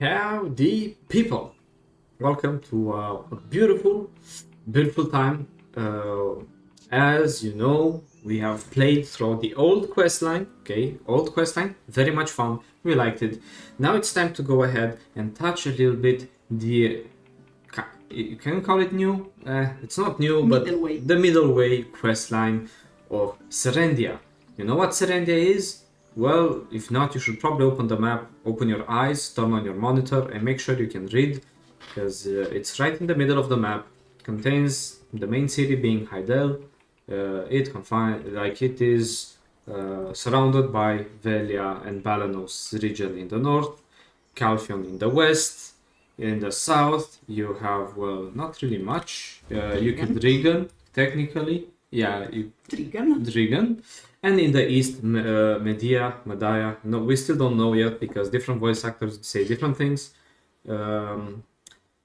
Howdy, people! Welcome to a beautiful, beautiful time. As you know, we have played through the old questline. Okay, old questline, very much fun. We liked it. Now it's time to go ahead and touch a little bit the. You can call it new. It's not new, but the middle way questline of Serendia. You know what Serendia is? Well, if not, you should probably open the map, open your eyes, turn on your monitor, and make sure you can read, because it's right in the middle of the map. Contains the main city being Hydael. It is surrounded by Velia and Balanos region in the north, Calpheon in the west. In the south, you have, well, not really much. You can Drigan, technically. Yeah, Drigan. And in the east, Medea. No, we still don't know yet because different voice actors say different things.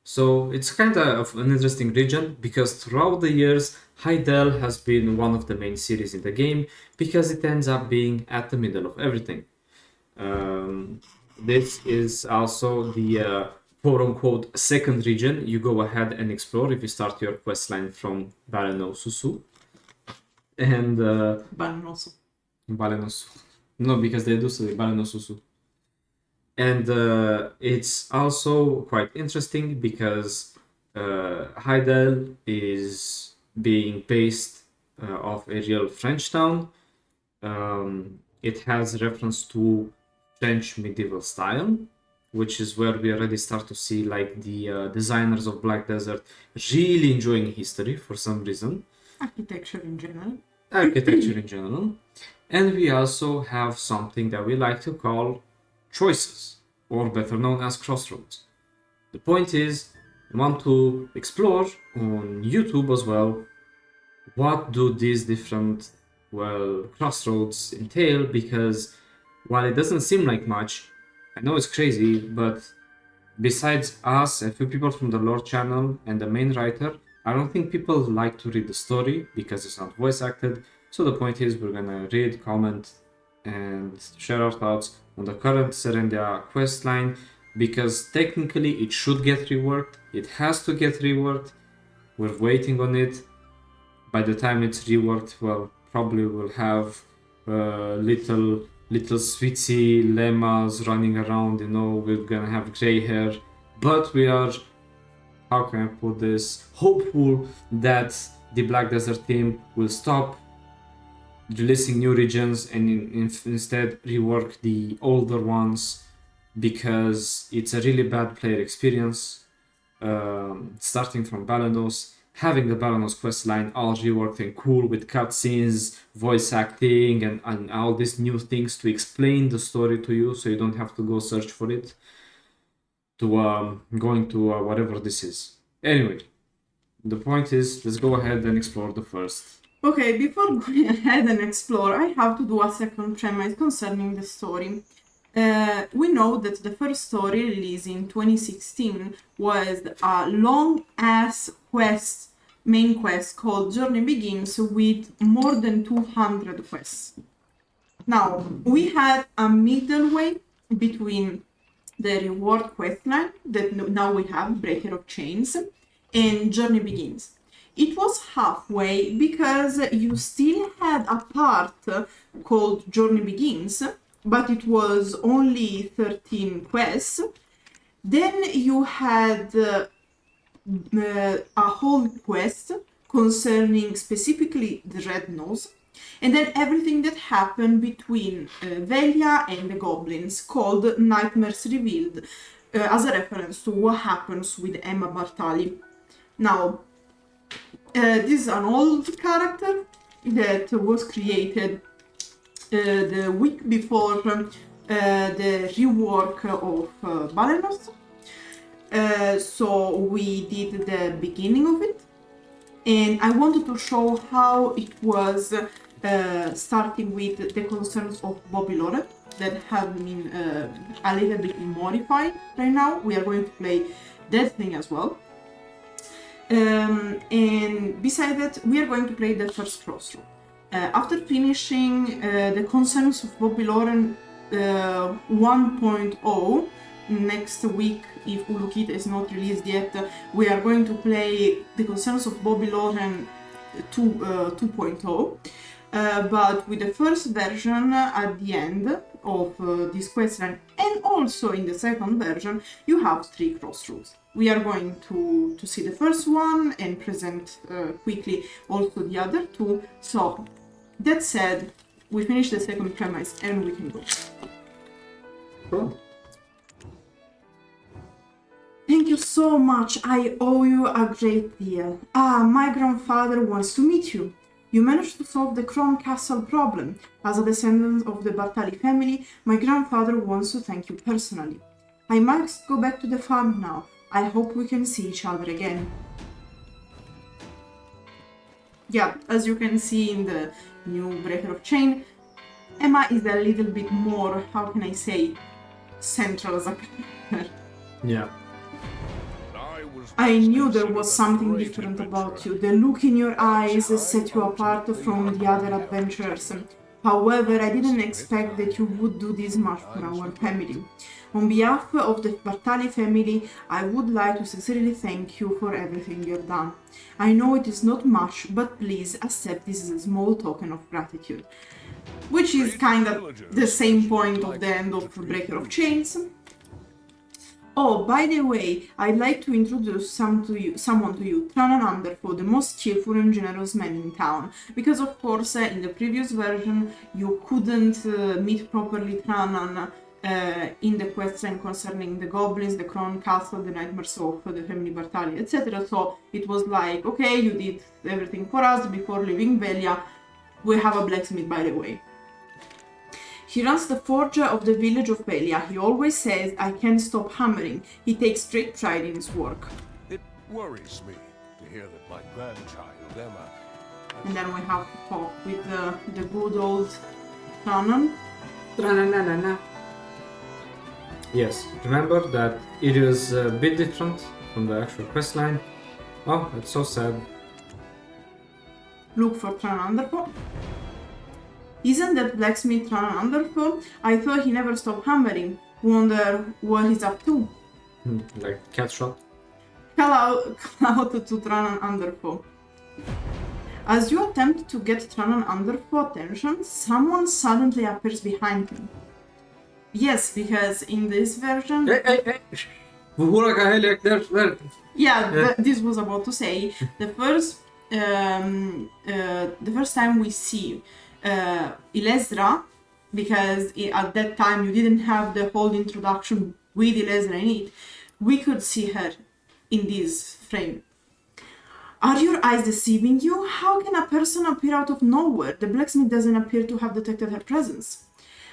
So it's kind of an interesting region because throughout the years, Hydael has been one of the main cities in the game because it ends up being at the middle of everything. This is also the quote-unquote second region you go ahead and explore if you start your questline from Baleno-Susu. And Balenosu. No, because they do say Balenosusu. And it's also quite interesting because Hydael is being based off a real French town. It has reference to French medieval style, which is where we already start to see like the designers of Black Desert really enjoying history for some reason. Architecture in general. And we also have something that we like to call choices, or better known as crossroads. The point is, we want to explore on YouTube as well, what do these different, well, crossroads entail, because while it doesn't seem like much, I know it's crazy, but besides us, a few people from the lore channel and the main writer, I don't think people like to read the story because it's not voice acted. So the point is we're gonna read, comment, and share our thoughts on the current Serendia questline because technically it should get reworked. It has to get reworked. We're waiting on it. By the time it's reworked, well, probably we'll have little Swittzy Lemas running around, you know, we're gonna have grey hair. But we are, how can I put this, hopeful that the Black Desert team will stop releasing new regions and instead rework the older ones because it's a really bad player experience. Starting from Balanos, having the Balanos questline all reworked and cool with cutscenes, voice acting, and all these new things to explain the story to you so you don't have to go search for it. To going to whatever this is. Anyway, the point is, let's go ahead and explore the first. Okay, before going ahead and explore, I have to do a second premise concerning the story. We know that the first story released in 2016 was a long-ass quest, main quest called Journey Begins with more than 200 quests. Now, we had a middle way between the reward questline that now we have, Breaker of Chains, and Journey Begins. It was halfway because you still had a part called Journey Begins, but it was only 13 quests. Then you had a whole quest concerning specifically the Red Nose, and then everything that happened between Velia and the goblins called Nightmares Revealed, as a reference to what happens with Emma Bartali. Now, this is an old character that was created the week before the rework of Balanos. So we did the beginning of it, and I wanted to show how it was starting with the concerns of Bobby Lore that have been a little bit modified right now. We are going to play that thing as well. And beside that, we are going to play the first crossroad. After finishing the concerns of Bobby Lore 1.0. Next week, if Ulukita is not released yet, we are going to play The Concerns of Bobby Lauren 2.0. But with the first version at the end of this questline, and also in the second version, you have 3 crossroads. We are going to see the first one and present quickly also the other 2. So, that said, we finish the second premise and we can go. Cool. Thank you so much. I owe you a great deal. My grandfather wants to meet you. You managed to solve the Crown Castle problem. As a descendant of the Bartali family, my grandfather wants to thank you personally. I must go back to the farm now. I hope we can see each other again. Yeah, as you can see in the new Breaker of Chain, Emma is a little bit more, how can I say, central as a character. Yeah. I knew there was something different about you. The look in your eyes set you apart from the other adventurers. However, I didn't expect that you would do this much for our family. On behalf of the Bartali family, I would like to sincerely thank you for everything you've done. I know it is not much, but please accept this as a small token of gratitude. Which is kind of the same point of the end of Breaker of Chains. Oh, by the way, I'd like to introduce someone to you, Tranan Underfo, the most cheerful and generous man in town. Because of course, in the previous version, you couldn't meet properly Tranan in the questline concerning the goblins, the Crown Castle, the nightmares of the family Bartali, etc. So it was like, okay, you did everything for us before leaving Velia. We have a blacksmith, by the way. He runs the forge of the village of Velia. He always says, I can't stop hammering. He takes great pride in his work. It worries me to hear that my grandchild, Emma... And then we have to talk with the good old Tranan. Yes, remember that it is a bit different from the actual questline. Oh, it's so sad. Look for Tranan Underfo. Isn't that blacksmith Tranan Underfo? I thought he never stopped hammering. Wonder what he's up to. Like cat shot. Call out to Tranan Underfo. As you attempt to get Tranan Underfo attention, someone suddenly appears behind him. Yes, because in this version... Yeah, this was about to say. The first time we see Ilesra, because at that time you didn't have the whole introduction with Ilesra in it, we could see her in this frame. Are your eyes deceiving you? How can a person appear out of nowhere? The blacksmith doesn't appear to have detected her presence.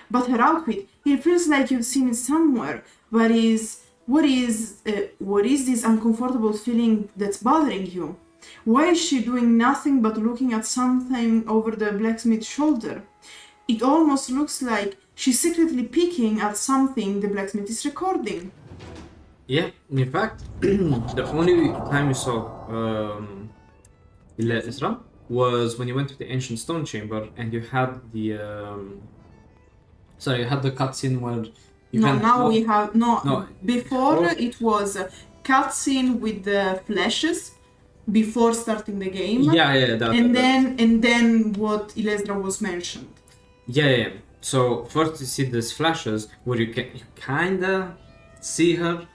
But her outfit, it feels like you've seen it somewhere. What is this uncomfortable feeling that's bothering you? Why is she doing nothing but looking at something over the blacksmith's shoulder? It almost looks like she's secretly peeking at something the blacksmith is recording. Yeah, in fact, the only time you saw Ilesra was when you went to the ancient stone chamber and you had the you had the cutscene where you before it was a cutscene with the flashes before starting the game. And then what Ilesra was mentioned. Yeah. So first you see these flashes where you kinda see her,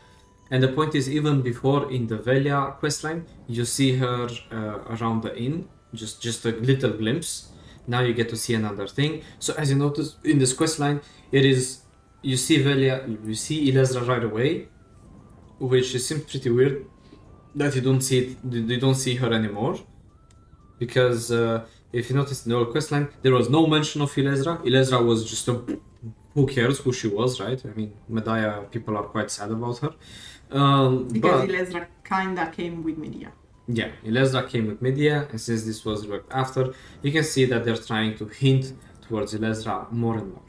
and the point is even before in the Velia questline you see her around the inn, just a little glimpse. Now you get to see another thing. So as you notice in this questline, it is you see Velia, you see Ilesra right away, which seems pretty weird that you don't see her anymore, because if you notice in the old questline there was no mention of Ilesra. Ilesra was just who cares who she was, right? I mean, Medaya people are quite sad about her. Because Ilesra kinda came with Medea. Yeah, Ilesra came with Medea, and since this was worked after, you can see that they're trying to hint towards Ilesra more and more.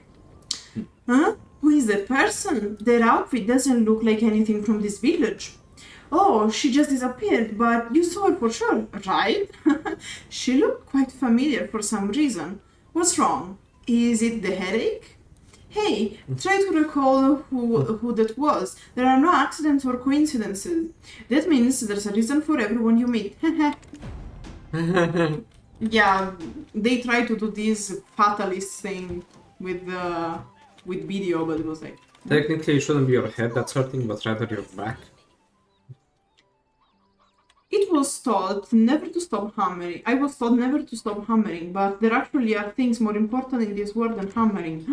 Huh? Who is the person? Their outfit doesn't look like anything from this village. Oh, she just disappeared, but you saw her for sure, right? She looked quite familiar for some reason. What's wrong? Is it the headache? Hey, try to recall who that was. There are no accidents or coincidences. That means there's a reason for everyone you meet. Yeah, they try to do this fatalist thing with video, but it was like... Technically, it shouldn't be your head that's hurting, but rather your back. It was told never to stop hammering. I was told never to stop hammering, but there actually are things more important in this world than hammering.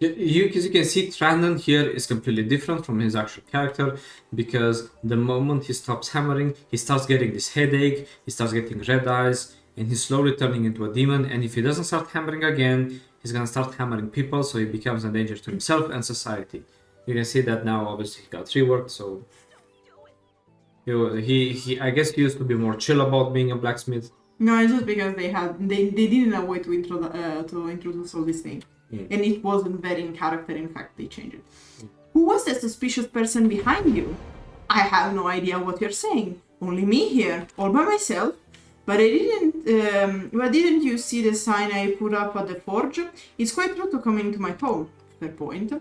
As you can see, Trandon here is completely different from his actual character, because the moment he stops hammering, he starts getting this headache, he starts getting red eyes, and he's slowly turning into a demon. And if he doesn't start hammering again, he's gonna start hammering people, so he becomes a danger to himself and society. You can see that now, obviously, he got reworked, so... He I guess he used to be more chill about being a blacksmith. No, it's just because they didn't know a way to introduce all this thing. And it wasn't very in character, in fact, they changed it. Who was that suspicious person behind you? I have no idea what you're saying. Only me here, all by myself. But didn't you see the sign I put up at the forge? It's quite rude to come into my home. Fair point.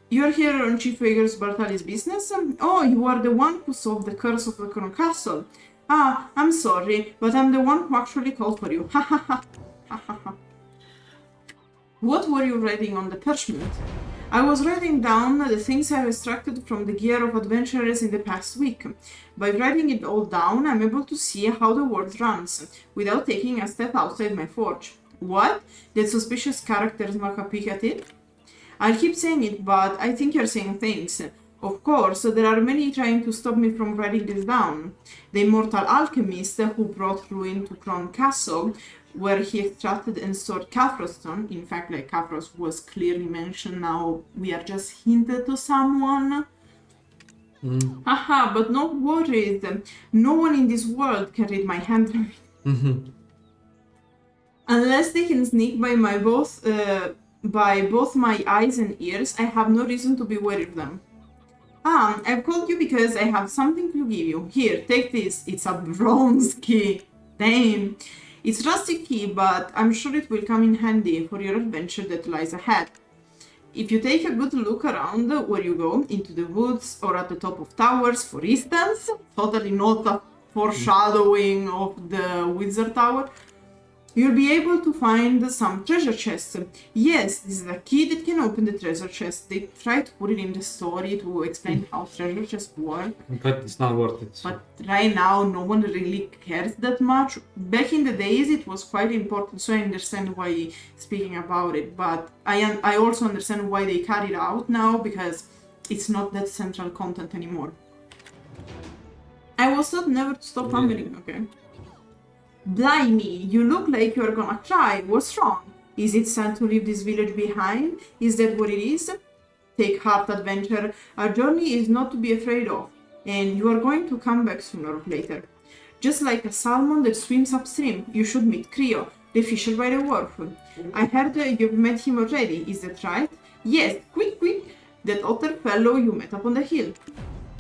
You're here on Chief Wager's Bartali's business? Oh, you are the one who solved the curse of the Crown Castle. Ah, I'm sorry, but I'm the one who actually called for you. Ha ha ha. Ha ha ha. What were you writing on the parchment? I was writing down the things I've extracted from the gear of adventurers in the past week. By writing it all down, I'm able to see how the world runs, without taking a step outside my forge. What? Did suspicious characters snuck a peek at it? I'll keep saying it, but I think you're saying things. Of course, there are many trying to stop me from writing this down. The immortal alchemist who brought ruin to Crown Castle, where he extracted and stored Calpheon. In fact, like Calpheon was clearly mentioned, now we are just hinted to someone. Haha, but no worries. No one in this world can read my handwriting. Unless they can sneak by both my eyes and ears, I have no reason to be wary of them. I've called you because I have something to give you. Here, take this. It's a bronze key. Damn. It's rusty key, but I'm sure it will come in handy for your adventure that lies ahead. If you take a good look around where you go, into the woods or at the top of towers, for instance, totally not a foreshadowing of the Wizard Tower, you'll be able to find some treasure chests. Yes, this is a key that can open the treasure chest. They try to put it in the story to explain how treasure chests work. But it's not worth it. But right now, no one really cares that much. Back in the days, it was quite important, so I understand why speaking about it. But I also understand why they cut it out now, because it's not that central content anymore. I was told never to stop hammering, okay. Blimey, you look like you're gonna cry. What's wrong? Is it sad to leave this village behind? Is that what it is? Take heart, adventure. Our journey is not to be afraid of, and you are going to come back sooner or later. Just like a salmon that swims upstream, you should meet Creo, the fisher by the wharf. I heard you've met him already, is that right? Yes, quick, that otter fellow you met up on the hill.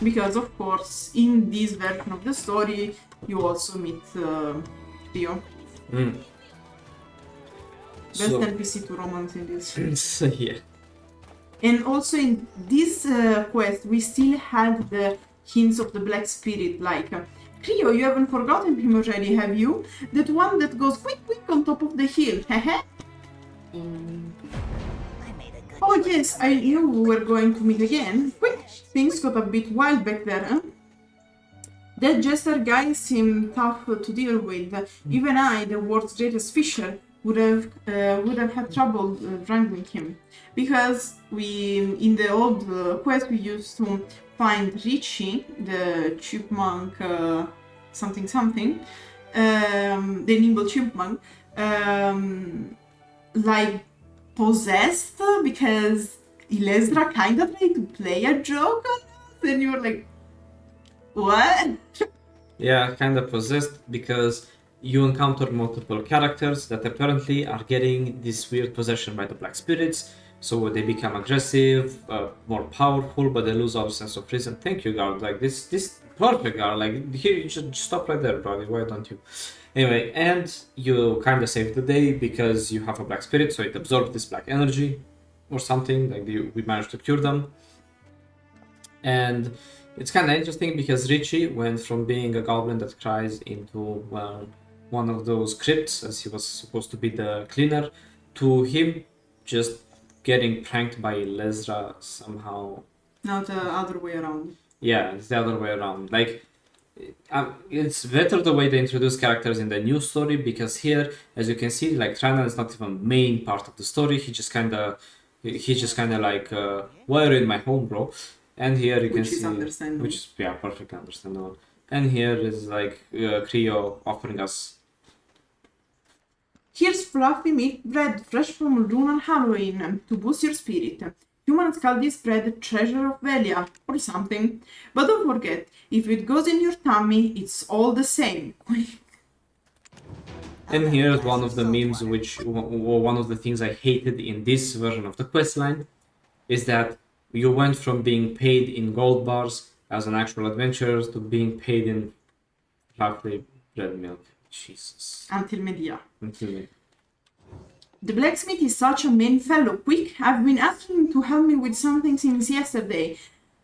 Because, of course, in this version of the story, you also meet Creo. Best NPC to romance in this. Yeah. And also in this quest, we still had the hints of the Black Spirit, like Creo, you haven't forgotten him already, have you? That one that goes quick on top of the hill, hehe. Oh yes, I knew we were going to meet again. Quick, things got a bit wild back there, huh? That jester guy seemed tough to deal with. Even I, the world's greatest fisher, would have had trouble wrangling him. Because in the old quest, we used to find Richie, the chipmunk, the nimble chipmunk, like possessed, because Ilestra kind of tried to play a joke on us, and you were like, what? Yeah, kind of possessed, because you encounter multiple characters that apparently are getting this weird possession by the black spirits, so they become aggressive, more powerful, but they lose all sense of reason. Thank you, guard. Like this perfect, guard. Like here, you should stop right there, buddy. Why don't you? Anyway, and you kind of save the day because you have a black spirit, so it absorbs this black energy, or something, like we managed to cure them. And it's kind of interesting because Richie went from being a goblin that cries into, well, one of those crypts, as he was supposed to be the cleaner, to him just getting pranked by Lesra somehow. Not the other way around. Yeah, it's the other way around. Like, it's better the way they introduce characters in the new story, because here, as you can see, like Trina is not even main part of the story. He just kind of like, why are you in my home, bro? And here you can see, understandable. which is perfectly understandable. And here is like Creo offering us. Here's fluffy meat bread fresh from lunar Halloween to boost your spirit. Humans call this bread treasure of Velia or something. But don't forget, if it goes in your tummy, it's all the same. And here's one of the memes, or one of the things I hated in this version of the questline, is that you went from being paid in gold bars as an actual adventurer to being paid in roughly bread milk. Jesus. Until Media. Until me. The blacksmith is such a mean fellow. Quick, I've been asking him to help me with something since yesterday.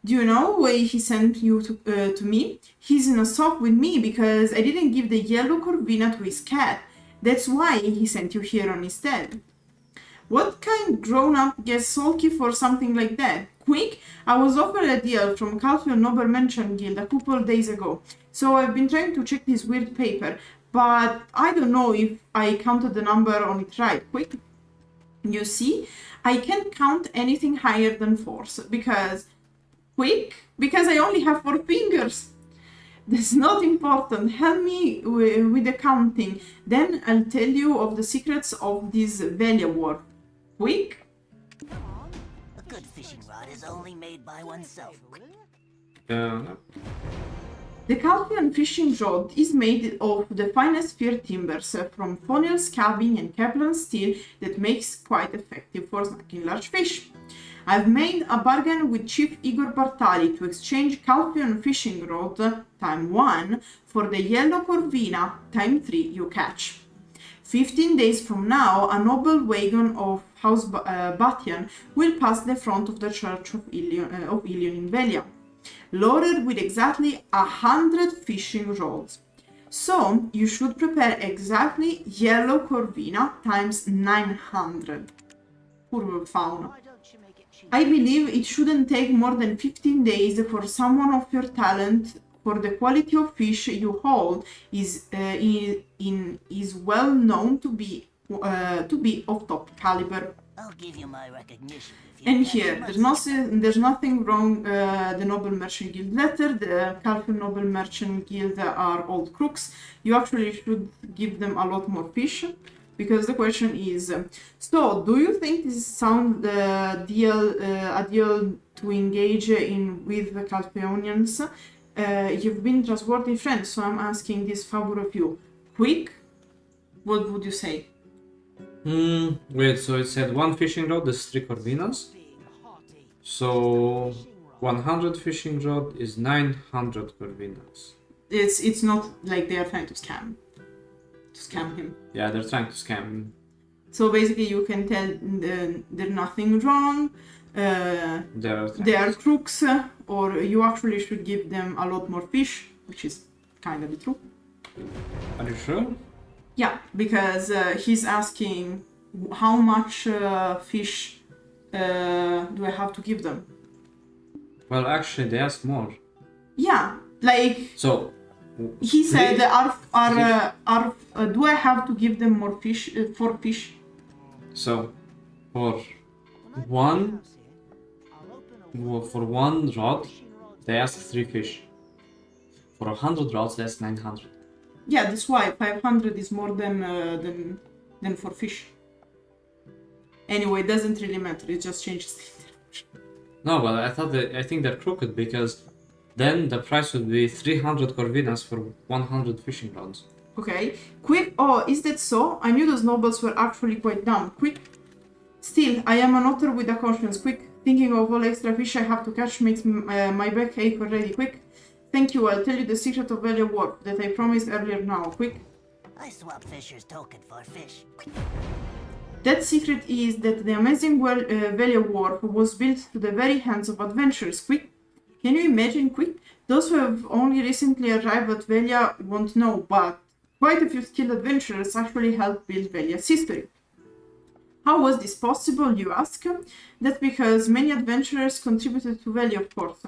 Do you know why he sent you to me? He's in a sock with me because I didn't give the yellow corvina to his cat. That's why he sent you here on his stead. What kind grown-up gets sulky for something like that? Quick, I was offered a deal from Calpheon Noble Merchant Guild a couple days ago, so I've been trying to check this weird paper, but I don't know if I counted the number on it right. Quick, you see, I can't count anything higher than 4, because I only have 4 fingers. That's not important. Help me with the counting, then I'll tell you of the secrets of this Velia war. Quick? A good fishing rod is only made by oneself. The Calpheon fishing rod is made of the finest fir timbers from Fonial scabbing and Kepler steel that makes quite effective for snagging large fish. I've made a bargain with Chief Igor Bartali to exchange Calpheon fishing rod ×1 for the yellow corvina ×3 you catch. 15 days from now, a noble wagon of House Batian will pass the front of the Church of Ilion in Velia, loaded with exactly 100 fishing rods. So, you should prepare exactly yellow corvina ×900. Poor fauna. I believe it shouldn't take more than 15 days for someone of your talent, for the quality of fish you hold is well known to be of top caliber. I'll give you my recognition. And here, there's nothing wrong. The Noble Merchant Guild letter, the Calpheon Noble Merchant Guild are old crooks. You actually should give them a lot more fish, because the question is, so do you think this sounds a deal to engage in with the Calpheonians? You've been trustworthy friends, so I'm asking this favor of you. Quick, what would you say? Wait, so it said 1 fishing rod is 3 corvinas. So 100 fishing rod is 900 corvinas. It's not like they are trying to scam him. Yeah, they're trying to scam him. So basically, you can tell there's nothing wrong. They are crooks, or you actually should give them a lot more fish, which is kind of the truth. Are you sure? Yeah, because he's asking how much fish do I have to give them? Well, actually, they asked more. Yeah, like So he said, do I have to give them more fish? 4 fish? So for one rod, they asked 3 fish. For 100 rods, that's 900. Yeah, that's why 500 is more than 4 fish. Anyway, it doesn't really matter. It just changes the interaction. No, but I think they're crooked, because then the price would be 300 corvinas for 100 fishing rods. Okay, quick. Oh, is that so? I knew those nobles were actually quite dumb. Quick. Still, I am an otter with a conscience. Quick. Thinking of all extra fish I have to catch makes my back ache already. Quick. Thank you. I'll tell you the secret of Velia Warp that I promised earlier now. Quick. I swap Fisher's token for fish. That secret is that the amazing Velia warp was built to the very hands of adventurers. Quick, can you imagine? Quick, those who have only recently arrived at Velia won't know, but quite a few skilled adventurers actually helped build Velia's history. How was this possible, you ask? That's because many adventurers contributed to Velia, of course.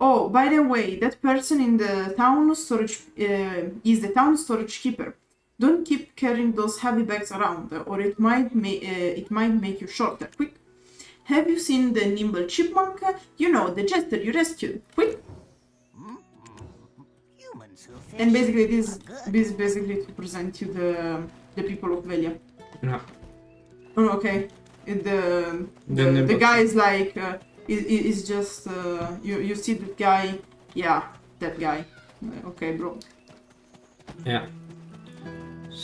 Oh, by the way, that person in the town storage is the town storage keeper. Don't keep carrying those heavy bags around, or it might make you shorter. Quick, have you seen the nimble chipmunk? You know, the jester you rescued. Quick. And basically, this is basically to present you the people of Velia. Yeah. Oh, okay. The guy is like is just you see that guy. Yeah, that guy. Okay, bro. Yeah.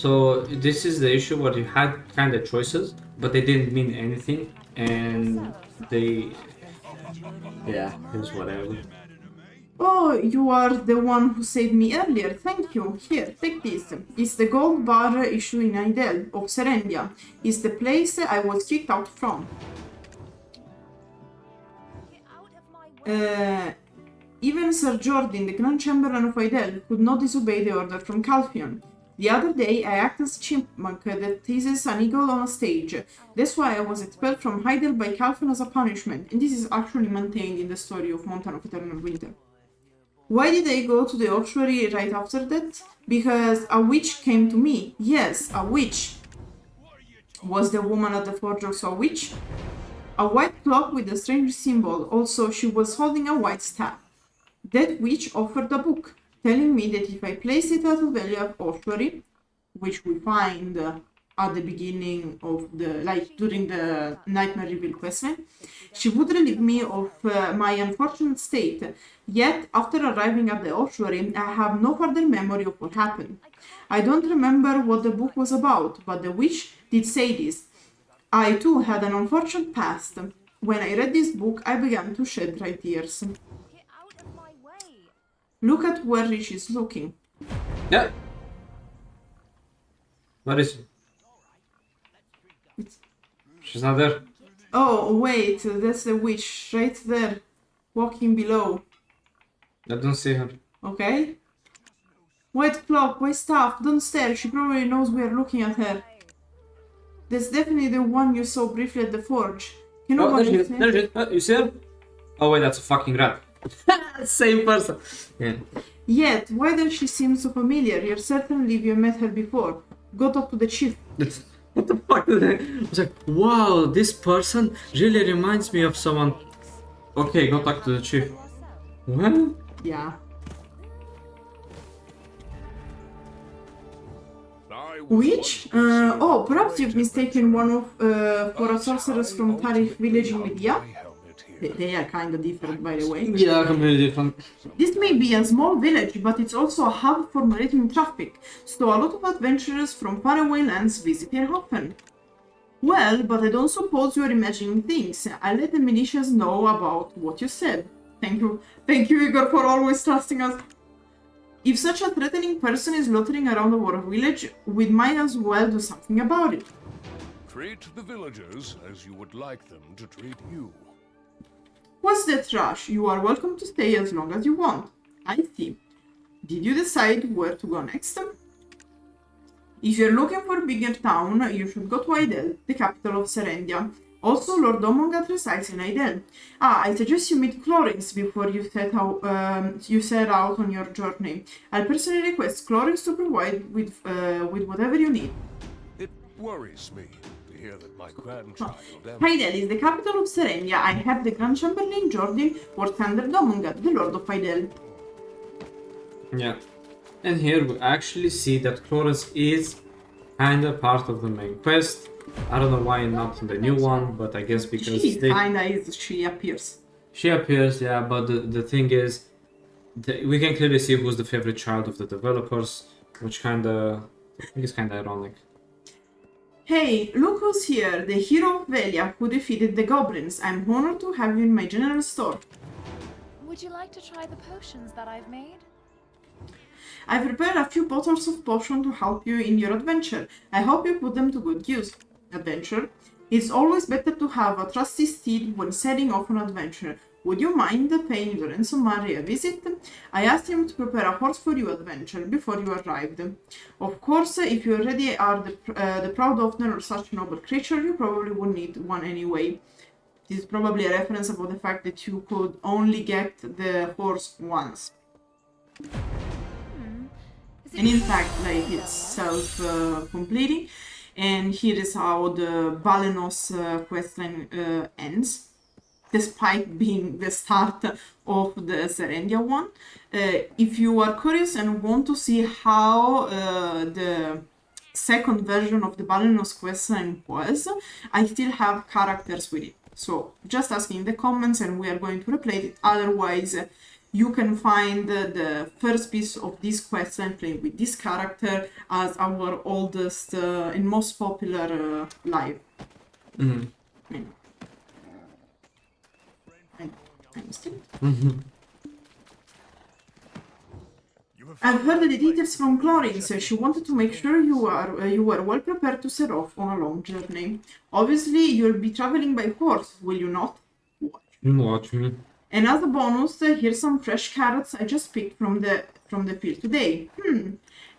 So this is the issue where you had kind of choices, but they didn't mean anything, and they, yeah, it's whatever. Oh, you are the one who saved me earlier. Thank you. Here, take this. It's the gold bar issue in Idel of Serendia. It's the place I was kicked out from. Even Sir Jordan, the Grand Chamberlain of Idel, could not disobey the order from Calpheon. The other day, I acted as chipmunk that teases an eagle on a stage. That's why I was expelled from Idel by Calpheon as a punishment, and this is actually maintained in the story of Mountain of Eternal Winter. Why did I go to the orchard right after that? Because a witch came to me. Yes, a witch. Was the woman at the forge also a witch? A white cloak with a strange symbol. Also, she was holding a white staff. That witch offered a book, telling me that if I placed it at the Velia Orchard, which we find at the beginning of during the Nightmare Reveal questline, she would relieve me of my unfortunate state. Yet, after arriving at the orchard, I have no further memory of what happened. I don't remember what the book was about, but the witch did say this. I too had an unfortunate past. When I read this book, I began to shed dry tears. Look at where Rich is looking. Yeah. Where is she? She's not there. Oh, wait, that's the witch, right there, walking below. I don't see her. Okay. White cloak, white staff, don't stare, she probably knows we are looking at her. That's definitely the one you saw briefly at the forge. You know what there she is. There she is. You see her? Oh wait, that's a fucking rat. Same person. Yeah. Yet, why does she seem so familiar? You're certain you met her before. Go talk to the chief. What the fuck? I was like, wow, this person really reminds me of someone. Okay, go talk to the chief. What? Yeah. I was Which? once considered Oh, perhaps you've great mistaken one of for a but sorceress I from Tarif village in ultimately Media. hung my helmet here. They are kind of different, by the way. Yeah, completely different. This may be a small village, but it's also a hub for marine traffic, so a lot of adventurers from faraway lands visit here often. Well, but I don't suppose you're imagining things. I let the militias know about what you said. Thank you, Igor, for always trusting us. If such a threatening person is loitering around the war village, we might as well do something about it. Treat the villagers as you would like them to treat you. What's that rush? You are welcome to stay as long as you want. I see. Did you decide where to go next? If you're looking for a bigger town, you should go to Idel, the capital of Serendia. Also, Lord Domongat resides in Idel. I suggest you meet Clorix before you set out on your journey. I'll personally request Clorix to provide with whatever you need. It worries me to hear that my grandchild Idel is the capital of Serendia. I have the Grand Chamberlain Jordan or Thunder Domongat, the Lord of Idel. Yeah. And here we actually see that Cloris is kinda part of the main quest. I don't know why not in the new one, but I guess because She appears. she appears, yeah, but the thing is, we can clearly see who's the favorite child of the developers, which I think is kinda ironic. Hey, look who's here, the hero of Velia who defeated the goblins. I'm honored to have you in my general store. Would you like to try the potions that I've made? I've prepared a few bottles of potion to help you in your adventure. I hope you put them to good use. adventure. It's always better to have a trusty steed when setting off an adventure. Would you mind paying Lorenzo Murray a visit? I asked him to prepare a horse for you adventure before you arrived. Of course, if you already are the proud owner of such a noble creature, you probably would need one anyway. This is probably a reference about the fact that you could only get the horse once. And in fact, like, it's self-completing. And here is how the Balenos questline ends, despite being the start of the Serendia one. If you are curious and want to see how the second version of the Balenos questline was, I still have characters with it. So just ask in the comments and we are going to replay it. Otherwise, you can find the first piece of this questline playing with this character as our oldest and most popular live. I'm still. I've heard the details from Clarence. She wanted to make sure you were well prepared to set off on a long journey. Obviously, you'll be traveling by horse, will you not? Watch me. And as a bonus, here's some fresh carrots I just picked from the field today.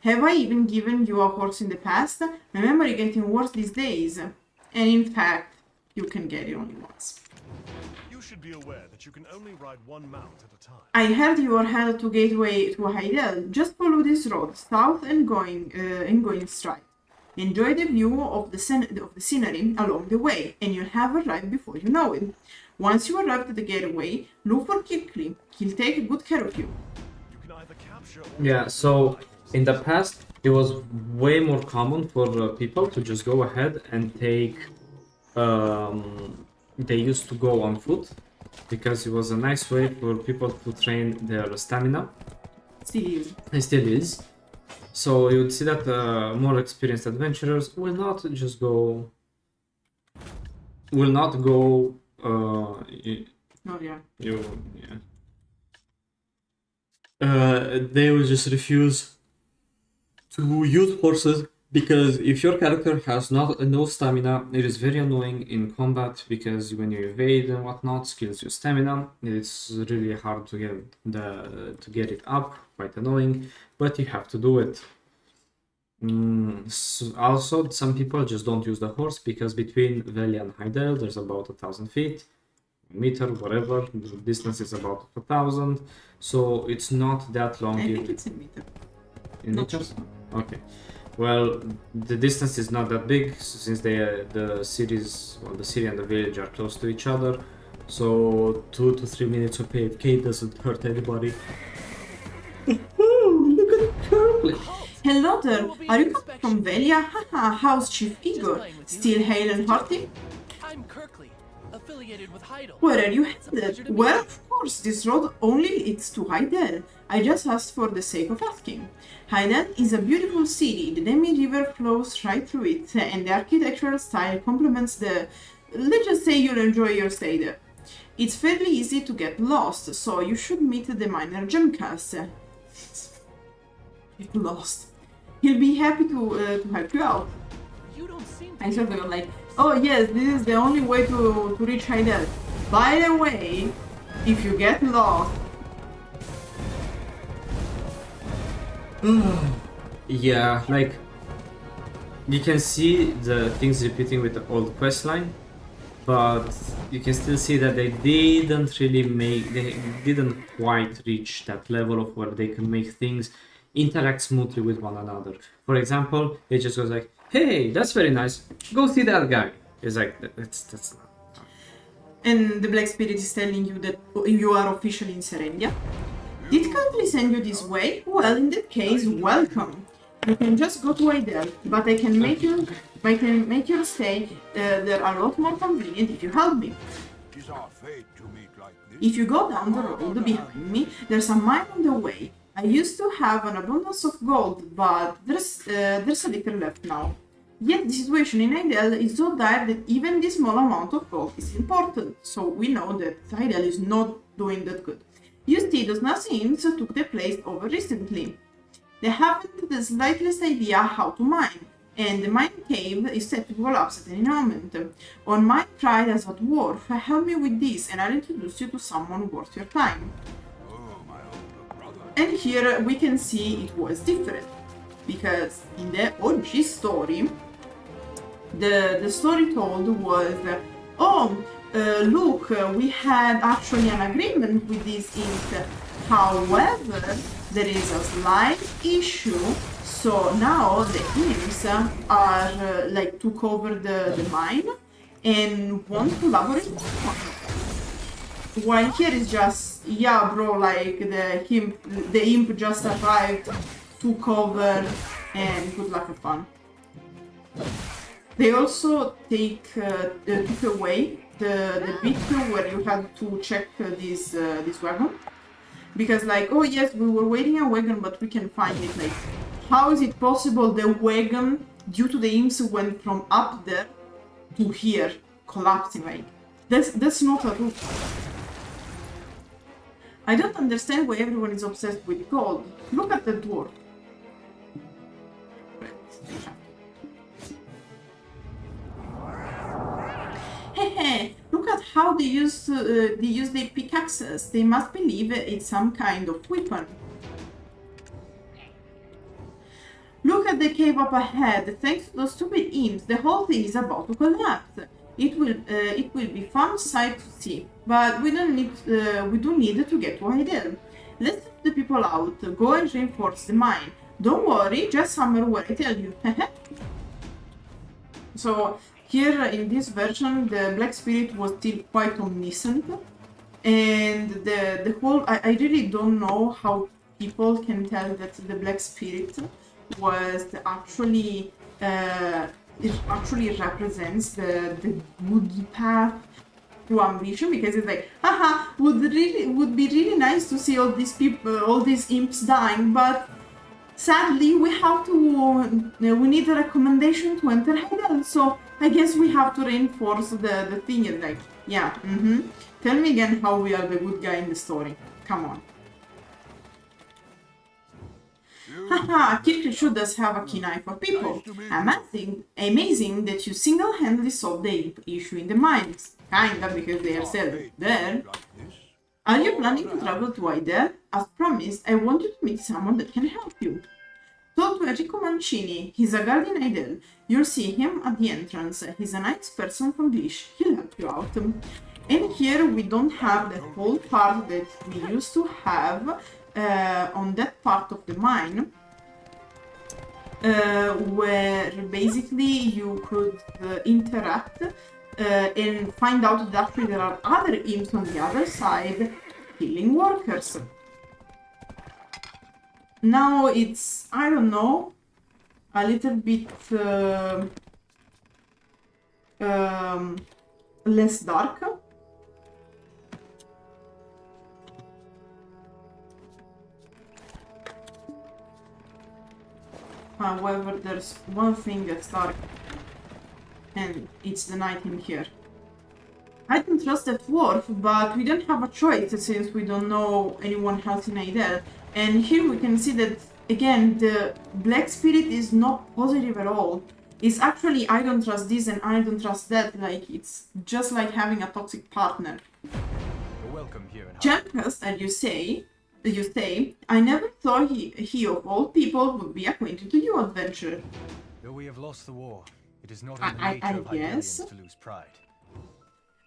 Have I even given you a horse in the past? My memory getting worse these days. And in fact, you can get it only once. You should be aware that you can only ride one mount at a time. I heard you are headed to Gateway to Heidel. Just follow this road south and going straight. Enjoy the view of the scenery along the way, and you'll have arrived before you know it. Once you arrive at the gateway, look for Kirkley. He'll take good care of you. You can either capture or Yeah, so in the past, it was way more common for people to just go ahead and take... they used to go on foot, because it was a nice way for people to train their stamina. It still is. So you would see that more experienced adventurers will not just go... they will just refuse to use horses, because if your character has no stamina, it is very annoying in combat, because when you evade and whatnot, skills your stamina. It's really hard to get it up, quite annoying, but you have to do it. Also, some people just don't use the horse, because between Velia and Heidel there's about 1,000 feet, meter, whatever. The distance is about 1,000, so it's not that long. I think it's in meter. In meters? Okay. Well, the distance is not that big, since the city and the village are close to each other. So 2 to 3 minutes of AFK doesn't hurt anybody. Oh, look at Curly! Hello there, are you coming from Velia? Haha, how's Chief Igor? Still hale and hearty? I'm Kirkley, affiliated with Heidel. Where are you headed? Well, of course, this road only leads to Heidel. I just asked for the sake of asking. Heidel is a beautiful city. The Demi River flows right through it, and the architectural style complements the... Let's just say you'll enjoy your stay there. It's fairly easy to get lost, so you should meet the miner Gemcast. Get lost. He'll be happy to help you out. You don't seem to I sort of like, oh yes, this is the only way to reach Heidel. By the way, if you get lost... Yeah, like, you can see the things repeating with the old questline, but you can still see that they didn't quite reach that level of where they can make things interact smoothly with one another. For example, it just goes like, hey, that's very nice, go see that guy. It's like, that's not... And the Black Spirit is telling you that you are officially in Serendia. Did Calpheon send you this way? Well, in that case, welcome. You can just go to Heidel, but I can make your stay there a lot more convenient if you help me. Is our fate to meet like this? If you go down the road behind me, there's a mine on the way. I used to have an abundance of gold, but there's a little left now. Yet the situation in Heidel is so dire that even this small amount of gold is important, so we know that Heidel is not doing that good. Eustace Nassim took the place over recently. They haven't the slightest idea how to mine. and the mine cave is set to collapse at any moment. On my pride as a dwarf, help me with this and I'll introduce you to someone worth your time. And here we can see it was different, because in the OG story, the story told was, look, we had actually an agreement with this imp. However, there is a slight issue, so now the imps are like took over the mine and want to collaborate. While here is just, yeah bro, like the imp just arrived, took over, and good luck and fun. They also took away the bit where you had to check this wagon. Because like, oh yes, we were waiting a wagon, but we can find it. Like, how is it possible the wagon, due to the imps, went from up there to here, collapsing? Like, that's not a route. I don't understand why everyone is obsessed with gold. Look at the dwarf. Hey, look at how they use their pickaxes. They must believe it's some kind of weapon. Look at the cave up ahead. Thanks to those stupid imps, the whole thing is about to collapse. It will be fun sight to see, but we do need to get to Idle. Let's let the people out. Go and reinforce the mine. Don't worry, just hammer where I tell you. So here in this version, the Black Spirit was still quite omniscient, and the whole I really don't know how people can tell that the Black Spirit was actually it actually represents the good path to ambition, because it's like, haha, would be really nice to see all these people, all these imps dying, but sadly we need a recommendation to enter Hell, so I guess we have to reinforce the thing. And like, yeah, tell me again how we are the good guy in the story. Come on. Haha, Kirk sure does have a keen eye for people. Amazing that you single-handedly solved the issue in the mines. Kinda, because they are still there. Are you planning to travel to Idle? As promised, I want you to meet someone that can help you. Talk to Enrico Mancini. He's a guard in Idle. You'll see him at the entrance. He's a nice person from Glish. He'll help you out. And here we don't have the whole part that we used to have on that part of the mine, where basically you could interact and find out that actually there are other imps on the other side killing workers. Now it's, I don't know, a little bit less dark. However, there's one thing that's dark, and it's the night in here. I don't trust that dwarf, but we don't have a choice since we don't know anyone else in Idle. And here we can see that, again, the Black Spirit is not positive at all. It's actually, I don't trust this and I don't trust that. Like, it's just like having a toxic partner. You're welcome here in Tempest, as you say, I never thought he of all people would be acquainted to your adventure. Though we have lost the war, it is not in the nature of guess. Hydelians to lose pride.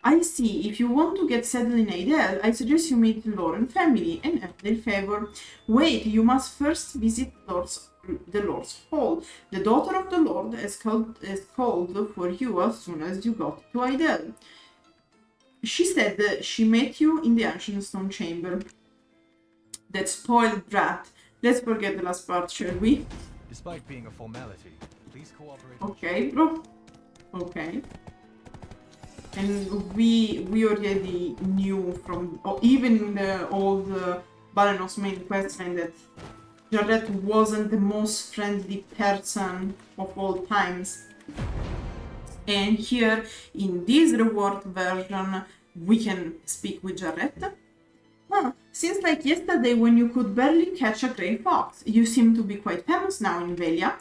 I see. If you want to get settled in Idle, I suggest you meet the Lauren family and have their favor. Wait, you must first visit the Lord's Hall. The daughter of the Lord has called for you as soon as you got to Idle. She said that she met you in the ancient stone chamber. That spoiled brat. Let's forget the last part, shall we? Despite being a formality, please cooperate. Okay, bro. Okay. And we already knew from even the old Balenos main questline that Jarrett wasn't the most friendly person of all times. And here in this reward version we can speak with Jarrett. Huh, since like yesterday when you could barely catch a grey fox, you seem to be quite famous now in Velia.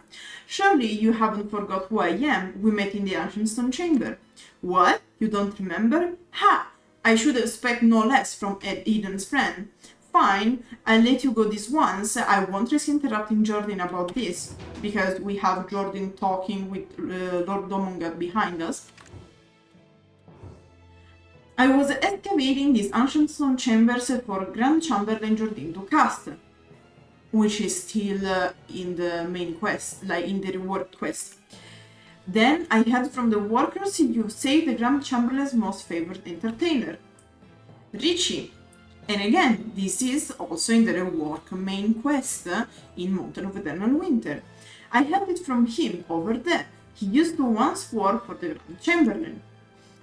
Surely you haven't forgot who I am. We met in the ancient stone chamber. What? You don't remember? Ha! I should expect no less from Eden's friend. Fine, I'll let you go this once. I won't risk interrupting Jordan about this, because we have Jordan talking with Lord Domongat behind us. I was excavating these ancient stone chambers for Grand Chamberlain Jordan to cast, which is still in the main quest, like in the reward quest. Then I heard from the workers you saved the Grand Chamberlain's most favored entertainer, Richie. And again, this is also in the reward main quest in Mountain of Eternal Winter. I heard it from him over there. He used to once work for the Grand Chamberlain.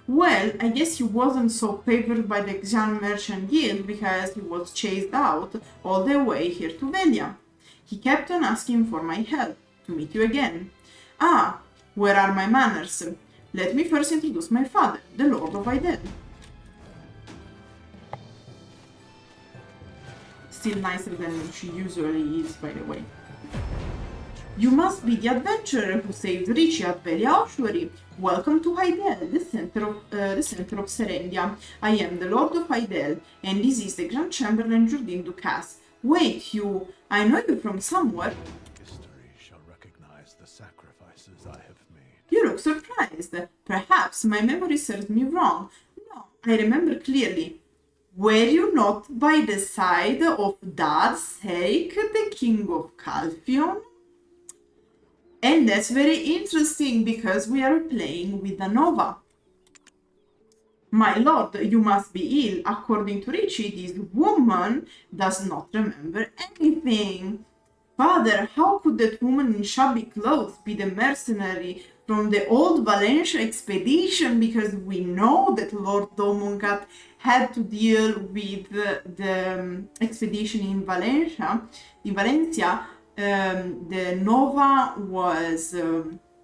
Well, I guess he wasn't so favored by the Xian Merchant Guild because he was chased out all the way here to Velia. He kept on asking for my help, to meet you again. Ah, where are my manners? Let me first introduce my father, the Lord of Idel. Still nicer than she usually is, by the way. You must be the adventurer who saved Richie at Velia Ossuary. Welcome to Idel, the center of Serendia. I am the Lord of Idel, and this is the Grand Chamberlain Jordan Ducas. Wait, I know you from somewhere. History shall recognize the sacrifices I have made. You look surprised. Perhaps my memory serves me wrong. No, I remember clearly. Were you not by the side of Dad Serik, the king of Calpheon? And that's very interesting because we are playing with a Nova. My lord, you must be ill. According to Richie, this woman does not remember anything. Father, how could that woman in shabby clothes be the mercenary from the old Valencia expedition? Because we know that Lord Domongat had to deal with the expedition in Valencia. The Nova was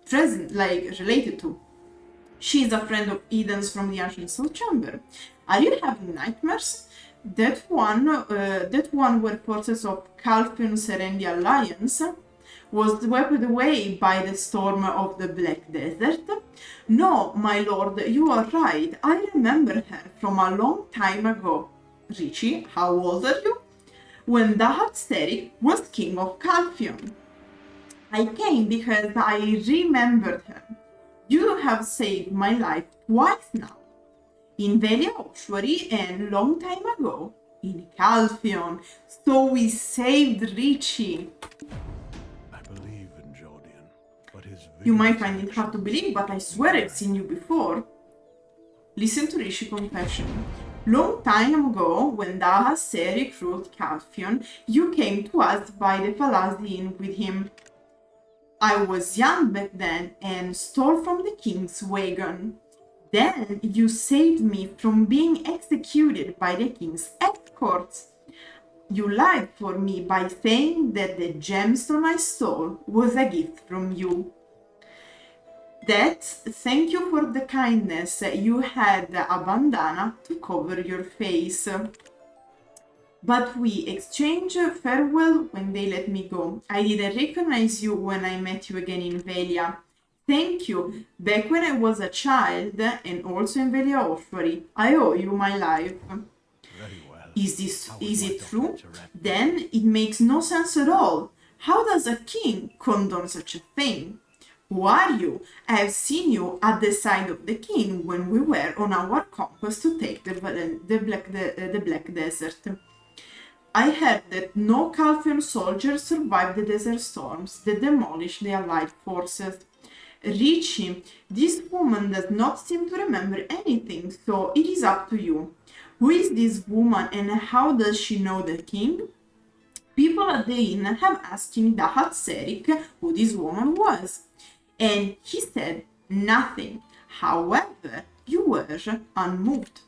present, related to. She is a friend of Eden's from the Ancient Soul Chamber. Are you having nightmares? That one where forces of Calpheon Serendia Alliance was swept away by the storm of the Black Desert? No, my lord, you are right. I remember her from a long time ago. Richie, how old are you? When Dahat Serik was king of Calpheon. I came because I remembered her. You have saved my life twice now. In Velia Ossuary and long time ago in Calpheon. So we saved Richie. I believe in Jordan, but his You might find it hard to believe, but I swear I've seen you before. Listen to Richie's confession. Long time ago, when Daha Serik ruled Calpheon, you came to us by the Falazi Inn with him. I was young back then and stole from the king's wagon. Then you saved me from being executed by the king's escorts. You lied for me by saying that the gemstone I stole was a gift from you. Thank you for the kindness. You had a bandana to cover your face. But we exchanged farewell when they let me go. I didn't recognize you when I met you again in Velia. Thank you. Back when I was a child and also in Velia Ossuary, I owe you my life. Very well. Is it true? Then it makes no sense at all. How does a king condone such a thing? Who are you? I have seen you at the side of the king when we were on our conquest to take the Black Desert. I heard that no Calpheon soldiers survived the desert storms that demolished the allied forces. Richie, this woman does not seem to remember anything, so it is up to you. Who is this woman and how does she know the king? People at the inn have asked him Dahat Serik who this woman was. And he said nothing. However, you were unmoved.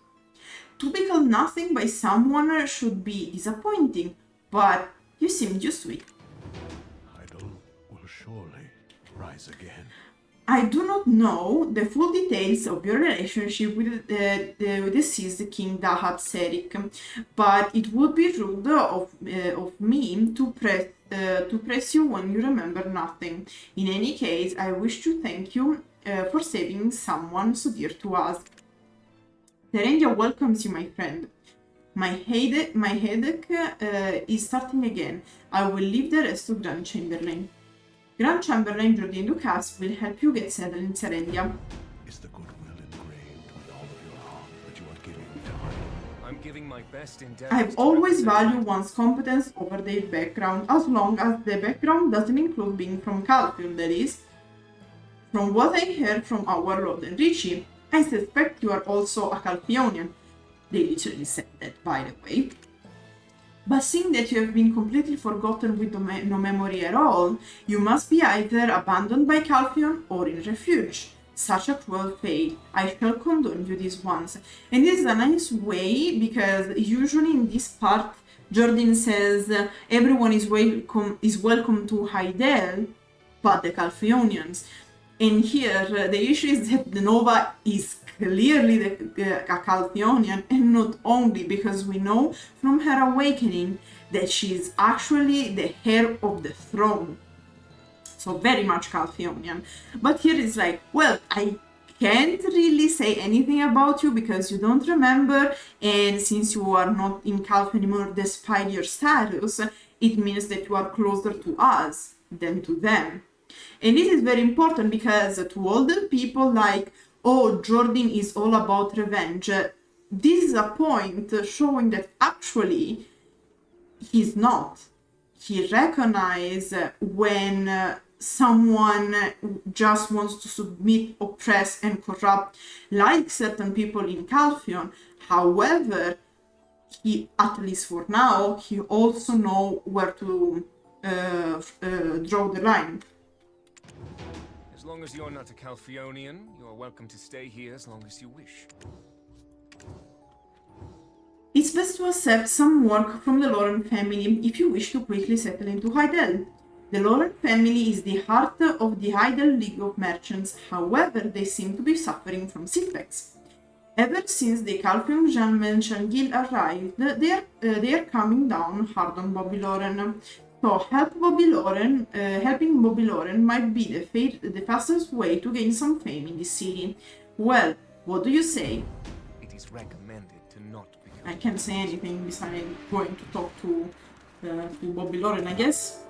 To be called nothing by someone should be disappointing, but you seemed used to it. Idol will surely rise again. I do not know the full details of your relationship with the deceased King Dahab Serik, but it would be rude of me to press you when you remember nothing. In any case, I wish to thank you for saving someone so dear to us. Serendia welcomes you, my friend. My headache is starting again. I will leave the rest to Grand Chamberlain. Grand Chamberlain Jordan Dukas will help you get settled in Serendia. Is the goodwill engraved with all of your heart that you are giving time? I'm giving my best endeavors. I've always valued one's competence over their background, as long as the background doesn't include being from Calpheon, that is. From what I heard from our Lord and Richie, I suspect you are also a Calpheonian. They literally said that, by the way. But seeing that you have been completely forgotten with no memory at all, you must be either abandoned by Calpheon or in refuge. Such a cruel fate. I shall condone you this once. And this is a nice way, because usually in this part, Jordan says everyone is welcome to Hydael, but the Calpheonians. And here, the issue is that the Nova is clearly a Calpheonian, and not only, because we know from her awakening that she is actually the heir of the throne. So very much Calpheonian. But here it's like, well, I can't really say anything about you because you don't remember, and since you are not in Calpheon anymore despite your status, it means that you are closer to us than to them. And this is very important because to all the people like, oh, Jordan is all about revenge, this is a point showing that actually he's not. He recognizes when someone just wants to submit, oppress, and corrupt, like certain people in Calpheon. However, he, at least for now, he also knows where to draw the line. As long as you're not a Calpheonian, you are welcome to stay here as long as you wish. It's best to accept some work from the Lauren family if you wish to quickly settle into Hydael. The Lauren family is the heart of the Hydael League of Merchants, however, they seem to be suffering from setbacks. Ever since the Calpheon Jean Merchant Guild arrived, they are coming down hard on Bobby Lauren. So helping Bobby Lauren might be the fastest way to gain some fame in this city. Well, what do you say? It is recommended to not become... I can't say anything besides going to talk to Bobby Lauren, I guess.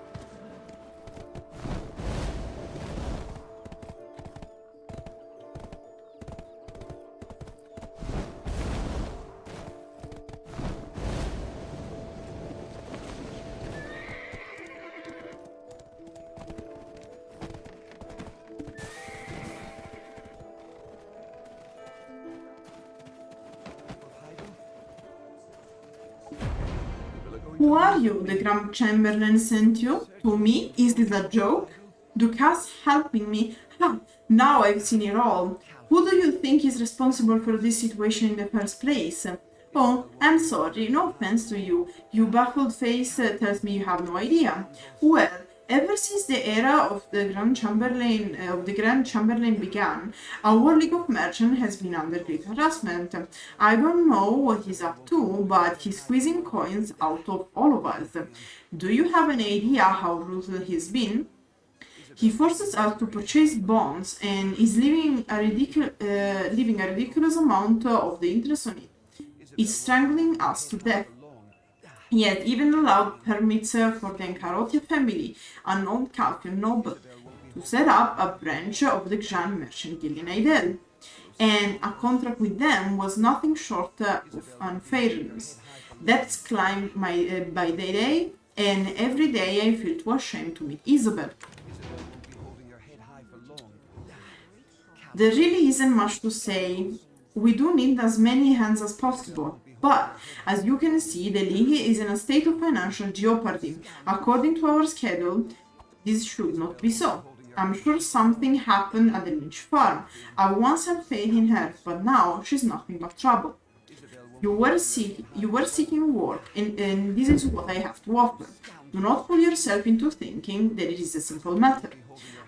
Who are you? The Grand Chamberlain sent you? To me? Is this a joke? Dukas helping me? Ha! Now I've seen it all. Who do you think is responsible for this situation in the first place? Oh, I'm sorry, no offense to you. Your baffled face tells me you have no idea. Well, ever since the era of the Grand Chamberlain began, our League of Merchants has been under great harassment. I don't know what he's up to, but he's squeezing coins out of all of us. Do you have an idea how ruthless he's been? He forces us to purchase bonds and is leaving a ridiculous amount of the interest on it. It's strangling us to death. He had even allowed permits for the Encarotia family, a non-Calpheon noble, to set up a branch of the Grand Merchant Guild in Hydael. And a contract with them was nothing short of unfairness. Debts climbed by the day, and every day I feel too ashamed to meet Isabel. There really isn't much to say. We do need as many hands as possible. But, as you can see, the League is in a state of financial jeopardy. According to our schedule, this should not be so. I'm sure something happened at the Lynch farm. I once had faith in her, but now she's nothing but trouble. You were seeking work, and this is what I have to offer. Do not fool yourself into thinking that it is a simple matter.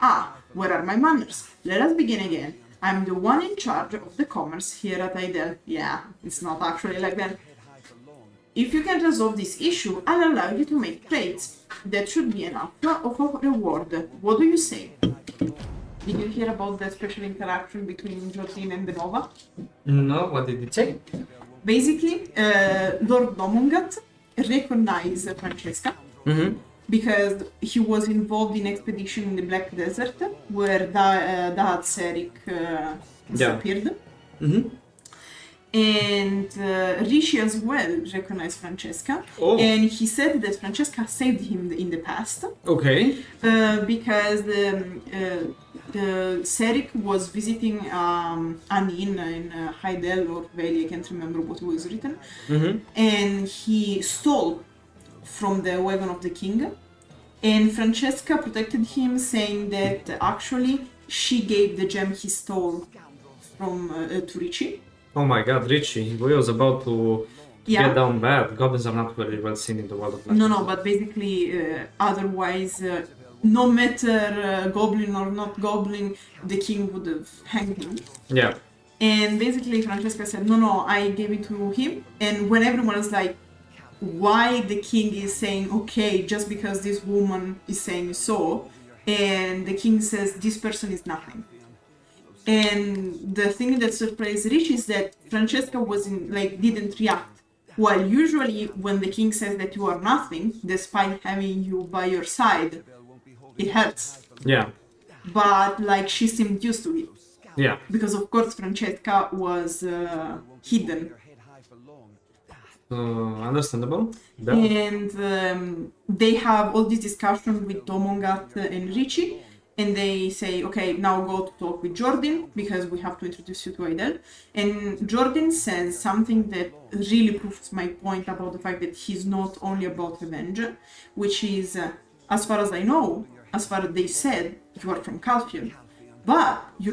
Ah, where are my manners? Let us begin again. I'm the one in charge of the commerce here at Idel. Yeah, it's not actually like that. If you can resolve this issue, I'll allow you to make trades. That should be enough of a reward. What do you say? Did you hear about the special interaction between Jordine and the Nova? No, what did it say? Basically, Lord Domungat recognized Francesca because he was involved in expedition in the Black Desert where Dahad Serik disappeared. And Rishi as well recognized Francesca, and he said that Francesca saved him in the past. Okay. Because Serik was visiting an inn in Heidel or Valley, I can't remember what was written, and he stole from the wagon of the king, and Francesca protected him, saying that actually she gave the gem he stole from to Richie. Oh my god, Richie, we was about to get down bad. Goblins are not very well seen in the world of magic. No, but basically, otherwise, no matter goblin or not goblin, the king would have hanged him. Yeah. And basically, Francesca said, no, I gave it to him. And when everyone is like, why the king is saying, okay, just because this woman is saying so, and the king says, this person is nothing. And the thing that surprised Rich is that Francesca didn't react. While usually when the king says that you are nothing, despite having you by your side, it hurts. Yeah. But she seemed used to it. Yeah. Because of course Francesca was hidden. Understandable. And they have all this discussion with Domongat and Richie. And they say, okay, now go to talk with Jordan because we have to introduce you to Idel. And Jordan says something that really proves my point about the fact that he's not only about revenge, which is, as far as I know, as far as they said, you are from Calpheon, but you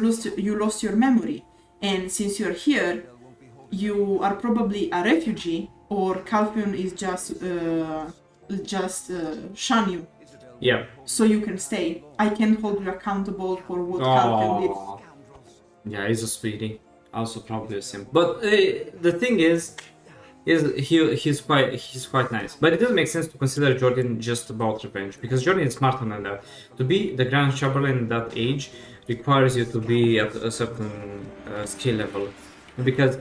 lost your memory. And since you're here, you are probably a refugee, or Calpheon is just shun you. Yeah. So you can stay. I can't hold you accountable for what Calpheon did. Yeah, he's a sweetie. Also probably a simp. But the thing is he's quite nice. But it doesn't make sense to consider Jordan just about revenge, because Jordan is smarter than that. To be the Grand Chamberlain at that age requires you to be at a certain skill level. Because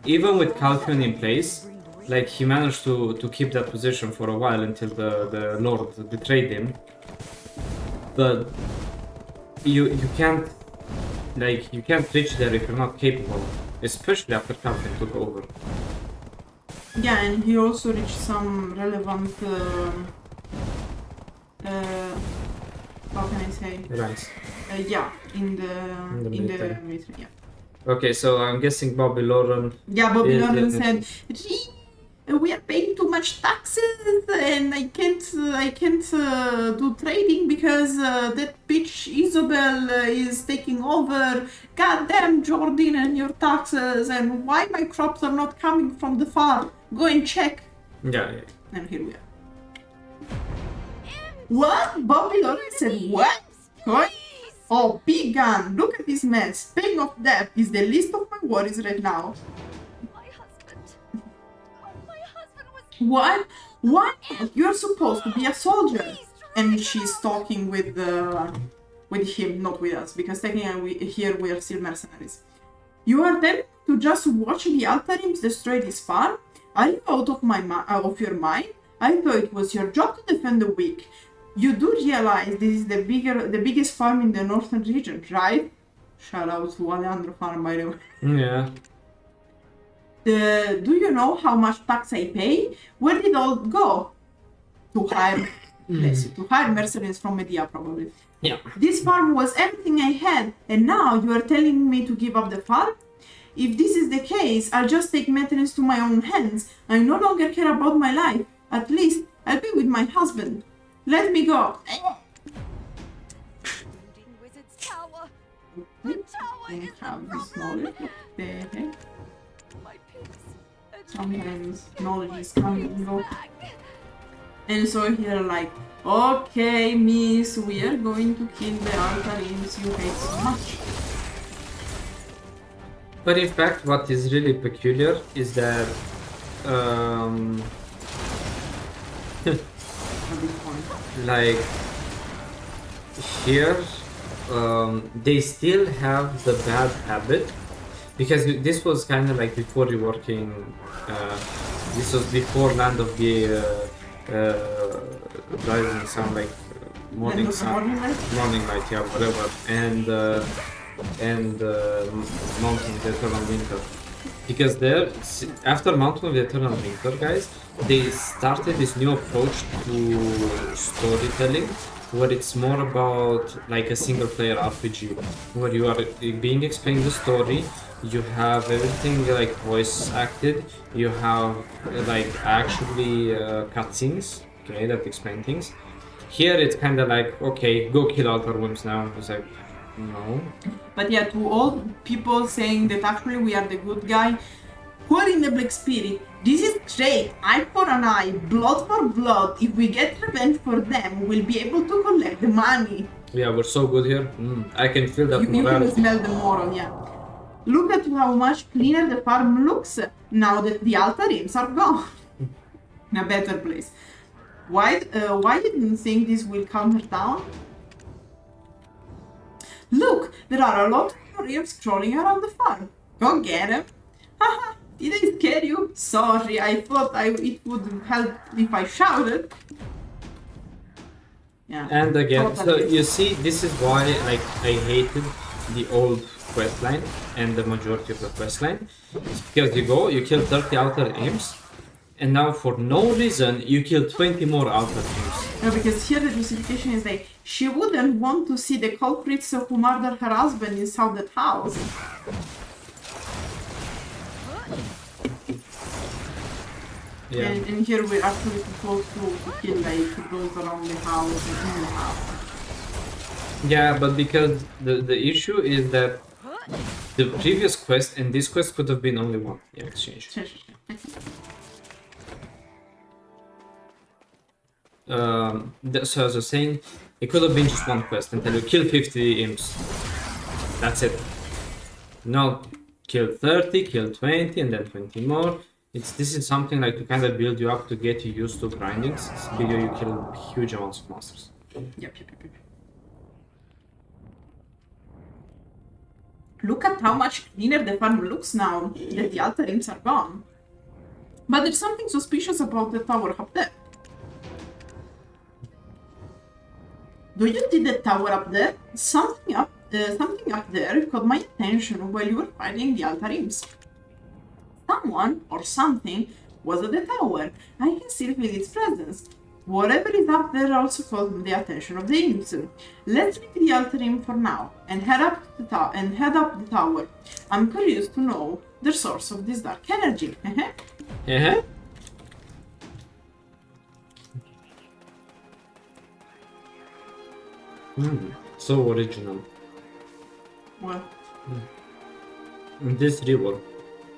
even with Calpheon in place, he managed to keep that position for a while until the Lord betrayed him. But you can't reach there if you're not capable, especially after Calpheon took over. Yeah, and he also reached some relevant how can I say? Ranks. Yeah, in the military, yeah. Okay, so I'm guessing Bobby Lauren. Yeah, Bobby Lauren said, we are paying too much taxes, and I can't do trading because that bitch Isabel is taking over. Goddamn Jordan and your taxes, and why my crops are not coming from the farm? Go and check. Yeah. And here we are. What? Bobby Lauren said what? What? Oh, big gun! Look at this mess. Paying off debt is the least of my worries right now. What? What? You're supposed to be a soldier. And she's talking with him, not with us, because technically we are still mercenaries. You are telling me to just watch the Altarims destroy this farm? Are you out of your mind? I thought it was your job to defend the weak. You do realize this is the biggest farm in the northern region, right? Shout out to Alejandro Farm, by the way. Yeah. Do you know how much tax I pay? Where did it all go? To hire mercenaries from Medea, probably. Yeah. This farm was everything I had, and now you are telling me to give up the farm? If this is the case, I'll just take matters to my own hands. I no longer care about my life. At least, I'll be with my husband. Let me go. Wizard's tower. The tower is the problem. The heck? My pigs. Sometimes knowledge is coming and go. And so here like, okay, miss, we are going to kill the altar imps you hate so much. But in fact, what is really peculiar is that At this point. like here they still have the bad habit, because this was kind of like before reworking, this was before Land of the Rising Sun, like Morning Sun, Morning Light, yeah, whatever, and Mountain of the Eternal Winter. Because there, after Mountain of the Eternal Winter, guys, they started this new approach to storytelling, where it's more about like a single player RPG, where you are being explained the story, you have everything like voice acted, you have like actually cutscenes, okay, that explain things. Here it's kind of like, okay, go kill altar worms now. It's like, no. But yeah, to all people saying that actually we are the good guy, who are in the Black Spirit, this is great, eye for an eye, blood for blood. If we get revenge for them, we'll be able to collect the money. Yeah, we're so good here. I can feel that You can morality. smell the moral, yeah. Look at how much cleaner the farm looks now that the altar imps are gone. In a better place. Why didn't you think this will calm her down? Look, there are a lot of imps crawling around the farm. Go get them. Haha, did I scare you? Sorry, I thought it would help if I shouted. Yeah. And again, so totally. you see, this is why like I hated the old questline and the majority of the questline. It's because you kill 30 outer imps, and now for no reason you kill 20 more outer imps. No, because here the justification is like, she wouldn't want to see the culprits who murdered her husband inside that house. Yeah. And here we're actually supposed to kill like those around the house and in the house. Yeah, but because the issue is that the previous quest and this quest could have been only one. Yeah, exchange. So as I was saying, it could have been just one quest until you kill 50 imps. That's it. No, kill 30, kill 20, and then 20 more. This is something like to kind of build you up to get you used to grindings. Before you kill huge amounts of monsters. Yep. Look at how much cleaner the farm looks now that the altar imps are gone. But there's something suspicious about the tower up there. Do you see the tower up there? Something up there caught my attention while you were fighting the altar imps. Someone or something was at the tower. I can still feel its presence. Whatever is up there also caught the attention of the imps. Let's leave the altar imp for now and head up the tower. I'm curious to know the source of this dark energy. So original. What? This rework.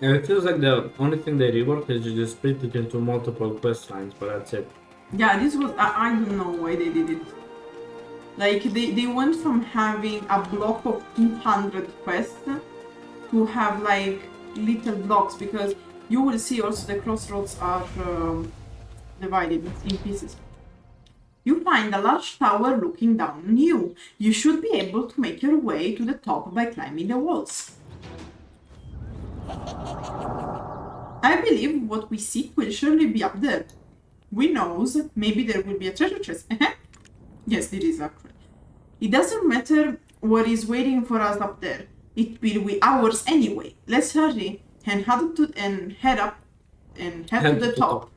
And it feels like the only thing they reworked is just split it into multiple quest lines, but that's it. Yeah, this was... I don't know why they did it. Like, they went from having a block of 200 quests to have, like, little blocks, because you will see also the crossroads are divided in pieces. You find a large tower looking down on you. You should be able to make your way to the top by climbing the walls. I believe what we seek will surely be up there. Who knows, maybe there will be a treasure chest. Yes, there is actually. It doesn't matter what is waiting for us up there. It will be ours anyway. Let's hurry and head to the top.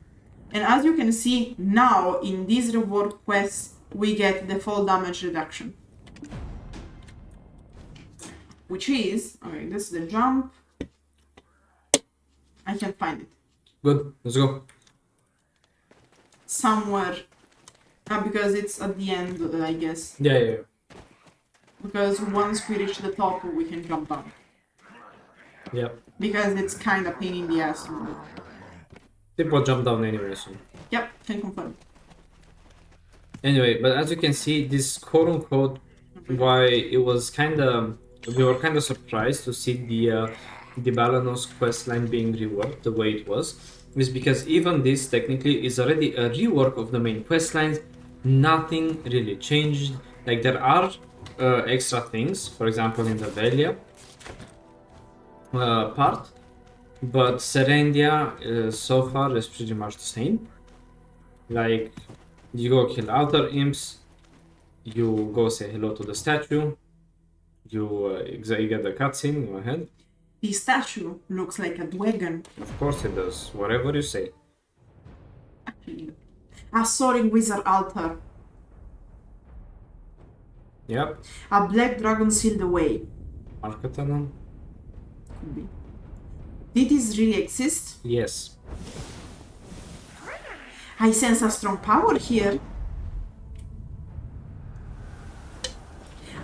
And as you can see now in these reward quests, we get the fall damage reduction. Which is, okay, this is the jump. I can find it. Good, let's go. Somewhere. Because it's at the end, I guess. Yeah. Because once we reach the top, we can jump down. Yep. Because it's kind of pain in the ass to do. People jump down anyway, so. Yep, can confirm. Anyway, but as you can see, this quote-unquote, why it was kind of, we were kind of surprised to see the Balanos questline being reworked the way it was, is because even this technically is already a rework of the main questlines. Nothing really changed. Like, there are extra things, for example in the Velia part, but Serendia so far is pretty much the same. Like, you go kill outer imps, you go say hello to the statue, you get the cutscene, go ahead. The statue looks like a dragon. Of course it does, whatever you say. A soaring wizard altar. Yep. A black dragon sealed away. Arcatanon? Could be. Did this really exist? Yes. I sense a strong power here.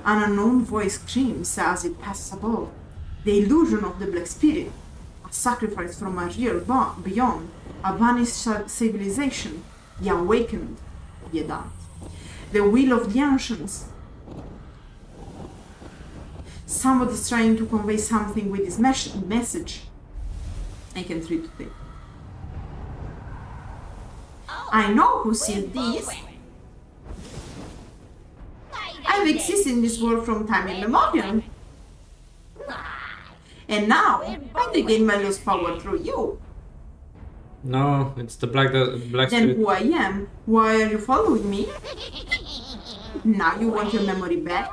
An unknown voice screams as it passes above. The illusion of the Black Spirit. A sacrifice from a real beyond. A vanished civilization. The awakened. The damned. The will of the ancients. Somebody's trying to convey something with this message. I can't read today. I know who sealed these. I've existed in this world from time immemorial. And now, I regain my lost power through you. No, it's the black Then spirit. who I am? Why are you following me? Now you want your memory back?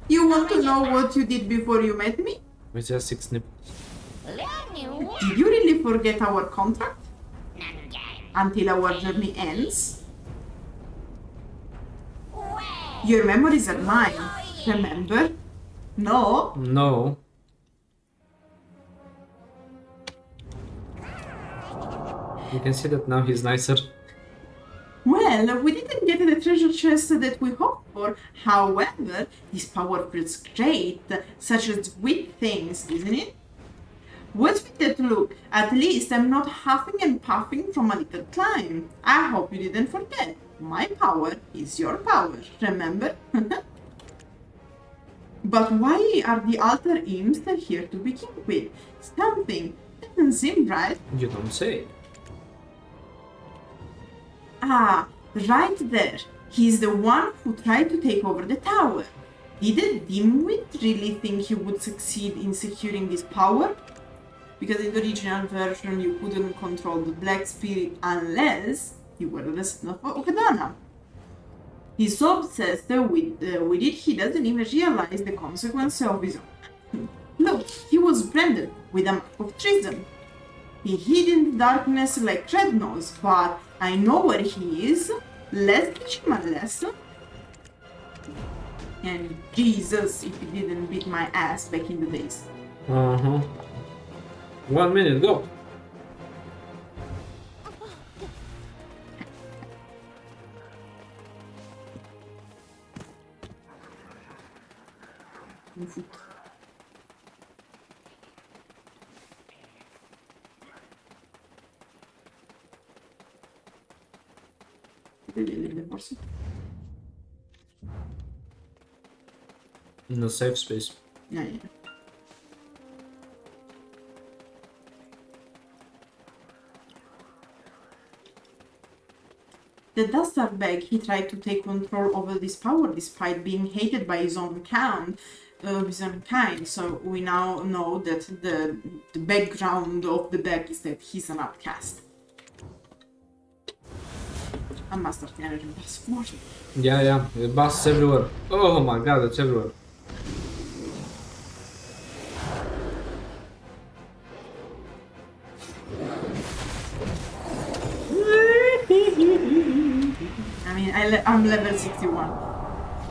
You want to know what you did before you met me? With just 6 nipples. Did you really forget our contract? Until our journey ends? Your memories are mine, remember? No? No. You can see that now he's nicer. Well, we didn't get the treasure chest that we hoped for. However, this power feels great, such as sweet things, isn't it? What's with that look? At least I'm not huffing and puffing from a little climb. I hope you didn't forget. My power is your power, remember? But why are the altar imps here to begin with? Something doesn't seem right. You don't say. Ah, right there. He's the one who tried to take over the tower. Did the dimwit really think he would succeed in securing this power? Because in the original version you couldn't control the Black Spirit unless you were the son of Okadana. He's so obsessed with it he doesn't even realize the consequences of his own. Look, he was branded with a mark of treason. He hid in the darkness like Red Nose, but I know where he is. Let's teach him a lesson. And Jesus, if he didn't beat my ass back in the days. 1 minute, go. In a safe space. Yeah. The Dastard Beg, he tried to take control over this power despite being hated by his own kind. So we now know that the background of the bag is that he's an outcast. A master energy plus 40. Yeah, it busts everywhere. Oh my god, it's everywhere. I mean, I'm level 61.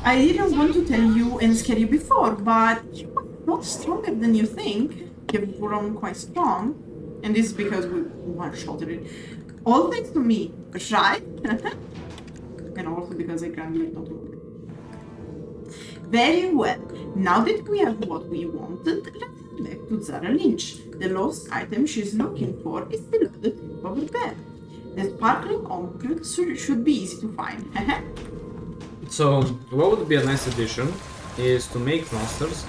I didn't want to tell you and scare you before, but you're not stronger than you think. You've grown quite strong, and this is because we one-shotted it. All thanks to me, right? And also because I granted not to. Very well. Now that we have what we wanted, let's head back to Zara Lynch. The lost item she's looking for is below the top of her bed. The sparkling oncle should be easy to find. So, what would be a nice addition is to make monsters,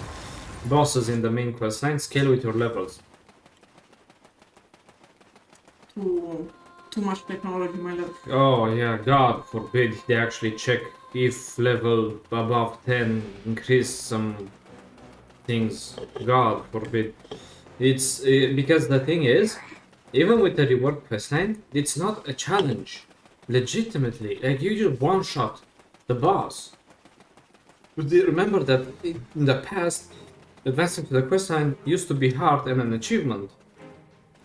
bosses in the main quest line, scale with your levels. Too much technology, my love. Oh yeah, God forbid they actually check if level above 10 increase some things. God forbid. It's because the thing is, even with the reward questline, it's not a challenge. Legitimately, like you just one shot the boss. Remember that in the past, advancing to the questline used to be hard and an achievement.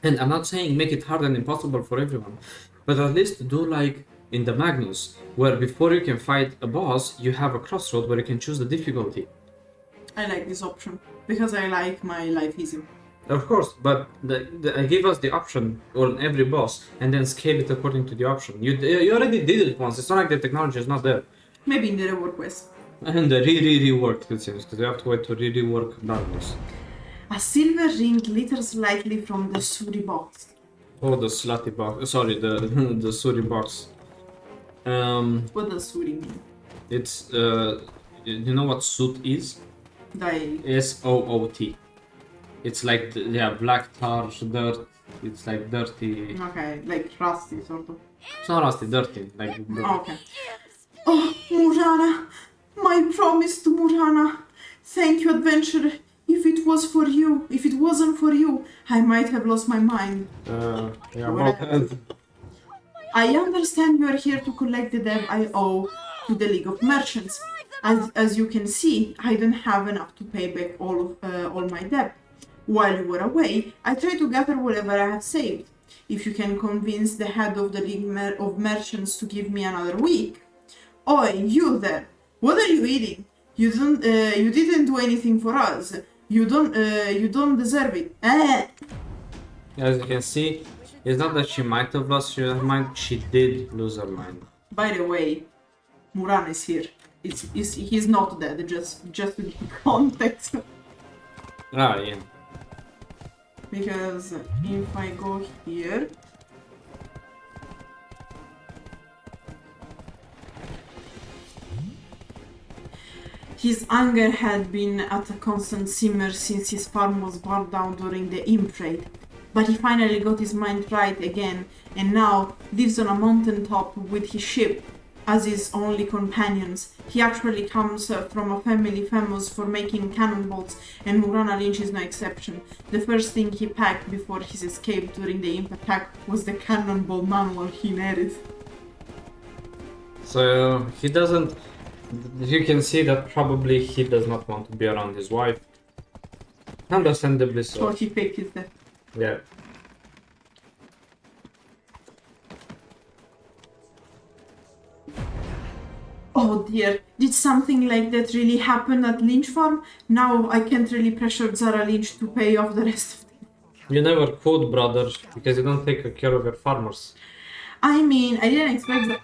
And I'm not saying make it hard and impossible for everyone, but at least do like in the Magnus, where before you can fight a boss, you have a crossroad where you can choose the difficulty. I like this option, because I like my life easy. Of course, but give us the option on every boss and then scale it according to the option. You already did it once, it's not like the technology is not there. Maybe in the reward quest. And the reworked it seems, because you have to wait to rework Magnus. A silver ring glitters lightly from the Suri box. Oh, the slutty box. Sorry, the the Suri box. What does Suri mean? It's you know what soot is? SOOT. It's like black tar, dirt. It's like dirty. Okay, like rusty sort of. It's not rusty, dirty. Like. Oh, okay. Oh, Murana, my promise to Murana. Thank you, adventurer. If it wasn't for you, I might have lost my mind. Yeah, well, I understand you are here to collect the debt I owe to the League of Merchants. As you can see, I don't have enough to pay back all my debt. While you were away, I tried to gather whatever I have saved. If you can convince the head of the League of Merchants to give me another week. Oi, you there! What are you eating? You didn't do anything for us. You don't deserve it. as you can see, it's not that she might have lost her mind, she did lose her mind. By the way, Muran is here. He's not dead, just to give context. Ah, yeah. Because if I go here... His anger had been at a constant simmer since his farm was burned down during the imp raid. But he finally got his mind right again, and now lives on a mountaintop with his ship as his only companions. He actually comes from a family famous for making cannonballs, and Murana Lynch is no exception. The first thing he packed before his escape during the imp attack was the cannonball manual he inherited. So he doesn't. You can see that probably he does not want to be around his wife. Understandably so. So he faked his death. Yeah. Oh dear, did something like that really happen at Lynch Farm? Now I can't really pressure Zara Lynch to pay off the rest of it. You never could, brother, because you don't take care of your farmers. I mean, I didn't expect that.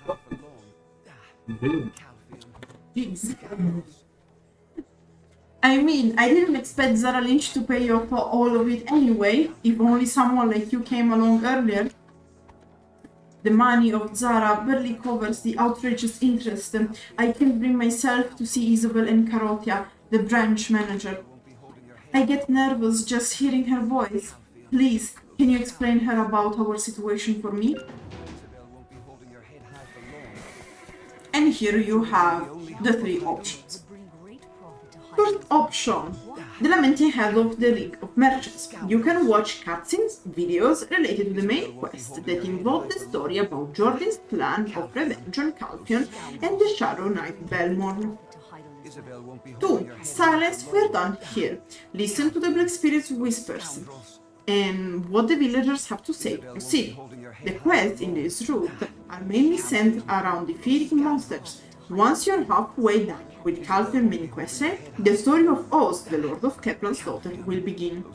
Jeez. I mean, I didn't expect Zara Lynch to pay off for all of it anyway. If only someone like you came along earlier. The money of Zara barely covers the outrageous interest. I can't bring myself to see Isabel and Carotia, the branch manager. I get nervous just hearing her voice. Please, can you explain her about our situation for me? And here you have the three options. First option, the Lamenting head of the League of Merchants. You can watch cutscenes, videos related to the main quest that involve the story about Jordan's plan of revenge on Calpheon and the Shadow Knight Belmore. 2. Silence, we're done here. Listen to the Black Spirit's whispers and what the villagers have to say. Proceed. The quests in this route are mainly centered around defeating monsters. Once you're halfway done with Calpheon main questline, the story of Oz, the Lord of Kepler's daughter, will begin.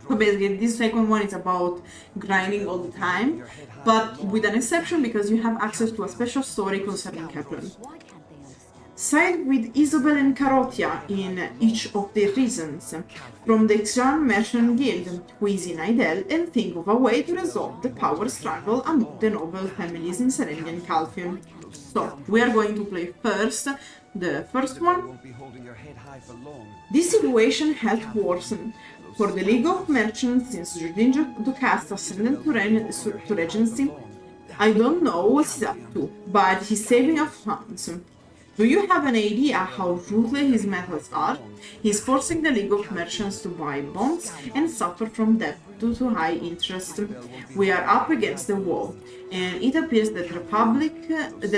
So basically, this second one is about grinding all the time, but with an exception because you have access to a special story concerning Kepler. Side with Isobel and Carotia in each of their reasons, from the Xan Merchant Guild, who is in Idel, and think of a way to resolve the power struggle among the noble families in Serendia and Calpheon. So, we are going to play first the first one. This situation has worsened. For the League of Merchants, since Jordan Ducast ascended to Regency, I don't know what he's up to, but he's saving up funds. Do you have an idea how ruthless his methods are? He's forcing the League of Merchants to buy bonds and suffer from debt due to high interest. We are up against the wall, and it appears that the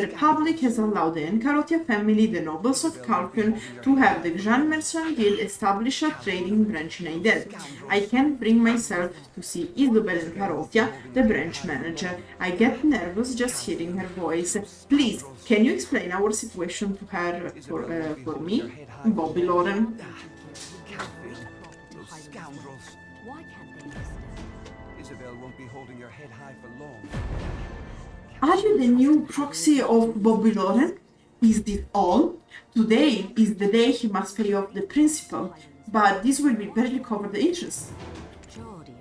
Republic has allowed the Encarotia family, the nobles of Calpheon, to have the Grand Merchant Guild establish a trading branch in Idel. I can't bring myself to see Isobel Encarotia, the branch manager. I get nervous just hearing her voice. Please, can you explain our situation to her for me? Bobby Lauren. Why can't they understand? Isabel won't be holding her head high for long. Are you the new proxy of Bobby Lauren? Is this all? Today is the day he must pay off the principal, but this will barely cover the interest. Jordion,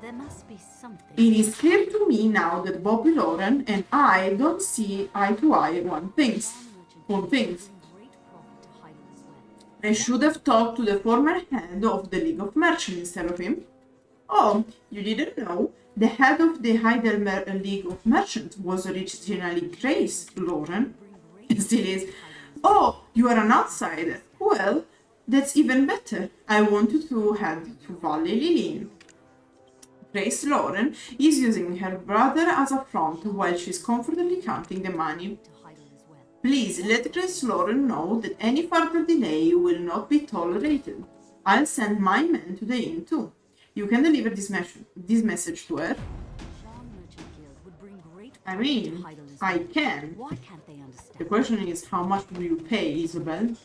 there must be something. It is clear to me now that Bobby Lauren and I don't see eye to eye on things. Great profit to Heidel as well. I should have talked to the former head of the League of Merchants instead of him. Oh, you didn't know? The head of the Heidel League of Merchants was originally Grace Lauren. It still is. Oh, you are an outsider. Well, that's even better. I wanted to head to Valley Lilin. Grace Lauren is using her brother as a front while she's comfortably counting the money. To Heidel as well. Please let Grace Lauren know that any further delay will not be tolerated. I'll send my men to the inn too. You can deliver this message to her. Jean Merchant Guild would bring great I profit to mean, Heidel as I well. can. Why can't they understand? The question is, how much will you pay, Isobel?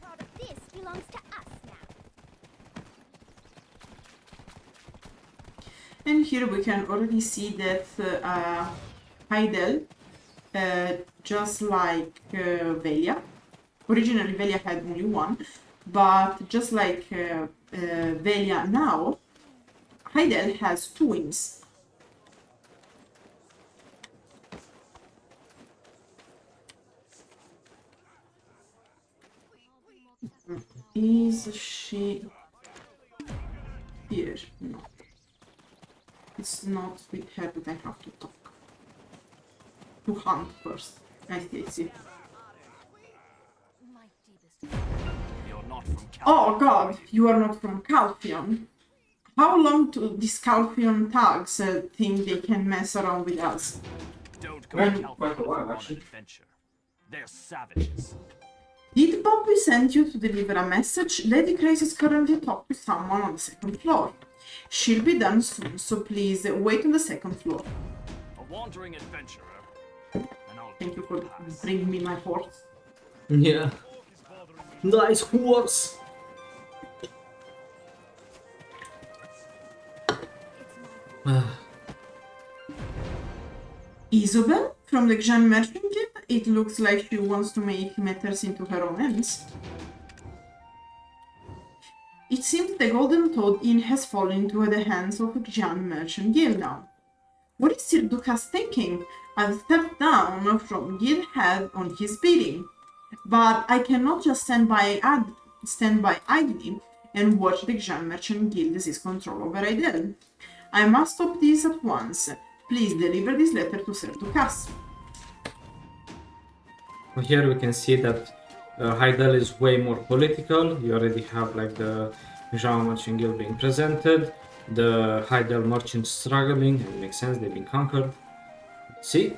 Part of this belongs to us now. And here we can already see that Heidel, just like Velia, originally Velia had only one, but just like Velia now, Heidel has twins. Is she here? No. It's not with her that I have to talk. To hunt first. I see. My deepest. Oh god, you are not from Calpheon. How long do these Calpheon thugs think they can mess around with us? Don't go Well, to quite a while, on an actually. adventure. They're savages. Did Bobby send you to deliver a message? Lady Grace is currently talking to someone on the second floor. She'll be done soon, so please wait on the second floor. A wandering adventurer. And I'll Thank you for pass. bringing me my horse. Yeah. Nice horse. Isobel from the Jean Merchant Guild? It looks like she wants to make matters into her own hands. It seems the Golden Toad Inn has fallen into the hands of the Jean Merchant Guild now. What is Sir Ducas thinking? I've stepped down from guild head on his bidding. But I cannot just stand by idly and watch the Jean Merchant Guild seize control over Idel. I must stop this at once. Please deliver this letter to Sir Ducas. Here we can see that Heidel is way more political. You already have like the Jean Merchant Guild being presented, the Heidel merchants struggling, and it makes sense, they've been conquered. See?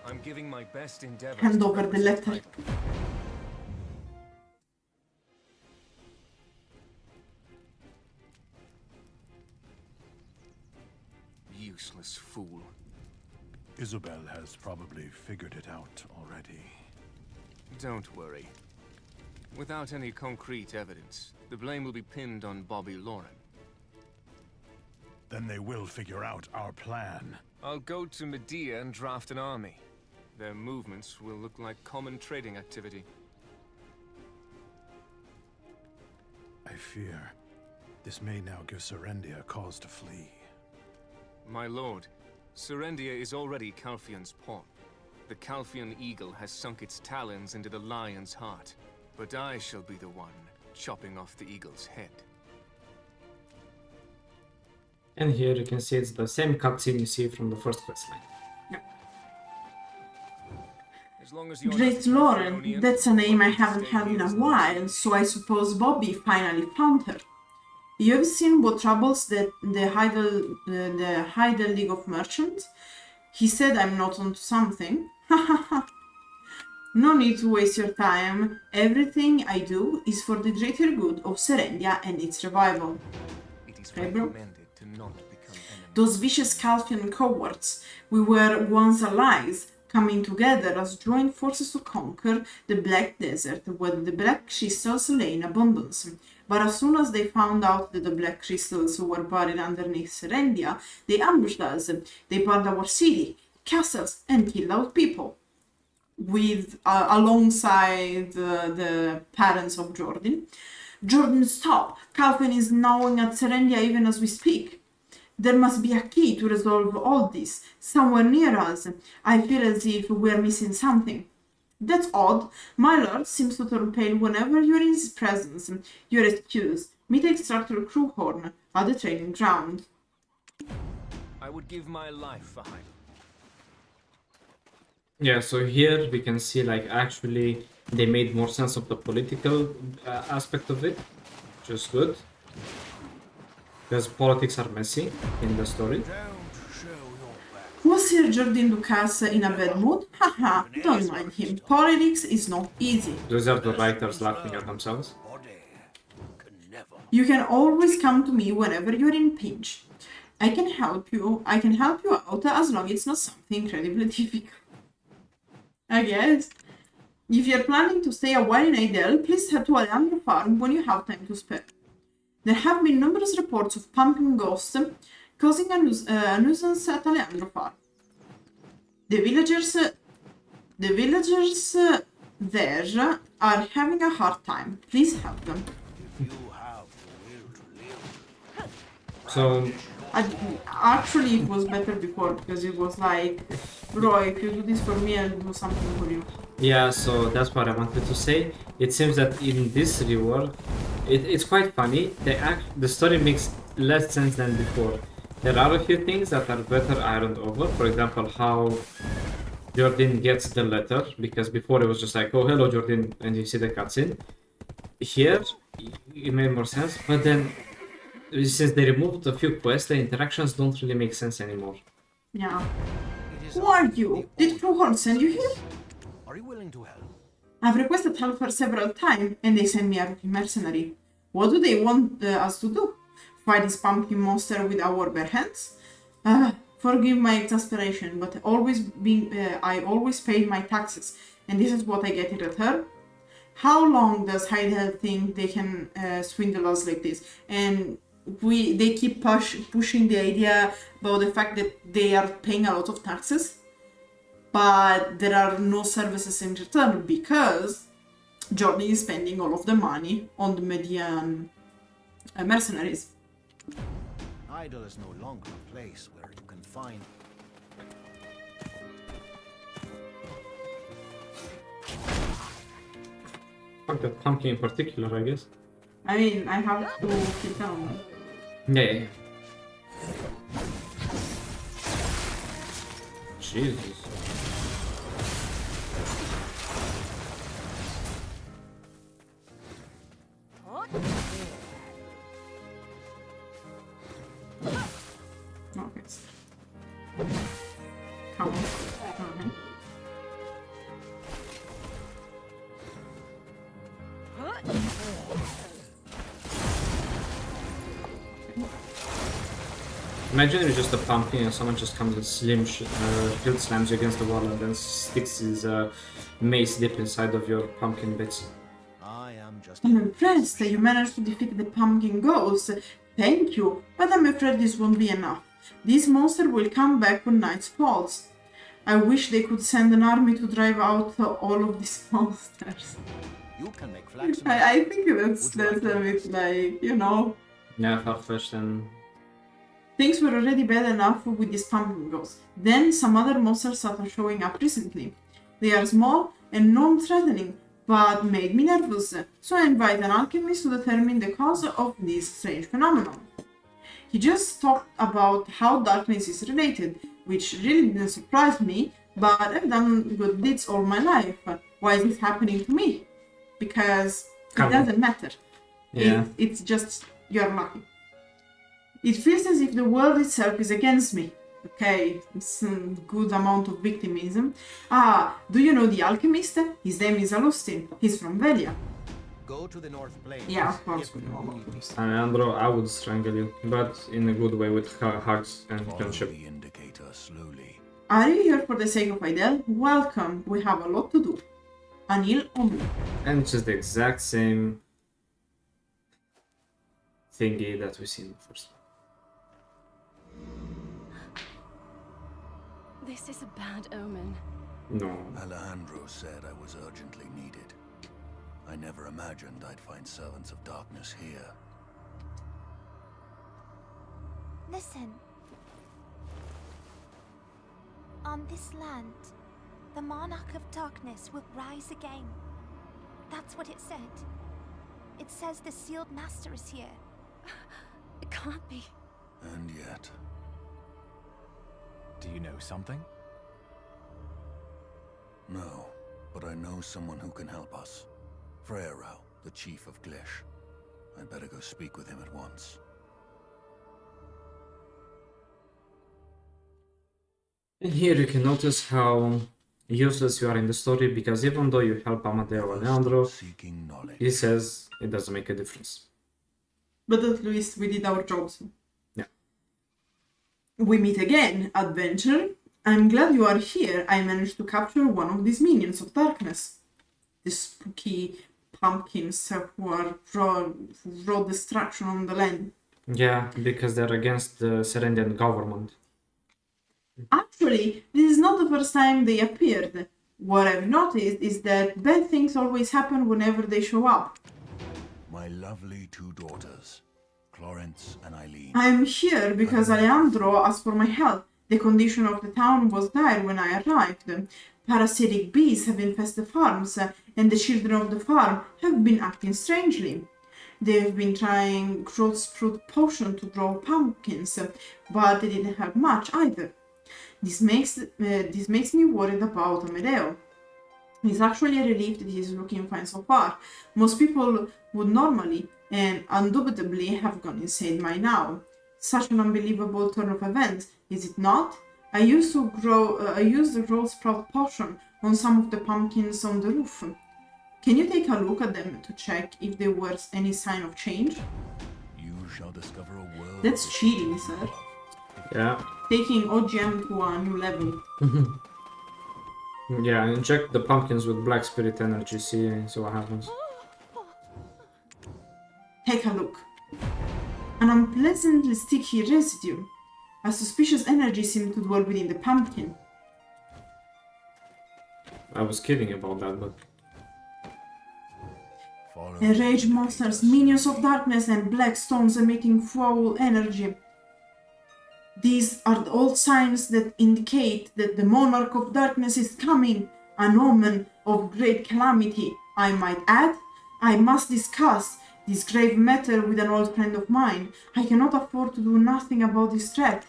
I'm giving my best endeavor. Hand over the letter. Useless fool. Isabel has probably figured it out already. Don't worry. Without any concrete evidence, the blame will be pinned on Bobby Lauren. Then they will figure out our plan. I'll go to Medea and draft an army. Their movements will look like common trading activity. I fear this may now give Serendia cause to flee. My lord, Serendia is already Calpheon's pawn. The Calpheon eagle has sunk its talons into the lion's heart. But I shall be the one chopping off the eagle's head. And here you can see it's the same cutscene you see from the first questline. As long as you're Great not Lauren, Calpheonian, that's a name I you're welcome to haven't stay had in here a as long as- while, so I suppose Bobby finally found her. You've seen what troubles the Heidel League of Merchants? He said I'm not onto something. No need to waste your time. Everything I do is for the greater good of Serendia and its revival. It is Okay, bro. recommended to not become enemies. Those vicious Calpheon cowards, we were once allies, coming together as joint forces to conquer the Black Desert, where the Black Crystals lay in abundance. But as soon as they found out that the Black Crystals were buried underneath Serendia, they ambushed us. They burned our city, castles, and killed our people. With alongside the parents of Jordan. Jordan, stop! Calpheon is gnawing at Serendia even as we speak. There must be a key to resolve all this, somewhere near us. I feel as if we're missing something. That's odd. My lord seems to turn pale whenever you're in his presence. You're excused. Meet Extractor Crewhorn at the training ground. I would give my life for Heidel. Yeah, so here we can see like actually they made more sense of the political aspect of it, which is good. Because politics are messy in the story. Was Sir Jordan Ducasse in a bad mood? Haha, don't mind him. Politics is not easy. Those are the writers laughing at themselves. You can always come to me whenever you're in pinch. I can help you out as long as it's not something incredibly difficult. I guess. If you're planning to stay a while in Heidel, please head to Aleandro Farm when you have time to spare. There have been numerous reports of pumpkin ghosts causing a nuisance at Aleandro Farm. The villagers there are having a hard time. Please help them. So Actually, it was better before because it was like, bro, if you do this for me, I'll do something for you. yeah, so that's what I wanted to say. It seems that in this rework, it's quite funny. The story makes less sense than before. There are a few things that are better ironed over. For example, how Jordan gets the letter, because before it was just like, oh, hello, Jordan, and you see the cutscene. Here, it made more sense, but then since they removed a few quests, the interactions don't really make sense anymore. Yeah. Who are you? Did Crewhorn send you here? Are you willing to help? I've requested help for several times, and they send me a rookie mercenary. What do they want us to do? Fight this pumpkin monster with our bare hands? Forgive my exasperation, but I always pay my taxes, and this is what I get in return. How long does Heidel think they can swindle us like this? And they keep pushing the idea about the fact that they are paying a lot of taxes, but there are no services in return because Jordan is spending all of the money on the Median mercenaries. Idle is no longer a place where you can find. Fuck that pumpkin in particular, I guess. I mean, I have to kill down. Yeah. Jesus. Okay. Come on. Okay. Imagine it's just a pumpkin and someone just comes and field slams you against the wall and then sticks his mace deep inside of your pumpkin bits. I am just. I'm impressed that you managed to defeat the pumpkin ghost. Thank you, but I'm afraid this won't be enough. This monster will come back when night falls. I wish they could send an army to drive out all of these monsters. You can make flax. I think that's a bit like, you know... Yeah, far-fetched and... Things were already bad enough with these pumpkin ghosts. Then some other monsters started showing up recently. They are small and non-threatening, but made me nervous, so I invited an alchemist to determine the cause of this strange phenomenon. He just talked about how darkness is related, which really didn't surprise me, but I've done good deeds all my life. Why is this happening to me? Because it doesn't matter. Yeah. It's just you're lucky. It feels as if the world itself is against me. Okay, it's a good amount of victimism. Do you know the alchemist? His name is Alustin. He's from Velia. Go to the North Plains. Yeah, of course we know about this. Alejandro, I would strangle you, but in a good way with hugs and friendship. The indicator slowly. Are you here for the sake of Idel? Welcome, we have a lot to do. Anil Omni. And it's just the exact same thingy that we see in the first one. This is a bad omen. No. Alejandro said I was urgently needed. I never imagined I'd find servants of darkness here. Listen. On this land, the monarch of darkness will rise again. That's what it said. It says the sealed master is here. It can't be. And yet... Do you know something? No, but I know someone who can help us. Freyrau, the chief of Glish. I'd better go speak with him at once. And here you can notice how useless you are in the story, because even though you help Amadeo and Alejandro, Seeking knowledge. he says it doesn't make a difference. But at least we did our jobs. Yeah. We meet again, adventure. I'm glad you are here. I managed to capture one of these minions of darkness. The spooky pumpkins who are wrought destruction on the land. Yeah, because they're against the Serendian government. Actually, this is not the first time they appeared. What I've noticed is that bad things always happen whenever they show up. My lovely two daughters, Florence and Eileen. I'm here because Alejandro asked for my help. The condition of the town was dire when I arrived. Parasitic bees have infested farms, and the children of the farm have been acting strangely. They've been trying growth fruit potion to grow pumpkins, but they didn't help much either. This makes me worried about Amedeo. He's actually relieved that he's looking fine so far. Most people would normally and undoubtedly have gone insane by now. Such an unbelievable turn of events, is it not? I used the growth sprout potion on some of the pumpkins on the roof. Can you take a look at them to check if there was any sign of change? You shall discover a world. That's cheating, sir. Yeah. Taking OGM to a new level. Yeah, inject the pumpkins with black spirit energy, see what happens. Take a look. An unpleasantly sticky residue. A suspicious energy seemed to dwell within the pumpkin. I was kidding about that, but... Enraged monsters, minions of darkness, and black stones emitting foul energy. These are all signs that indicate that the monarch of darkness is coming, an omen of great calamity. I might add, I must discuss this grave matter with an old friend of mine. I cannot afford to do nothing about this threat.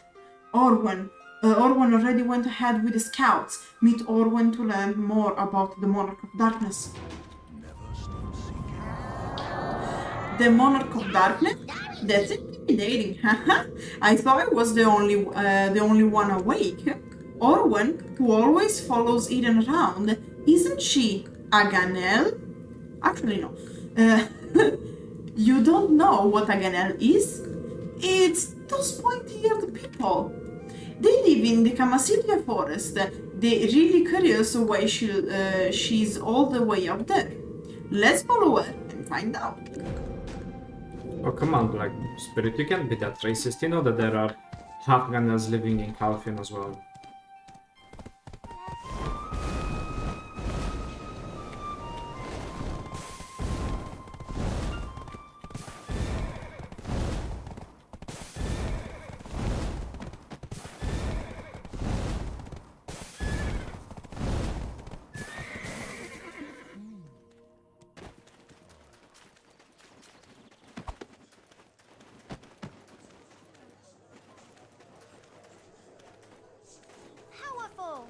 Orwen already went ahead with the scouts. Meet Orwen to learn more about the monarch of darkness. The monarch of darkness? That's intimidating, haha. I thought I was the only one awake. Orwen, who always follows Eden around, isn't she Aganel? Actually, no. You don't know what Aganel is? It's those pointy-eared people. They live in the Kamasilia forest. They're really curious why she's all the way up there. Let's follow her and find out. Oh, come on, Black Spirit, you can't be that racist. You know that there are Afghanas living in Calpheon as well. Powerful!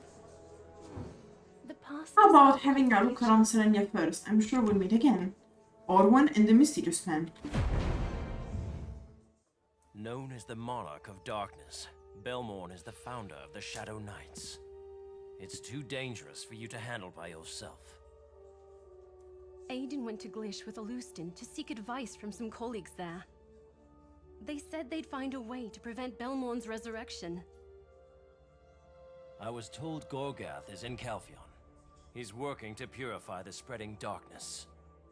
The past. How about having a look around Serendia first? I'm sure we'll meet again. Orwan and the mysterious man. Known as the Monarch of Darkness, Belmorn is the founder of the Shadow Knights. It's too dangerous for you to handle by yourself. Aiden went to Glish with Alustin to seek advice from some colleagues there. They said they'd find a way to prevent Belmorn's resurrection. I was told Gorgath is in Calpheon. He's working to purify the spreading darkness.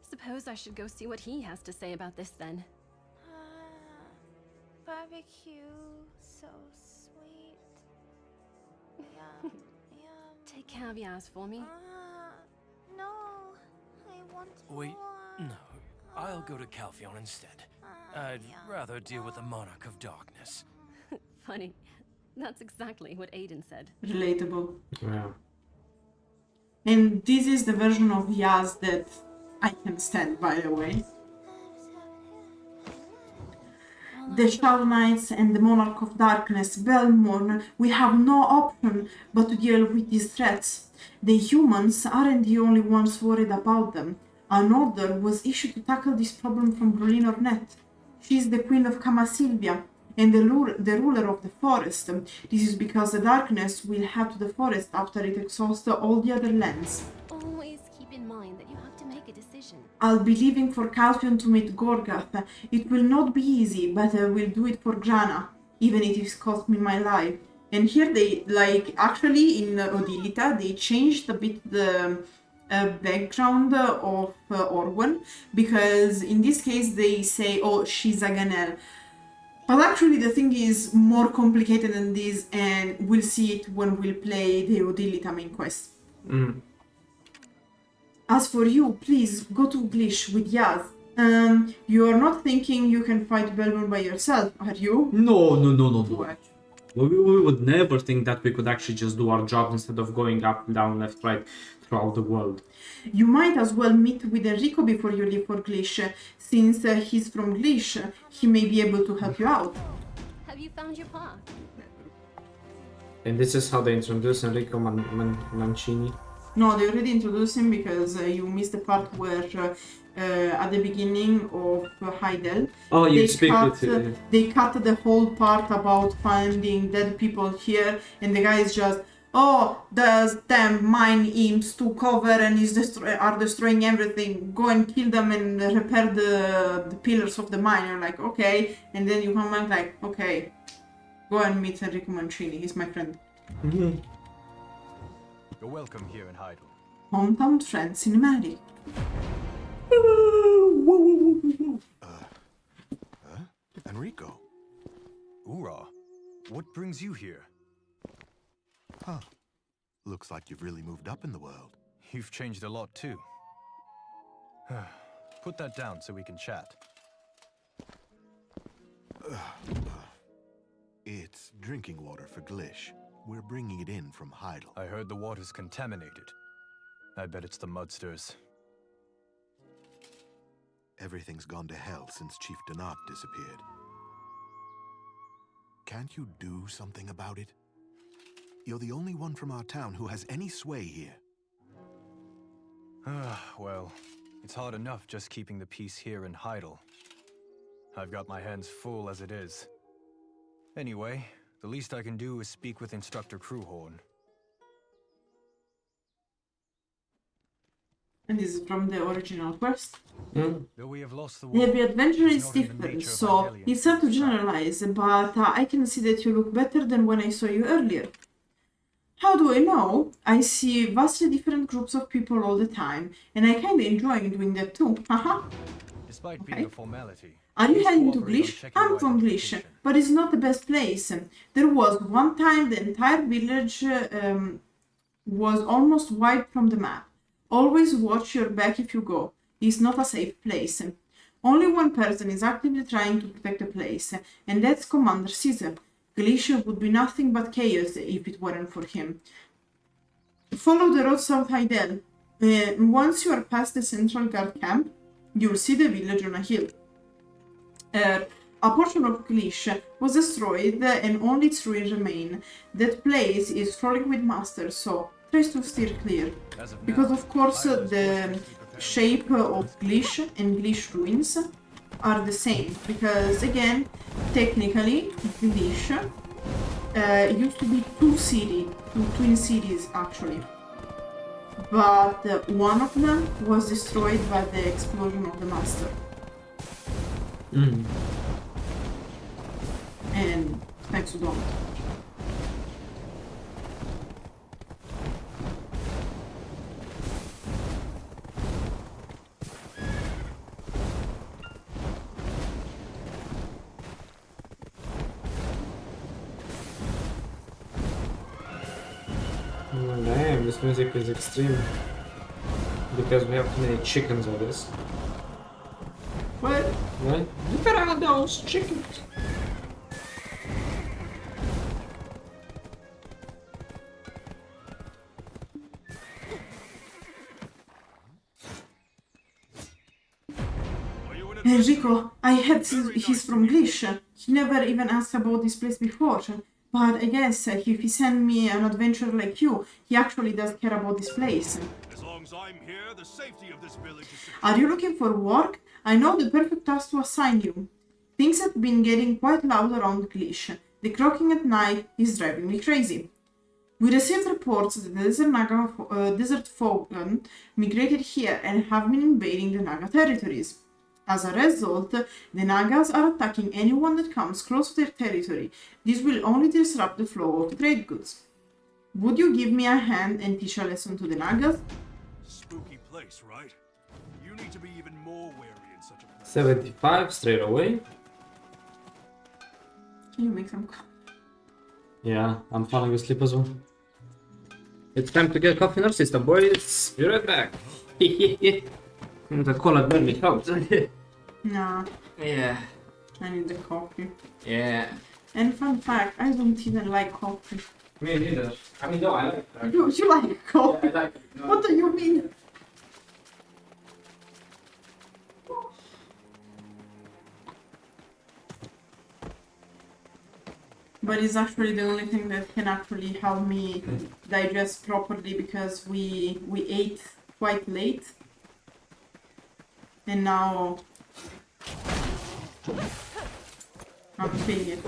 Suppose I should go see what he has to say about this then. Barbecue, so sweet. Yum, yum. Take caviars for me. No, I want Wait, more. no. I'll go to Calpheon instead. I'd rather deal with the Monarch of Darkness. Funny. That's exactly what Aiden said. Relatable. Yeah. And this is the version of Yaz that I can stand, by the way. The Shadow Knights and the Monarch of Darkness, Belmorn, we have no option but to deal with these threats. The humans aren't the only ones worried about them. An order was issued to tackle this problem from Brolin Ornette. She is the Queen of Camasilvia and the ruler of the forest. This is because the darkness will head to the forest after it exhausts all the other lands. Always keep in mind that you have to make a decision. I'll be leaving for Calpheon to meet Gorgath. It will not be easy, but I will do it for Grana, even if it cost me my life. And here they, actually in Odilita, they changed a bit the background of Orwan, because in this case they say, oh, she's a Ganel. But actually the thing is more complicated than this, and we'll see it when we'll play the Odilita main quest. As for you, please go to Glish with Yaz. You are not thinking you can fight Belmorn by yourself, are you? No. We would never think that we could actually just do our job instead of going up, down, left, right throughout the world. You might as well meet with Enrico before you leave for Glish. Since he's from Glish, he may be able to help you out. Have you found your path? And this is how they introduce Enrico Mancini. No, they already introduced him because you missed the part where at the beginning of Heidel, they cut the whole part about finding dead people here, and the guy is just, oh, the damn mine imps took over and are destroying everything. Go and kill them and repair the pillars of the mine. You're like, okay, and then you come back like, okay, go and meet Enrico Mancini. He's my friend. You're welcome here in Heidel. Hometown friend cinematic. Enrico. Hoorah! What brings you here? Huh. Looks like you've really moved up in the world. You've changed a lot too. Put that down so we can chat. It's drinking water for Glish. We're bringing it in from Heidel. I heard the water's contaminated. I bet it's the mudsters. Everything's gone to hell since Chief Danok disappeared. Can't you do something about it? You're the only one from our town who has any sway here. Well, it's hard enough just keeping the peace here in Heidel. I've got my hands full as it is. Anyway, the least I can do is speak with Instructor Crewhorn. And this is from the original quest. Though we have lost the war, Every adventure is it's not in the different, nature of so Hydelians it's hard to to generalize, but I can see that you look better than when I saw you earlier. How do I know? I see vastly different groups of people all the time, and I kinda enjoy doing that too, haha. Despite being a formality. Are you please heading to cooperate on Glish? checking I'm your from Glish, identification. but it's not the best place. There was one time the entire village was almost wiped from the map. Always watch your back if you go. It's not a safe place. Only one person is actively trying to protect the place, and that's Commander Caesar. Glish would be nothing but chaos if it weren't for him. Follow the road south Heidel. Once you are past the central guard camp, you'll see the village on a hill. A portion of Glish was destroyed and only its ruins remain. That place is crawling with masters, so try to steer clear. Because of course the shape of Glish and Glish ruins are the same. Because again, technically, Glish used to be two twin cities actually. But one of them was destroyed by the explosion of the master. And thanks to Don. Damn, this music is extreme. Because we have too many chickens, I guess. What? What? Look at all those chickens! Enrico, I heard he's from Glish. He never even asked about this place before. But I guess if he sent me an adventurer like you, he actually does care about this place. As long as I'm here, the safety of this village is secure. Are you looking for work? I know the perfect task to assign you. Things have been getting quite loud around Glish. The croaking at night is driving me crazy. We received reports that the desert folk migrated here and have been invading the Naga territories. As a result, the Nagas are attacking anyone that comes close to their territory. This will only disrupt the flow of trade goods. Would you give me a hand and teach a lesson to the Nagas? Spooky place, right? You need to be even more wary in such a place. 75 straight away. Can you make some coffee? Yeah, I'm falling asleep as well. It's time to get coffee in our system, boys. Be right back. The cola burn me out. Nah. Yeah. I need the coffee. Yeah. And fun fact, I don't even like coffee. Me neither. I mean, no, I like it. You like coffee? Yeah, I like it. No. What do you mean? But it's actually the only thing that can actually help me digest properly because we ate quite late. And now I'm feeling it.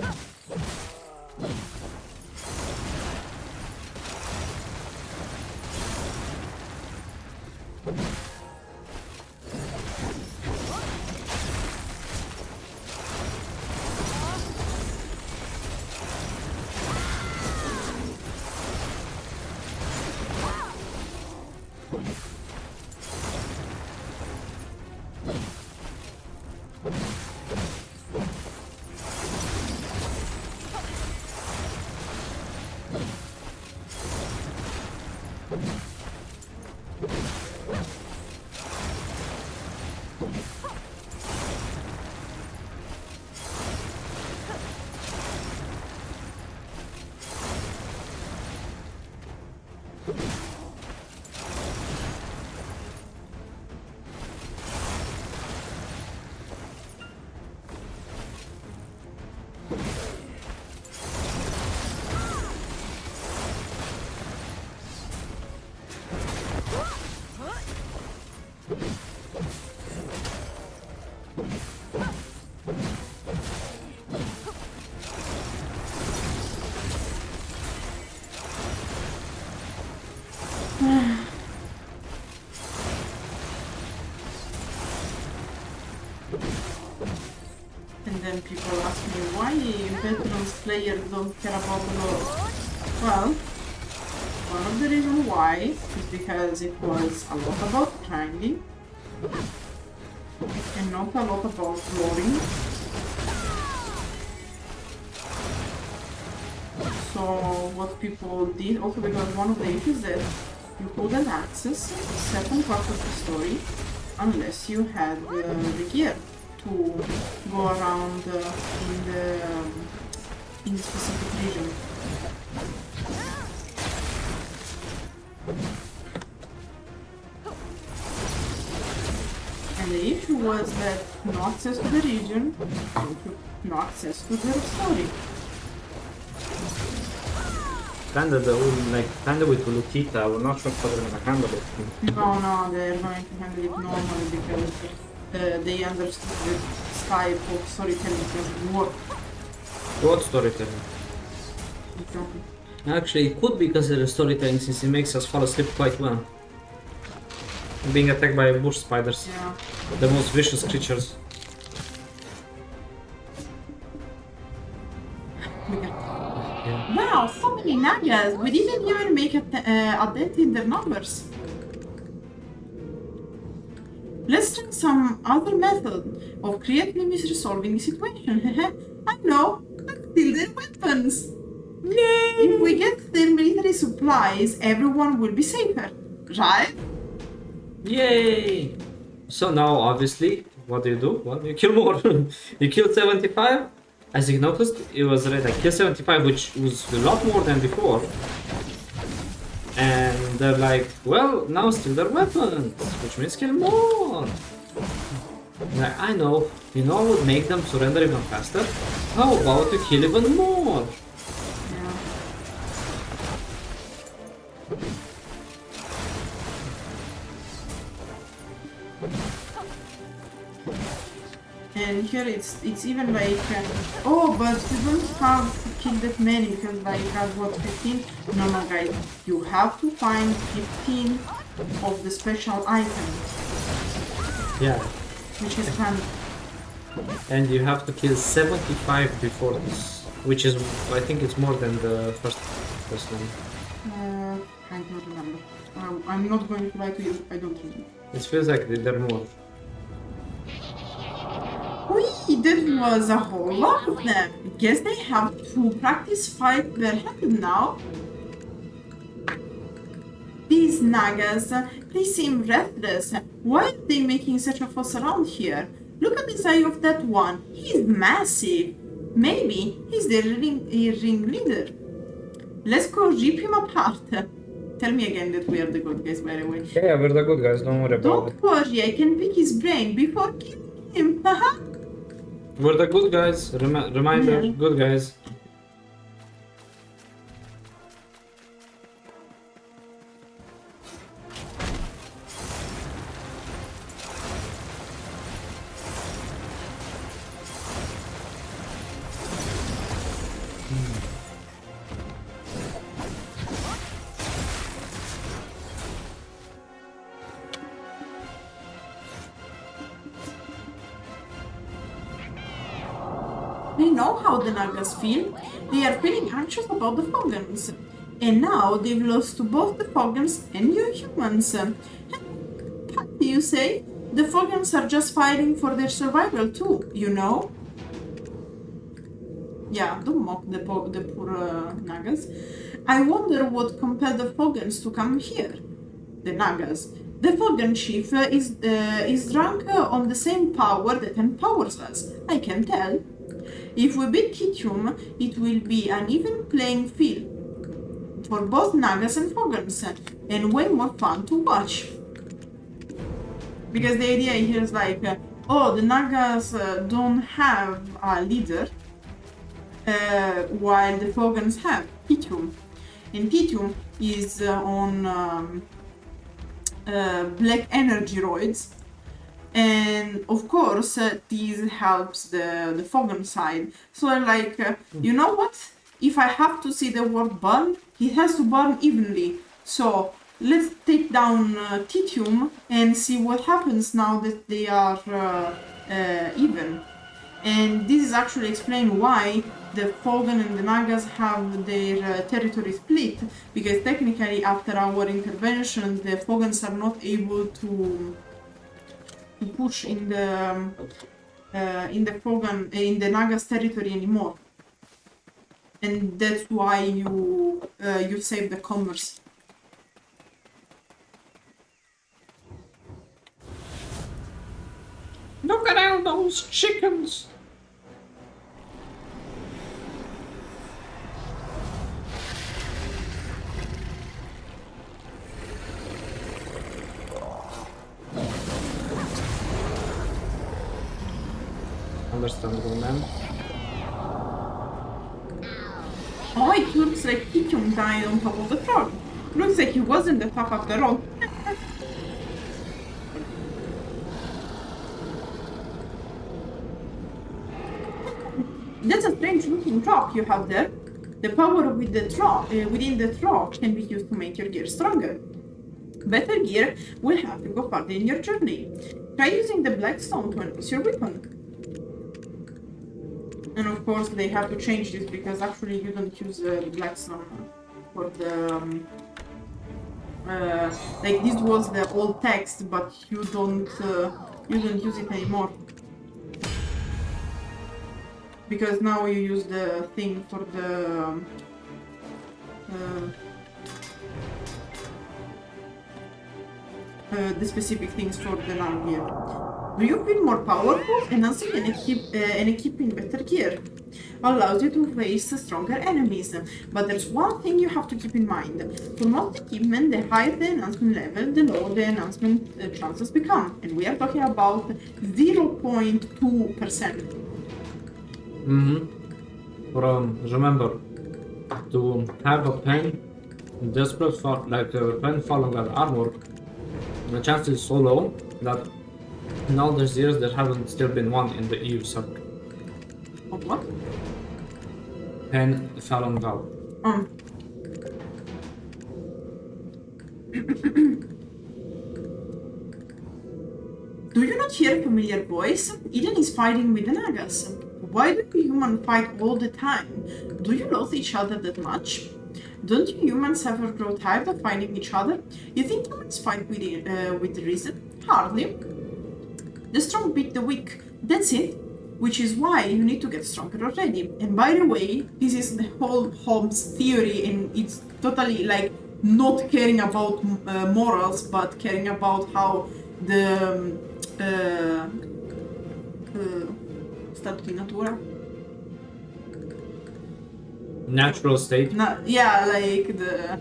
And then people ask me why veterans players don't care about the lore. Well, one of the reasons why is because it was a lot about grinding. and not a lot about glory. So what people did, also because one of the issues that you couldn't access certain parts of the story unless you had the gear to go around in the specific region. And the issue was that no access to the region, no access to the story. Kinda with Lukita, we're not sure how they're gonna handle it. No, they're going to handle it normally because they understood the type of storytelling doesn't work. What storytelling? Actually, it could be considered storytelling since it makes us fall asleep quite well. Being attacked by bush spiders. Yeah. The most vicious creatures. Wow, so many Nagas! We didn't even make a dent in their numbers. Let's try some other method of creatively resolving the situation. I know, let's steal their weapons. Yay! If we get their military supplies, everyone will be safer, right? Yay! So now, obviously, what do? Well, you kill more. You killed 75. As you noticed, it was red. I killed 75, which was a lot more than before. And they're like, well, now steal their weapons, which means kill more. Like, I know, you know what would make them surrender even faster? How about you kill even more? And here it's even like, oh, but we don't have to kill that many because like I've got 15. No, guys, you have to find 15 of the special items. Yeah. Which is fun. And you have to kill 75 before this, which is, I think it's more than the first one. I don't remember. I'm not going to lie to you, I don't remember. It feels like there are more. Whee! That was a whole lot of them. Guess they have to practice fight barehanded now. These Nagas, they seem restless. Why are they making such a fuss around here? Look at the size of that one. He's massive. Maybe he's the ringleader. Let's go rip him apart. Tell me again that we are the good guys, by the way. Yeah, we're the good guys, don't worry about it. Don't worry, I can pick his brain before killing him. We're the good guys. Reminder, good guys. They know how the Nagas feel. They are feeling anxious about the Fogans. And now they've lost to both the Fogans and you humans. What do you say? The Fogans are just fighting for their survival too, you know? Yeah, don't mock the poor Nagas. I wonder what compelled the Fogans to come here. The Nagas. The Fogan chief is drunk on the same power that empowers us. I can tell. If we beat Titium, it will be an even playing field for both Nagas and Fogans, and way more fun to watch. Because the idea here is like, oh, the Nagas don't have a leader, while the Fogans have Titium. And Titium is on black energy roids. And of course, this helps the Fogan side. So like, you know what? If I have to see the world burn, it has to burn evenly. So let's take down Titium and see what happens now that they are even. And this is actually explain why the Fogan and the Nagas have their territory split. Because technically, after our intervention, the Fogans are not able to to push in the Kogan, in the Nagas territory anymore, and that's why you save the commerce. Look at all those chickens! Understandable, man. Oh, it looks like Calpheon died on top of the frog. Looks like he wasn't the top after all. That's a strange looking drop you have there. The power with the drop, within the drop can be used to make your gear stronger. Better gear will help you go farther in your journey. Try using the black stone to enhance your weapon. And of course they have to change this because actually you don't use the black stone for the... like this was the old text, but you don't use it anymore. Because now you use the thing for the specific things for the now gear. Do you feel more powerful? Enhancing and equipping better gear allows you to face stronger enemies. But there's one thing you have to keep in mind. For most equipment, the higher the enhancement level, the lower the enhancement chances become. And we are talking about 0.2%. Remember to have a pen desperate for like a pen following that armor. The chance is so low that in all these years there haven't still been one in the EU server. Of what? Pen Fallon Val. Do you not hear a familiar voice? Eden is fighting with the Nagas. Why do you humans fight all the time? Do you loathe each other that much? Don't you humans ever grow tired of fighting each other? You think humans fight with reason? Hardly. The strong beat the weak. That's it. Which is why you need to get stronger already. And by the way, this is the whole Hobbes theory, and it's totally like not caring about morals, but caring about how the stato di natura. Natural state. Yeah, like the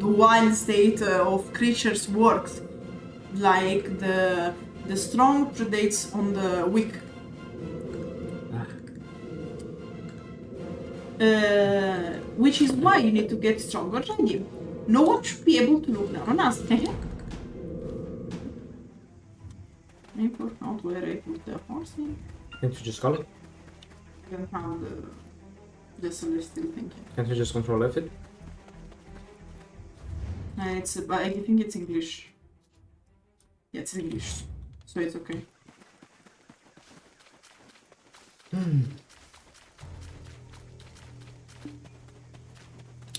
wild state of creatures works. Like the strong predates on the weak. Which is why you need to get stronger already. No one should be able to look down on us. I forgot where I put the horse in. Can't you just call it? I don't have the celestial thing. Can't you just control F it? I think it's English. Yeah, it's English, so it's okay.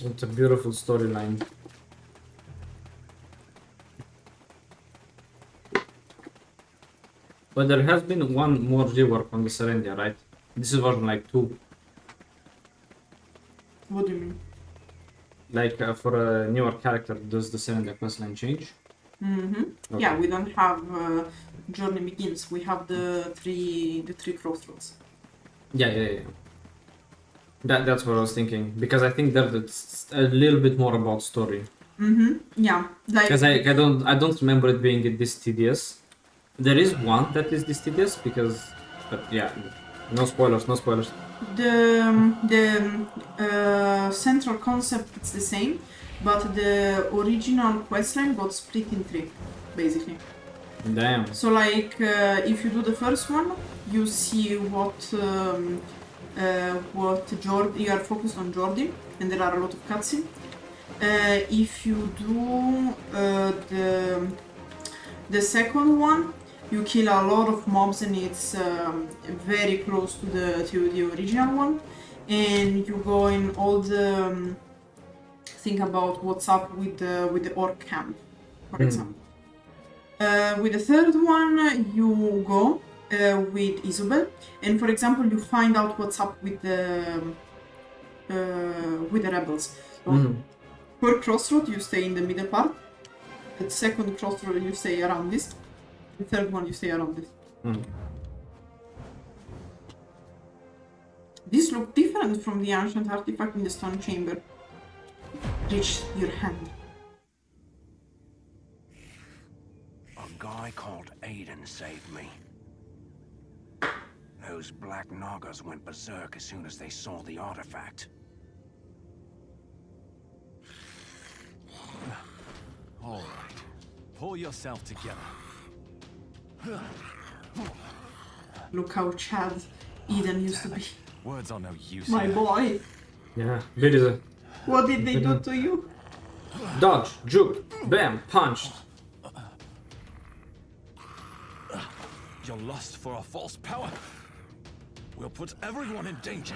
It's a beautiful storyline. But there has been one more rework on the Serendia, right? This is version like 2. What do you mean? Like for a newer character, does the Serendia questline change? Mm-hmm. Okay. Yeah, we don't have Journey Begins. We have the three crossroads. Yeah. That's what I was thinking, because I think that it's a little bit more about story. Mm-hmm. Yeah, like because I don't remember it being this tedious. There is one that is this tedious but yeah, no spoilers. The central concept is the same, but the original questline got split in 3, basically. Damn. So like, if you do the first one, you see what you are focused on Jordi, and there are a lot of cutscenes. If you do the second one, you kill a lot of mobs, and it's very close to the original one, and you go in all the think about what's up with the orc camp, for example. With the third one, you go with Isobel, and for example, you find out what's up with the rebels. So, per crossroad, you stay in the middle part. The second crossroad, you stay around this. The third one, you stay around this. These look different from the ancient artifact in the stone chamber. Reach your hand. A guy called Aiden saved me. Those black Nagas went berserk as soon as they saw the artifact. All right. Pull yourself together. Look how Chad Eden used to be. Words are no use. My boy. Yeah, bit is a... What did they do to you? Dodge, juke, bam, punched. Your lust for a false power will put everyone in danger.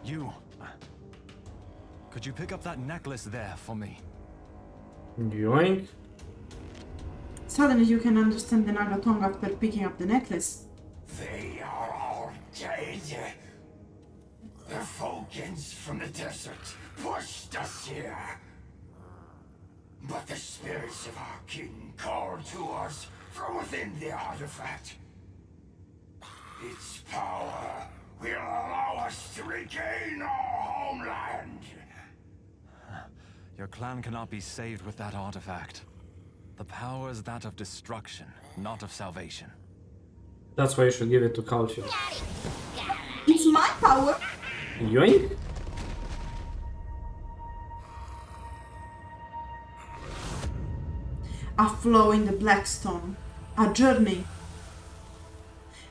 You... Could you pick up that necklace there for me? Yoink. Suddenly you can understand the Naga tongue after picking up the necklace. They are all dead. The Phogans from the desert pushed us here. But the spirits of our king called to us from within the artifact. Its power will allow us to regain our homeland. Your clan cannot be saved with that artifact. The power is that of destruction, not of salvation. That's why you should give it to Calpheon. It's my power! Yoink! A flow in the black stone. A journey.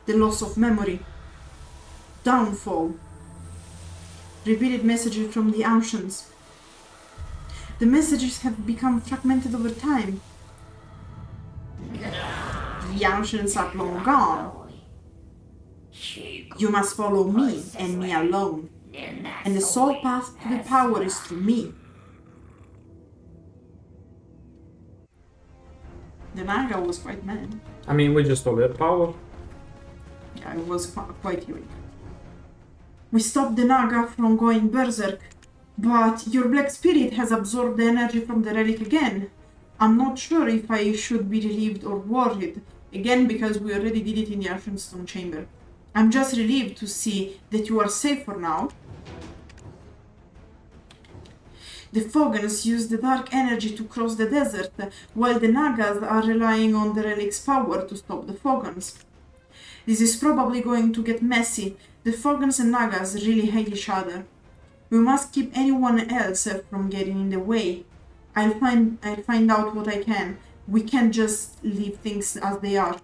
The loss of memory. Downfall. Repeated messages from the ancients. The messages have become fragmented over time. The ancients are long gone. You must follow me and me alone. And the sole path to the power is through me. The Naga was quite mad. I mean, we just stole their power. Yeah, it was quite heroic. We stopped the Naga from going berserk, but your black spirit has absorbed the energy from the relic again. I'm not sure if I should be relieved or worried, again because we already did it in the Ancient Stone Chamber. I'm just relieved to see that you are safe for now. The Phogans use the dark energy to cross the desert, while the Nagas are relying on the relic's power to stop the Phogans. This is probably going to get messy. The Phogans and Nagas really hate each other. We must keep anyone else from getting in the way. I'll find out what I can. We can't just leave things as they are.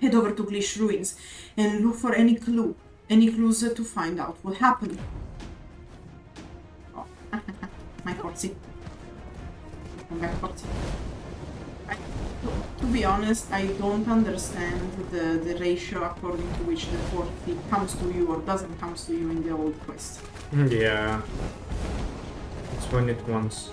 Head over to Glish Ruins and look for any clues to find out what happened. Oh, my horsey. Come back, horsey. To be honest, I don't understand the ratio according to which the horsey comes to you or doesn't come to you in the old quest. Yeah. It's when it wants.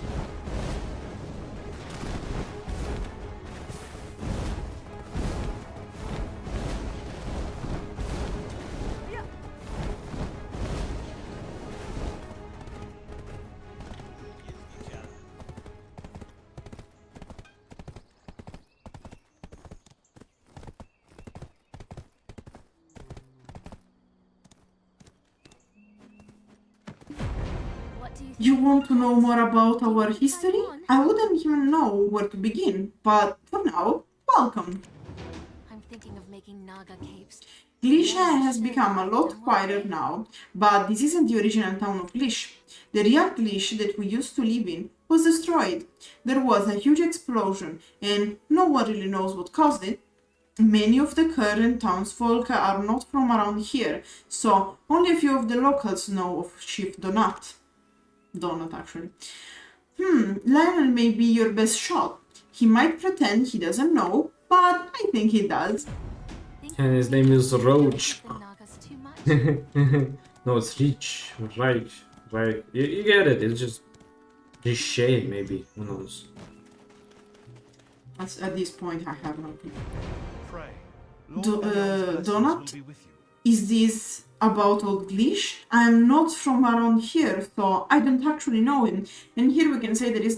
You want to know more about our history? I wouldn't even know where to begin, but for now, welcome. I'm thinking of making Naga capes. Glish has become a lot quieter now, but this isn't the original town of Glish. The real Glish that we used to live in was destroyed. There was a huge explosion, and no one really knows what caused it. Many of the current townsfolk are not from around here, so only a few of the locals know of Chief Donut. Donut, actually. Lionel may be your best shot. He might pretend he doesn't know, but I think he does. And his name is Roach. The Nagas too much. No, it's reach. Right. You get it. It's just Riche, maybe. Who knows? At this point, I have no clue. Pray. Donut? Is this about old Glish? I'm not from around here, so I don't actually know him. And here we can say there is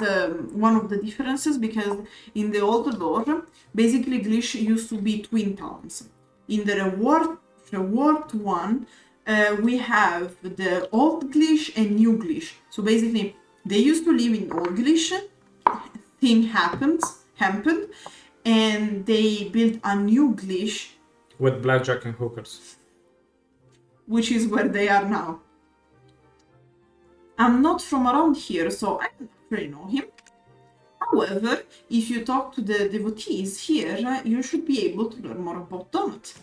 one of the differences, because in the old lore, basically Glish used to be twin towns. In the reward one, we have the old Glish and new Glish. So basically, they used to live in old Glish, thing happened, and they built a new Glish. With blackjack and hookers. Which is where they are now. I'm not from around here, so I don't really know him. However, if you talk to the devotees here, you should be able to learn more about Donut.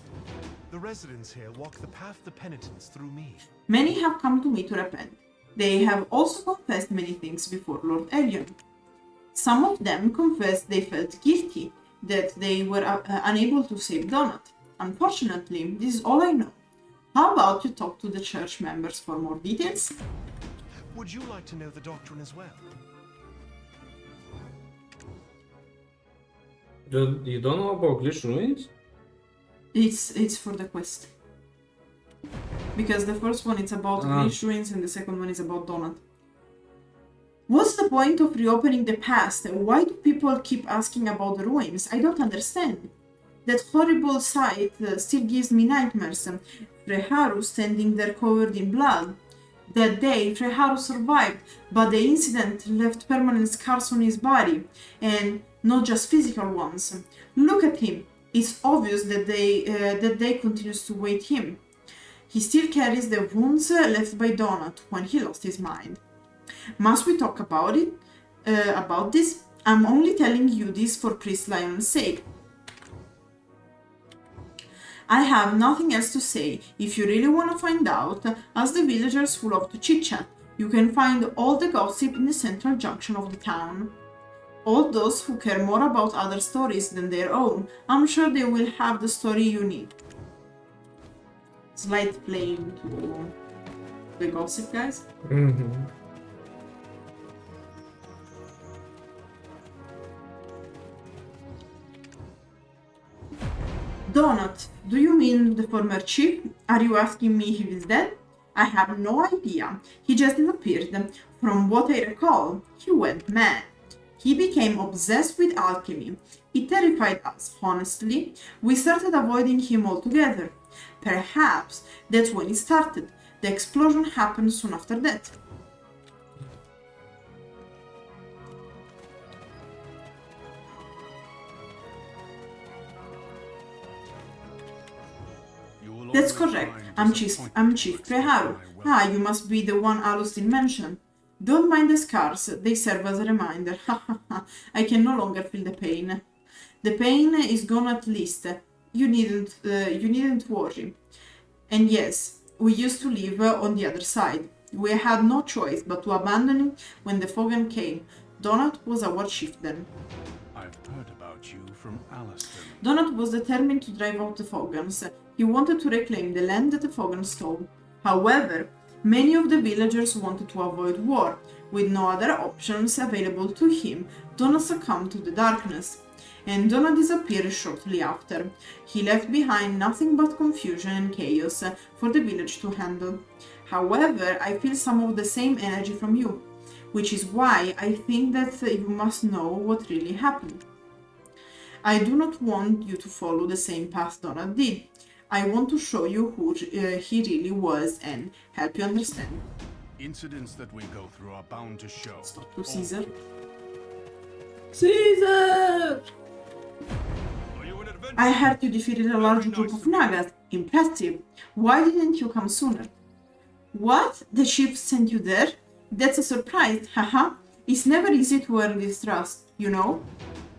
The residents here walk the path of penitence through me. Many have come to me to repent. They have also confessed many things before Lord Elion. Some of them confessed they felt guilty, that they were unable to save Donut. Unfortunately, this is all I know. How about you talk to the church members for more details? Would you like to know the doctrine as well? You don't know about Glish ruins? It's for the quest. Because the first one is about Glish ruins and the second one is about Donut. What's the point of reopening the past? Why do people keep asking about the ruins? I don't understand. That horrible sight still gives me nightmares. Freharu standing there covered in blood. That day, Freharu survived, but the incident left permanent scars on his body, and not just physical ones. Look at him. It's obvious that day continues to weight him. He still carries the wounds left by Donut when he lost his mind. Must we talk about it? About this? I'm only telling you this for Priest Lionel's sake. I have nothing else to say. If you really want to find out, ask the villagers who love to chit-chat. You can find all the gossip in the central junction of the town. All those who care more about other stories than their own, I'm sure they will have the story you need. Slight play into the gossip, guys. Donut, do you mean the former chief? Are you asking me if he's dead? I have no idea. He just disappeared. From what I recall, he went mad. He became obsessed with alchemy. It terrified us, honestly. We started avoiding him altogether. Perhaps that's when it started. The explosion happened soon after that. That's correct. I'm Chief Freharu. Ah, you must be the one Alustin mentioned. Don't mind the scars, they serve as a reminder. I can no longer feel the pain. The pain is gone at least. You needn't worry. And yes, we used to live on the other side. We had no choice but to abandon it when the Fogan came. Donut was our chief then. I've heard about you from Alistair. Donut was determined to drive out the Fogans. He wanted to reclaim the land that the Fogans stole. However, many of the villagers wanted to avoid war. With no other options available to him, Donut succumbed to the darkness. And Donut disappeared shortly after. He left behind nothing but confusion and chaos for the village to handle. However, I feel some of the same energy from you, which is why I think that you must know what really happened. I do not want you to follow the same path Donut did. I want to show you who he really was and help you understand. Incidents that we go through are bound to show. Stop to Caesar. Caesar! I heard you defeated a large group of Nagas. Impressive. Why didn't you come sooner? What? The chief sent you there? That's a surprise, haha. It's never easy to earn this trust, you know?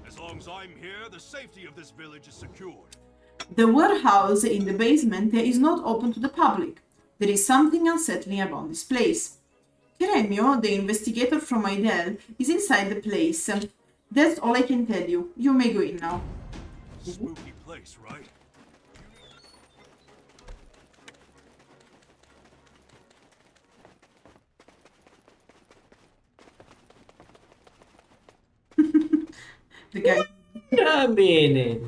As long as I'm here, the safety of this village is secured. The warehouse in the basement is not open to the public. There is something unsettling about this place. Keremio, the investigator from Idel, is inside the place. That's all I can tell you. You may go in now. Spooky place, right? The guy. A minute.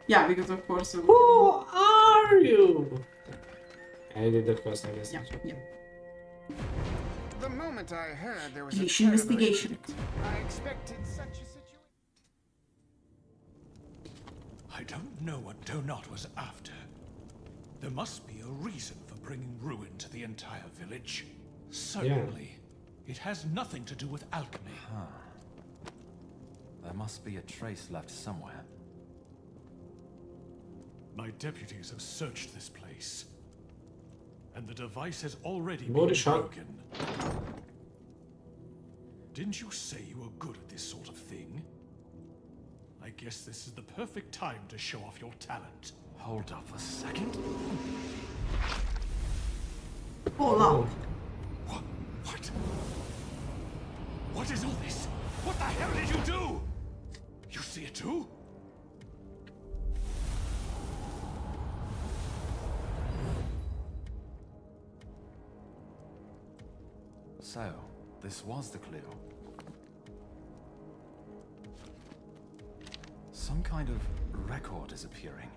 Yeah, because of course. Who are you? I did the quest, I guess. Yeah. The moment I heard there was Glitch a investigation. I expected such a situation. I don't know what Donut was after. There must be a reason for bringing ruin to the entire village. Certainly, it has nothing to do with alchemy. There must be a trace left somewhere. My deputies have searched this place, and the device has already Body been shot. broken. Didn't you say you were good at this sort of thing? I guess this is the perfect time to show off your talent. Hold up a second. Hold up. What? What is all this? What the hell did you do? You see it too? So, this was the clue. Some kind of record is appearing.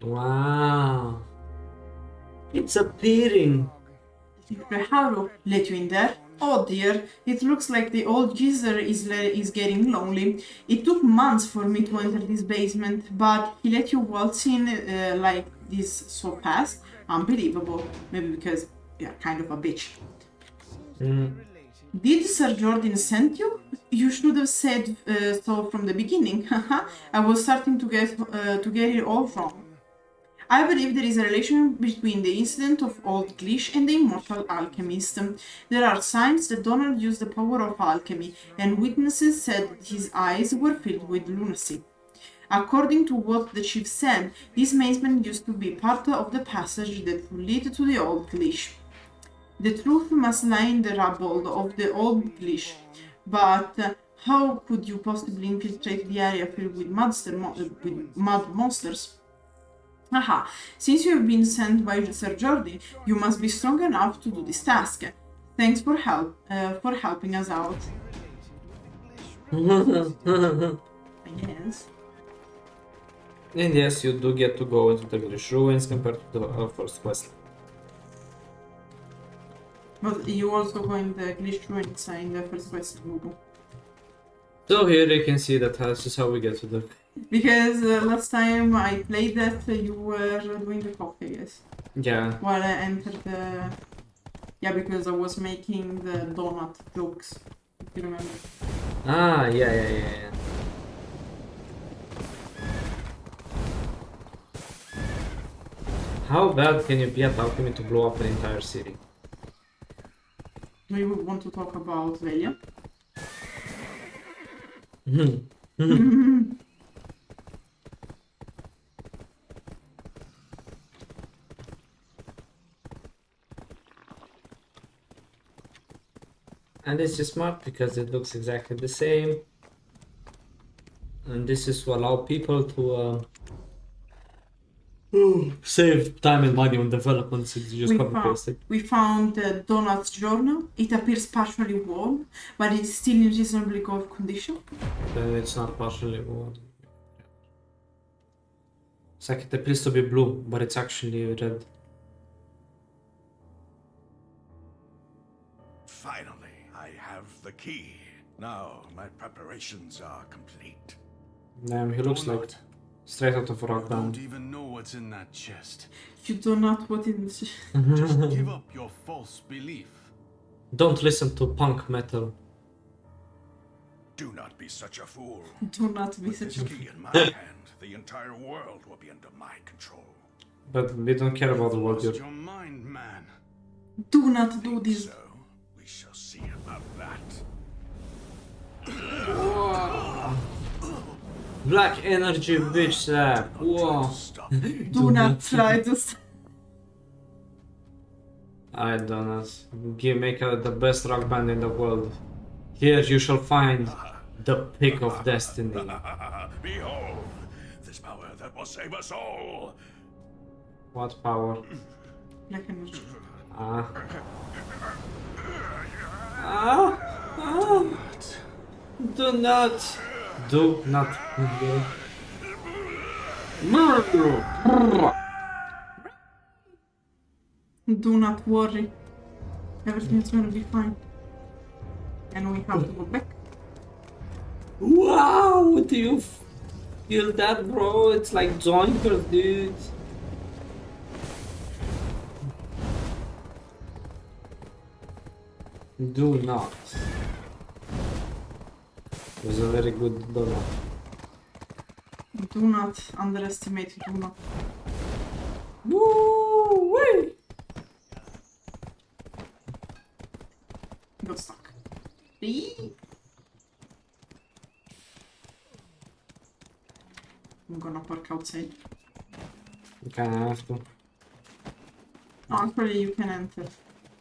Wow. It's appearing. Haru let you in there? Oh dear, it looks like the old geezer is getting lonely. It took months for me to enter this basement, but he let you waltz in like this so fast. Unbelievable. Maybe because you're kind of a bitch. Did Sir Jordan send you? You should have said so from the beginning. I was starting to get it all wrong. I believe there is a relation between the incident of Old Glitch and the immortal alchemist. There are signs that Donald used the power of alchemy, and witnesses said his eyes were filled with lunacy. According to what the chief said, this basement used to be part of the passage that would lead to the Old Glitch. The truth must lie in the rubble of the Old Glitch, but how could you possibly infiltrate the area filled with mud monsters? Aha, since you have been sent by Sir Jordi, you must be strong enough to do this task. Thanks for helping us out. Yes. And yes, you do get to go into the Glitch ruins compared to the first quest. But you also go in the Glitch ruins in the first quest. So here you can see that this is how we get to the... Because last time I played that, you were doing the coffee, yes. Yeah. While I entered the... Yeah, because I was making the donut jokes, if you remember. Ah, yeah. How bad can you be at alchemy to blow up an entire city? Do you want to talk about Velia? And this is smart because it looks exactly the same. And this is to allow people to save time and money on development since you just copy paste it. We found the Donut's journal. It appears partially worn, but it's still in reasonably good condition. Then it's not partially worn. It's like it appears to be blue, but it's actually red. Finally, I have the key. Now my preparations are complete. Damn, he looks like straight out of Rock Band. Don't even know what's in that chest. You do not what is. Just give up your false belief. Don't listen to punk metal. Do not be such a fool. Do not be With such this a key in my hand, the entire world will be under my control. But we don't care about the world Lost you're... your mind, man. Do not do this. So, we shall see about that. Black energy bitch slap. Whoa. Do not try to. I don't know. Make the best rock band in the world. Here you shall find the pick of destiny. Behold, this power that will save us all. What power? Black energy. Do not. Do not. Do not worry. Everything's gonna be fine. And we have to go back. Wow, do you feel that, bro? It's like jointers, dude. Do not. It was a very good donut. Do not underestimate do not. Woo-wee! Got stuck. I'm gonna park outside. You kinda have to. Actually, you can enter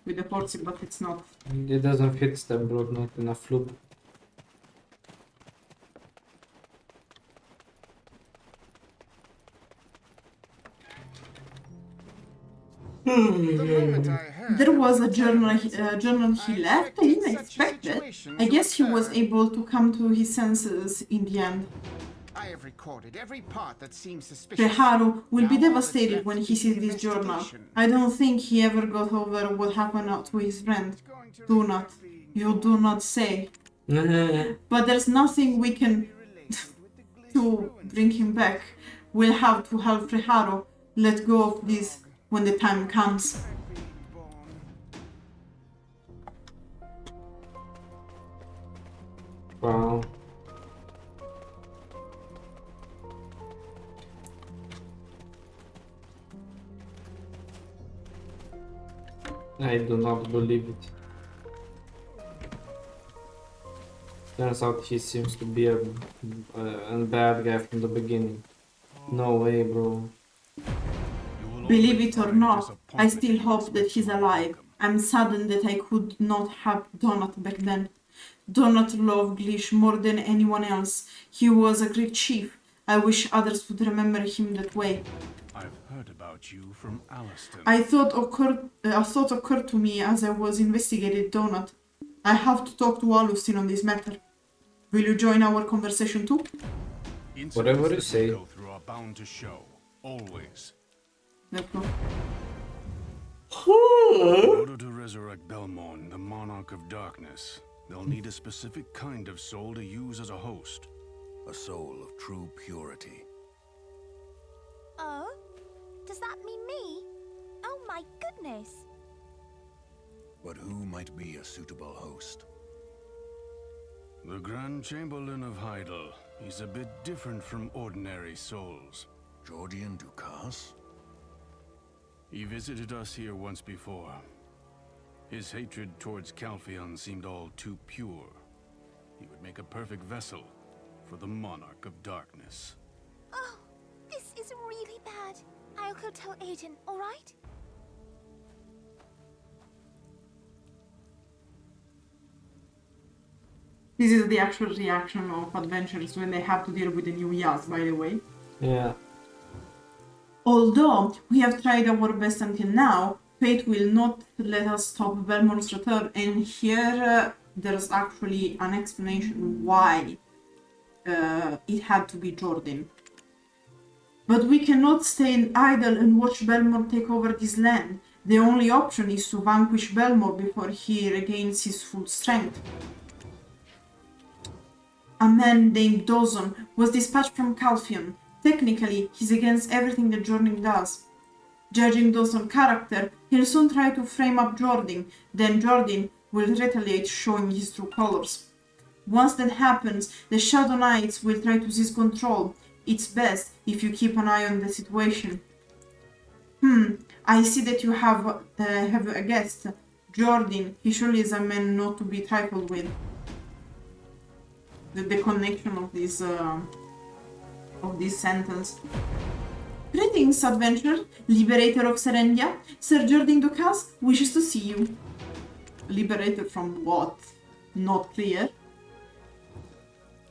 with the horsey, but it's not. It doesn't fit them, bro. Not enough lube. There was a journal he left. I didn't expect it. I guess he was able to come to his senses in the end. I have recorded every part that seems suspicious. Preharu will be devastated when he sees this journal. I don't think he ever got over what happened to his friend. Do not. You do not say. But there's nothing we can to bring him back. We'll have to help Preharu let go of this when the time comes. Wow. I do not believe it. Turns out he seems to be a bad guy from the beginning. No way, bro. Believe it or not, I still hope that he's alive. I'm saddened that I could not have Donut back then. Donut loved Glish more than anyone else. He was a great chief. I wish others would remember him that way. I've heard about you from Alliston. A thought occurred to me as I was investigating Donut. I have to talk to Alustin on this matter. Will you join our conversation too? Whatever you say. Go through are bound to show, always. Let's go. In order to resurrect Belmorn, the Monarch of Darkness, they'll need a specific kind of soul to use as a host. A soul of true purity. Oh? Does that mean me? Oh my goodness! But who might be a suitable host? The Grand Chamberlain of Heidel. He's a bit different from ordinary souls. Jordian Dukas? He visited us here once before. His hatred towards Calpheon seemed all too pure. He would make a perfect vessel for the Monarch of Darkness. Oh, this is really bad. I'll go tell Aiden, alright? This is the actual reaction of adventurers when they have to deal with the new Yaz, by the way. Yeah. Although we have tried our best until now, fate will not let us stop Belmor's return, and here there's actually an explanation why it had to be Jordan. But we cannot stay idle and watch Belmor take over this land. The only option is to vanquish Belmor before he regains his full strength. A man named Dawson was dispatched from Calpheon. Technically, he's against everything that Jordan does. Judging Dawson's character, he'll soon try to frame up Jordan, then Jordan will retaliate, showing his true colors. Once that happens, the Shadow Knights will try to seize control. It's best if you keep an eye on the situation. I see that you have a guest. Jordan, he surely is a man not to be trifled with. The connection of this sentence. Greetings, adventurer, liberator of Serendia. Sir Jordan Dukas wishes to see you. Liberator from what? Not clear.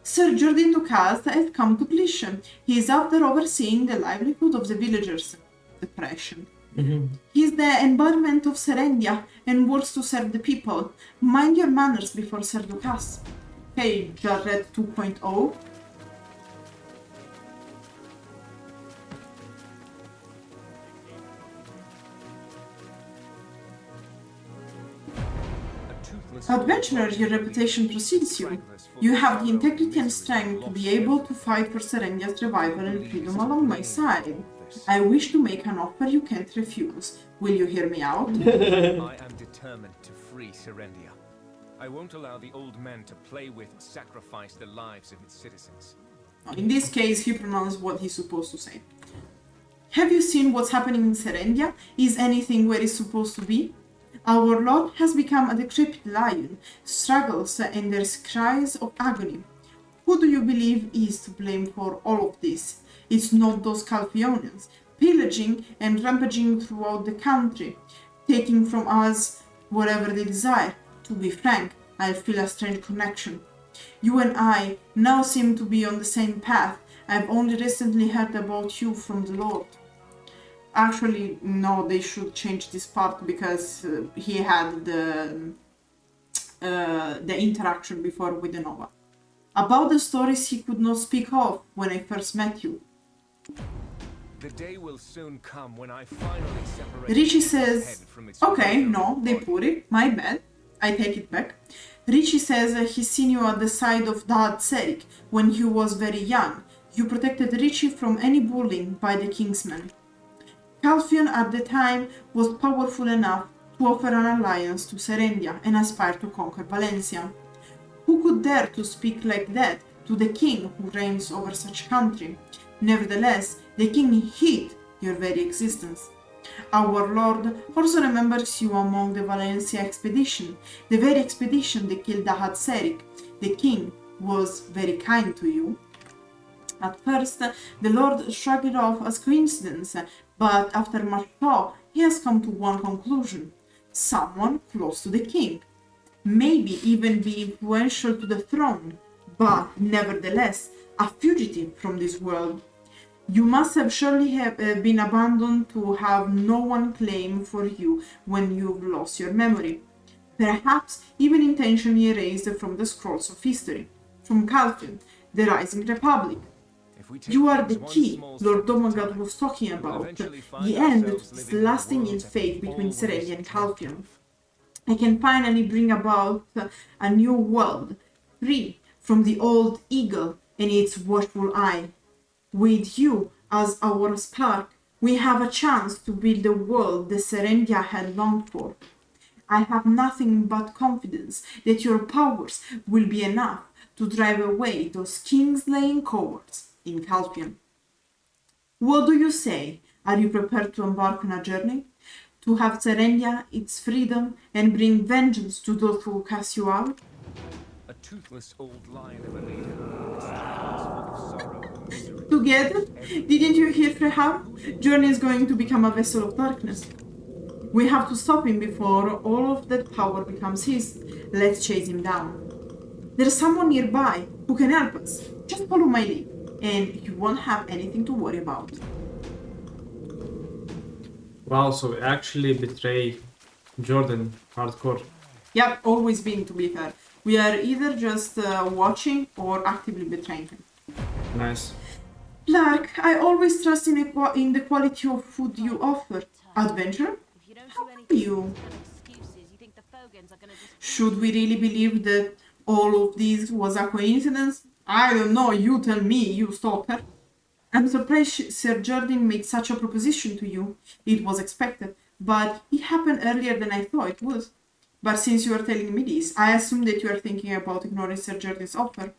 Sir Jordan Dukas has come to Glish. He is after overseeing the livelihood of the villagers. Depression. He is the embodiment of Serendia and works to serve the people. Mind your manners before Sir Dukas. Hey, Jared 2.0. Adventurer, your reputation precedes you. You have the integrity and strength to be able to fight for Serendia's revival and freedom along my side. I wish to make an offer you can't refuse. Will you hear me out? I am determined to free Serendia. I won't allow the old men to play with and sacrifice the lives of its citizens. In this case, he pronounced what he's supposed to say. Have you seen what's happening in Serendia? Is anything where it's supposed to be? Our Lord has become a decrepit lion, struggles and there's cries of agony. Who do you believe is to blame for all of this? It's not those Calpheonians, pillaging and rampaging throughout the country, taking from us whatever they desire. To be frank, I feel a strange connection. You and I now seem to be on the same path. I've only recently heard about you from the Lord. Actually, no, they should change this part because he had the interaction before with the Nova. About the stories he could not speak of when I first met you. The day will soon come when I finally separate Richie its head says, from its okay, original no, they body. put it, my bad, I take it back. Richie says he's seen you at the side of Dad Serik when he was very young. You protected Richie from any bullying by the Kingsmen. Calpheon at the time was powerful enough to offer an alliance to Serendia and aspire to conquer Valencia. Who could dare to speak like that to the king who reigns over such country? Nevertheless, the king hid your very existence. Our Lord also remembers you among the Valencia expedition, the very expedition that killed Dahad Serik. The king was very kind to you. At first, the Lord shrugged it off as coincidence, but after much thought, he has come to one conclusion. Someone close to the king. Maybe even be influential to the throne, but nevertheless, a fugitive from this world. You must have surely been abandoned to have no one claim for you when you've lost your memory. Perhaps even intentionally erased from the scrolls of history. From Calpheon, the Rising Republic. You are the key Lord Domagad was talking about, the end to this lasting ill fate between Serendia and Calpheon. I can finally bring about a new world, free from the old eagle and its watchful eye. With you as our spark, we have a chance to build the world the Serendia had longed for. I have nothing but confidence that your powers will be enough to drive away those king-slaying cowards in Calpheon. What do you say? Are you prepared to embark on a journey? To have Serendia, its freedom, and bring vengeance to those who cast you out? A toothless old lion of a leader. Its talons full of sorrow and misery. Together? Didn't you hear Frehar? Journey is going to become a vessel of darkness. We have to stop him before all of that power becomes his. Let's chase him down. There's someone nearby who can help us. Just follow my lead, and you won't have anything to worry about. Wow, so we actually betray Jordan hardcore. Yep, always been, to be fair. We are either just watching or actively betraying him. Nice. Lark, I always trust in the quality of food you offer. Adventurer? How are you? Should we really believe that all of this was a coincidence? I don't know, you tell me, you stalker. I'm surprised Sir Jordan made such a proposition to you. It was expected, but it happened earlier than I thought it would. But since you are telling me this, I assume that you are thinking about ignoring Sir Jordan's offer.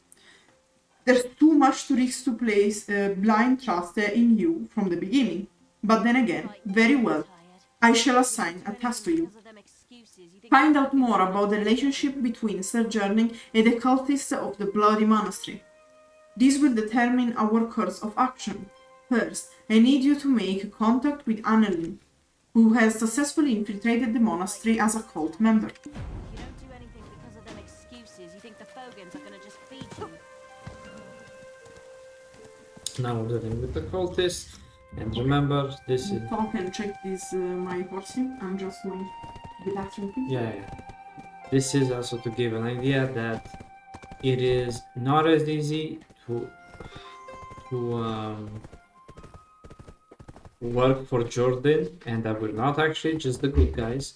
There's too much to risk to place blind trust in you from the beginning. But then again, very well, I shall assign a task to you. Find out more about the relationship between Sir Jordan and the cultists of the Bloody Monastery. This will determine our course of action. First, I need you to make contact with Annelin, who has successfully infiltrated the monastery as a cult member. If you don't do anything because of them excuses, you think the Fogans are gonna just feed you? Now we're dealing with the cultists. And remember, this is... Talk and check this, my horsing. I'm just going to be that simple. Yeah. This is also to give an idea that it is not as easy to work for Jordan, and that we're not actually just the good guys.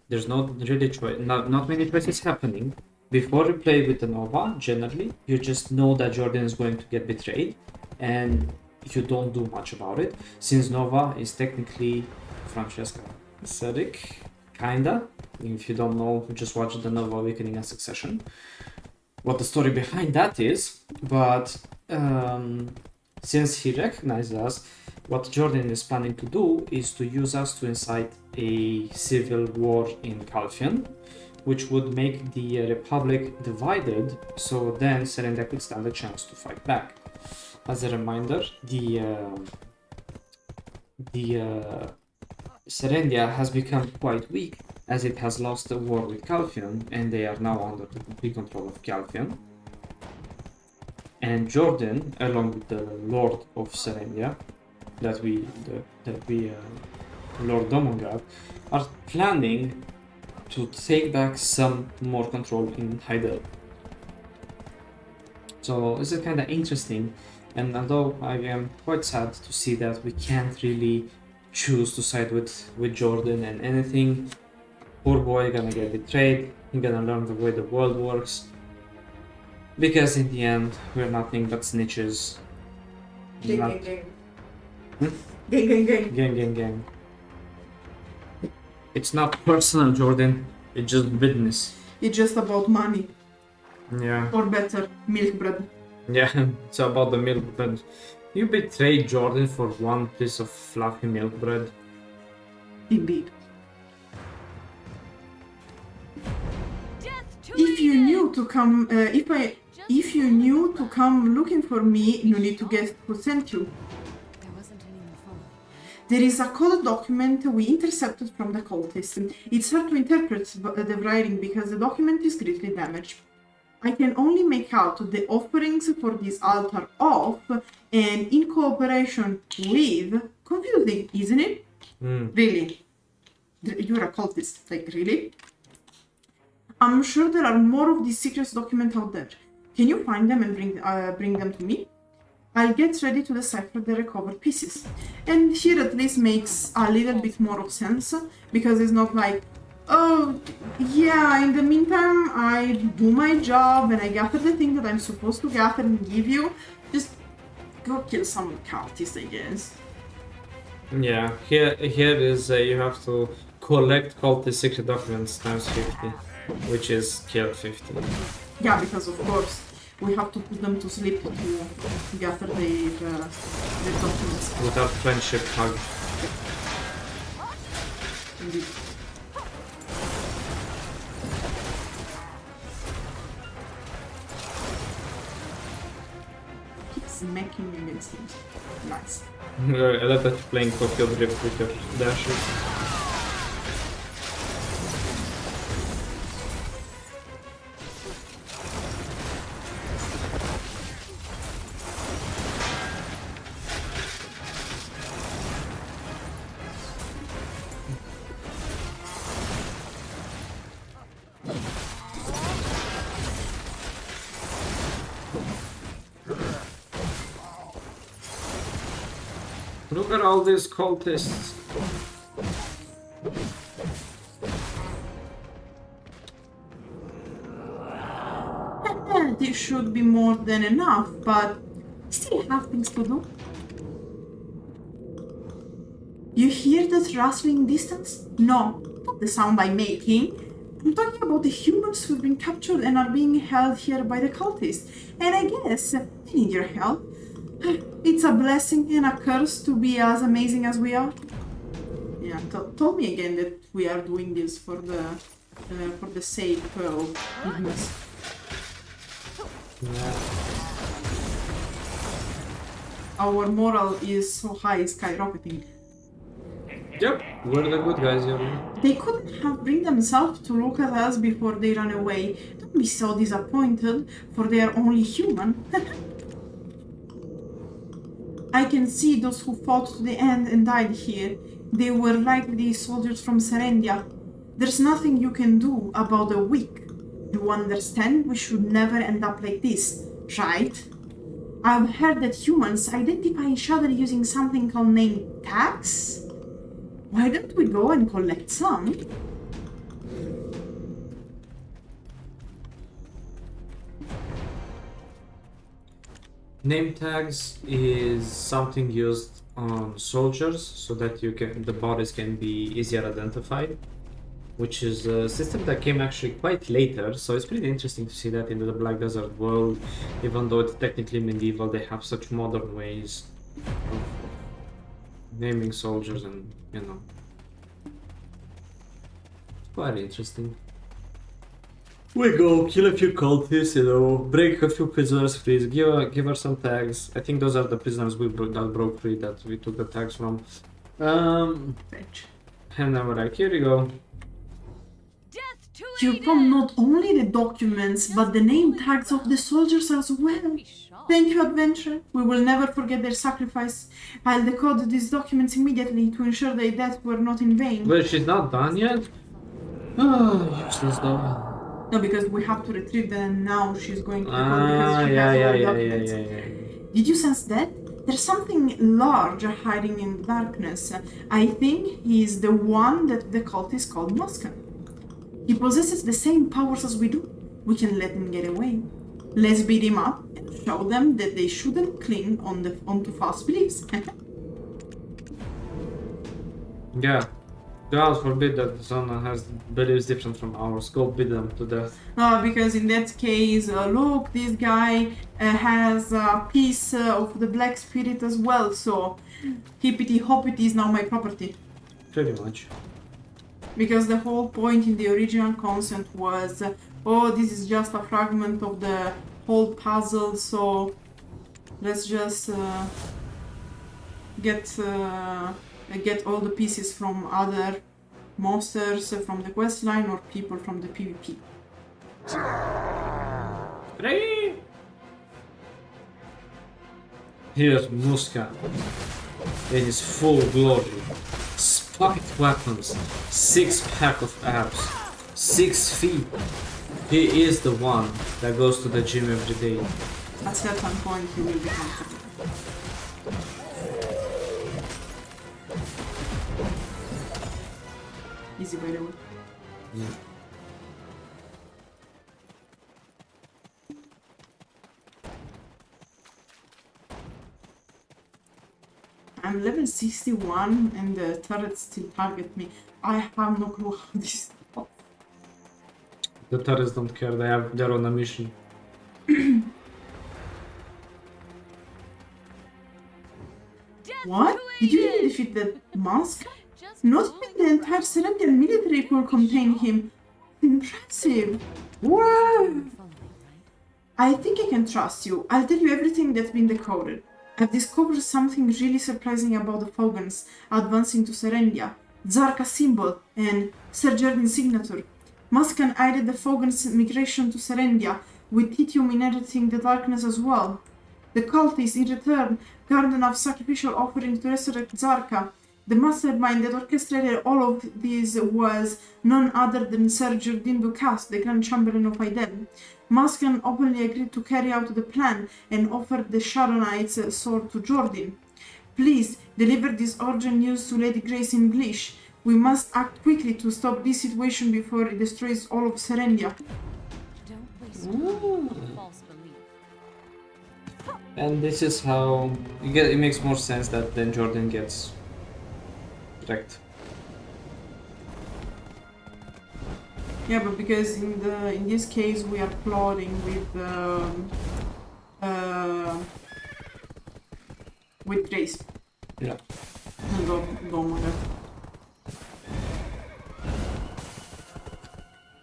There's not really not many choices happening. Before you play with the Nova, generally, you just know that Jordan is going to get betrayed, and you don't do much about it, since Nova is technically Francesca Cedric, kinda. If you don't know, just watch the Nova Awakening and Succession. What the story behind that is, but since he recognizes us, what Jordan is planning to do is to use us to incite a civil war in Calpheon, which would make the Republic divided, so then Serendia could stand a chance to fight back. As a reminder, the Serendia has become quite weak as it has lost the war with Calpheon, and they are now under the complete control of Calpheon. And Jordan, along with the Lord of Serendia, Lord Domongad, are planning to take back some more control in Hydaelyn. So this is kind of interesting, and although I am quite sad to see that we can't really choose to side with Jordan and anything, poor boy gonna get betrayed, he's gonna learn the way the world works, because in the end we're nothing but snitches. Gang. Gang. It's not personal, Jordan, it's just business. It's just about money. Yeah. Or better, milk bread. Yeah, it's about the milk bread. You betrayed Jordan for one piece of fluffy milk bread. Indeed. If you knew to come, if you knew to come looking for me, you need to guess who sent you. There is a coded document we intercepted from the cultist. It's hard to interpret the writing because the document is greatly damaged. I can only make out the offerings for this altar of, and in cooperation with... Confusing, isn't it? Really? You're a cultist, like, really? I'm sure there are more of these secret documents out there. Can you find them and bring them to me? I'll get ready to decipher the recovered pieces. And here at least makes a little bit more of sense, because it's not like, oh, yeah, in the meantime, I do my job and I gather the thing that I'm supposed to gather and give you. Just go kill some cultists, I guess. Yeah, here is you have to collect cultist secret documents times 50, which is kill 50. Yeah, because of course we have to put them to sleep to gather their documents. Without friendship hug. Indeed. Keep smacking against him. Nice. I love that you're playing Tokyo Drift with your dashes. Look at all these cultists. This should be more than enough, but still have things to do. You hear that rustling distance? No, not the sound I'm making. I'm talking about the humans who've been captured and are being held here by the cultists. And I guess I need your help. It's a blessing and a curse to be as amazing as we are. Yeah, told me again that we are doing this for the sake of goodness. Yeah. Our moral is so high, skyrocketing. Yep, we're the good guys here. They couldn't have bring themselves to look at us before they ran away. Don't be so disappointed, for they are only human. I can see those who fought to the end and died here. They were likely soldiers from Serendia. There's nothing you can do about the weak. You understand? We should never end up like this, right? I've heard that humans identify each other using something called name tags. Why don't we go and collect some? Name tags is something used on soldiers so that the bodies can be easier identified, which is a system that came actually quite later, so it's pretty interesting to see that in the Black Desert world. Even though it's technically medieval, they have such modern ways of naming soldiers, and you know, it's quite interesting. We go, kill a few cultists, you know, break a few prisoners free, give her some tags. I think those are the prisoners that broke free that we took the tags from. And then we're like, here you go. You found not only the documents, but the name tags of the soldiers as well. Thank you, Adventure. We will never forget their sacrifice. I'll decode these documents immediately to ensure their deaths were not in vain. Well, she's not done yet? Oh, useless though. No, because we have to retrieve them now. She's going to decode because she has all the documents. Did you sense that? There's something large hiding in the darkness. I think he's the one that the cult is called Muskan. He possesses the same powers as we do. We can let him get away. Let's beat him up and show them that they shouldn't cling onto false beliefs. Yeah. God forbid that someone has beliefs different from ours. Go beat them to death. No, because in that case, look, this guy has a piece of the black spirit as well, so hippity hoppity is now my property. Pretty much. Because the whole point in the original consent was, oh, this is just a fragment of the whole puzzle, so let's just get all the pieces from other monsters from the questline or people from the PvP. Here's Muskan in his full glory. Spiked weapons, 6-pack of abs, 6 feet. He is the one that goes to the gym every day. At a certain point he will become comfortable. Easy, by the way. Yeah. I'm level 61 and the turrets still target me. I have no clue how this is. The turrets don't care, they're on a mission. What? Did you really defeat that mask? Not even the entire Serendian military could contain him. Impressive. Wow. I think I can trust you. I'll tell you everything that's been decoded. I've discovered something really surprising about the Fogans advancing to Serendia. Zarka's symbol and Sir Jordan's signature. Muskan aided the Fogans' migration to Serendia, with Titium inheriting the darkness as well. The cultists, in return, garnered enough sacrificial offerings to resurrect Zarka. The mastermind that orchestrated all of this was none other than Sir Jordan Dukas, the Grand Chamberlain of Aiden. Muskan openly agreed to carry out the plan and offered the Shadow Knight's sword to Jordan. Please, deliver this urgent news to Lady Grace in Glish. We must act quickly to stop this situation before it destroys all of Serendia. Don't waste false belief. And this is how it makes more sense that then Jordan gets wrecked. Yeah, but because in this case we are plotting with Grace. Yeah. And don't matter.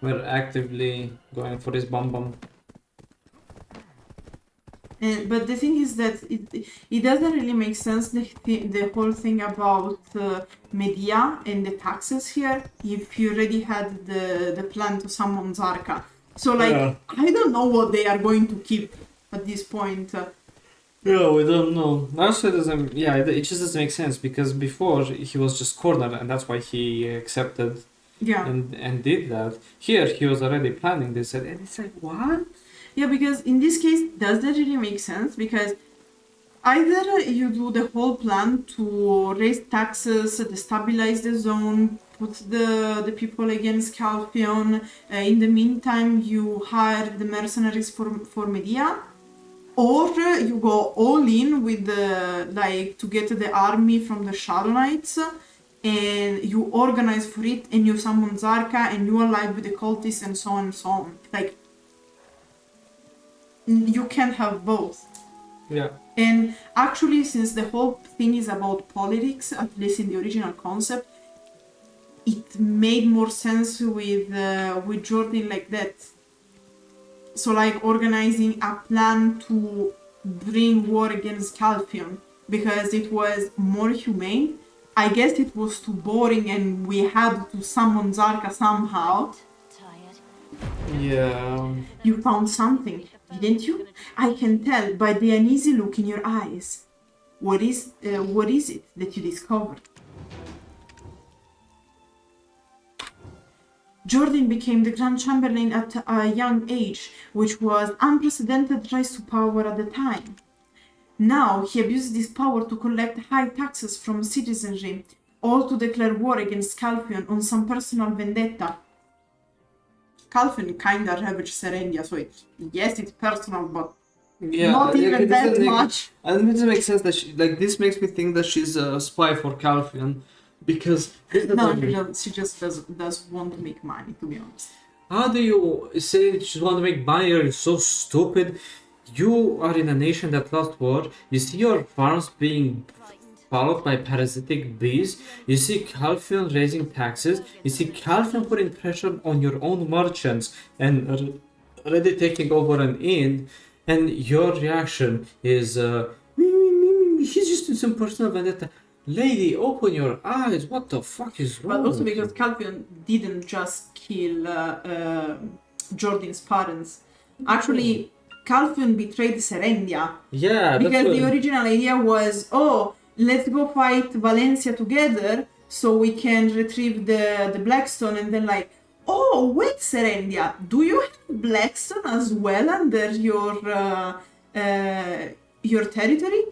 We're actively going for this bomb. But the thing is that it doesn't really make sense, the whole thing about Medea and the taxes here, if you already had the plan to summon Zarka. So like, yeah. I don't know what they are going to keep at this point. Yeah, we don't know. Also, it just doesn't make sense, because before he was just cornered and that's why he accepted and did that. Here he was already planning this and it's like, what? Yeah, because in this case, does that really make sense? Because either you do the whole plan to raise taxes, destabilize the zone, put the people against Calpheon. In the meantime, you hire the mercenaries for Medea. or you go all in with like to get the army from the Shadow Knights, and you organize for it, and you summon Zarka, and you ally with the cultists, and so on and so on. Like, you can't have both. Yeah. And actually, since the whole thing is about politics, at least in the original concept, it made more sense with Jordan like that. So, like, organizing a plan to bring war against Calpheon, because it was more humane. I guess it was too boring, and we had to summon Zarka somehow. Yeah. You found something, didn't you? I can tell by the uneasy look in your eyes. What is it that you discovered? Jordan became the Grand Chamberlain at a young age, which was unprecedented rise to power at the time. Now he abuses this power to collect high taxes from citizenry, all to declare war against Calpheon on some personal vendetta. Calpheon kinda ravaged Serendia, so it's personal, but not even that much. And it doesn't make sense that this makes me think that she's a spy for Calpheon, because she just does want to make money, to be honest. How do you say she want to make money? You're so stupid. You are in a nation that lost war. You see your farms being followed by parasitic bees. You see Calpheon raising taxes. You see Calpheon putting pressure on your own merchants and already taking over an inn. And your reaction is, he's just in some personal vendetta. Lady, open your eyes. What the fuck is wrong? But also because Calpheon didn't just kill Jordan's parents. Actually, Calpheon betrayed Serendia. Yeah, because the original idea was, let's go fight Valencia together so we can retrieve the Blackstone, and then like, wait, Serendia, do you have Blackstone as well under your territory?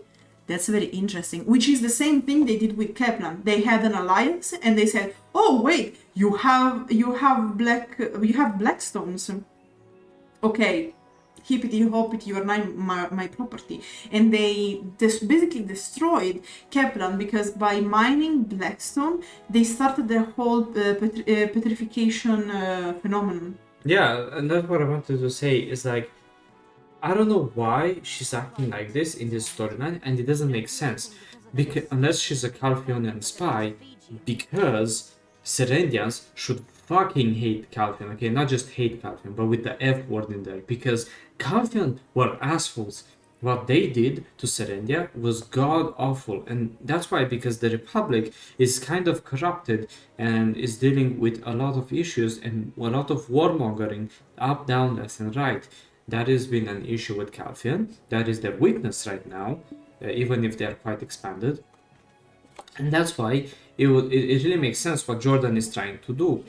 That's very interesting. Which is the same thing they did with Kaplan. They had an alliance, and they said, wait, you have Blackstones. Okay. Hippity hoppity, you're my property. And they basically destroyed Kaplan, because by mining Blackstone, they started the whole petrification phenomenon. Yeah, and that's what I wanted to say, is like, I don't know why she's acting like this in this storyline, and it doesn't make sense. Because unless she's a Calpheonian spy, because Serendians should fucking hate Calpheon, okay? Not just hate Calpheon, but with the F word in there, because Calpheon were assholes. What they did to Serendia was god awful, and that's why, because the Republic is kind of corrupted and is dealing with a lot of issues and a lot of warmongering up, down, left, and right. That has been an issue with Calpheon. That is their weakness right now, even if they are quite expanded. And that's why it really makes sense what Jordan is trying to do.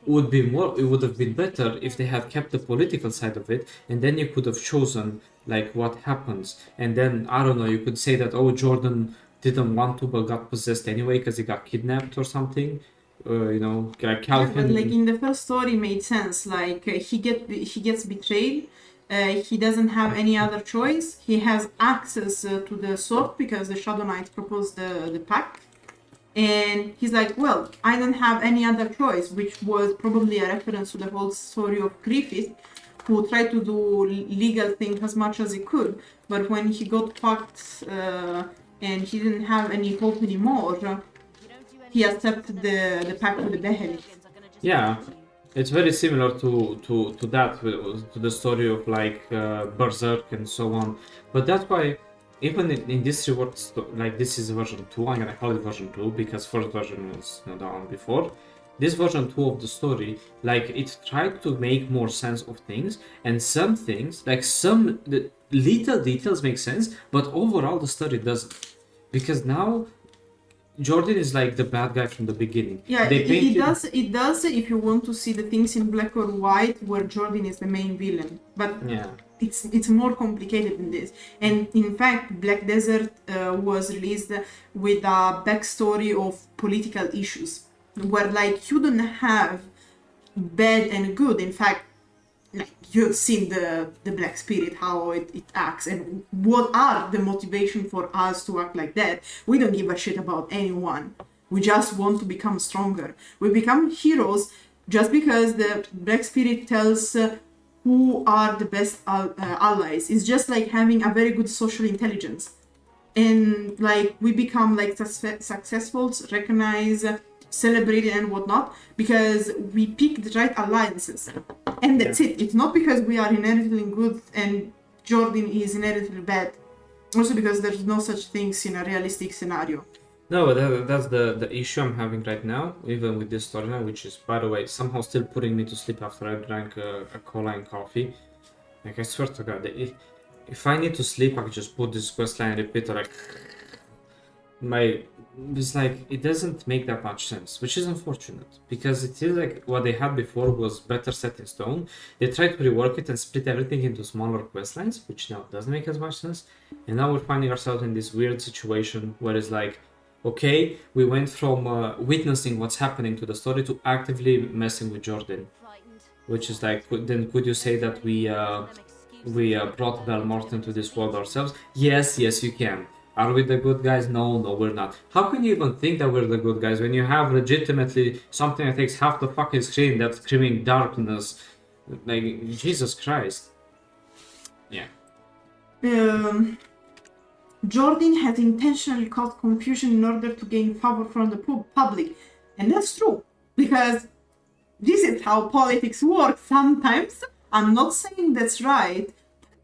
It would have been better if they had kept the political side of it, and then you could have chosen like what happens. And then, I don't know, you could say that, Jordan didn't want to but got possessed anyway because he got kidnapped or something. Like Calpheon. Yeah, but like in the first story made sense. Like he gets betrayed. He doesn't have any other choice. He has access to the sword because the Shadow Knights proposed the pact. And he's like, well, I don't have any other choice, which was probably a reference to the whole story of Griffith, who tried to do legal things as much as he could. But when he got fucked and he didn't have any hope anymore, he accepted the pact with the Behelit. Yeah. It's very similar to that, to the story of like Berserk and so on. But that's why, even in this reward, like this is version 2, I'm gonna call it version 2 because first version was not the one before. This version 2 of the story, like it tried to make more sense of things, and some things, like the little details make sense, but overall the story doesn't. Because now Jordan is like the bad guy from the beginning. Yeah, it does if you want to see the things in black or white, where Jordan is the main villain. But yeah, it's more complicated than this. And in fact, Black Desert was released with a backstory of political issues, where like you don't have bad and good. In fact, you've seen the Black Spirit, how it acts, and what are the motivation for us to act like that. We don't give a shit about anyone. We just want to become stronger. We become heroes just because the Black Spirit tells who are the best allies. It's just like having a very good social intelligence. And like we become like successful, recognized, celebrated and whatnot because we pick the right alliances. And that's it. It's not because we are inherently good and Jordan is inherently bad. Also because there's no such things in a realistic scenario. No, but that's the issue I'm having right now, even with this storyline, which is, by the way, somehow still putting me to sleep after I drank a cola and coffee. Like, I swear to God, if I need to sleep, I can just put this questline and repeat, like, it's like, it doesn't make that much sense, which is unfortunate, because it is like what they had before was better set in stone. They tried to rework it and split everything into smaller questlines, which now doesn't make as much sense, and now we're finding ourselves in this weird situation where it's like, okay, we went from witnessing what's happening to the story to actively messing with Jordan, which is like, then could you say that we brought Belmort into this world ourselves? Yes, you can. Are we the good guys? No, we're not. How can you even think that we're the good guys when you have legitimately something that takes half the fucking screen that's screaming darkness? Like, Jesus Christ. Yeah. Jordan has intentionally caused confusion in order to gain favor from the public. And that's true, because this is how politics works sometimes. I'm not saying that's right,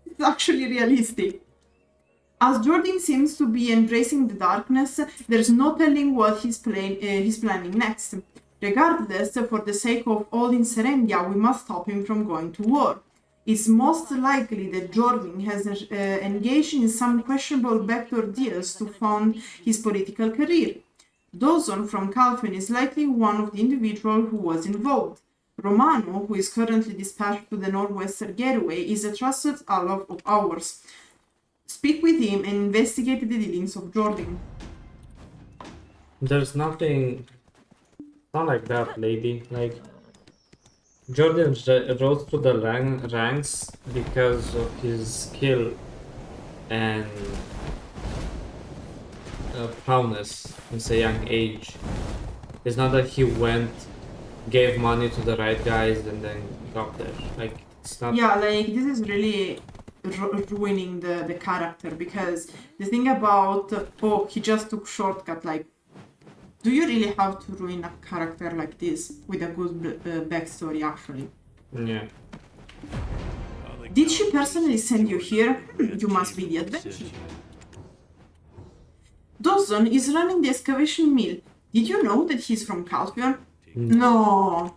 but it's actually realistic. As Jordan seems to be embracing the darkness, there's no telling what he's planning next. Regardless, for the sake of all in Serendia, we must stop him from going to war. It's most likely that Jordan has engaged in some questionable backdoor deals to fund his political career. Dawson from Calpheon is likely one of the individuals who was involved. Romano, who is currently dispatched to the Northwestern Gateway, is a trusted ally of ours. Speak with him and investigate the dealings of Jordan. There's nothing... not like that, lady. Like, Jordan rose through the ranks because of his skill and prowess since a young age. It's not that he went, gave money to the right guys and then got there. Like, it's not... Yeah, like, this is really ruining the character, because the thing about, oh, he just took shortcut, like, do you really have to ruin a character like this with a good backstory, actually? Yeah. Did she personally send you here? You must be the adventurer. Dawson is running the excavation mill. Did you know that he's from Calpheon? No.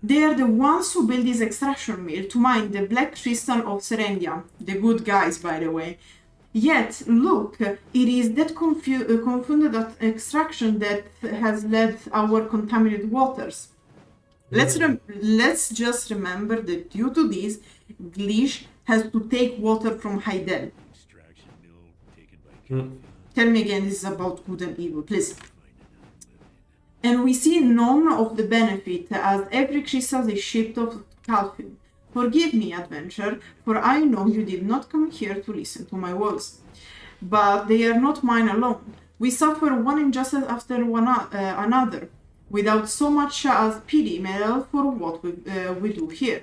They are the ones who built this extraction mill to mine the black crystal of Serendia. The good guys, by the way. Yet, look, it is that confounded extraction that has led our contaminated waters. Let's just remember that due to this, Glitch has to take water from Heidel. Tell me again, this is about good and evil, please. And we see none of the benefit, as every crystal is shipped off to Calpheon. Forgive me, adventurer, for I know you did not come here to listen to my words. But they are not mine alone. We suffer one injustice after another, without so much as pity medal for what we do here.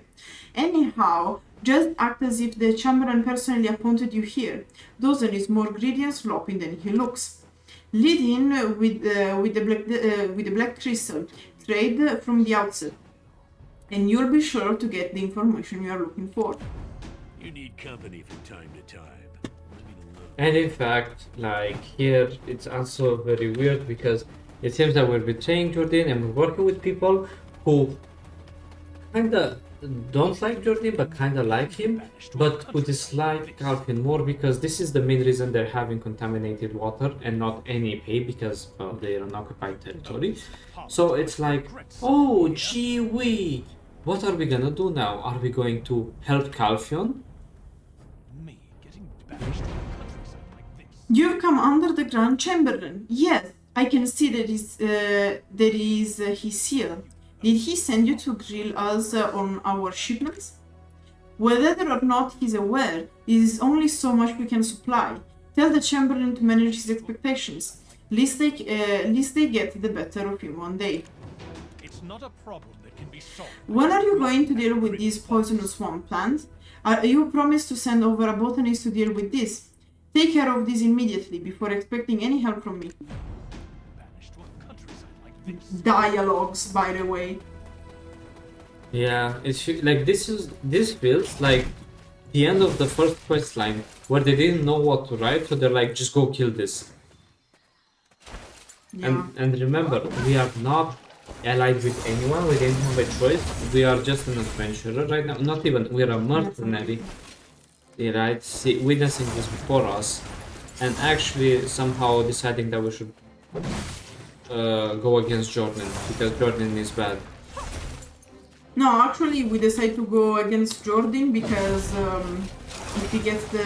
Anyhow, just act as if the Chamberlain personally appointed you here. Dawson is more greedy and sloppy than he looks. Lead in with the black crystal. Trade from the outset. And you'll be sure to get the information you are looking for. You need company from time to time. And in fact, like here, it's also very weird because it seems that we're betraying Jordan and we're working with people who kinda don't like Jordan but kinda like him, but who dislike Calpheon more because this is the main reason they're having contaminated water and not any pay because they're an occupied territory. So it's like, oh gee wee, what are we gonna do now? Are we going to help Calpheon? You've come under the Grand Chamberlain. Yes, I can see there is his seal. Did he send you to grill us on our shipments? Whether or not he's aware, there is only so much we can supply. Tell the Chamberlain to manage his expectations. Least they get the better of him one day. It's not a problem that can be solved. When are you going to deal with these poisonous swamp plants? You promised to send over a botanist to deal with this. Take care of this immediately, before expecting any help from me. Dialogues, by the way. Yeah, it's like this feels like the end of the first quest line where they didn't know what to write, so they're like, just go kill this. Yeah. And remember, we are not allied with anyone, we didn't have a choice, we are just an adventurer right now, not even, we are a mercenary, right, witnessing this before us, and actually somehow deciding that we should go against Jordan, because Jordan is bad. No, actually we decided to go against Jordan because if he gets the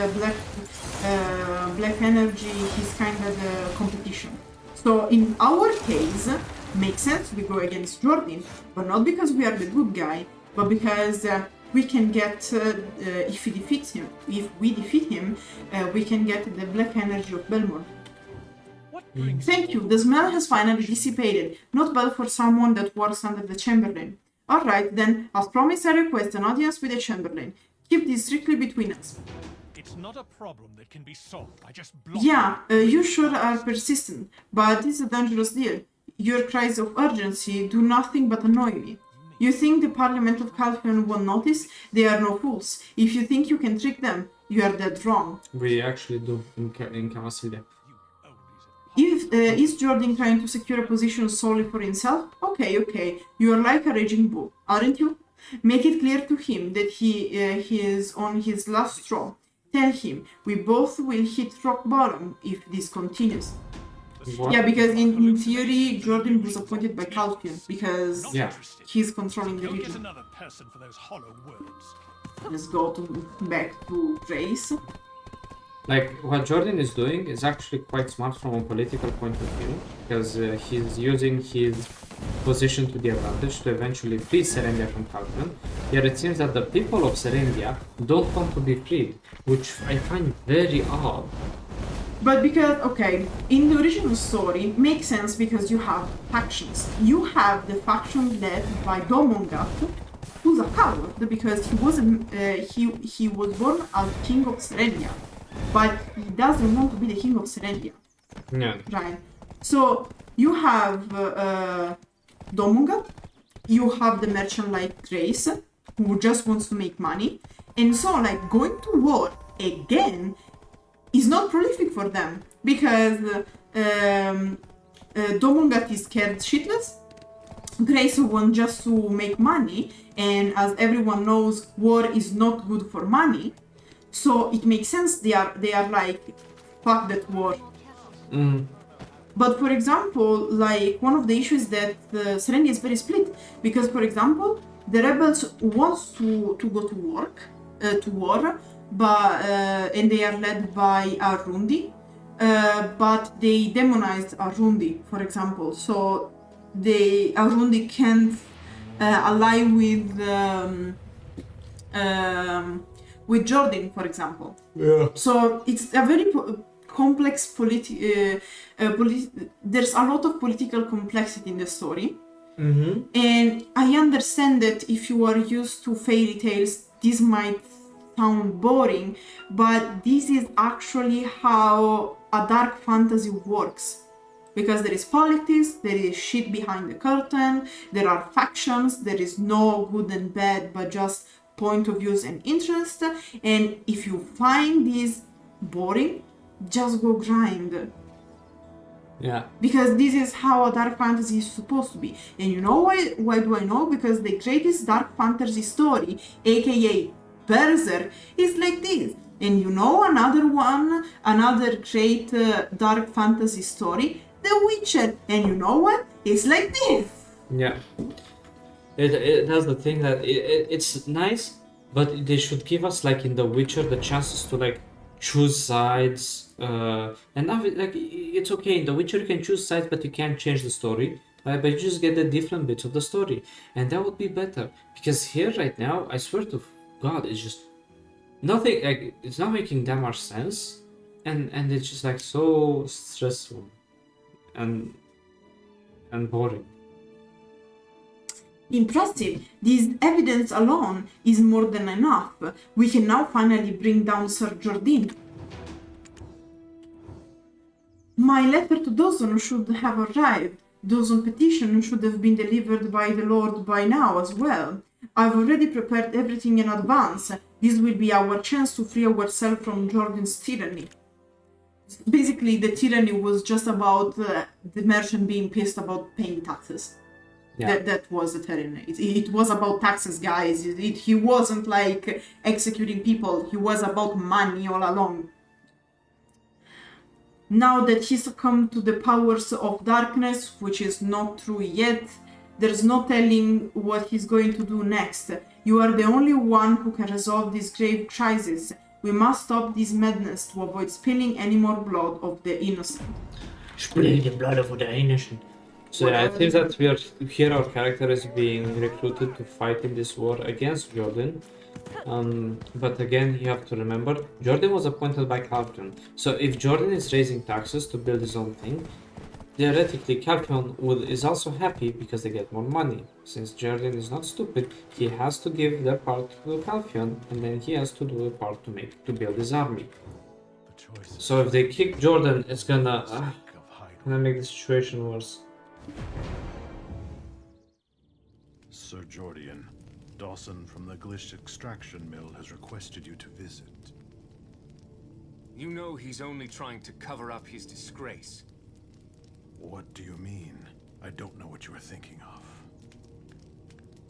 black energy, he's kind of the competition. So in our case, makes sense we go against Jordan, but not because we are the good guy, but because we can get, if we defeat him, we can get the black energy of Belmont. Thank you, the smell has finally dissipated. Not bad for someone that works under the Chamberlain. Alright then, as promised I request an audience with the Chamberlain. Keep this strictly between us. It's not a problem that can be solved by just blocking. Yeah, you sure are persistent, but it's a dangerous deal. Your cries of urgency do nothing but annoy me. You think the Parliament of Calpheon won't notice? They are no fools. If you think you can trick them, you are dead wrong. We actually do in Cavassilia. If is Jordan trying to secure a position solely for himself? Okay, you are like a raging bull, aren't you? Make it clear to him that he is on his last straw. Tell him we both will hit rock bottom if this continues. What? Yeah, because in theory, Jordan was appointed by Calpheon because he's controlling the region. Let's go back to Grace. Like, what Jordan is doing is actually quite smart from a political point of view, because he's using his position to the advantage to eventually free Serendia from Calpheon, yet it seems that the people of Serendia don't want to be freed, which I find very odd. But because, okay, in the original story, makes sense because you have factions. You have the faction led by Domongat, who's a coward because he was born as king of Serendia. But he doesn't want to be the king of Serendia. Yeah. Right. So you have Domungat, you have the merchant like Grace, who just wants to make money, and so like going to war again is not prolific for them because Domungat is scared shitless. Grace wants just to make money, and as everyone knows, war is not good for money. So it makes sense they are like, fuck that war. But for example, like one of the issues that Serendia is very split because, for example, the rebels want to go to war, but and they are led by Arundi, but they demonized Arundi, for example. So Arundi can't ally with Jordan, for example. Yeah. So it's a very complex there's a lot of political complexity in the story. And I understand that if you are used to fairy tales, this might sound boring, but this is actually how a dark fantasy works. Because there is politics, there is shit behind the curtain, there are factions, there is no good and bad, but just point of views and interest, and if you find this boring, just go grind. Yeah. Because this is how a dark fantasy is supposed to be. And you know why do I know? Because the greatest dark fantasy story, aka Berserk, is like this. And you know another great dark fantasy story, The Witcher. And you know what? It's like this. Yeah. It has the thing that it's nice, but they should give us, like in The Witcher, the chances to like choose sides. And now, like, it's okay in The Witcher you can choose sides, but you can't change the story. but you just get the different bits of the story, and that would be better. Because here right now, I swear to God, it's just nothing. Like, it's not making that much sense, and it's just like so stressful and boring. Impressive. This evidence alone is more than enough. We can now finally bring down Sir Jordan. My letter to Dawson should have arrived. Dawson's petition should have been delivered by the Lord by now as well. I've already prepared everything in advance. This will be our chance to free ourselves from Jordan's tyranny. Basically, the tyranny was just about the merchant being pissed about paying taxes. Yeah. That was the tyranny. It was about taxes, guys. He wasn't like executing people. He was about money all along. Now that he succumbed to the powers of darkness, which is not true yet, there's no telling what he's going to do next. You are the only one who can resolve this grave crisis. We must stop this madness to avoid spilling any more blood of the innocent. Spilling the blood of the innocent. So yeah, I think that here our character is being recruited to fight in this war against Jordan. But again, you have to remember, Jordan was appointed by Calpheon. So if Jordan is raising taxes to build his own thing, theoretically Calpheon is also happy because they get more money. Since Jordan is not stupid, he has to give their part to Calpheon, and then he has to do a part to build his army. So if they kick Jordan, it's gonna make the situation worse. Sir Jordan, Dawson from the Glish extraction mill has requested you to visit. You know he's only trying to cover up his disgrace. What do you mean? I don't know what you are thinking of.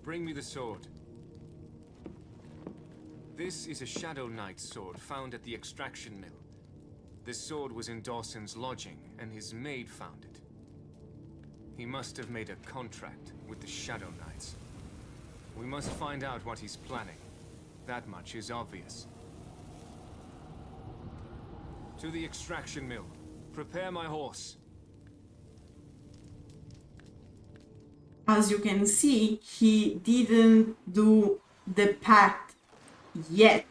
Bring me the sword. This is a Shadow Knight's sword found at the extraction mill. This sword was in Dawson's lodging, and his maid found it. He must have made a contract with the Shadow Knights. We must find out what he's planning. That much is obvious. To the extraction mill. Prepare my horse. As you can see, he didn't do the pact yet.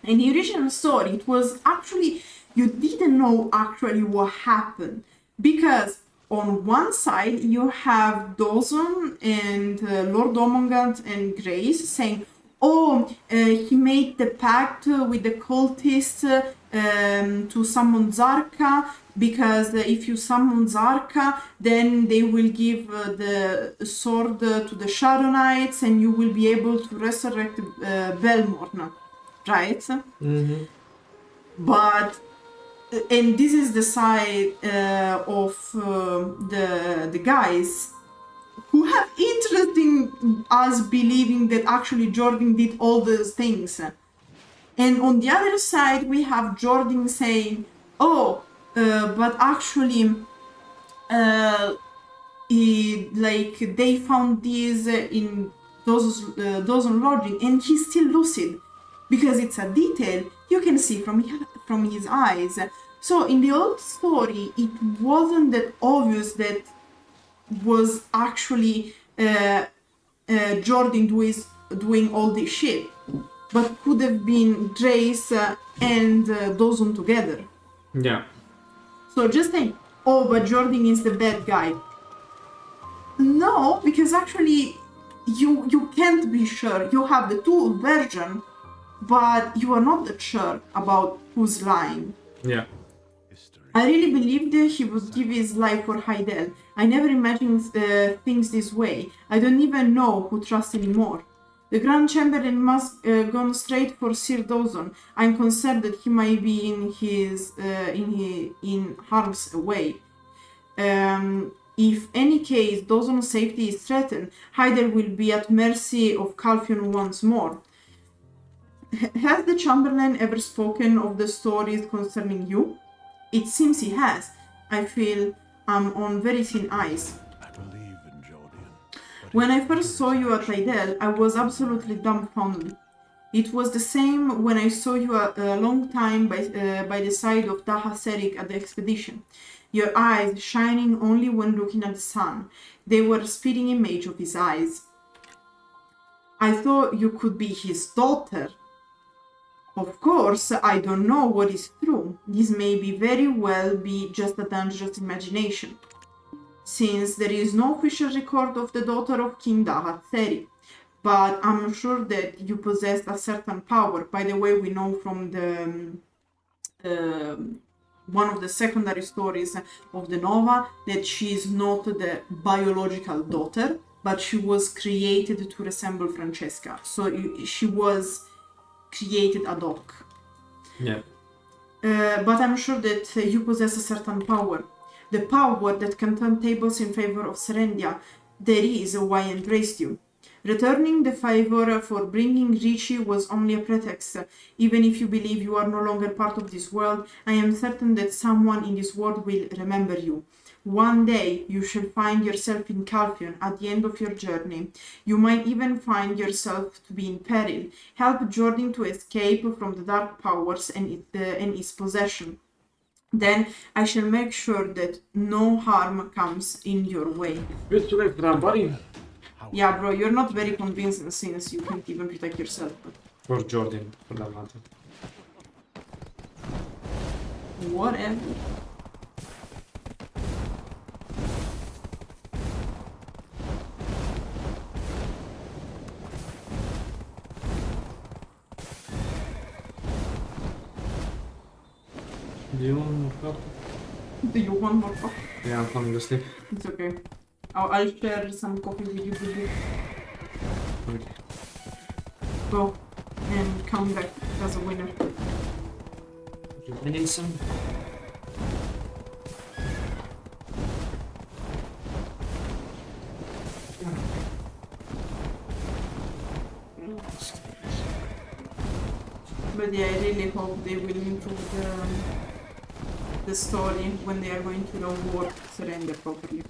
In the original story, it was actually, you didn't know actually what happened. Because on one side, you have Dawson and Lord Omongant and Grace saying, oh, he made the pact with the cultists to summon Zarka, because if you summon Zarka, then they will give the sword to the Shadow Knights and you will be able to resurrect Belmorn, right? Mm-hmm. But and this is the side of the guys who have interest in us believing that actually Jordan did all those things. And on the other side, we have Jordan saying, oh, but actually, they found this in those lodging, and he's still lucid because it's a detail you can see from his eyes. So in the old story, it wasn't that obvious that was actually Jordan doing all this shit, but could have been Drace and Dawson together. Yeah. So just think, oh, but Jordan is the bad guy. No, because actually you can't be sure. You have the two versions, but you are not that sure about who's lying. Yeah. I really believed that he would give his life for Heidel. I never imagined things this way. I don't even know who trust anymore. The Grand Chamberlain must gone straight for Sir Dawson. I'm concerned that he might be in harm's way. If any case Dawson's safety is threatened, Heidel will be at mercy of Calpheon once more. Has the Chamberlain ever spoken of the stories concerning you? It seems he has. I feel I'm on very thin ice. I believe in Jordan. When I first saw you at Heidel, I was absolutely dumbfounded. It was the same when I saw you a long time by the side of Daha Serik at the expedition. Your eyes shining only when looking at the sun. They were a spitting image of his eyes. I thought you could be his daughter. Of course, I don't know what is true. This may very well be just a dangerous imagination, since there is no official record of the daughter of King Daha Serik. But I'm sure that you possess a certain power. By the way, we know from the one of the secondary stories of the Nova that she is not the biological daughter, but she was created to resemble Francesca. So she was created ad hoc. Yeah. But I'm sure that you possess a certain power. The power that can turn tables in favor of Serendia. That is why I embraced you. Returning the favor for bringing Ricci was only a pretext. Even if you believe you are no longer part of this world, I am certain that someone in this world will remember you. One day you shall find yourself in Calpheon at the end of your journey. You might even find yourself to be in peril. Help Jordan to escape from the dark powers and its possession. Then I shall make sure that no harm comes in your way. Good to live, buddy. Yeah, bro, you're not very convincing since you can't even protect yourself. Or Jordan, for that matter. Whatever. Do you want more coffee? Do you want more coffee? Yeah, I'm falling asleep. It's okay. I'll share some coffee with you, baby. Okay. Go and come back as a winner. I need some. But yeah, I really hope they will improve the story when they are going to reward Serendia properly.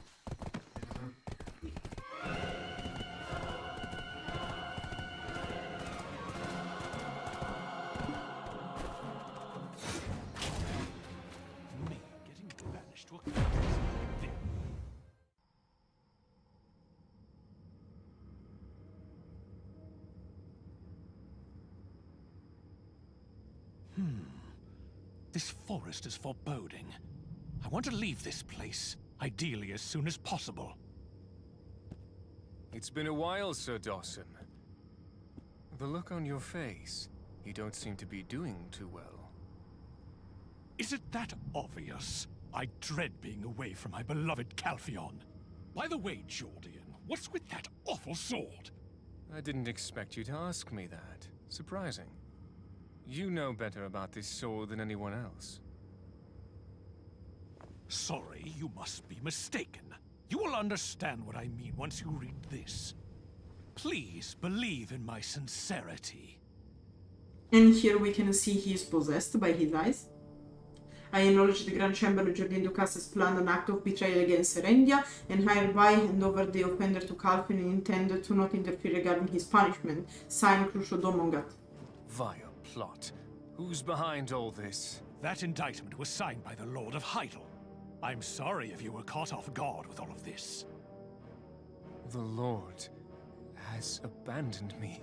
This forest is foreboding. I want to leave this place, ideally as soon as possible. It's been a while, Sir Dawson. The look on your face, you don't seem to be doing too well. Is it that obvious? I dread being away from my beloved Calpheon. By the way, Jordan, what's with that awful sword? I didn't expect you to ask me that. Surprising. You know better about this sword than anyone else. Sorry, you must be mistaken. You will understand what I mean once you read this. Please believe in my sincerity. And here we can see he is possessed by his eyes. I acknowledge the Grand Chamberlain Jordan Ducas has planned an act of betrayal against Serendia, and hereby hand over the offender to Calpheon and intend to not interfere regarding his punishment. Signed, Crucio Domongat. Vile plot. Who's behind all this? That indictment was signed by the Lord of Heidel. I'm sorry if you were caught off guard with all of this. The Lord has abandoned me.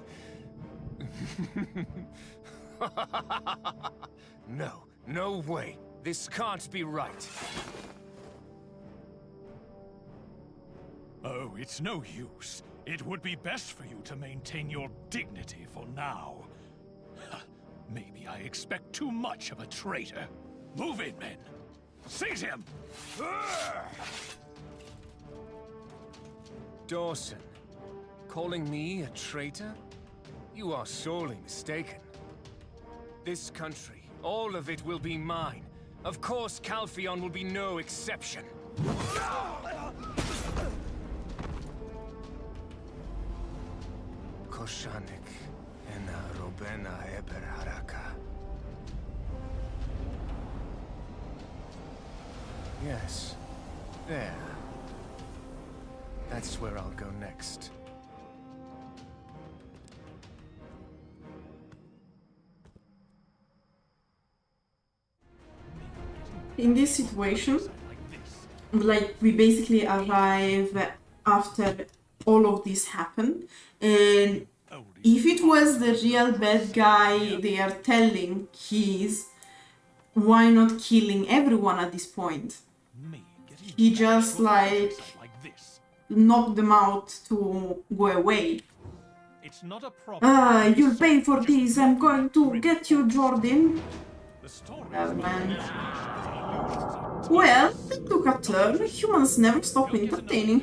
No, no way. This can't be right. Oh, it's no use. It would be best for you to maintain your dignity for now. Maybe I expect too much of a traitor. Move in, men. Seize him! Dawson, calling me a traitor? You are sorely mistaken. This country, all of it will be mine. Of course, Calpheon will be no exception. Koshanik ena robena eber haraka. Yes, there. That's where I'll go next. in this situation, like we basically arrive after all of this happened, and if it was the real bad guy they are telling keys, why not killing everyone at this point? He just like knocked them out to go away. It's not a problem. You'll pay for this, I'm going to get you, Jordan. Well, man. Well, that took a turn. Humans never stop entertaining.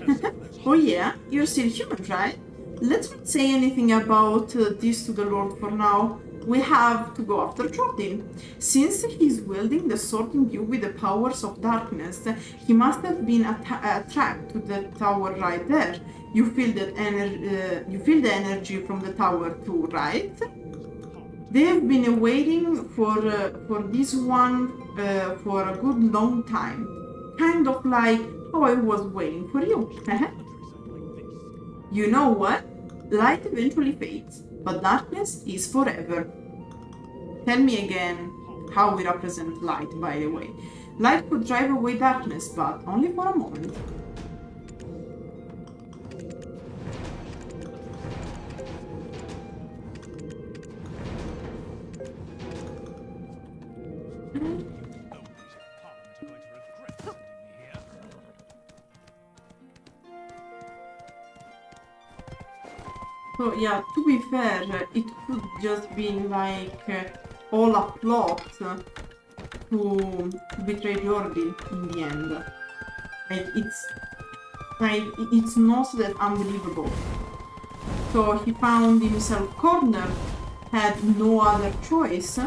Oh yeah, you're still human, right? Let's not say anything about this to the Lord for now. We have to go after Jordan. Since he's wielding the sword imbued with the powers of darkness, he must have been attracted to the tower right there. You feel that you feel the energy from the tower too, right? They have been waiting for this one for a good long time. Kind of like how I was waiting for you. You know what? Light eventually fades, but darkness is forever. Tell me again how we represent light, by the way. Light could drive away darkness, but only for a moment. So yeah, to be fair, it could just be like all a plot to betray Jordan in the end. Like it's not that unbelievable. So he found himself cornered, had no other choice,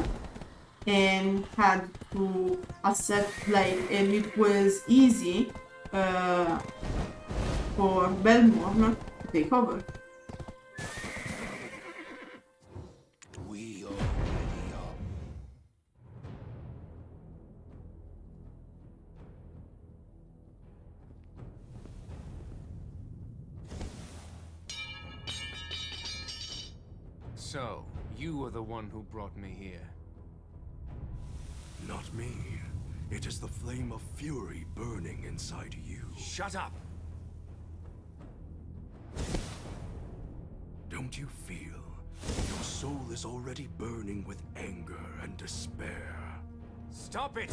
and had to accept, like, and it was easy for Belmorn to take over. So, you are the one who brought me here. Not me. It is the flame of fury burning inside you. Shut up! Don't you feel? Your soul is already burning with anger and despair. Stop it!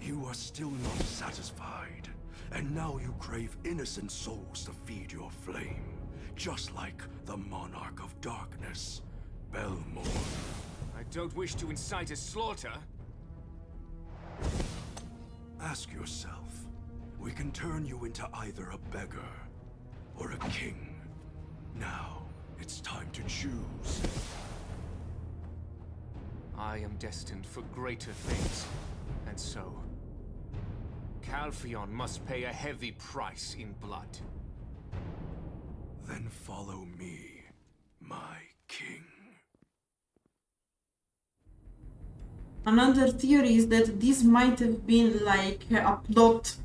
You are still not satisfied, and now you crave innocent souls to feed your flame. Just like the Monarch of Darkness, Belmorn. I don't wish to incite a slaughter. Ask yourself, we can turn you into either a beggar or a king. Now, it's time to choose. I am destined for greater things, and so Calpheon must pay a heavy price in blood. Then follow me, my king. Another theory is that this might have been like a plot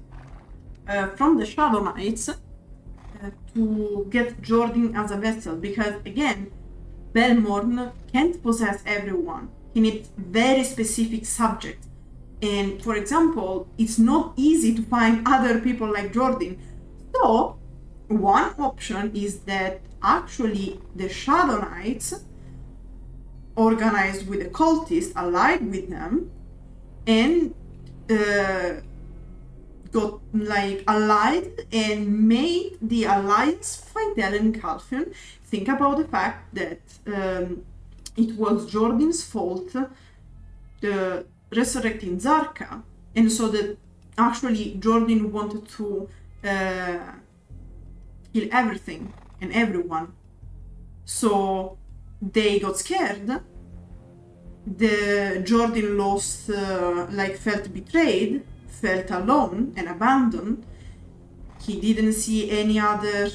from the Shadow Knights to get Jordan as a vessel, because again, Belmorn can't possess everyone. He needs very specific subjects. And for example, it's not easy to find other people like Jordan. So one option is that actually the Shadow Knights organized with the cultists, allied with them, and got like allied and made the alliance fight Ellen Calpheon. Think about the fact that it was Jordan's fault resurrecting Zarka, and so that actually Jordan wanted to kill everything and everyone. So they got scared. The Jordan lost, like felt betrayed, felt alone and abandoned. He didn't see any other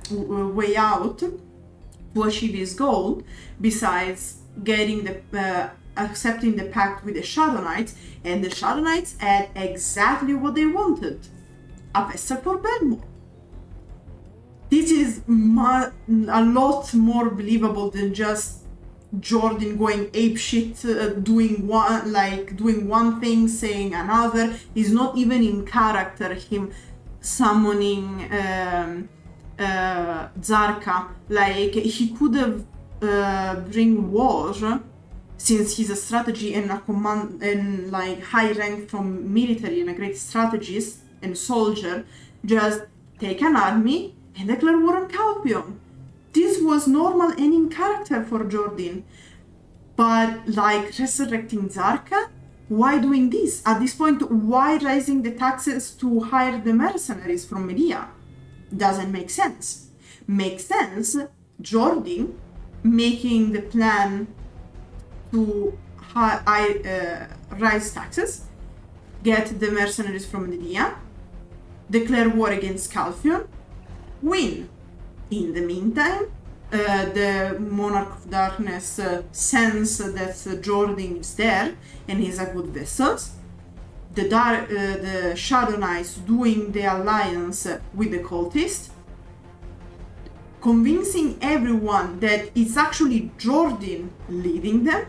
way out to achieve his goal besides getting the accepting the pact with the Shadow Knights, and the Shadow Knights had exactly what they wanted: a vessel for Belmorn. This is a lot more believable than just Jordan going apeshit, doing one thing, saying another. Is not even in character. Him summoning Zarka, like he could have bring war, since he's a strategy and a command and like high rank from military and a great strategist and soldier. Just take an army and declare war on Calpheon. This was normal and in character for Jordan. But like resurrecting Zarka, why doing this? At this point, why raising the taxes to hire the mercenaries from Medea? Doesn't make sense. Makes sense, Jordan making the plan to raise taxes, get the mercenaries from Medea, declare war against Calpheon, win. In the meantime, the Monarch of Darkness sense that Jordan is there and he's a good vessel. The Shadow Knights doing the alliance with the cultist, convincing everyone that it's actually Jordan leading them,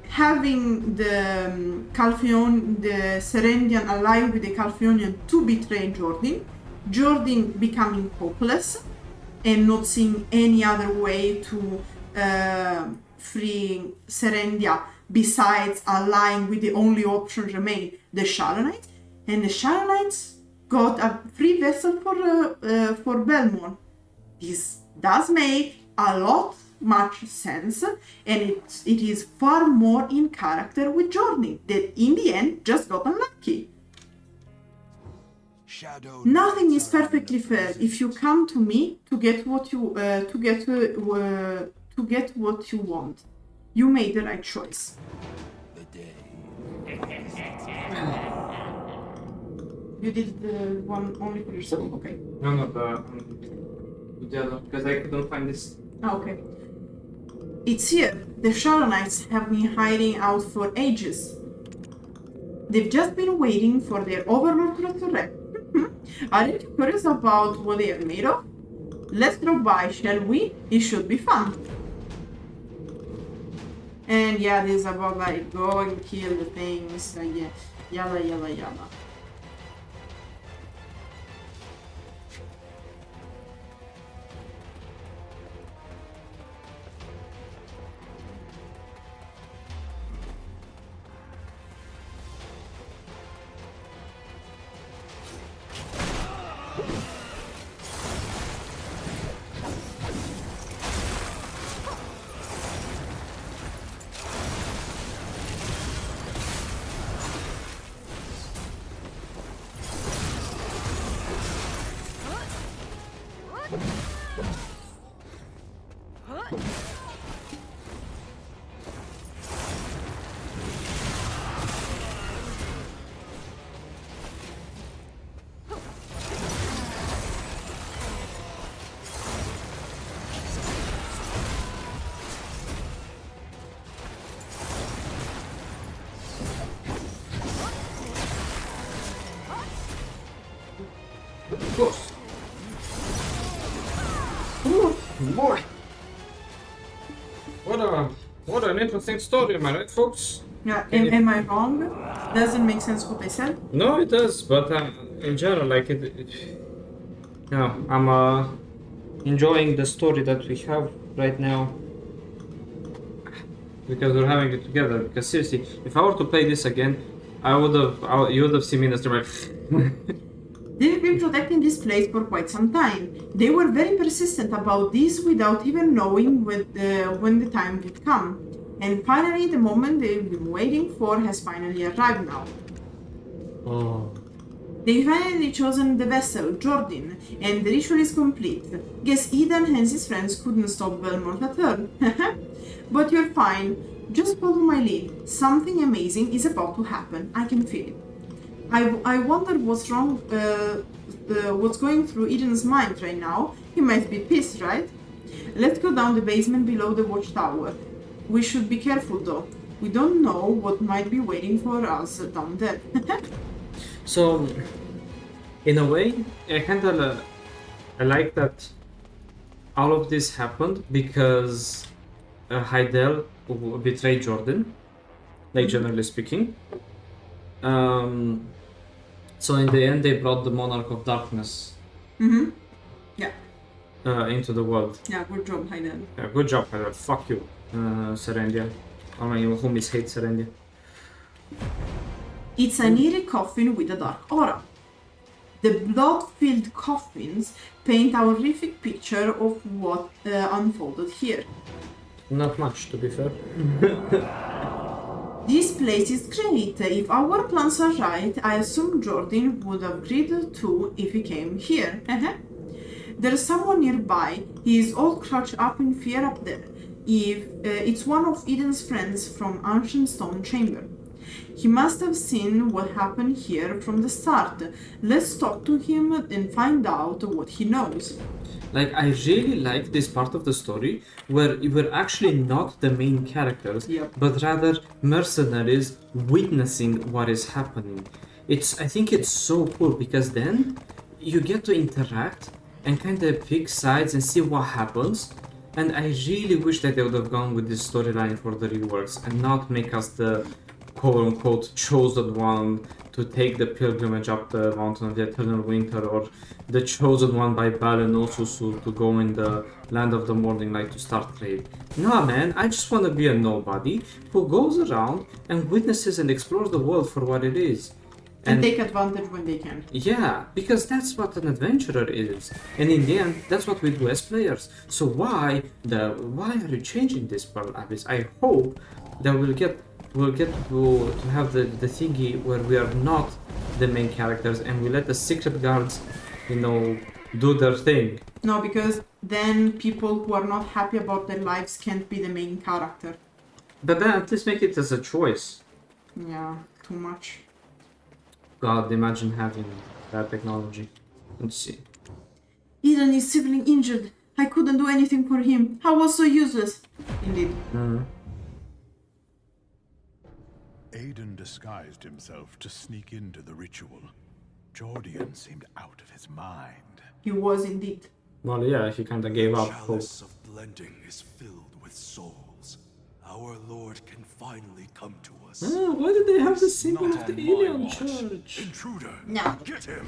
having the Calpheon, the Serendian ally with the Calpheonian to betray Jordan, Jordan becoming hopeless and not seeing any other way to free Serendia besides allying with the only option remain, the Shadow Knights. And the Shadow Knights got a free vessel for Belmont. This does make much sense, and it is far more in character with Jordan, that in the end just got unlucky. Nothing is perfectly fair. If you come to me to get what you want, you made the right choice. You did the one only for yourself, okay? No, the other, because I couldn't find this. Okay. It's here. The Shadow Knights have been hiding out for ages. They've just been waiting for their overlord to resurrect. Aren't you curious about what they are made of? Let's drop by, shall we? It should be fun. And yeah, this is about like go and kill the things and yeah, yalla yalla yalla. Of course. Ooh, boy. What an interesting story, am I right, folks? Yeah, am I wrong? Doesn't make sense what I said? No, it does, but in general, like yeah, I'm enjoying the story that we have right now because we're having it together. Because seriously, if I were to play this again, you would have seen me in the stream. They've been protecting this place for quite some time. They were very persistent about this without even knowing when the time would come. And finally, the moment they've been waiting for has finally arrived now. Oh. They've finally chosen the vessel, Jordan, and the ritual is complete. Guess Eden and his friends couldn't stop Belmont at all. But you're fine. Just follow my lead. Something amazing is about to happen. I can feel it. I wonder what's wrong, what's going through Eden's mind right now. He might be pissed, right? Let's go down the basement below the watchtower. We should be careful though. We don't know what might be waiting for us down there. So, in a way, I like that all of this happened because Heidel who betrayed Jordan, like generally speaking. So in the end, they brought the Monarch of Darkness Yeah. Into the world. Yeah, good job, Heidel. Yeah, good job, Heidel. Fuck you, Serendia. All my homies hate Serendia. It's an eerie coffin with a dark aura. The blood-filled coffins paint a horrific picture of what unfolded here. Not much, to be fair. This place is great. If our plans are right, I assume Jordan would have agreed to if he came here. There's someone nearby. He is all crouched up in fear up there. It's one of Eden's friends from Ancient Stone Chamber. He must have seen what happened here from the start. Let's talk to him and find out what he knows. Like, I really like this part of the story where we're actually not the main characters, but rather mercenaries witnessing what is happening. I think it's so cool because then you get to interact and kind of pick sides and see what happens. And I really wish that they would have gone with this storyline for the reworks and not make us the quote-unquote chosen one to take the pilgrimage up the mountain of the eternal winter, or the chosen one by Bal and Osusu to go in the land of the morning light to start trade. Nah man, I just want to be a nobody who goes around and witnesses and explores the world for what it is. And take advantage when they can. Yeah, because that's what an adventurer is. And in the end, that's what we do as players. So why are you changing this, Pearl Abyss? I hope that we'll get to have the thingy where we are not the main characters and we let the secret guards, do their thing. No, because then people who are not happy about their lives can't be the main character. But then at least make it as a choice. Yeah, too much. God, imagine having that technology. Let's see. Eden is severely injured. I couldn't do anything for him. I was so useless. Indeed. Aiden disguised himself to sneak into the ritual. Jordan seemed out of his mind. He was indeed. Well, yeah, he kind of gave up hope. The chalice of blending is filled with souls. Our Lord can finally come to us. Why did they have the symbol of the alien church? Intruder! No. Get him!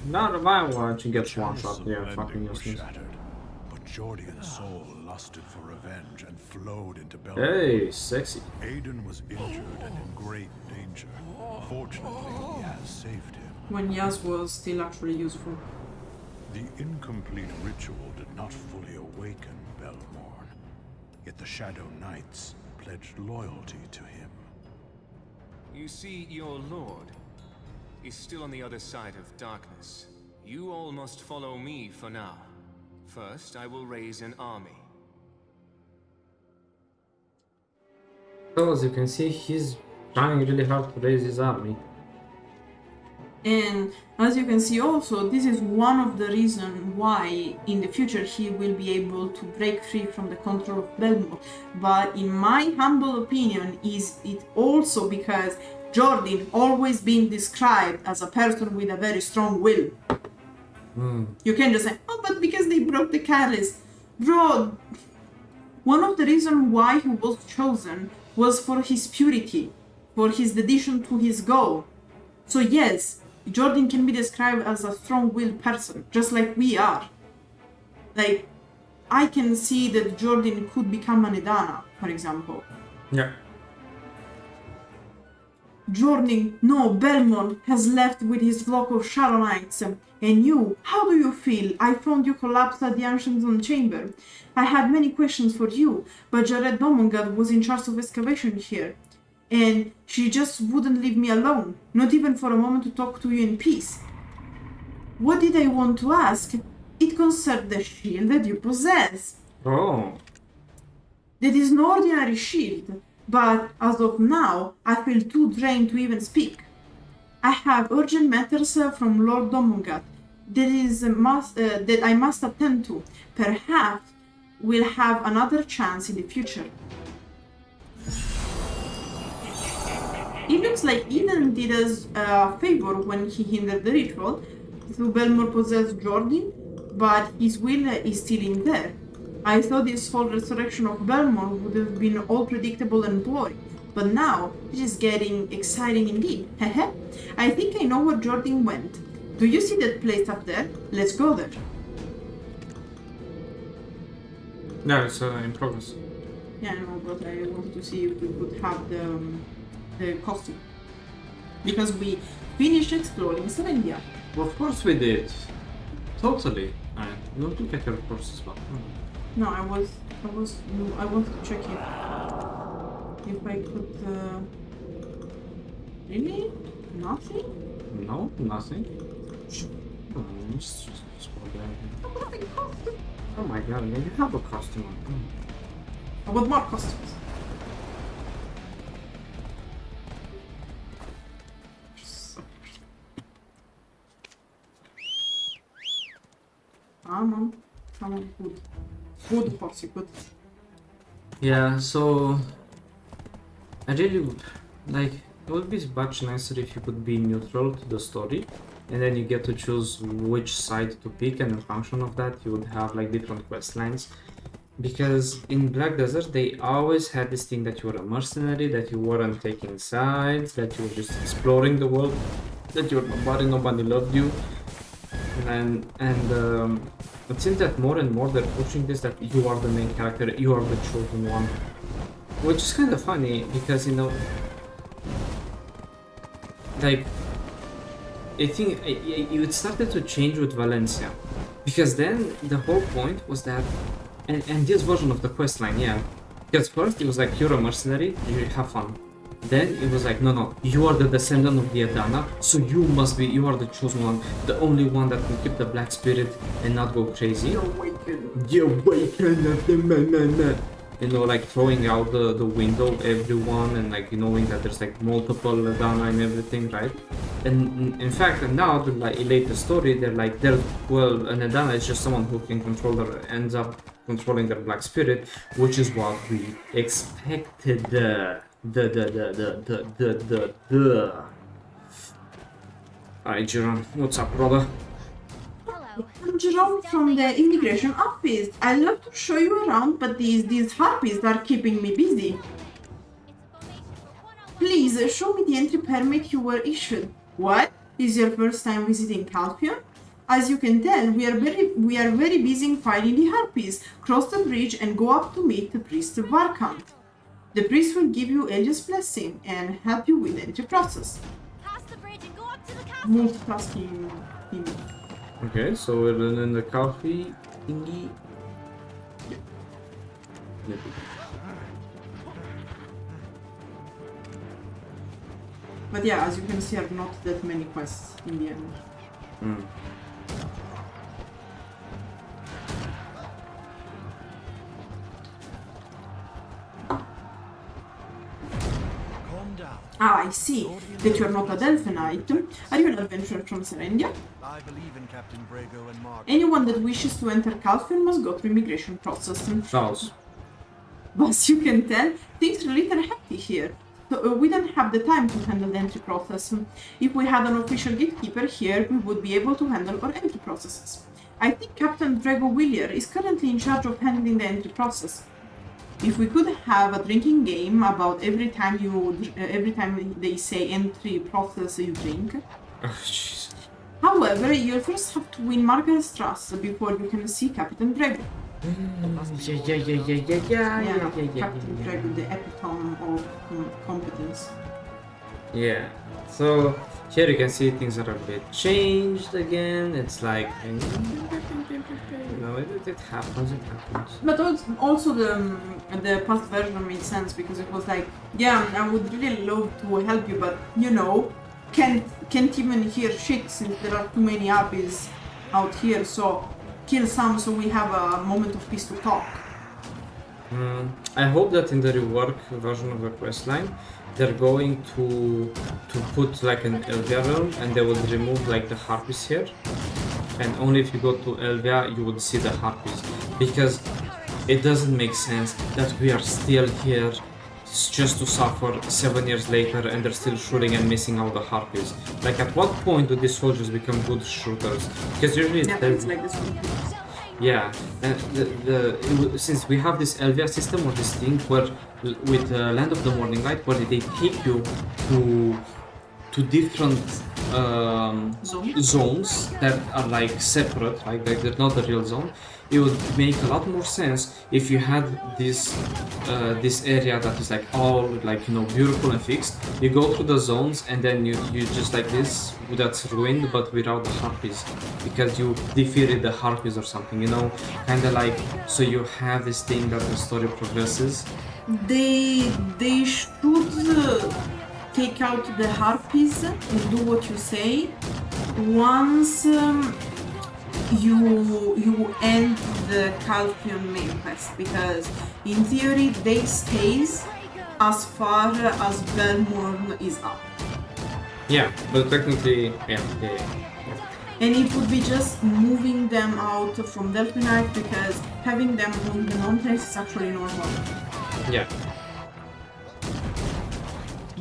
Not on my watch and gets one shot. Yeah, fucking useless. But Jordan's soul lusted for revenge and flowed into Belmont. Hey, sexy. Aiden was injured and in great danger. Fortunately, Yaz saved him. When Yaz was still actually useful. The incomplete ritual did not fully awaken Belmorn, yet the Shadow Knights pledged loyalty to him. You see, your lord is still on the other side of darkness. You all must follow me for now. First, I will raise an army. So as you can see, he's trying really hard to raise his army. And as you can see also, this is one of the reasons why in the future he will be able to break free from the control of Belmont. But in my humble opinion, is it also because Jordan always been described as a person with a very strong will. You can't just say, oh, but because they broke the catalyst. Bro, one of the reasons why he was chosen was for his purity, for his dedication to his goal. So yes, Jordan can be described as a strong-willed person, just like we are. Like, I can see that Jordan could become an Edana, for example. Yeah. Jordan, no, Belmont has left with his flock of Shadow Knights. And you, how do you feel? I found you collapsed at the Ancient Stone Chamber. I had many questions for you, but Jared Domungad was in charge of excavation here. And she just wouldn't leave me alone, not even for a moment to talk to you in peace. What did I want to ask? It concerned the shield that you possess. Oh. That is no ordinary shield, but as of now, I feel too drained to even speak. I have urgent matters from Lord Domungad that I must attend to. Perhaps we'll have another chance in the future. It looks like Eden did us a favor when he hindered the ritual. Through Belmore possessed Jordan, but his will is still in there. I thought this whole resurrection of Belmont would have been all predictable and boring, but now it is getting exciting indeed. Hehe. I think I know where Jordan went. Do you see that place up there? Let's go there. Yeah, it's in progress. Yeah, I know, but I wanted to see if we could have the costume. Because we finished exploring Serendia. Of course we did. Totally. Don't look at your courses, but... No, I wanted to check if I could, really? Nothing? No, nothing. Just scroll down. Oh my god, maybe have a costume on. I want more costumes. Come on, good. Good, horsey, good. Yeah, so... I really would... Like, it would be much nicer if you could be neutral to the story, and then you get to choose which side to pick, and the function of that, you would have like different quest lines. Because in Black Desert, they always had this thing that you were a mercenary, that you weren't taking sides, that you were just exploring the world, that you were nobody loved you. And it seems that more and more they're pushing this, that you are the main character, you are the chosen one. Which is kind of funny, because, you know, like, I think it started to change with Valencia. Because then the whole point was that, and this version of the questline, yeah. Because first it was like, you're a mercenary, you have fun. Then it was like, no, you are the descendant of the Adana, so you are the chosen one, the only one that can keep the black spirit and not go crazy. You awaken. You know, like throwing out the window everyone, and like knowing that there's like multiple Adana and everything, right? And in fact, now the like later story, they're like, well, an Adana is just someone who can ends up controlling their black spirit, which is what we expected. Alright, Jerome, what's up, brother? I'm Jerome from the immigration office. I'd love to show you around, but these harpies are keeping me busy. Please, show me the entry permit you were issued. What? Is your first time visiting Calpheon? As you can tell, we are very busy fighting the harpies. Cross the bridge and go up to meet the priest Varkant. The priest will give you Elia's blessing and help you with the entry process. Pass the bridge and go up to the castle. Multitasking team. Okay, so we're in the coffee thingy. Yeah. But yeah, as you can see, are not that many quests in the end. Ah, I see that you are not a Delphinite. Are you an adventurer from Serendia? I believe in Captain Brago and Mark. Anyone that wishes to enter Calpheon must go through immigration process. False. But as you can tell, things are a little hectic here. So we don't have the time to handle the entry process. If we had an official gatekeeper here, we would be able to handle our entry processes. I think Captain Drago Willier is currently in charge of handling the entry process. If we could have a drinking game about every time they say entry process you drink. Oh, jeez. However, you'll first have to win Margaret's trust before you can see Captain Drago. Yeah, Captain Drago, the epitome of competence. Yeah, so here you can see things are a bit changed again. It's like, it happens. But also the past version made sense, because it was like, yeah, I would really love to help you, but you know, can't even hear shit since there are too many abbeys out here, so kill some so we have a moment of peace to talk. I hope that in the rework version of the questline, they're going to put like an Elvia realm, and they will remove like the harpies here, and only if you go to Elvia you would see the harpies, because it doesn't make sense that we are still here just to suffer 7 years later and they're still shooting and missing all the harpies. Like, at what point do these soldiers become good shooters? Because usually it's like this one. Yeah, and since we have this Elvia system or this thing where with Land of the Morning Light, where they take you to different zones that are like separate, like they're not the real zone. It would make a lot more sense if you had this this area that is like all like, you know, beautiful and fixed. You go through the zones and then you just like this that's ruined but without the harpies, because you defeated the harpies or something, you know, kind of like, so you have this thing that the story progresses. They should take out the harpies and do what you say once you end the Calpheon main quest, because in theory they stays as far as Belmorn is up. Yeah, but technically, yeah. And it would be just moving them out from Delphinite, because having them on the mountains is actually normal. Yeah.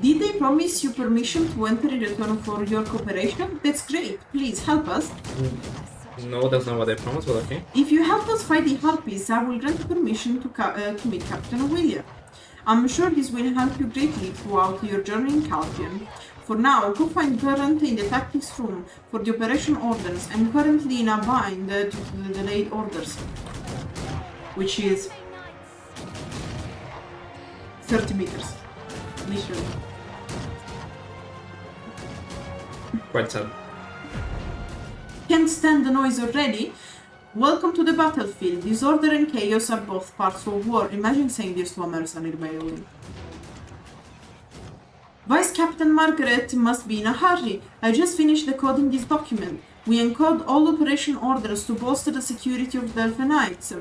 Did they promise you permission to enter in return for your cooperation? That's great. Please help us. No, that's not what I promised, but okay. If you help us fight the harpies, I will grant permission to meet Captain William. I'm sure this will help you greatly throughout your journey in Calpheon. For now, go find Garant in the tactics room for the operation orders. I'm currently in a bind due to the delayed orders, which is 30 meters, literally. Quite sad. Can't stand the noise already? Welcome to the battlefield. Disorder and chaos are both parts of war. Imagine saying this to a mercenary, by the way. Vice Captain Margaret must be in a hurry. I just finished decoding this document. We encode all operation orders to bolster the security of Delphinites.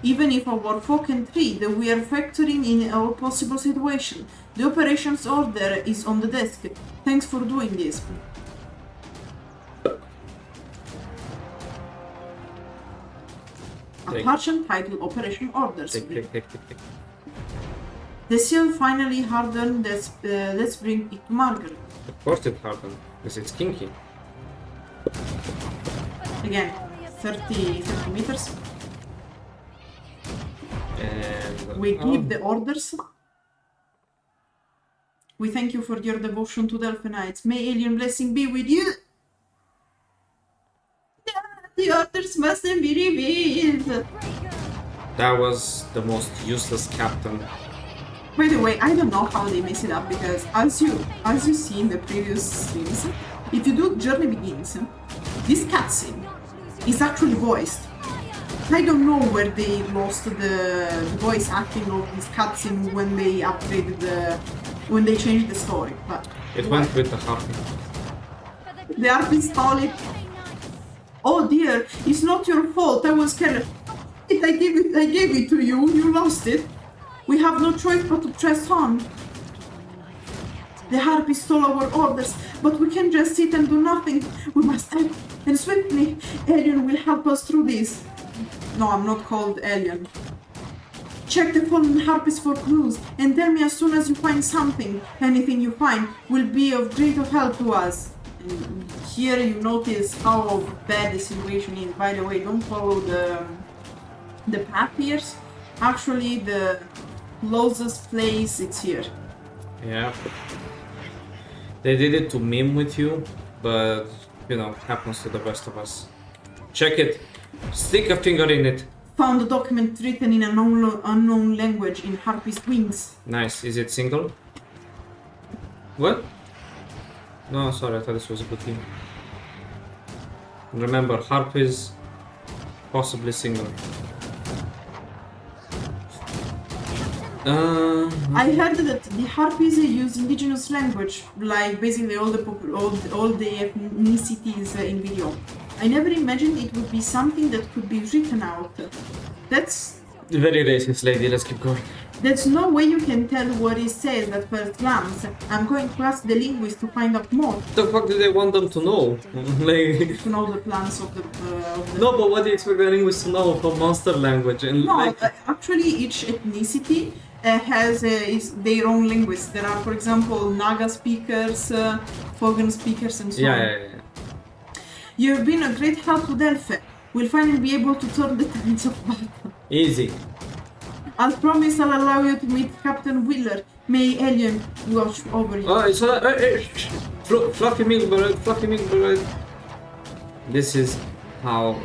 Even if our foe can read, we are factoring in all possible situations. The operations order is on the desk. Thanks for doing this. Attachment title Operation Orders. The seal finally hardened. Let's bring it to Margaret. Of course it hardened, because it's kinky. Again, 30 meters. And we give the orders. We thank you for your devotion to Delphinites. May alien blessing be with you. The orders mustn't be revealed. That was the most useless captain. By the way, I don't know how they mess it up, because as you see in the previous streams, if you do Journey Begins, this cutscene is actually voiced. I don't know where they lost the voice acting of this cutscene when they upgraded when they changed the story, but it went with the harpy. The harpy stole it. Oh dear, it's not your fault. I was careless. I gave it to you. You lost it. We have no choice but to press on. The harpy stole our orders, but we can't just sit and do nothing. We must act, and swiftly. Alien will help us through this. No, I'm not called Alien. Check the fallen harpies for clues, and tell me as soon as you find something. Anything you find will be of great help to us. And here you notice how bad the situation is. By the way, don't follow the path here. Actually, the closest place, it's here. Yeah. They did it to meme with you, but, you know, happens to the best of us. Check it. Stick a finger in it. Found a document written in an unknown language in Harpy's wings. Nice. Is it single? What? No, sorry, I thought this was a good thing. Remember, Harpies, possibly single. I heard that the Harpies use indigenous language, like basically all the ethnicities in video. I never imagined it would be something that could be written out. That's very racist, lady. Let's keep going. There's no way you can tell what it says at first glance. I'm going to ask the linguist to find out more. What the fuck do they want them to know? Like, to know the plans of the No, but what do you expect the linguist to know from monster language? And no, like... actually each ethnicity has their own linguists. There are, for example, Naga speakers, Fogan speakers, and so on. Yeah. You've been a great help to Delphi. we'll finally be able to turn the tides of battle. Easy. As promised, I'll allow you to meet Captain Wheeler. May Alien watch over you. Oh, it's Fluffy Milk Bread, Fluffy Milk Bread. This is how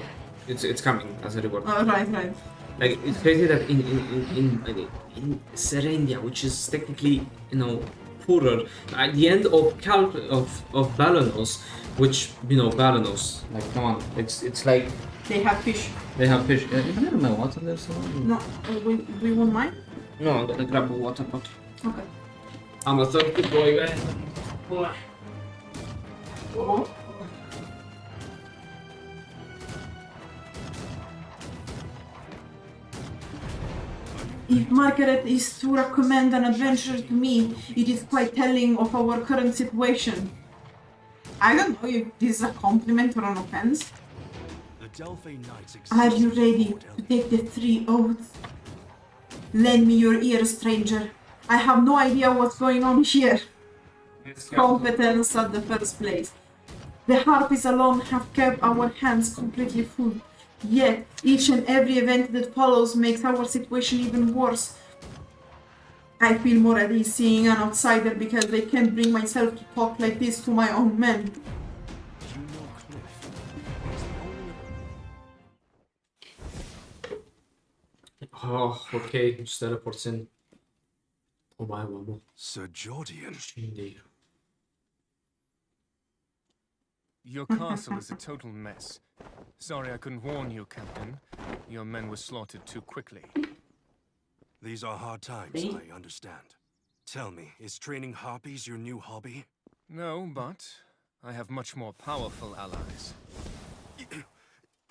it's coming as a reward. Oh, right. Like, it's crazy that in Serendia, which is technically, you know, poorer, at the end of Balanos, which, you know, Balanos, like, come on, it's like... They have fish. They have fish. I don't know water there, so... No, do you want mine? No, I'm gonna grab a water bottle. Okay. I'm a thirsty boy, man. Oh. If Margaret is to recommend an adventure to me, it is quite telling of our current situation. I don't know if this is a compliment or an offense. Are you ready to take the 3 oaths? Lend me your ear, stranger. I have no idea what's going on here. Competence at the first place. The harpies alone have kept our hands completely full. Yet, each and every event that follows makes our situation even worse. I feel more at ease seeing an outsider because I can't bring myself to talk like this to my own men. Oh, okay, just teleports in. Oh my god. Sir Jordian. Indeed. Your castle is a total mess. Sorry I couldn't warn you, Captain. Your men were slaughtered too quickly. These are hard times, I understand. Tell me, is training harpies your new hobby? No, but I have much more powerful allies.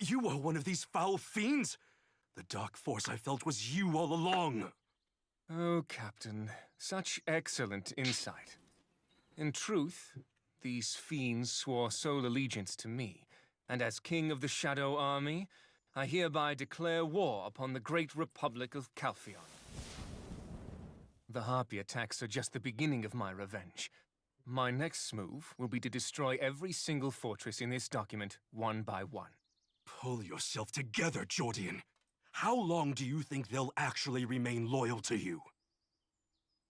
You are one of these foul fiends? The dark force I felt was you all along. Oh, Captain, such excellent insight. In truth, these fiends swore sole allegiance to me, and as King of the Shadow Army, I hereby declare war upon the great Republic of Calpheon. The Harpy attacks are just the beginning of my revenge. My next move will be to destroy every single fortress in this document, one by one. Pull yourself together, Jordian. How long do you think they'll actually remain loyal to you?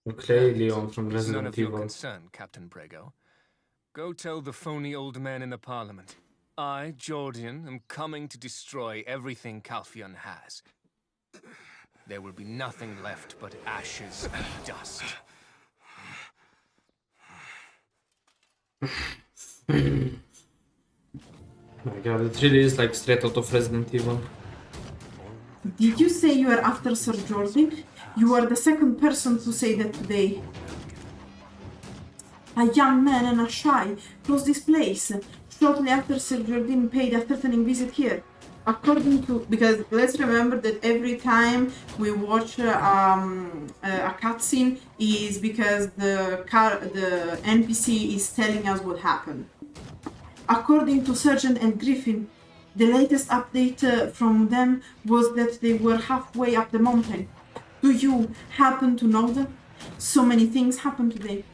Okay, Leon from It's none Resident of your Evil. concern, Captain Brago. Go tell the phony old man in the Parliament. I, Jordian, am coming to destroy everything Calpheon has. There will be nothing left but ashes and dust. My god, it really is like straight out of Resident Evil. Did you say you are after Sir Jordan? You are the second person to say that today. A young man and a shy closed this place shortly after Sir Jordan paid a threatening visit here. According to, because let's remember that every time we watch a cutscene is because the NPC is telling us what happened. According to Sergeant and Griffin, the latest update from them was that they were halfway up the mountain. Do you happen to know them? So many things happened today.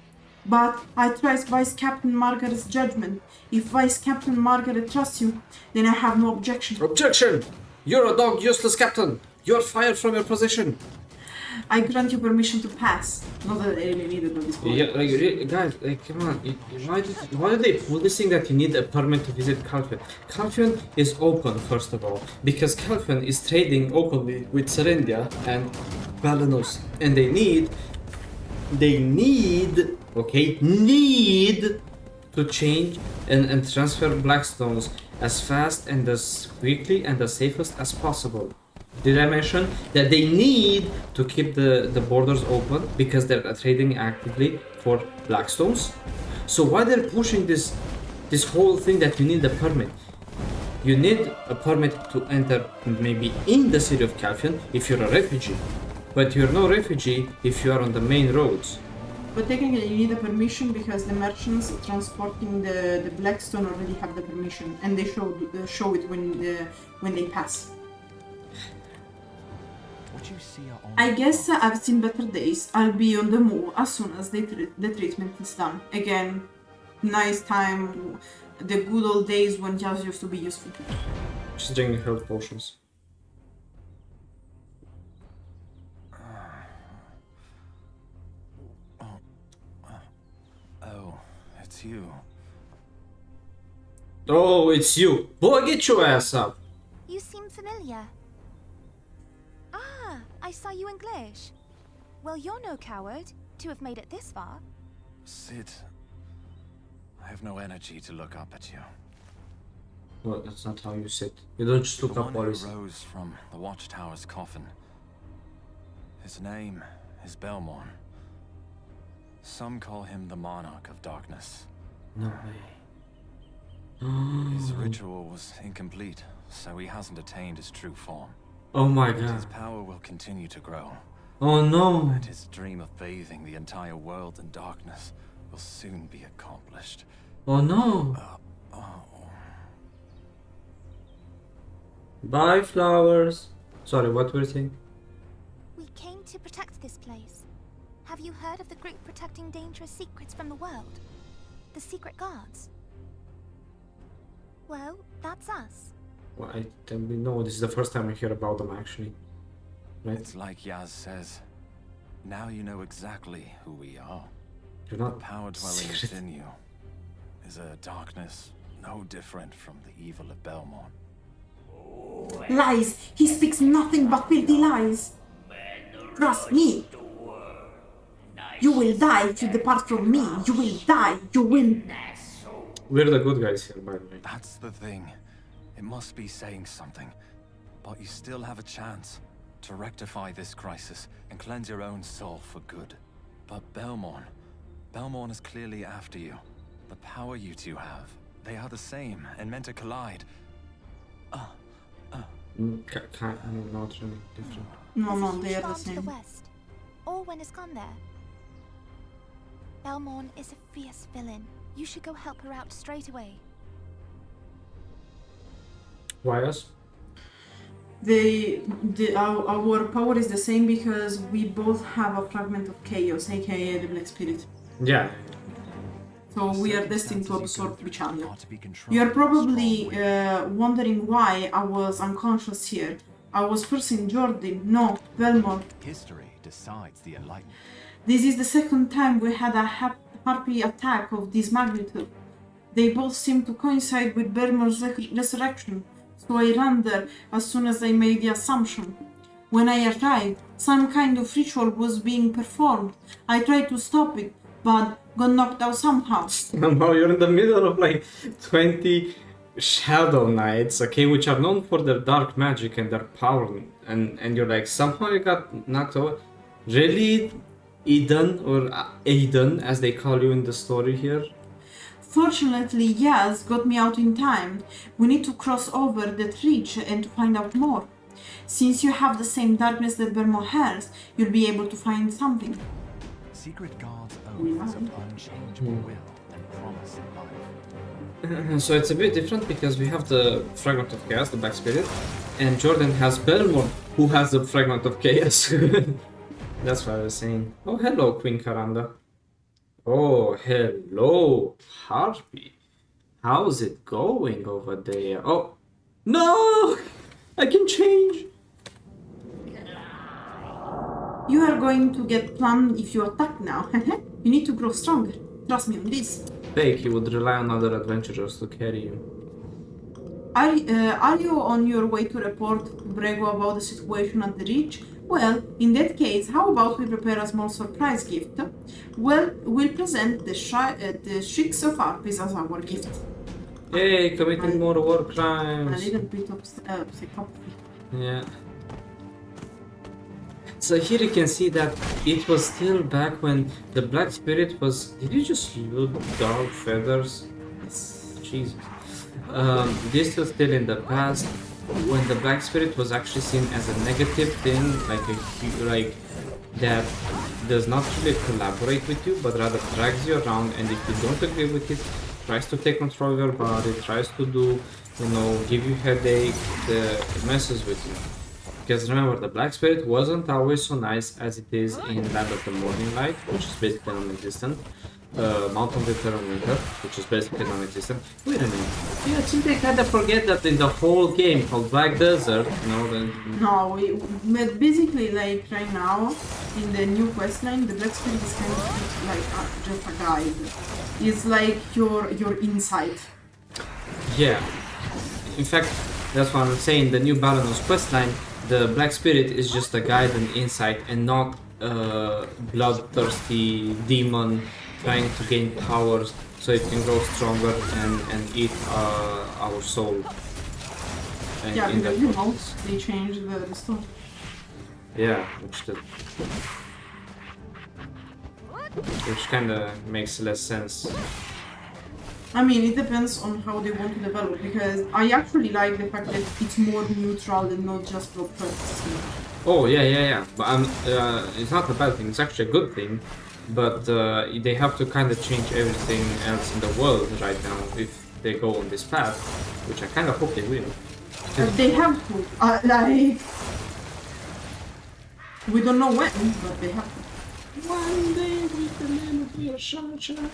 But I trust Vice Captain Margaret's judgment. If Vice Captain Margaret trusts you, then I have no objection. Objection! You're a dog, useless captain! You're fired from your position! I grant you permission to pass. Not that I really needed at this point. Yeah, like, guys, like, come on. Why did they put this thing that you need a permit to visit Calpheon? Calpheon is open, first of all, because Calpheon is trading openly with Serendia and Balanos, and they need to change and transfer Blackstones as fast and as quickly and as safest as possible. Did I mention that they need to keep the borders open because they're trading actively for Blackstones? So why they're pushing this whole thing that you need a permit? You need a permit to enter maybe in the city of Calpheon if you're a refugee, but you're no refugee if you are on the main roads. But technically you need a permission because the merchants transporting the Blackstone already have the permission and they show it when they pass. I guess I've seen better days. I'll be on the move as soon as the treatment is done. Again, nice time, the good old days when jazz used to be useful. Just drinking health potions. Oh, it's you. Oh, it's you. Boy, get your ass up. You seem familiar. Ah, I saw you in Glish. Well, you're no coward to have made it this far. Sid, I have no energy to look up at you. Well, that's not how you sit. You don't just look The up one who always. rose from the Watchtower's coffin. His name is Belmorn. Some call him the Monarch of Darkness. No way. His ritual was incomplete, so he hasn't attained his true form. Oh my But his god. power will continue to grow. Oh no. And his dream of bathing the entire world in darkness will soon be accomplished. Oh no. Bye, flowers. Sorry, what were you saying? We came to protect this place. Have you heard of the group protecting dangerous secrets from the world? The Secret Guards? Well, that's us. Well, I don't know. This is the first time I hear about them, actually. Right? It's like Yaz says. Now you know exactly who we are. You're not the power dwelling secret. within you is a darkness no different from the evil of Belmorn. Lies! He speaks nothing but filthy lies! Trust me! You will die if you depart from me! You will die! You will... We're the good guys here, by the way. That's the thing. It must be saying something. But you still have a chance to rectify this crisis and cleanse your own soul for good. But Belmorn is clearly after you. The power you two have, they are the same and meant to collide. Not really different. No, There's a they huge are the farm to the same. west. Orwen has gone there. Belmorn is a fierce villain. You should go help her out straight away. Why us? Our power is the same because we both have a fragment of chaos, aka the Black Spirit. Yeah. So we are destined to absorb each other. You are probably wondering why I was unconscious here. I was first in Jordan, no, Belmont. History decides the Enlightenment. This is the second time we had a harpy attack of this magnitude. They both seem to coincide with Belmont's resurrection, so I ran there as soon as I made the assumption. When I arrived, some kind of ritual was being performed. I tried to stop it, but got knocked out somehow. Somehow you're in the middle of like 20 Shadow Knights, okay, which are known for their dark magic and their power, and you're like, somehow you got knocked over. Really, Eden, or Aiden, as they call you in the story here? Fortunately, Yaz got me out in time. We need to cross over that reach and to find out more. Since you have the same darkness that Vermo has, you'll be able to find something. Secret Guard's oath is of unchangeable will and promise in life. So it's a bit different because we have the Fragment of Chaos, the Black Spirit, and Jordan has Belmont, who has the Fragment of Chaos. That's what I was saying. Oh, hello, Queen Karanda. Oh, hello, Harpy. How's it going over there? Oh, no! I can change! You are going to get plummed if you attack now. You need to grow stronger. Trust me on this. Fake, you would rely on other adventurers to carry you. Are you on your way to report to Brego about the situation at the Reach? Well, in that case, how about we prepare a small surprise gift? Well, we'll present the Shrieks of Harpies as our gift. Hey, committing more war A crimes. little bit of psychopathy. Yeah. So here you can see that it was still back when the Black Spirit was... Did you just loot dog feathers? Yes. Jesus. This was still in the past, when the Black Spirit was actually seen as a negative thing, like that does not really collaborate with you, but rather drags you around, and if you don't agree with it, tries to take control of your body, tries to do, give you headache, messes with you. Because remember, the Black Spirit wasn't always so nice as it is in Land of the Morning Light, which is basically non-existent. Mount of Eternal Winter, which is basically non-existent. Wait a minute. Yeah, I think they kind of forget that in the whole game called Black Desert, you know, then... No, but basically, like, right now, in the new questline, the Black Spirit is kind of like just a guide. It's like your insight. Yeah. In fact, that's what I'm saying, the new Balanos questline, the Black Spirit is just a guide and insight and not a bloodthirsty demon trying to gain powers so it can grow stronger and eat our soul. And Yeah, in because that you know, process. they changed the story. Yeah, which kind of makes less sense. I mean, it depends on how they want to develop, because I actually like the fact that it's more neutral and not just bloodthirsty. Oh yeah. But it's not a bad thing. It's actually a good thing. But they have to kind of change everything else in the world right now if they go on this path, which I kind of hope they will. They have to. Like, we don't know when, but they have to. One day with the name of your sunshine.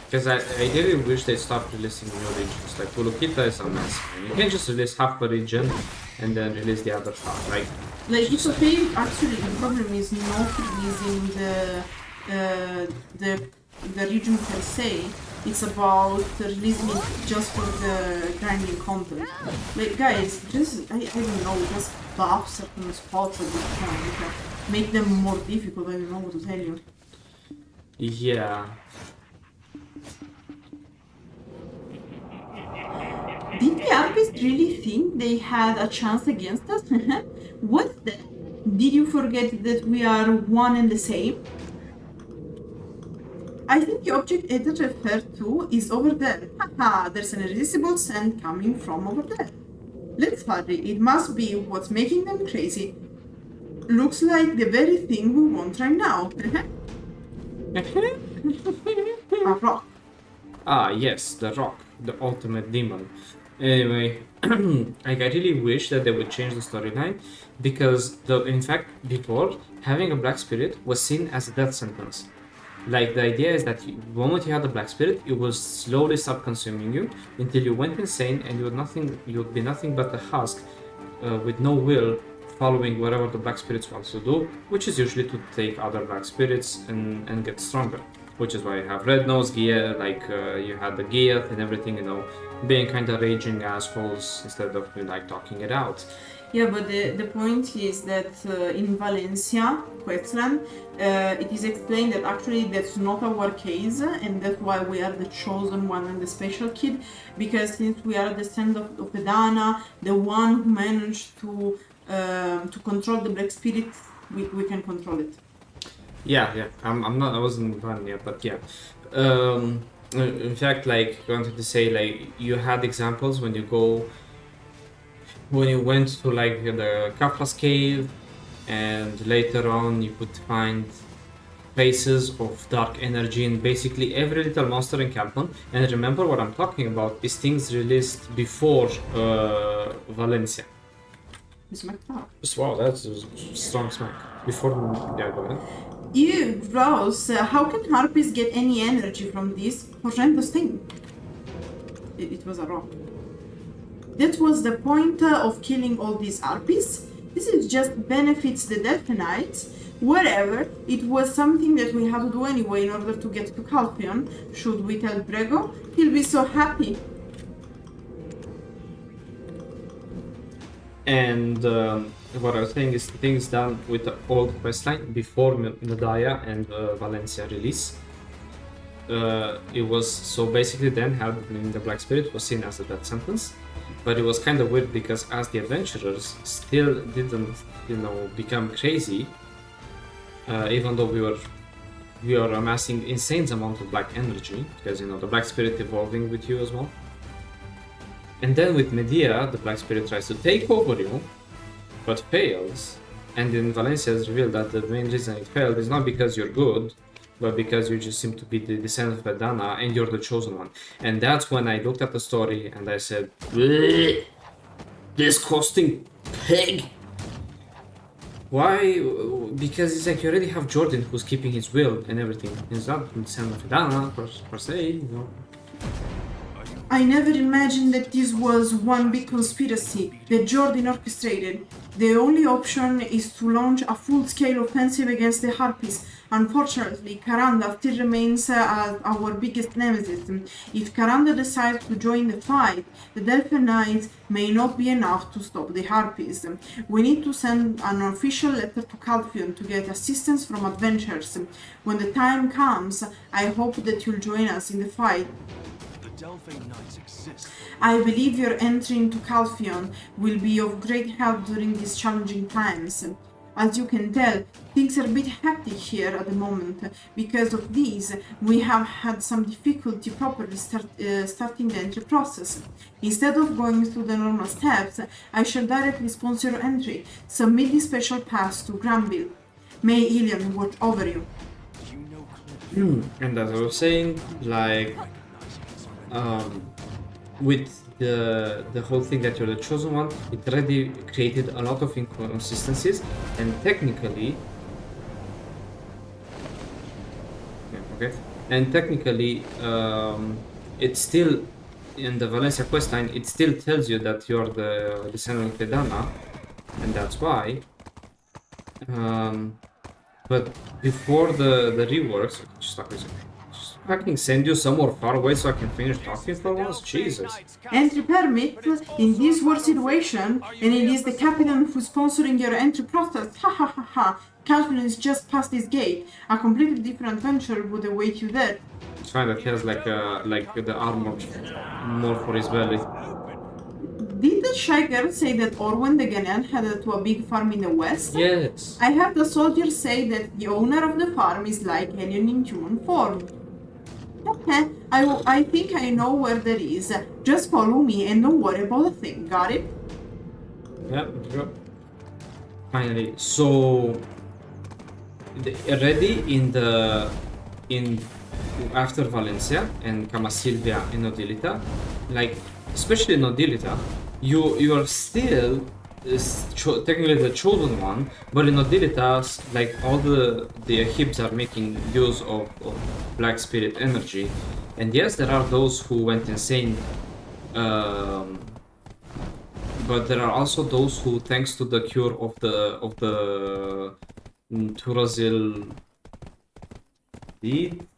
Because I really wish they stopped releasing new regions. Like Tulukita is a mess. You can't just release half a region and then release the other half, right? Like, it's okay. Actually, the problem is not releasing the region per se. It's about releasing it just for the grinding content. Like, guys, just I don't know, just buff certain spots at this point. Like, make them more difficult. I don't know what to tell you. Yeah. Did the artists really think they had a chance against us? What's that? Did you forget that we are one and the same? I think the object Eder referred to is over there. Haha, there's an irresistible scent coming from over there. Let's hurry, it must be what's making them crazy. Looks like the very thing we want right now. A rock. Ah, yes, the rock, the ultimate demon. Anyway, like I really wish that they would change the storyline, because in fact before, having a black spirit was seen as a death sentence. Like, the idea is that the moment you had the black spirit, it will slowly start consuming you until you went insane and you would be nothing but a husk with no will, following whatever the black spirits wants to do, which is usually to take other black spirits and get stronger. Which is why you have Red Nose, Gia, like you had the Gia and everything, you know, being kind of raging assholes instead of like talking it out. Yeah, but the point is that in Valencia, Quetzalcoatl, it is explained that actually that's not our case, and that's why we are the chosen one and the special kid, because since we are the descendant of Pedana, the one who managed to control the black spirit, we can control it. Yeah. I wasn't done yet, but yeah. In fact, like, I wanted to say, like, you had examples when you went to like the Kafla's cave, and later on you could find traces of dark energy in basically every little monster in Calpheon. And remember, what I'm talking about is things released before Valencia. Wow, that's a strong smack. Before, yeah, go ahead. Ew, gross. How can harpies get any energy from this horrendous thing? It was a rock. That was the point of killing all these harpies? This is just benefits the Delphinites. Whatever, it was something that we have to do anyway in order to get to Calpheon. Should we tell Brego? He'll be so happy. And what I was saying is things done with the old questline before Medaya and Valencia release. It was so basically then having the Black Spirit was seen as a death sentence, but it was kind of weird because as the adventurers still didn't, become crazy, even though we are amassing insane amount of black energy because the Black Spirit evolving with you as well. And then with Medea, the Black Spirit tries to take over you, but fails. And in Valencia it's revealed that the main reason it failed is not because you're good, but because you just seem to be the descendant of Adana and you're the chosen one. And that's when I looked at the story and I said, disgusting pig! Why? Because it's like you already have Jordan who's keeping his will and everything. He's not the son of Idana per se, you know. I never imagined that this was one big conspiracy that Jordan orchestrated. The only option is to launch a full-scale offensive against the Harpies. Unfortunately, Karanda still remains our biggest nemesis. If Karanda decides to join the fight, the Delphi Knights may not be enough to stop the Harpies. We need to send an official letter to Calpheon to get assistance from adventurers. When the time comes, I hope that you'll join us in the fight. Delphi Knights exist. I believe your entry into Calpheon will be of great help during these challenging times. As you can tell, things are a bit hectic here at the moment. Because of these, we have had some difficulty properly starting the entry process. Instead of going through the normal steps, I shall directly sponsor your entry. Submit the special pass to Granville. May Ilion watch over you. And as I was saying, like, with the whole thing that you're the chosen one, it already created a lot of inconsistencies, and technically, it's still in the Valencia questline. It still tells you that you're the descendant of Idana, and that's why. But before the reworks, just fucking send you somewhere far away so I can finish talking for once? Jesus. Entry permit? In this war situation, and it is the captain who's sponsoring your entry process. Ha ha ha ha. Calpheon is just past this gate. A completely different adventure would await you there. It's fine that he has like the armor more for his belly. Did the shy girl say that Orwen the Ganel headed to a big farm in the west? Yes. I heard the soldiers say that the owner of the farm is like alien in human form. Okay, I think I know where that is. Just follow me and don't worry about a thing, got it? Yeah, finally. So already after Valencia and Camasilvia and Nodilita, like especially in Nodilita, you are still technically the chosen one, but in Nodilita, like all the Hibs are making use of Black Spirit energy, and yes, there are those who went insane, but there are also those who, thanks to the cure of the Turazil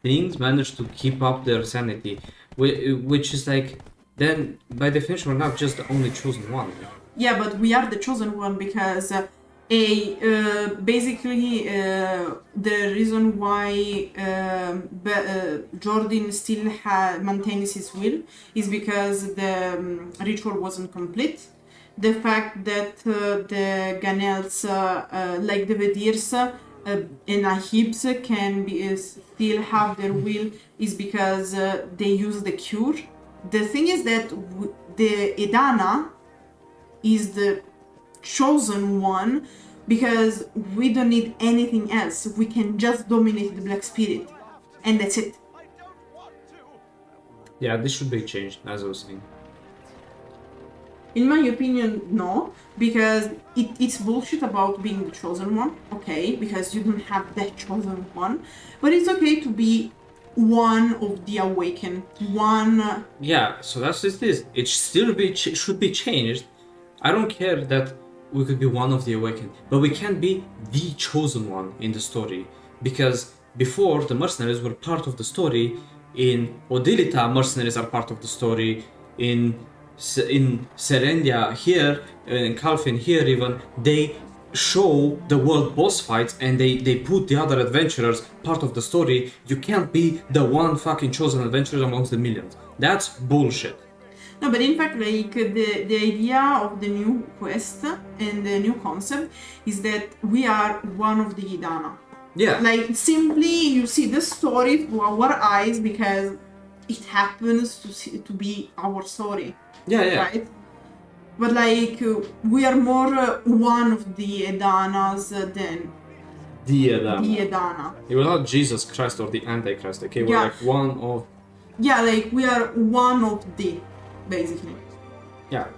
things, managed to keep up their sanity, which is like, then by definition we're not just the only chosen one. Yeah, but we are the chosen one because basically the reason why Jordan still maintains his will is because the ritual wasn't complete. The fact that the Ganels, like the Vedirs and Ahibs, can still have their will is because they use the cure. The thing is that the Idana is the chosen one because we don't need anything else. We can just dominate the Black Spirit, and that's it. Yeah, this should be changed, as I was saying. In my opinion, no, because it's bullshit about being the chosen one, okay, because you don't have that chosen one, but it's okay to be one of the awakened, one... Yeah, so that's just this. It still should be changed. I don't care that we could be one of the awakened, but we can't be the chosen one in the story, because before the mercenaries were part of the story. In Odilita, mercenaries are part of the story. In Serendia here, in Calpheon here even, they show the world boss fights and they put the other adventurers part of the story. You can't be the one fucking chosen adventurer amongst the millions. That's bullshit. No, but in fact, like, the idea of the new quest and the new concept is that we are one of the Idana. Yeah. Like, simply you see the story through our eyes because it happens to be our story. Yeah, yeah. Right? But, like, we are more one of the Idanas than... The Idana. The Idana. We're not Jesus Christ or the Antichrist, okay? We're like one of... Yeah, like, we are one of the... Basically. Yeah,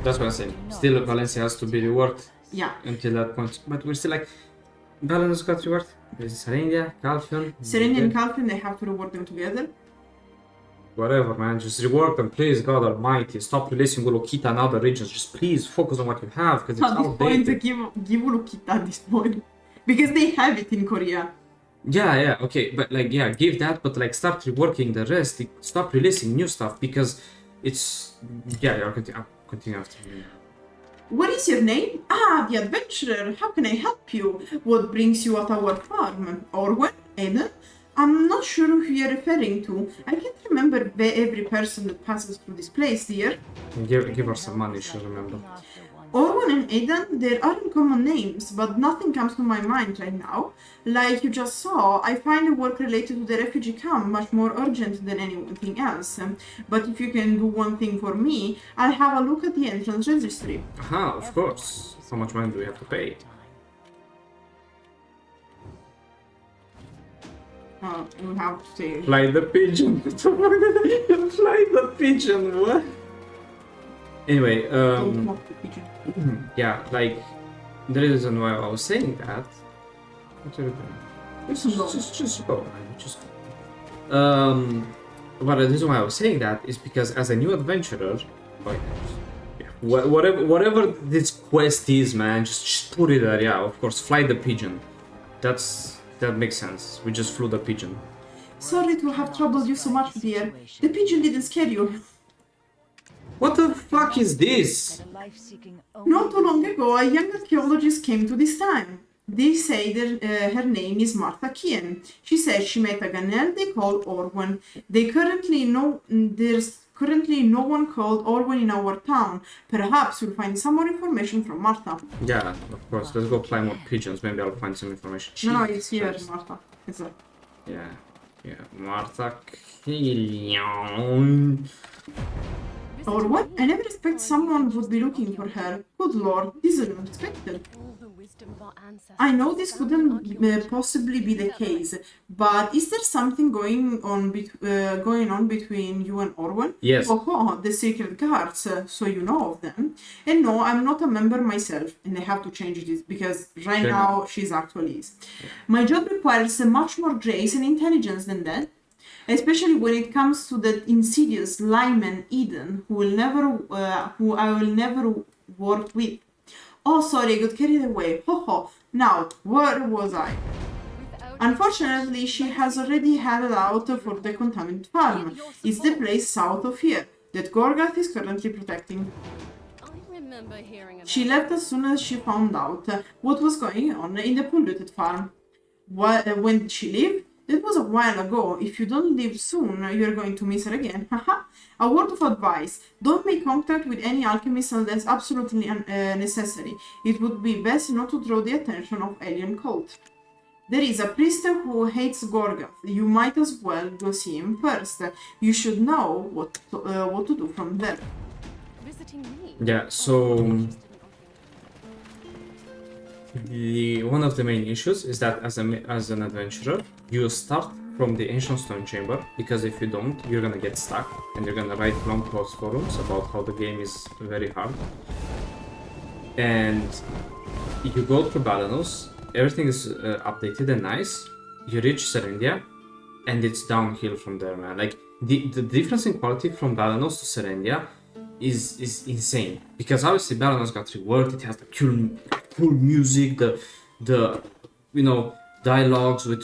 that's what I'm saying. Still, Valencia has to be reworked. Yeah. Until that point. But we're still like, Balanus got reward. There's Serendia, Calpheon. Serendia and Calpheon, they have to reward them together. Whatever, man. Just reward them, please, God Almighty. Stop releasing Ulukita and other regions. Just please focus on what you have, because it's At this point, outdated. give Ulukita at this point. Because they have it in Korea. Yeah, okay, but like, yeah, give that, but like, start reworking the rest. Stop releasing new stuff, because it's... Yeah, I'll continue after you. What is your name? Ah, the adventurer. How can I help you? What brings you at our farm? Orwen? Eden? I'm not sure who you're referring to. I can't remember every person that passes through this place, dear. Give her some money, she'll remember. Orwen and Eden, there aren't common names, but nothing comes to my mind right now. Like you just saw, I find the work related to the refugee camp much more urgent than anything else. But if you can do one thing for me, I'll have a look at the entrance registry. Aha, of course. How much money do we have to pay? We have to say... Fly the pigeon. Fly the pigeon, what? Anyway, yeah, like, the reason why I was saying that... Just go, man, just go. But the reason why I was saying that is because as a new adventurer, whatever this quest is, man, just put it there, yeah, of course, fly the pigeon. That makes sense. We just flew the pigeon. Sorry to have troubled you so much, dear. The pigeon didn't scare you. What the fuck is this? Not too long ago, a young archaeologist came to this town. They say that her name is Martha Kien. She says she met a Ganel they call Orwen. There's currently no one called Orwen in our town. Perhaps we'll find some more information from Martha. Yeah, of course. Let's go fly more pigeons. Maybe I'll find some information. No, it's here, Martha. It's a... Yeah, Martha Kien. Orwen? I never expect someone would be looking for her. Good lord, this is unexpected. I know this couldn't possibly be the case, but is there something going on between you and Orwen? Yes. Oh, the Secret Guards, so you know of them. And no, I'm not a member myself, and I have to change this because right now she's actually is. My job requires much more grace and intelligence than that. Especially when it comes to that insidious Lema Eden, who I will never work with. Oh, sorry, I got carried away. Ho. Now, where was I? Unfortunately, she has already headed out for the contaminated farm. It's the place south of here that Gorgath is currently protecting. She left as soon as she found out what was going on in the polluted farm. When did she leave? It was a while ago. If you don't leave soon, you're going to miss her again. Haha. A word of advice. Don't make contact with any alchemist unless absolutely necessary. It would be best not to draw the attention of alien cult. There is a priest who hates Gorgath. You might as well go see him first. You should know what to do from there. Yeah, so... one of the main issues is that as an adventurer, you start from the ancient stone chamber, because if you don't, you're gonna get stuck and you're gonna write long post forums about how the game is very hard. And you go through Balanus, everything is updated and nice. You reach Serendia, and it's downhill from there, man. Like the difference in quality from Balanus to Serendia is insane, because obviously Balanus got reworked. It has the cool music, the dialogues with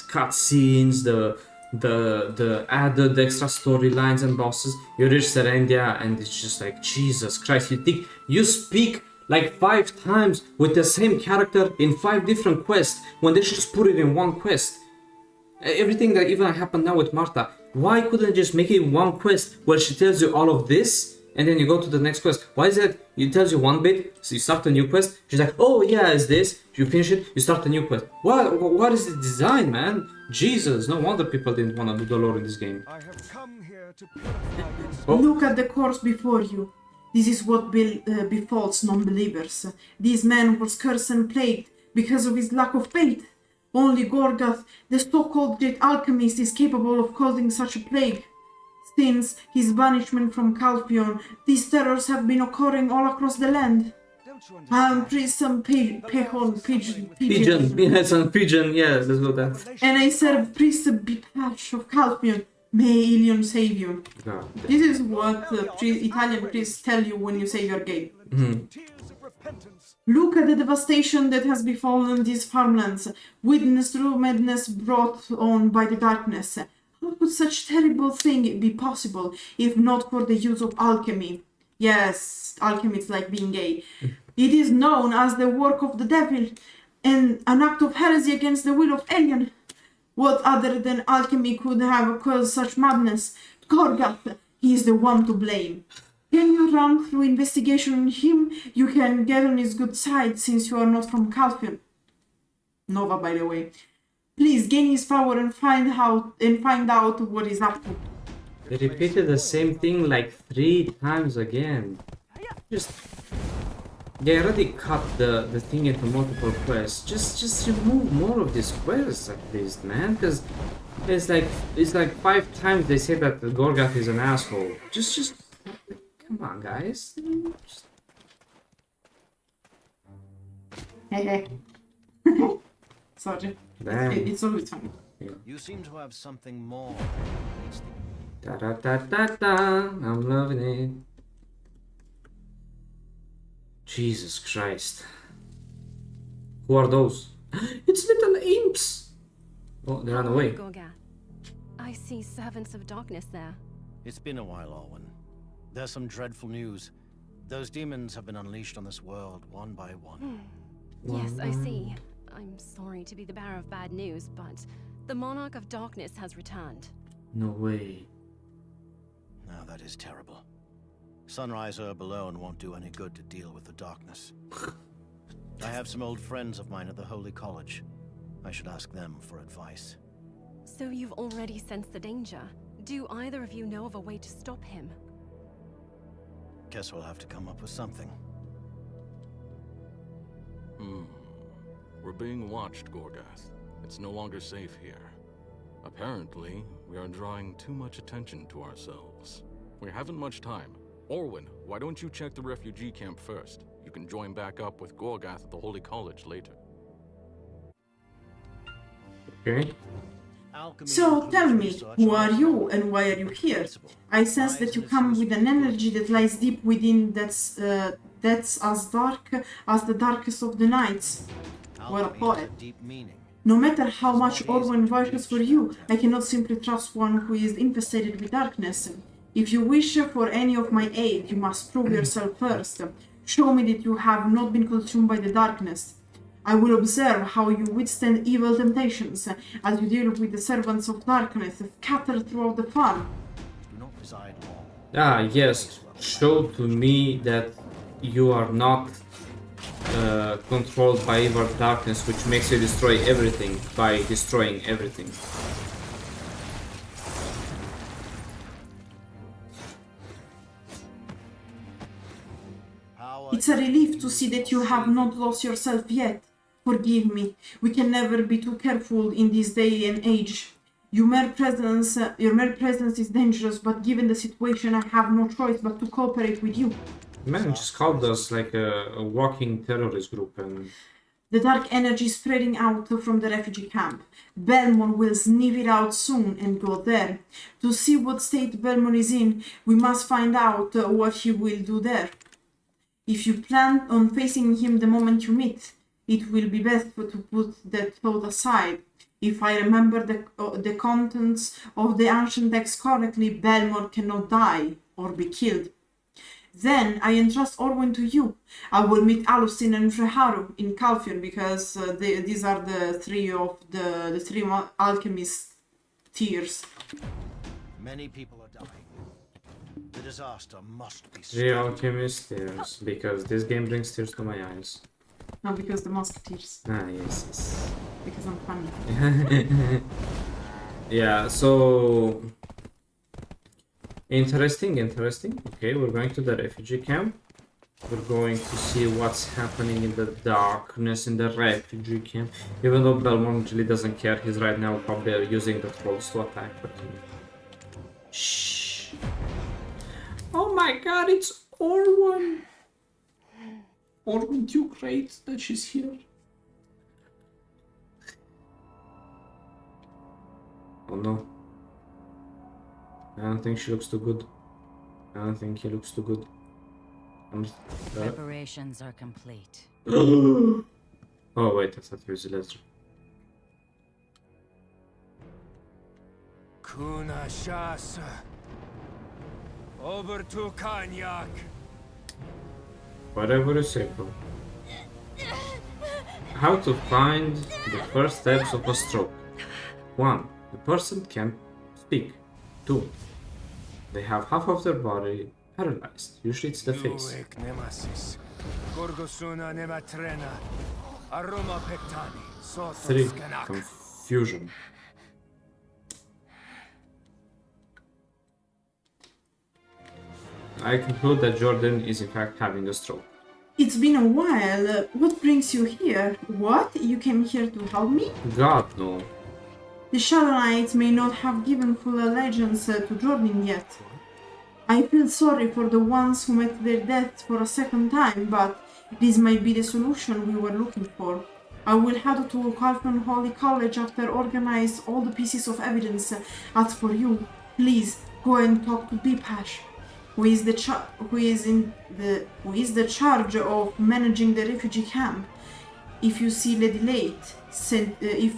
cutscenes, the added extra storylines and bosses. You reach Serendia and it's just like, Jesus Christ, you think you speak like 5 times with the same character in 5 different quests when they should just put it in one quest. Everything that even happened now with Martha, why couldn't they just make it one quest where she tells you all of this and then you go to the next quest? Why is it it tells you one bit, so you start a new quest, she's like, oh yeah, it's this, you finish it, you start a new quest. What is the design, man? Jesus, no wonder people didn't want to do the lore in this game. Look at the course before you. This is what befalls non-believers. This man was cursed and plagued because of his lack of faith. Only Gorgath, the so-called great alchemist, is capable of causing such a plague. Since his banishment from Calpheon, these terrors have been occurring all across the land. Some pigeon. Pigeon. Yeah, some pigeon. Yeah, let's go there. And I serve priest Bipash of Calpheon. May Ilion save you. God. This is what Italian priests tell you when you say you're gay. Look at the devastation that has befallen these farmlands. Witness true madness brought on by the darkness. How could such terrible thing be possible if not for the use of alchemy? Yes, alchemy is like being gay. It is known as the work of the devil and an act of heresy against the will of Alien. What other than alchemy could have caused such madness? Gorgath, he is the one to blame. Can you run through investigation on him? You can get on his good side since you are not from Calpheon. Nova, by the way. Please gain his power and find out what is up to. They repeated the same thing like 3 times again. They already cut the thing into multiple quests. Just remove more of these quests at least, man. Because it's like 5 times they say that Gorgath is an asshole. Just come on, guys. Hey. Sorry. It's always fine. You seem to have something more. I'm loving it. Jesus Christ. Who are those? It's little imps! Oh, they ran away. Gorgath. I see servants of darkness there. It's been a while, Alwyn. There's some dreadful news. Those demons have been unleashed on this world, one by one. Yes, I see. I'm sorry to be the bearer of bad news, but the Monarch of Darkness has returned. No way. Now that is terrible. Sunrise Herb alone won't do any good to deal with the darkness. I have some old friends of mine at the Holy College. I should ask them for advice. So you've already sensed the danger. Do either of you know of a way to stop him? Guess we'll have to come up with something. We're being watched, Gorgath. It's no longer safe here. Apparently, we are drawing too much attention to ourselves. We haven't much time. Orwin, why don't you check the refugee camp first? You can join back up with Gorgath at the Holy College later. Okay. So tell me, who are you and why are you here? I sense that you come with an energy that lies deep within that's as dark as the darkest of the nights. What a poet. No matter how much Orwin vouches for you, I cannot simply trust one who is infested with darkness. If you wish for any of my aid, you must prove yourself first. Show me that you have not been consumed by the darkness. I will observe how you withstand evil temptations as you deal with the servants of darkness scattered throughout the farm. Ah, yes. Show to me that you are not controlled by evil darkness, which makes you destroy everything by destroying everything. It's a relief to see that you have not lost yourself yet. Forgive me, we can never be too careful in this day and age. Your mere presence is dangerous, but given the situation, I have no choice but to cooperate with you. Man just called us like a walking terrorist group and... The dark energy is spreading out from the refugee camp. Belmont will sniff it out soon and go there. To see what state Belmont is in, we must find out what he will do there. If you plan on facing him the moment you meet, it will be best to put that thought aside. If I remember the contents of the ancient text correctly, Belmont cannot die or be killed. Then I entrust Orwin to you. I will meet Alustin and Freharu in Calpheon because these are the three alchemist tiers. Many people are dying. The disaster must be stopped. 3 alchemist tiers, because this game brings tears to my eyes. No, because the musketeers. Ah, yes. Because I'm funny. Yeah, so... Interesting. Okay, we're going to the refugee camp. We're going to see what's happening in the darkness in the refugee camp. Even though Belmont really doesn't care, he's right now probably using the trolls to attack. But shh! Oh my god, it's Orwin! Aren't you great that she's here? Oh no. I don't think she looks too good. I don't think he looks too good. Preparations are complete. Oh wait, I thought he was a lesser. Kuna Shasa. Over to Kanyak. Whatever you say, bro. How to find the first steps of a stroke. 1. The person can't speak. 2. They have half of their body paralyzed. Usually it's the face. 3. Confusion. I conclude that Jordan is in fact having a stroke. It's been a while. What brings you here? What? You came here to help me? God, no. The Shadow Knights may not have given full allegiance to Jordan yet. I feel sorry for the ones who met their deaths for a second time, but this might be the solution we were looking for. I will head to Calpheon Holy College after organize all the pieces of evidence. As for you, please go and talk to Bipash, who is the charge of managing the refugee camp. If you see Lady Late, if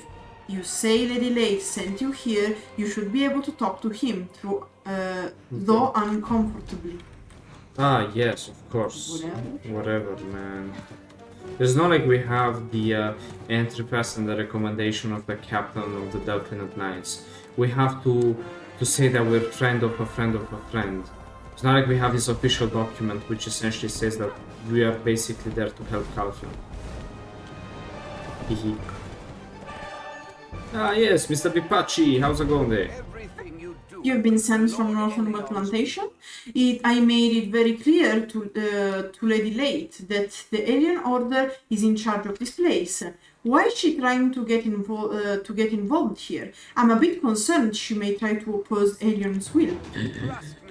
you say Lady Late sent you here, you should be able to talk to him through, though uncomfortably. Ah, yes, of course. Whatever, man. It's not like we have the entry pass and the recommendation of the captain of the Delphinate Knights. We have to say that we're friend of a friend of a friend. It's not like we have this official document which essentially says that we are basically there to help Calpheon. Hehe. Ah yes, Mr. Bipachi, how's it going there? You've been sent from Northernwood Plantation. I made it very clear to Lady Late that the Alien Order is in charge of this place. Why is she trying to get involved here? I'm a bit concerned she may try to oppose Alien's will.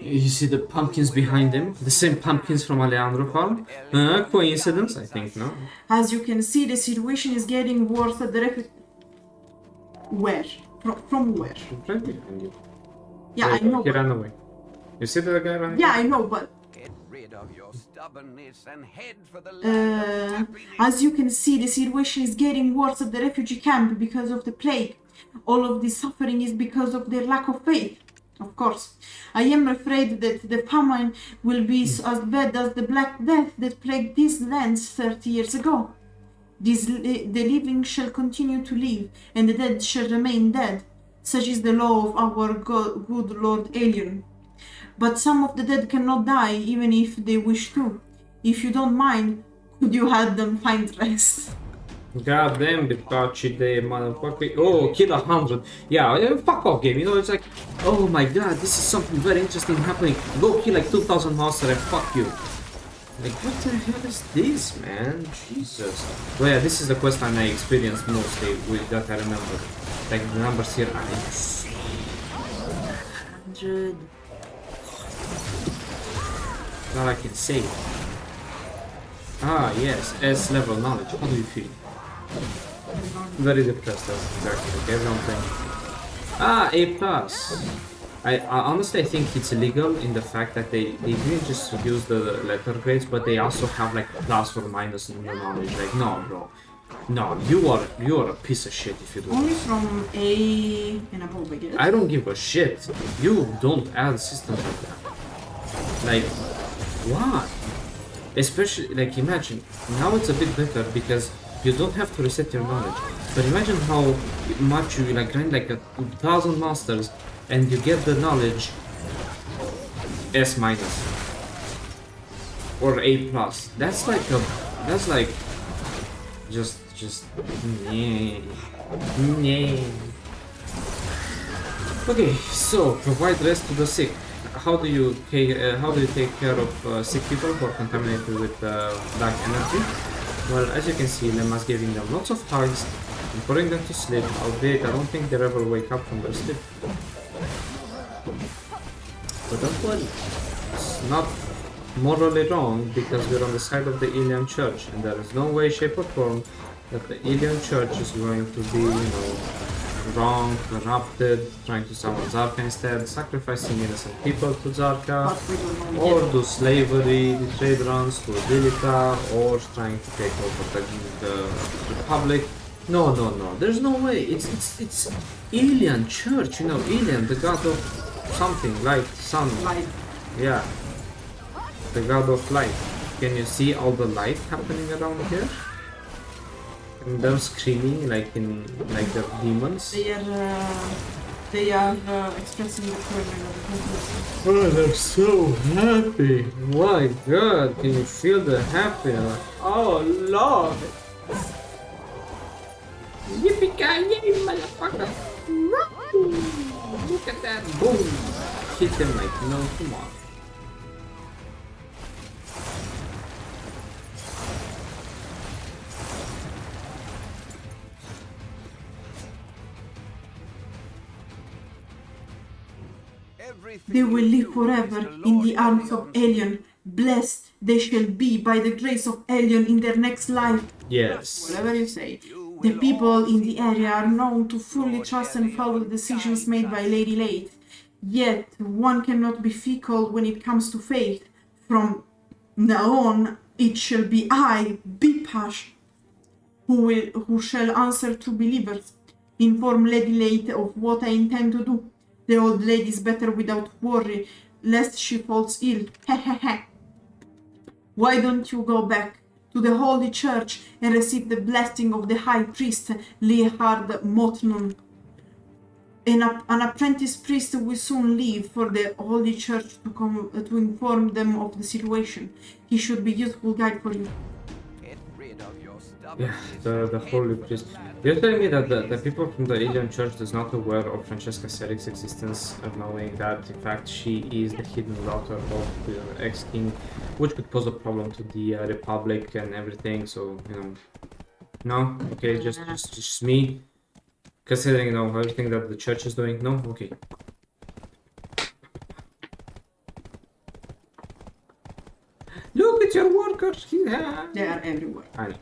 You see the pumpkins behind them? The same pumpkins from Alejandro Farm? Coincidence? I think no. As you can see, the situation is getting worse at the Where? From where? Right behind you. Yeah, I know. He ran away. You see the guy running? Yeah, I know, but Get rid of your stubbornness and head for the as you can see, the situation is getting worse at the refugee camp because of the plague. All of this suffering is because of their lack of faith. Of course, I am afraid that the famine will be as bad as the Black Death that plagued these lands 30 years ago. The living shall continue to live, and the dead shall remain dead. Such is the law of our good Lord Alien. But some of the dead cannot die, even if they wish to. If you don't mind, could you help them find rest? God damn, Bipachi, they motherfucker. Oh, kill 100. Yeah, fuck off game. You know, it's like, oh my god, this is something very interesting happening. Go kill like 2,000 monsters and fuck you. Like, what the hell is this, man? Jesus. Well, yeah, this is the quest line I experienced mostly with that I remember. Like, the numbers here are insane. 100. Not like insane. Ah, yes, S level knowledge. How do you feel? Very depressed, that's exactly like everyone playing. Ah, A+. I honestly I think it's illegal in the fact that they didn't just use the letter grades, but they also have like plus or minus in the knowledge. Like, no, bro. No, you are a piece of shit if you do Only this. from A and above, I guess. I don't give a shit. You don't add systems like that. Like, what? Especially, like, imagine, now it's a bit better because you don't have to reset your knowledge. But imagine how much you like grind like 1,000 masters and you get the knowledge S- or A+. That's like just Okay, so provide rest to the sick. How do you take care of sick people who are contaminated with dark energy? Well, as you can see, Lema's giving them lots of hugs and putting them to sleep, albeit I don't think they'll ever wake up from their sleep. But don't worry, it's not morally wrong because we're on the side of the alien church, and there is no way, shape, or form that the alien church is going to be, you know, wrong, corrupted, trying to summon Zarka instead, sacrificing innocent people to Zarka, or do slavery, the trade runs to Dilita, or trying to take over the Republic. No, no, no, there's no way. It's alien church, you know, alien, the god of something, light, sun. Light. Yeah. The god of light. Can you see all the light happening around here? And them screaming like they're demons. They are expressing the fervor of the goodness. Oh, they're so happy. My god, can you feel the happiness? Oh lord. Yippee-ki-yay, motherfucker! Look at that! Boom! Hit him like no tomorrow. They will live forever in the arms of Elion. Blessed they shall be by the grace of Elion in their next life. Yes. Whatever you say. The people in the area are known to fully trust and follow the decisions made by Lady Late. Yet, one cannot be fickle when it comes to faith. From now on, it shall be I, Bipash, who shall answer to believers. Inform Lady Late of what I intend to do. The old lady is better without worry, lest she falls ill. Hehehe. Why don't you go back to the Holy Church and receive the blessing of the High Priest, Leahard Motnon? An apprentice priest will soon leave for the Holy Church to inform them of the situation. He should be a useful guide for you. Yeah, the Holy Priest. You're telling me that the people from the alien church is not aware of Francesca Seric's existence, of knowing that in fact she is the hidden daughter of the ex-king, which could pose a problem to the Republic and everything, so, you know... No? Okay, just me? Considering, you know, everything that the church is doing? No? Okay. Look at your workers! Yeah. They are everywhere. I know.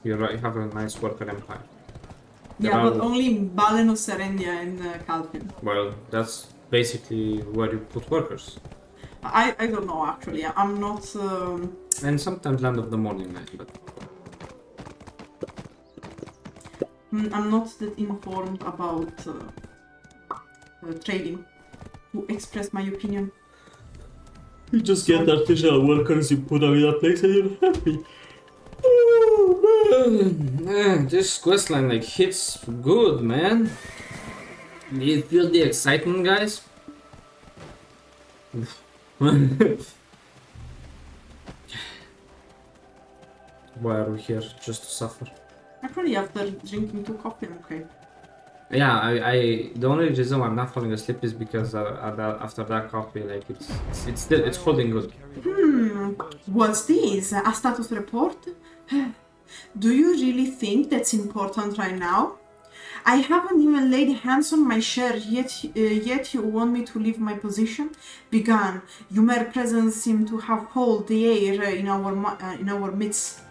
You're right, you have a nice worker empire. Yeah, but only in Balen of Serendia and Calpheon. Well, that's basically where you put workers. I don't know actually. I'm not. And sometimes Land of the Morning Light, but I'm not that informed about trading to express my opinion. you just get artisanal workers, you put them in a place, and you're happy. Oh man, this questline like hits good, man. Do you feel the excitement, guys? Why are we here? Just to suffer? Actually, after drinking 2 coffee, I'm okay. Yeah, I the only reason why I'm not falling asleep is because after that coffee, like it's holding good. What's this? A status report? Do you really think that's important right now? I haven't even laid hands on my share yet you want me to leave my position? Begone. Your mere presence seems to have held the air in our midst.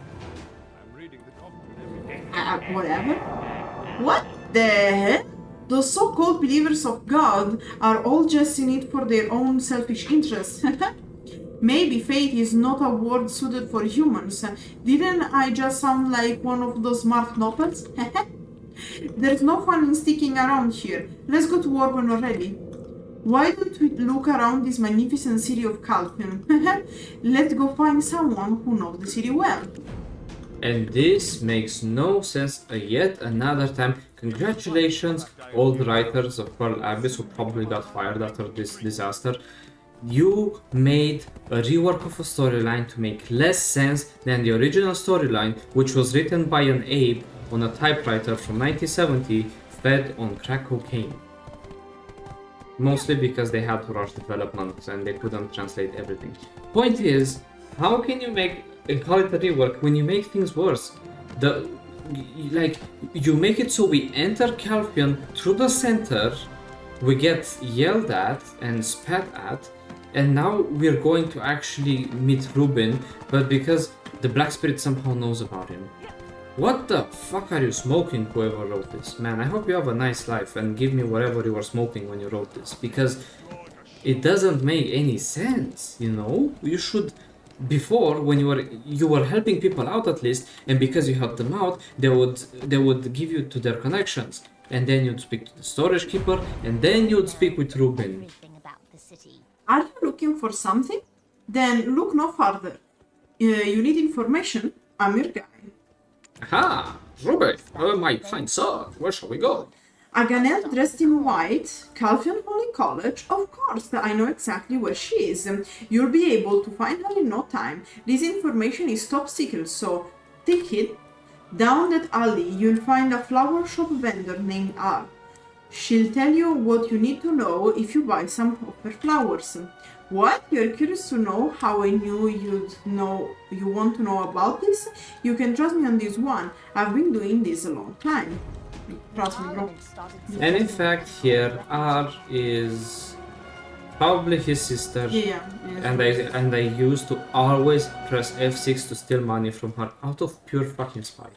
Whatever. What the hell? Those so-called believers of God are all just in it for their own selfish interests. Maybe fate is not a word suited for humans. Didn't I just sound like one of those smart nobles? There's no fun in sticking around here. Let's go to war when we're ready. Why don't we look around this magnificent city of Calpheon? Let's go find someone who knows the city well. And this makes no sense yet another time. Congratulations, all the writers of Pearl Abyss who probably got fired after this disaster. You made a rework of a storyline to make less sense than the original storyline, which was written by an ape on a typewriter from 1970, fed on crack cocaine. Mostly because they had to rush development and they couldn't translate everything. Point is, how can you make a call it a rework when you make things worse? You make it so we enter Calpheon through the center, we get yelled at and spat at, and now we're going to actually meet Ruben, but because the Black Spirit somehow knows about him. What the fuck are you smoking, whoever wrote this? Man, I hope you have a nice life and give me whatever you were smoking when you wrote this, because it doesn't make any sense, you know? You should, before, when you were helping people out at least, and because you helped them out, they would give you to their connections, and then you'd speak to the storage keeper, and then you'd speak with Ruben. Are you looking for something? Then look no further. You need information? I'm your guy. Aha! Ruben, my fine sir, where shall we go? A Ganel dressed in white, Calpheon Holy College, of course, I know exactly where she is. You'll be able to find her in no time. This information is top secret, so take it. Down that alley, you'll find a flower shop vendor named R. She'll tell you what you need to know if you buy some of her flowers. What? You're curious to know how I knew you want to know about this? You can trust me on this one. I've been doing this a long time. Trust me, bro. And in fact, here R is probably his sister. Yeah. And I used to always press F6 to steal money from her out of pure fucking spite.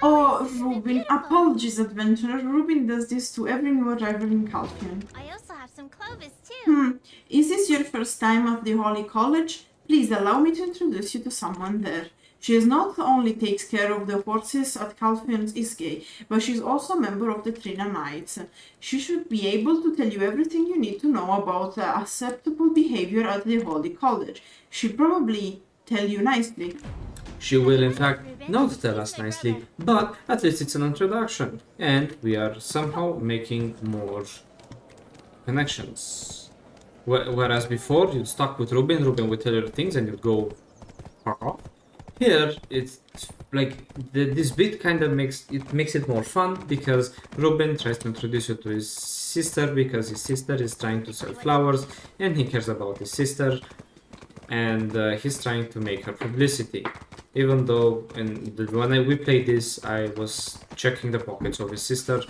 Oh, Ruben, apologies, adventurer. Ruben does this to every new arrival in Calpheon. I also have some clovers too. Is this your first time at the Holy College? Please allow me to introduce you to someone there. She not only takes care of the horses at Calpheon's Isgay, but she's also a member of the Trina Knights. She should be able to tell you everything you need to know about acceptable behavior at the Holy College. She'll probably tell you nicely. She will in fact not tell us nicely, but at least it's an introduction, and we are somehow making more connections. Whereas before you'd stuck with Ruben would tell you things and you'd go fuck off. Here it's like this bit kind of makes it more fun, because Ruben tries to introduce you to his sister because his sister is trying to sell flowers and he cares about his sister, and he's trying to make her publicity. Even though when we played this, I was checking the pockets of his sister,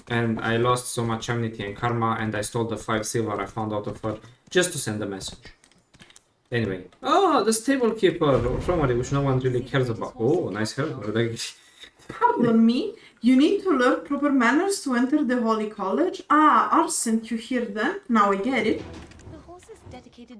and I lost so much amity and karma, and I stole the 5 silver I found out of her just to send a message. Anyway, oh, the stable keeper, somebody which no one really cares about. Oh, nice hair. Pardon me, you need to learn proper manners to enter the Holy College? Ah, R sent you here then? Now I get it.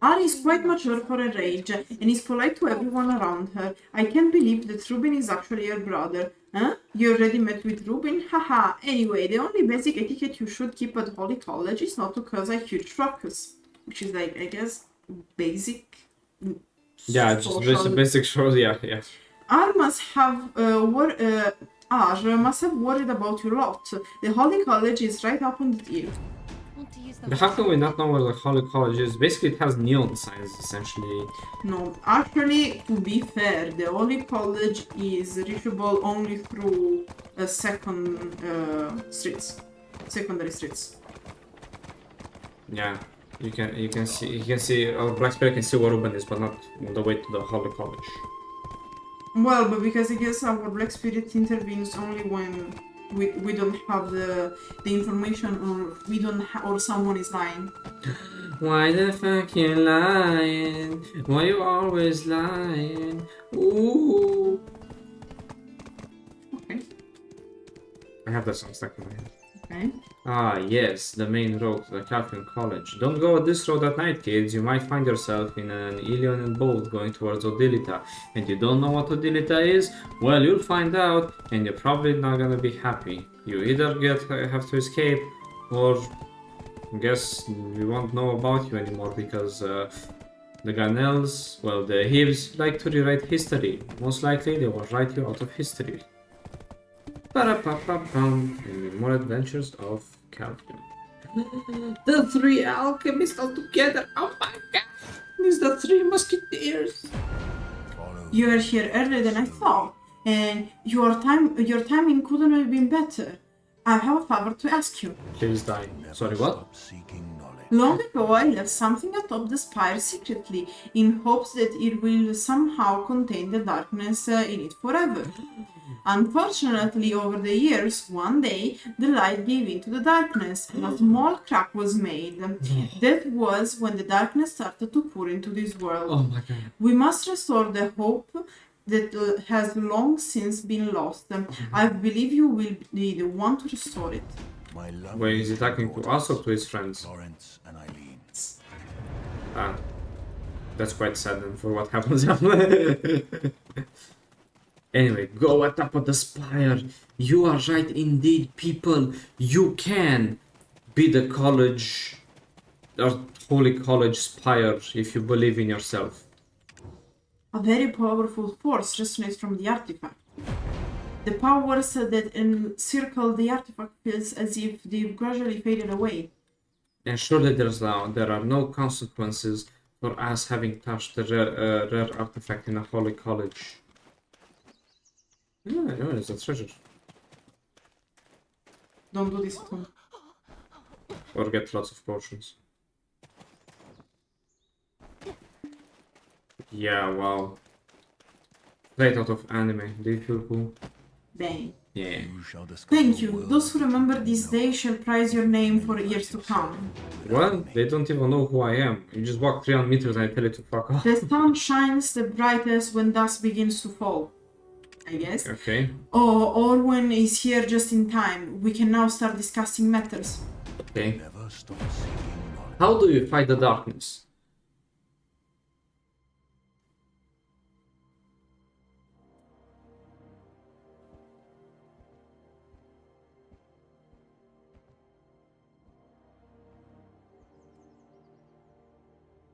R is quite mature for her age, and is polite to everyone around her. I can't believe that Ruben is actually her brother. Huh? You already met with Ruben? Haha. Anyway, the only basic etiquette you should keep at Holy College is not to cause a huge ruckus. Which is like, I guess, basic. Yeah, just basic shows, yeah. R must have worried about you a lot. The Holy College is right up on the hill. How can we not know where the Holy College is? Basically, it has neon signs, essentially. No, actually, to be fair, the Holy College is reachable only through secondary streets. Yeah, you can see our Black Spirit can see where Ruben is, but not on the way to the Holy College. Well, but because I guess our Black Spirit intervenes only when we don't have the information, or or someone is lying. Why the fuck you lying? Why you always lying? Ooh. Okay. I have that song stuck in my head. Okay. Ah, yes, the main road to the Calpheon College. Don't go this road at night, kids. You might find yourself in an Ilion boat going towards Odilita. And you don't know what Odilita is? Well, you'll find out, and you're probably not gonna be happy. You either have to escape, or I guess we won't know about you anymore, because the Ganels, well, the Hibs like to rewrite history. Most likely they will write you out of history. And more adventures of Calpheon. The 3 alchemists all together. Oh my god! It's the 3 musketeers. You are here earlier than I thought, and your timing couldn't have been better. I have a favor to ask you. Please die. Sorry, what? Long ago, I left something atop the spire secretly, in hopes that it will somehow contain the darkness in it forever. Unfortunately, over the years, one day, the light gave in to the darkness, and a small crack was made. That was when the darkness started to pour into this world. Oh my god. We must restore the hope that has long since been lost. I believe you will be the one to restore it. Wait, is he talking to us or to his friends? Lawrence and Eileen. Ah, that's quite sad then for what happens. Anyway, go at top of the spire. You are right indeed, people. You can be the college or holy college spire if you believe in yourself. A very powerful force resonates from the artifact. The powers that encircle the artifact feels as if they've gradually faded away. Ensure that there are no consequences for us having touched the rare artifact in a holy college. Yeah, it's a treasure. Don't do this at home. Or get lots of potions. Yeah, wow. Straight out of anime. Do you feel cool? Bang. Yeah. Thank you. Those who remember this day shall prize your name for years to come. Well, they don't even know who I am. You just walk 300 meters and I tell you to fuck off. The sun shines the brightest when dusk begins to fall, I guess. Okay. Or when is here just in time. We can now start discussing matters. Okay. How do you fight the darkness?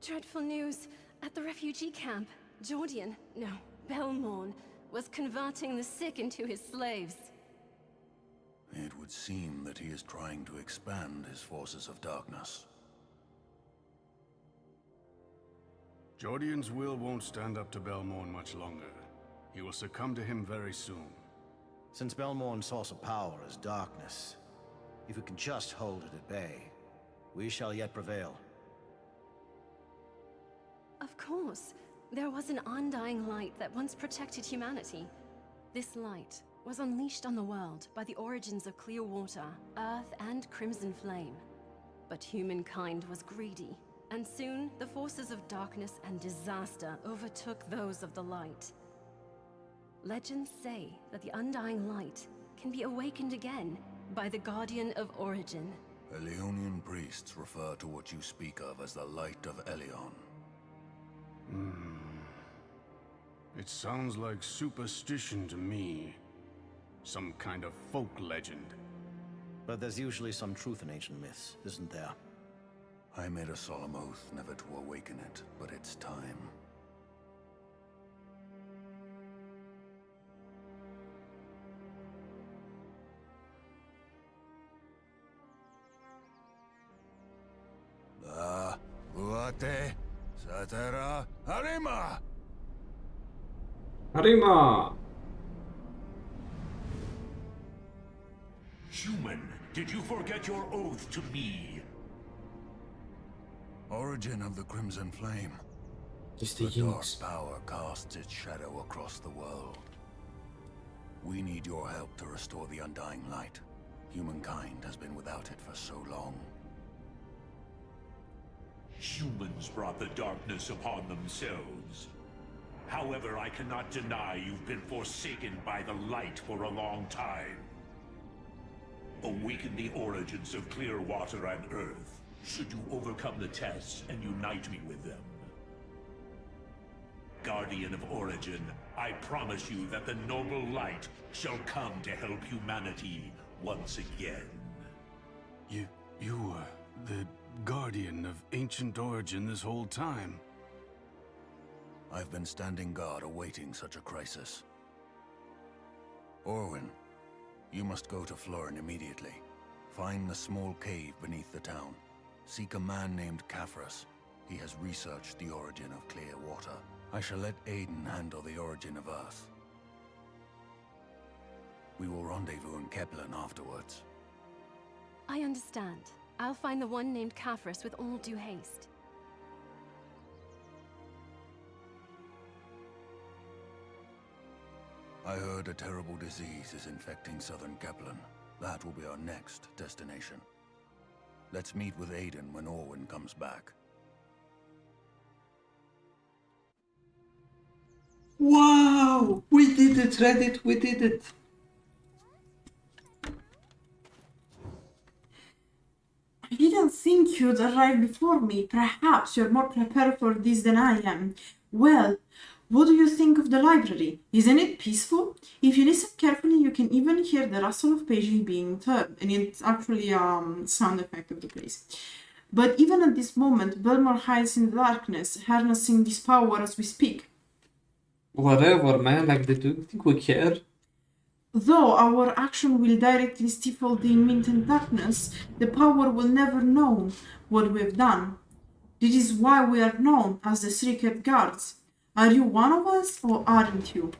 Dreadful news. At the refugee camp, Jordian, no, Belmorn, was converting the sick into his slaves. It would seem that he is trying to expand his forces of darkness. Jordian's will won't stand up to Belmorn much longer. He will succumb to him very soon. Since Belmorn's source of power is darkness, if we can just hold it at bay, we shall yet prevail. Of course, there was an undying light that once protected humanity. This light was unleashed on the world by the origins of clear water, earth, and crimson flame. But humankind was greedy, and soon the forces of darkness and disaster overtook those of the light. Legends say that the undying light can be awakened again by the Guardian of Origin. Elionian priests refer to what you speak of as the Light of Elion. It sounds like superstition to me. Some kind of folk legend. But there's usually some truth in ancient myths, isn't there? I made a solemn oath never to awaken it, but it's time. Buate, Satera, Harima! Harima! Human, did you forget your oath to me? Origin of the Crimson Flame. Just the dark Unix. power casts its shadow across the world. We need your help to restore the undying light. Humankind has been without it for so long. Humans brought the darkness upon themselves. However, I cannot deny you've been forsaken by the light for a long time. Awaken the origins of clear water and earth, should you overcome the tests and unite me with them. Guardian of Origin, I promise you that the noble light shall come to help humanity once again. You were the Guardian of ancient origin this whole time. I've been standing guard awaiting such a crisis. Orwin, you must go to Florin immediately. Find the small cave beneath the town. Seek a man named Calpheon. He has researched the origin of clear water. I shall let Aiden handle the origin of Earth. We will rendezvous in Kepler afterwards. I understand. I'll find the one named Calpheon with all due haste. I heard a terrible disease is infecting southern Kaplan. That will be our next destination. Let's meet with Aiden when Orwin comes back. Wow! We did it, Reddit, we did it! I didn't think you'd arrive before me. Perhaps you're more prepared for this than I am. Well, what do you think of the library? Isn't it peaceful? If you listen carefully, you can even hear the rustle of pages being turned, and it's actually a sound effect of the place. But even at this moment, Belmore hides in the darkness, harnessing this power as we speak. Whatever, man, like, do you think we care? Though our action will directly stifle the imminent darkness, the power will never know what we've done. This is why we are known as the Secret Guards. Are you one of us, or aren't you?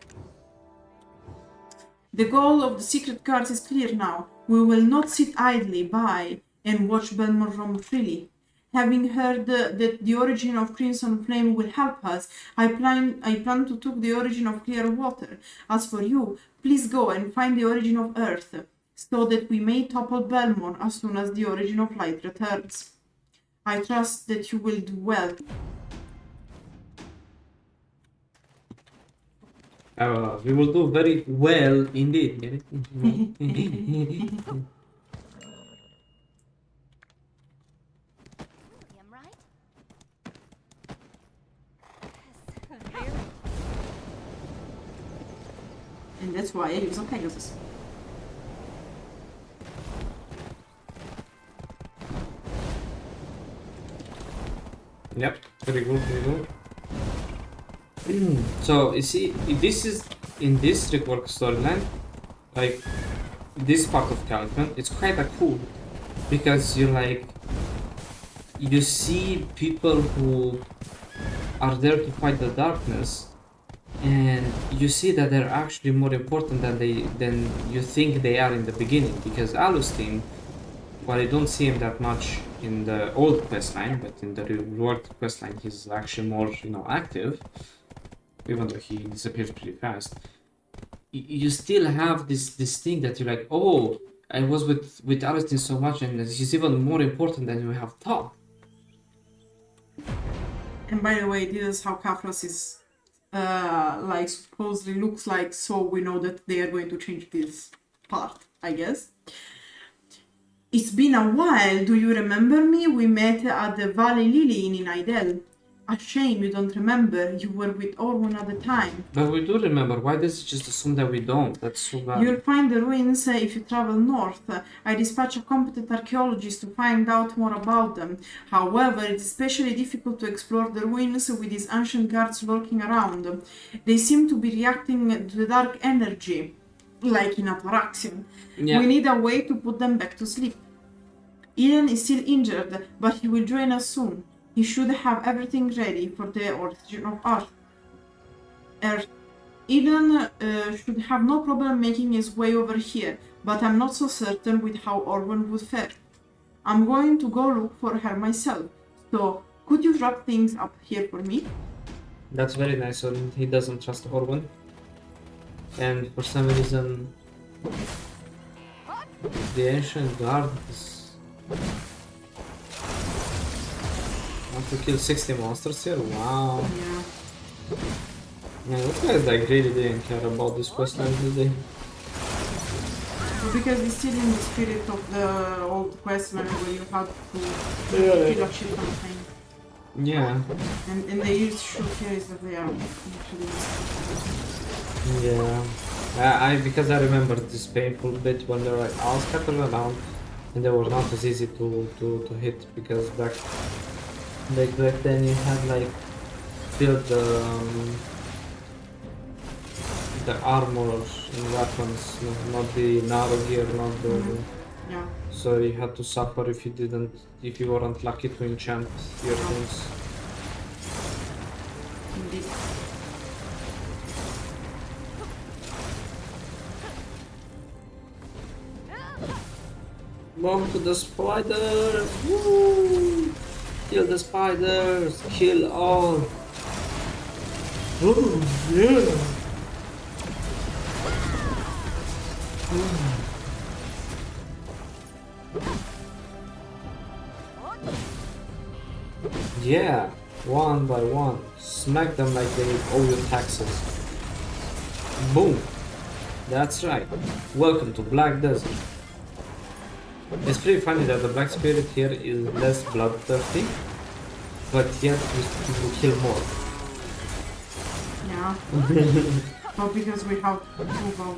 The goal of the Secret Guards is clear now. We will not sit idly by and watch Belmore roam freely. Having heard that the origin of Crimson Flame will help us, I plan to take the origin of Clear Water. As for you, please go and find the origin of Earth, so that we may topple Belmore as soon as the origin of Light returns. I trust that you will do well. We will do very well indeed. And that's why I use a Pegasus. Yep, very good, very good. So, you see, this is, in this rework storyline, like, this part of Calpheon, it's quite cool, because you you see people who are there to fight the darkness, and you see that they're actually more important than you think they are in the beginning, because Alustin, while you don't see him that much in the old questline, but in the reworked questline he's actually more, active, even though he disappears pretty fast. You still have this thing that you're like, oh, I was with Alustin so much, and he's even more important than you have thought. And by the way, this is how Kafros is supposedly looks like, so we know that they are going to change this part, I guess. It's been a while. Do you remember me? We met at the Valley Lily Inn in Idel. A shame you don't remember. You were with Orwin at the time. But we do remember. Why does it just assume that we don't? That's so bad. You'll find the ruins if you travel north. I dispatch a competent archaeologist to find out more about them. However, it's especially difficult to explore the ruins with these ancient guards lurking around. They seem to be reacting to the dark energy, like in Ataraxion. Yeah. We need a way to put them back to sleep. Eden is still injured, but he will join us soon. He should have everything ready for the origin of Earth. Eden should have no problem making his way over here, but I'm not so certain with how Orwin would fare. I'm going to go look for her myself, so could you wrap things up here for me? That's very nice, so he doesn't trust Orwin. And for some reason, the ancient guard is... Want to kill 60 monsters here? Wow. Yeah. Man, those guys really didn't care about this questline, did they? Because it's still in the spirit of the old questline where you had to kill a shit ton of things. Yeah. And they used shoot carries that they are actually... Yeah. Because I remember this painful bit when they were like all scattered around and they were not as easy to hit, because back then you had build the armor and weapons, not the narrow gear, not the... Yeah. So you had to suffer if you weren't lucky to enchant your things. Indeed. Move to the spiders! Woo! Kill the spiders! Kill all! Ooh, yeah! Yeah, one by one. Smack them like they owe you taxes. Boom. That's right. Welcome to Black Desert. It's pretty funny that the Black Spirit here is less bloodthirsty, but yet he will kill more. Yeah. But because we have to prove our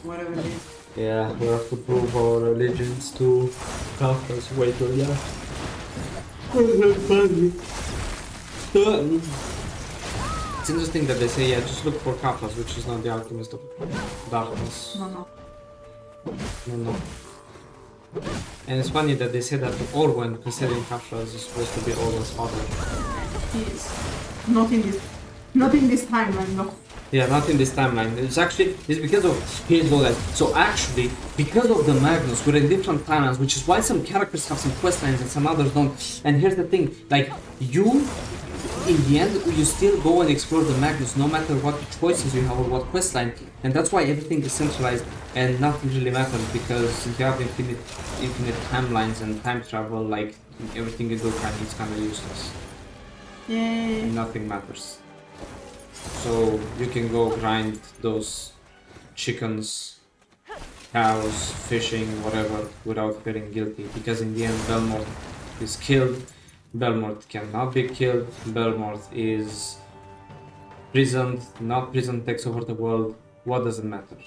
whatever it is. Yeah, we have to prove our allegiance to Calpheon's way to yeah. It's interesting that they say, yeah, just look for Calpheon, which is not the alchemist of darkness. No. No. And it's funny that they say that Orwen, considering Calpheon, is supposed to be Orwen's father. He is. Not in this timeline, no. Yeah, not in this timeline. It's because of here's what guys. So actually, because of the Magnus, we're in different timelines, which is why some characters have some quest lines and some others don't. And here's the thing, like you, in the end, you still go and explore the Magnus, no matter what choices you have or what quest line. And that's why everything is centralized and nothing really matters, because if you have infinite timelines and time travel, like everything you do is kind of useless. Yay. Nothing matters. So you can go grind those chickens, cows, fishing, whatever, without feeling guilty, because in the end Belmort is killed, Belmort cannot be killed, Belmort is prisoned, not prison takes over the world, what does it matter?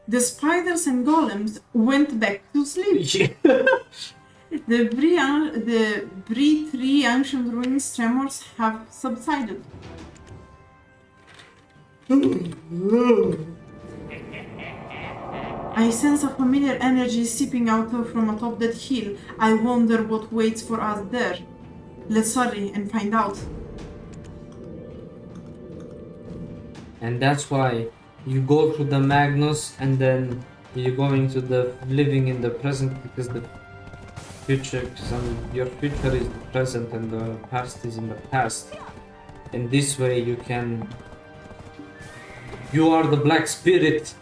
The spiders and golems went back to sleep. The three ancient ruins tremors have subsided. I sense a familiar energy seeping out from atop that hill. I wonder what waits for us there. Let's hurry and find out. And that's why you go through the Magnus and then you go into the living in the present, because the future, your future is the present and the past is in the past. And this way you can... You are the Black Spirit.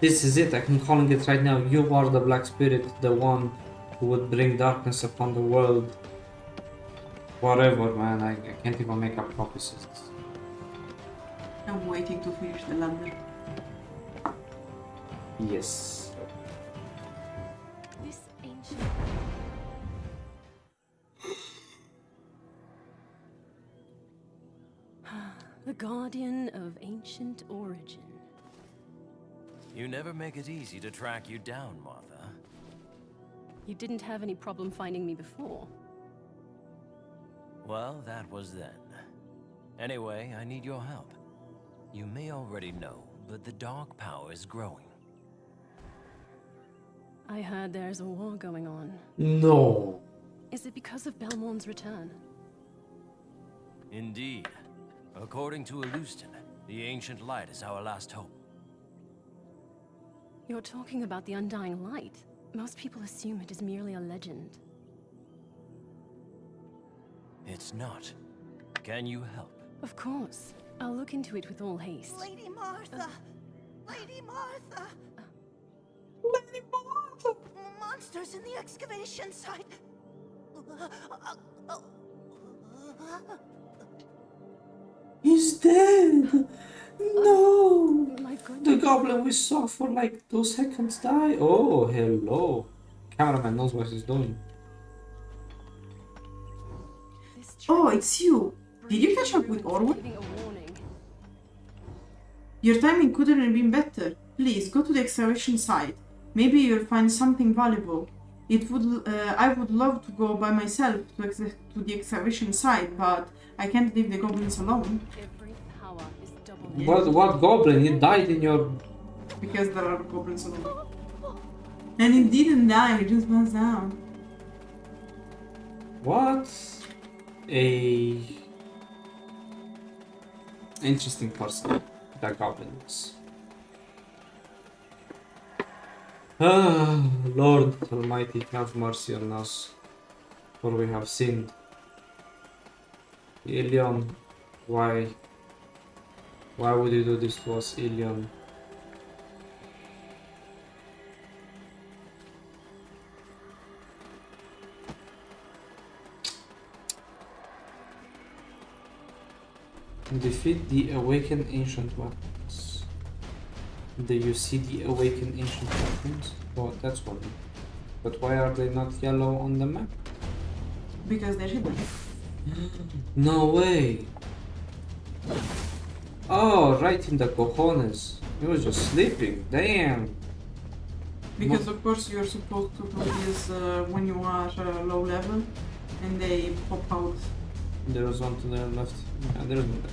This is it, I'm calling it right now. You are the Black Spirit, the one who would bring darkness upon the world. Whatever, man, I can't even make up prophecies. I'm waiting to finish the ladder. Yes. This ancient... The Guardian of Ancient Origin. You never make it easy to track you down, Martha. You didn't have any problem finding me before. Well, that was then. Anyway, I need your help. You may already know, but the dark power is growing. I heard there's a war going on. No. Is it because of Belmorn's return? Indeed. According to Eluston, the ancient light is our last hope. You're talking about the Undying Light. Most people assume it is merely a legend. It's not. Can you help? Of course. I'll look into it with all haste. Lady Martha! Lady Martha! Lady Martha! Monsters in the excavation site! He's dead! No! My goodness. The goblin we saw for like 2 seconds died. Oh, hello. Cameraman knows what he's doing. Oh, it's you. Did you catch up with Orwen? Your timing couldn't have been better. Please, go to the excavation site. Maybe you'll find something valuable. I would love to go by myself to the excavation site, but I can't leave the goblins alone. What goblin? He died in your... Because there are goblins alone. And he didn't die, he just passed down. What? A... interesting person, that goblin is. Ah, Lord Almighty, have mercy on us, for we have sinned. Ilion, why would you do this to us, Ilion? Defeat the awakened ancient weapons. Do you see the awakened ancient weapons? Oh, that's one. But why are they not yellow on the map? Because they're hidden. No way! Oh, right in the cojones. He was just sleeping. Damn! Because of course you're supposed to do this when you are low level, and they pop out. There was one to the left. Yeah, there's one there.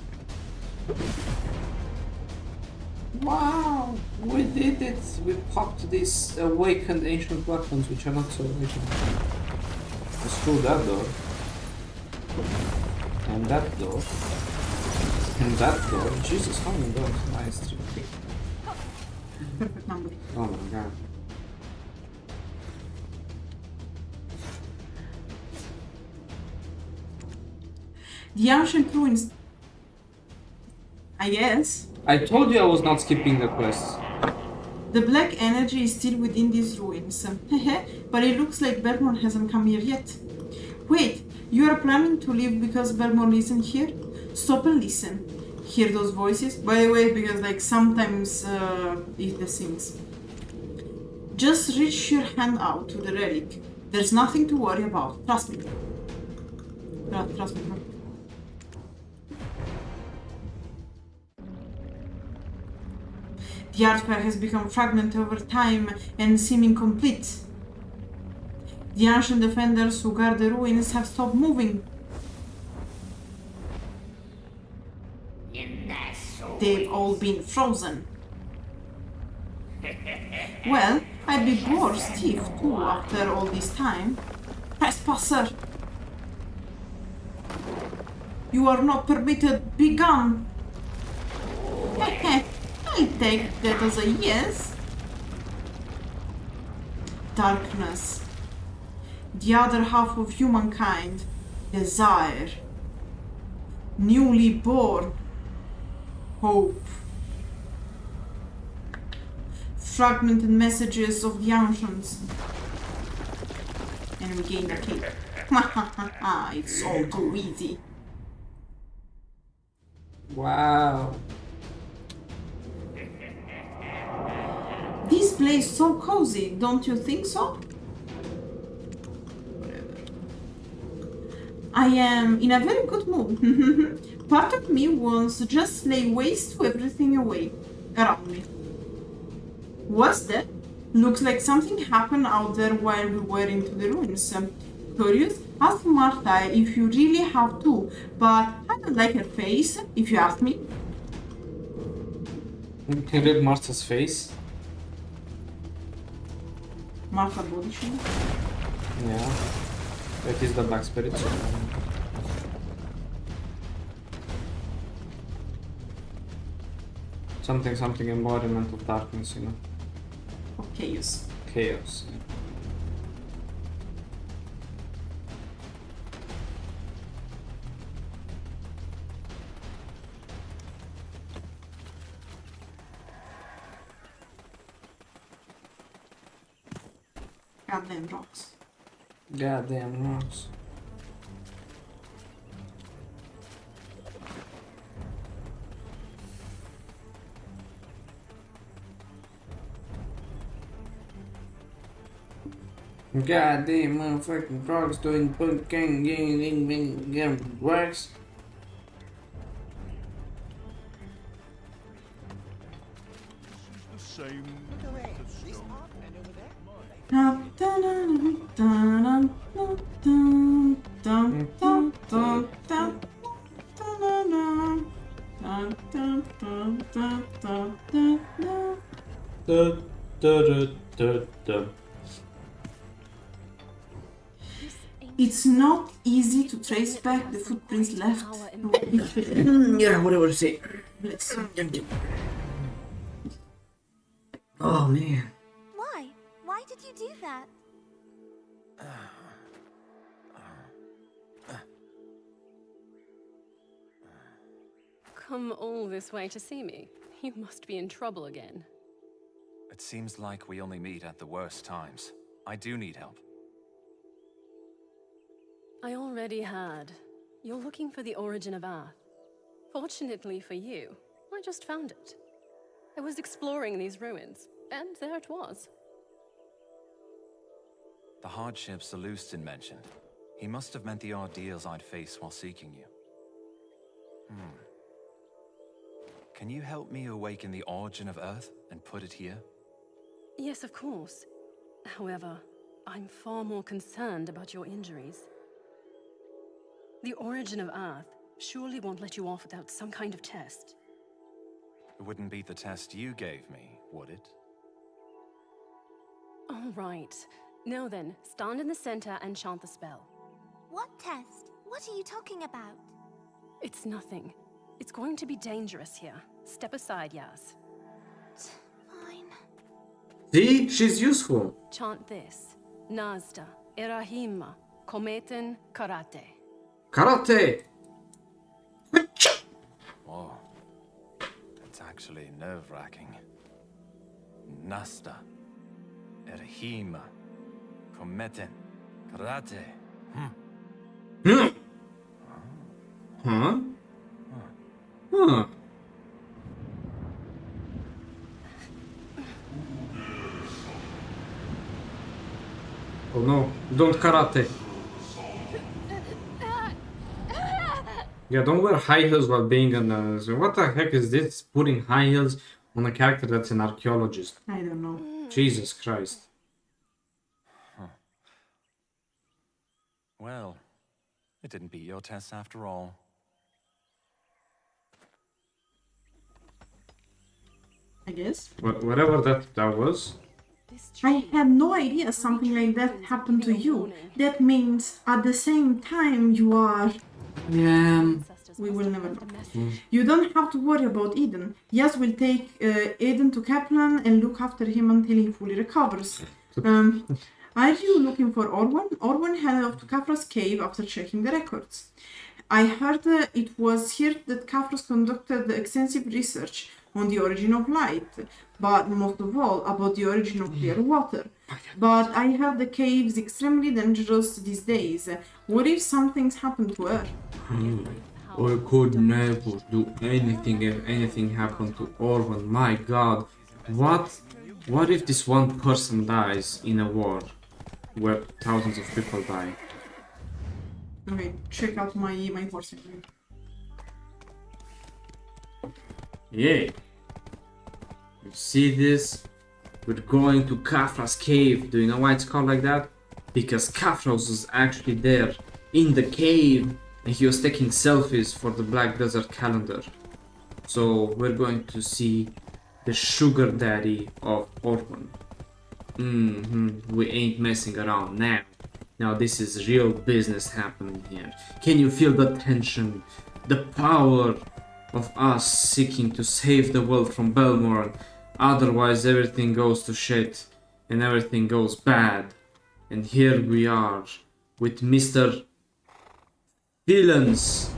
Wow! We did it! We popped these awakened ancient weapons, which are not so awakened. Let's screw that door. And that door. And that door. Jesus, how many doors? Nice, 3. Perfect number. Oh my god. The ancient ruins. I guess. I told you I was not skipping the quests. The black energy is still within these ruins. But it looks like Belmont hasn't come here yet. Wait, you are planning to leave because Belmont isn't here? Stop and listen. Hear those voices? By the way, because like sometimes it the sings. Just reach your hand out to the relic. There's nothing to worry about. Trust me. Trust me. The artifact has become fragmented over time and seem incomplete. The ancient defenders who guard the ruins have stopped moving. They've all been frozen. Well, I'd be bored stiff too after all this time. Trespasser! You are not permitted. Be gone! I'll take that as a yes. Darkness. The other half of humankind. Desire. Newly born. Hope. Fragmented messages of the ancients. And we gain a key. It's all too easy. Wow. This place is so cozy, don't you think so? I am in a very good mood. Part of me wants to just lay waste to everything away around me. What's that? Looks like something happened out there while we were into the ruins. Curious? Ask Martha if you really have to, but I don't like her face, if you ask me. You can read Martha's face. Martha body shield? Yeah. That is the black spirit. Something embodiment of darkness, you know. Of chaos. Chaos. Yeah. Goddamn rocks. Goddamn rocks. Goddamn motherfucking frogs doing punk gang works. The same. It's not easy to trace back the footprints left. Yeah, whatever to say. Let's. Oh man. Why? Why did you do that? Come all this way to see me? You must be in trouble again. It seems like we only meet at the worst times. I do need help. I already had. You're looking for the origin of Earth. Fortunately for you, I just found it. I was exploring these ruins, and there it was. The hardships Alustin mentioned. He must have meant the ordeals I'd face while seeking you. Can you help me awaken the origin of Earth and put it here? Yes, of course. However, I'm far more concerned about your injuries. The origin of Earth surely won't let you off without some kind of test. It wouldn't beat the test you gave me, would it? All right. Now then, stand in the center and chant the spell. What test? What are you talking about? It's nothing. It's going to be dangerous here. Step aside, Yaz. Fine. See? She's useful. Chant this. Nazda, Erahima, Kometen, Karate. Karate! Whoa. That's actually nerve-wracking. Nasta, Erahima, Kometen, Karate. Huh? Huh? Huh. Oh no, don't karate. Yeah, don't wear high heels while being an... what the heck is this? Putting high heels on a character that's an archaeologist. I don't know. Jesus Christ. Well, it didn't beat your test after all. I guess. Whatever that was. I had no idea something like that happened to you. That means at the same time you are... Yeah. We will never know. You don't have to worry about Eden. Yas will take Eden to Kaplan and look after him until he fully recovers. Are you looking for Orwan? Orwan headed off to Kafra's cave after checking the records. I heard it was here that Kafros conducted extensive research on the origin of light, but most of all about the origin of clear water. But I heard the cave's extremely dangerous these days. What if something's happened to her? I could never do anything if anything happened to Orwan. My god. What if this one person dies in a war where thousands of people die? Okay, check out my horse again. Yeah. You see this? We're going to Kafra's cave. Do you know why it's called like that? Because Kafros was actually there in the cave and he was taking selfies for the Black Desert calendar. So we're going to see the sugar daddy of Orwan. We ain't messing around now. Now this is real business happening here. Can you feel the tension? The power of us seeking to save the world from Belmorn. Otherwise everything goes to shit and everything goes bad. And here we are with Mr. Villains.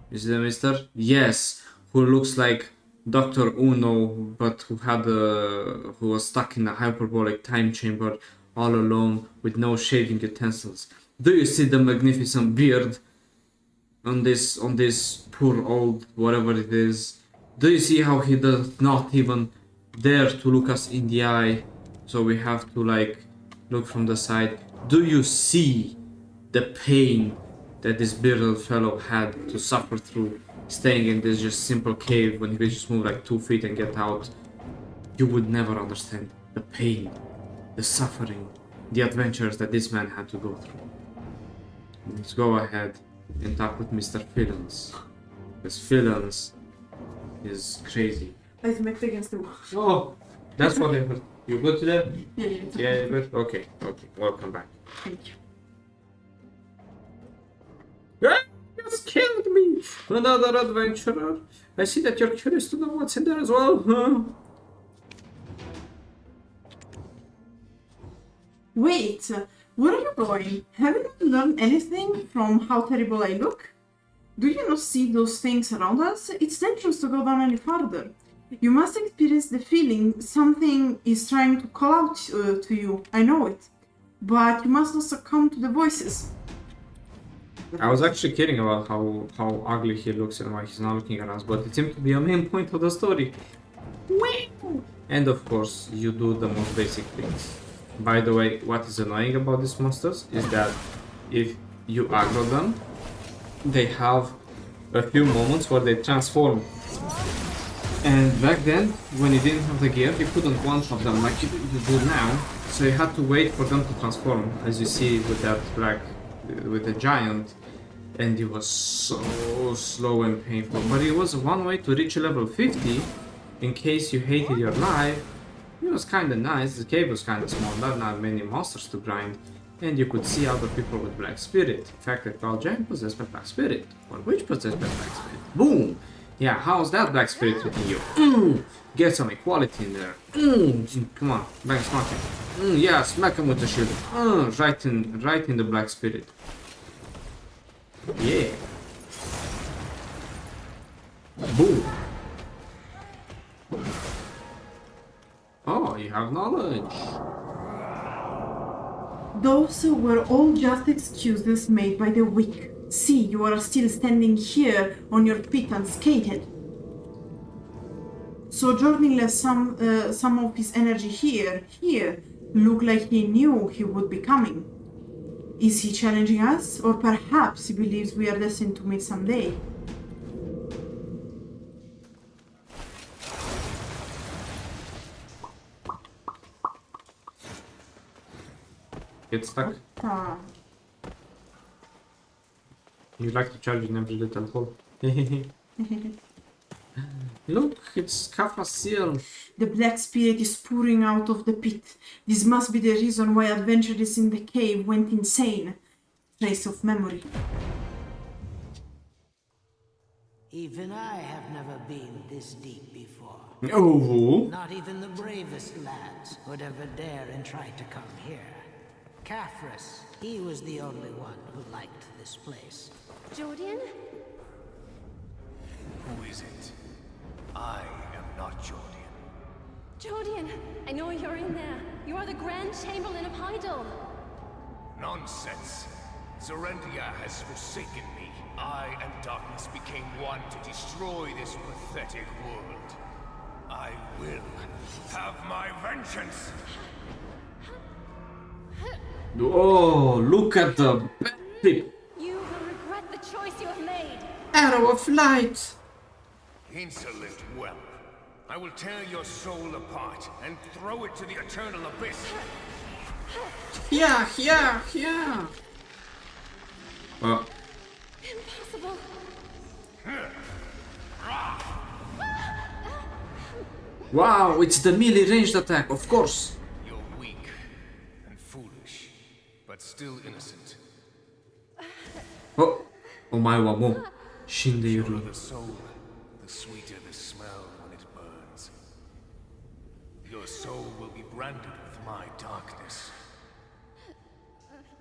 Is it a Mr.? Yes, who looks like Dr. Uno, but who was stuck in a hyperbolic time chamber all alone with no shaving utensils. Do you see the magnificent beard on this poor old whatever it is? Do you see how he does not even dare to look us in the eye? So we have to like look from the side. Do you see the pain that this bearded fellow had to suffer through staying in this just simple cave when he could just move like 2 feet and get out? You would never understand the pain, the suffering, the adventures that this man had to go through. Let's go ahead and talk with Mr. Fillons. Because Fillons is crazy. I smacked against the wall. Oh, that's what I heard. You good today? Yeah. Yeah, good? Okay. Welcome back. Thank you. You just killed me! Another adventurer. I see that you're curious to know what's in there as well, huh? Wait, where are you going? Haven't you learned anything from how terrible I look? Do you not see those things around us? It's dangerous to go down any further. You must experience the feeling something is trying to call out to you. I know it. But you must not succumb to the voices. I was actually kidding about how ugly he looks and why he's not looking at us, but it seems to be a main point of the story. And of course, you do the most basic things. By the way, what is annoying about these monsters is that if you aggro them, they have a few moments where they transform. And back then, when you didn't have the gear, you couldn't one-shot them like you do now. So you had to wait for them to transform, as you see with that with the giant. And it was so slow and painful. But it was one way to reach level 50, in case you hated your life. It was kinda nice, the cave was kinda small, not many monsters to grind. And you could see other people with Black Spirit. In fact, I called Giant possessed by Black Spirit. Or which possessed by Black Spirit? Boom! Yeah, how's that Black Spirit treating you? Get some equality in there. Come on, bang, smack him. Yeah, smack him with the shield. Right in the Black Spirit. Yeah. Boom. Oh, you have knowledge. Those were all just excuses made by the weak. See, you are still standing here on your feet unscathed. So Jordan left some of his energy here. Looked like he knew he would be coming. Is he challenging us? Or perhaps he believes we are destined to meet someday? Get stuck. You like to charge in every little hole. Look, it's Kafra's seal. The Black Spirit is pouring out of the pit. This must be the reason why adventurers in the cave went insane. Trace of memory. Even I have never been this deep before. Oh. Not even the bravest lads would ever dare and try to come here. Calpheon, he was the only one who liked this place. Jordan? Who is it? I am not Jordan. Jordan! I know you're in there. You are the Grand Chamberlain of Heidel. Nonsense. Serendia has forsaken me. I and darkness became one to destroy this pathetic world. I will have my vengeance. Oh, look at the flip. You will regret the choice you have made. Arrow of light. Insolent whelp. I will tear your soul apart and throw it to the eternal abyss. Yeah. Oh. Impossible. Wow, it's the melee ranged attack, of course. You're weak and foolish, but still innocent. Oh my wamo. Shinde The yuru. soul, the sweeter the smell when it burns. Your soul will be branded with my darkness.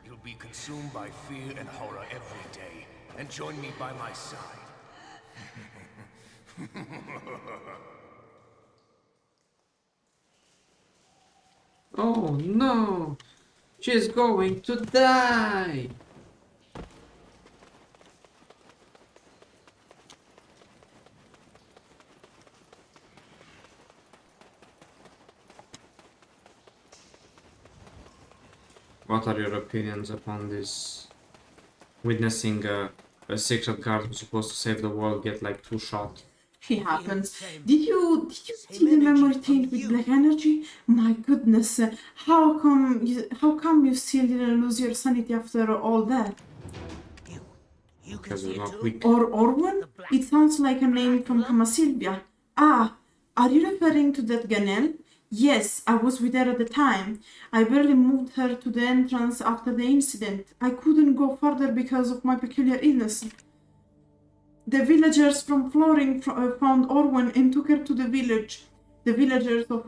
You'll be consumed by fear and horror every day, and join me by my side. Oh no! She's going to die! What are your opinions upon this? Witnessing a secret guard who's supposed to save the world get like 2 shot. It happens. Did you see the memory taint with black energy? My goodness, how come you still didn't lose your sanity after all that? Because we're not weak. Or Orwin? It sounds like a name from Kamasilvia. Ah, are you referring to that Ganel? Yes, I was with her at the time. I barely moved her to the entrance after the incident. I couldn't go further because of my peculiar illness. The villagers from Floring found Orwin and took her to the village. The villagers of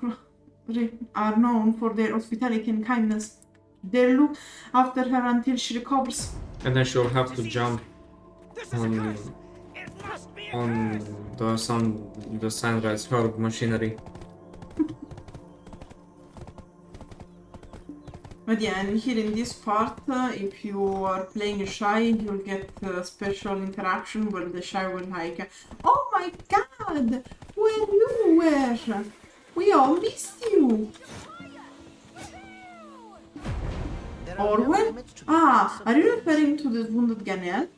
are known for their hospitality and kindness. They'll look after her until she recovers. And then she'll have to jump on the sunrise herb machinery. But yeah, and here in this part, if you are playing shy, you'll get special interaction where the shy will like, oh my god, where you were? We all missed you. Orwen? Ah, are you referring to the wounded Ganel?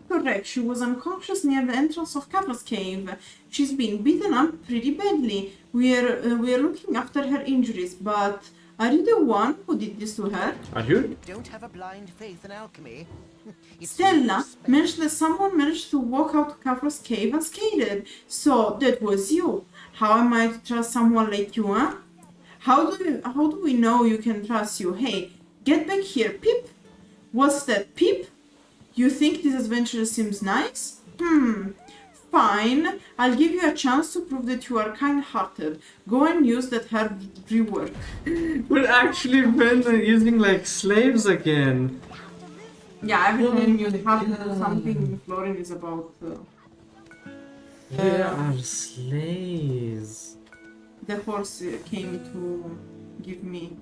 Correct, she was unconscious near the entrance of Capra's cave. She's been beaten up pretty badly. We're looking after her injuries, but are you the one who did this to her? Are you? Don't have a blind faith in alchemy. Stella mentioned that someone managed to walk out of Capra's cave unscathed. So that was you. How am I to trust someone like you, huh? How do we know you can trust you? Hey, get back here, Pip. What's that, Pip? You think this adventure seems nice? Fine. I'll give you a chance to prove that you are kind-hearted. Go and use that herb rework. We're actually been using like slaves again. Yeah, every time you have to do something, Florin is about... They are slaves. The horse came to give me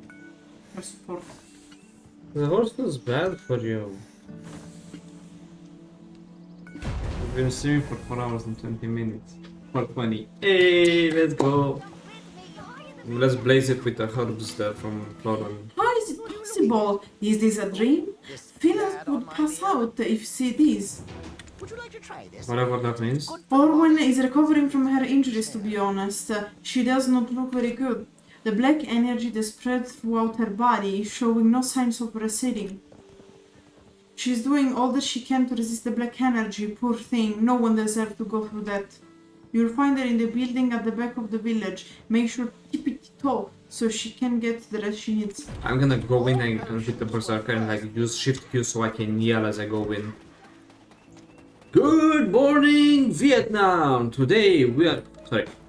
her support. The horse was bad for you. We've been streaming for 4 hours and 20 minutes. 420. Hey, let's go. Let's blaze it with the herbs there from Florin. How is it possible? Is this a dream? Phyllis would pass out if you see this. Would you like to try this? Whatever that means. Orwen is recovering from her injuries, to be honest. She does not look very good. The black energy that spread throughout her body is showing no signs of receding. She's doing all that she can to resist the black energy, poor thing. No one deserves to go through that. You'll find her in the building at the back of the village. Make sure to keep it tall so she can get the rest she needs. I'm gonna go in and hit the berserker and like use shift Q so I can yell as I go in. Good morning, Vietnam! Today we are...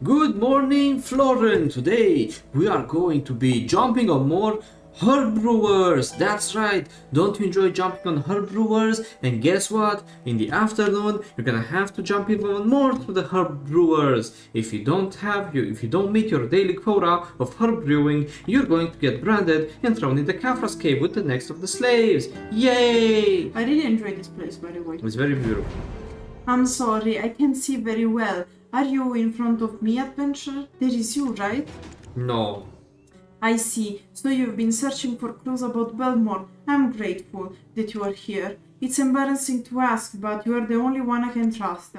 Good morning, Florin! Today we are going to be jumping on more herb brewers! That's right! Don't you enjoy jumping on herb brewers? And guess what? In the afternoon, you're gonna have to jump even more to the herb brewers. If you don't meet your daily quota of herb brewing, you're going to get branded and thrown in the Kafra's cave with the next of the slaves. Yay! I really enjoy this place, by the way. It's very beautiful. I'm sorry, I can't see very well. Are you in front of me, adventurer? There is you, right? No. I see. So you've been searching for clues about Belmore. I'm grateful that you are here. It's embarrassing to ask, but you are the only one I can trust.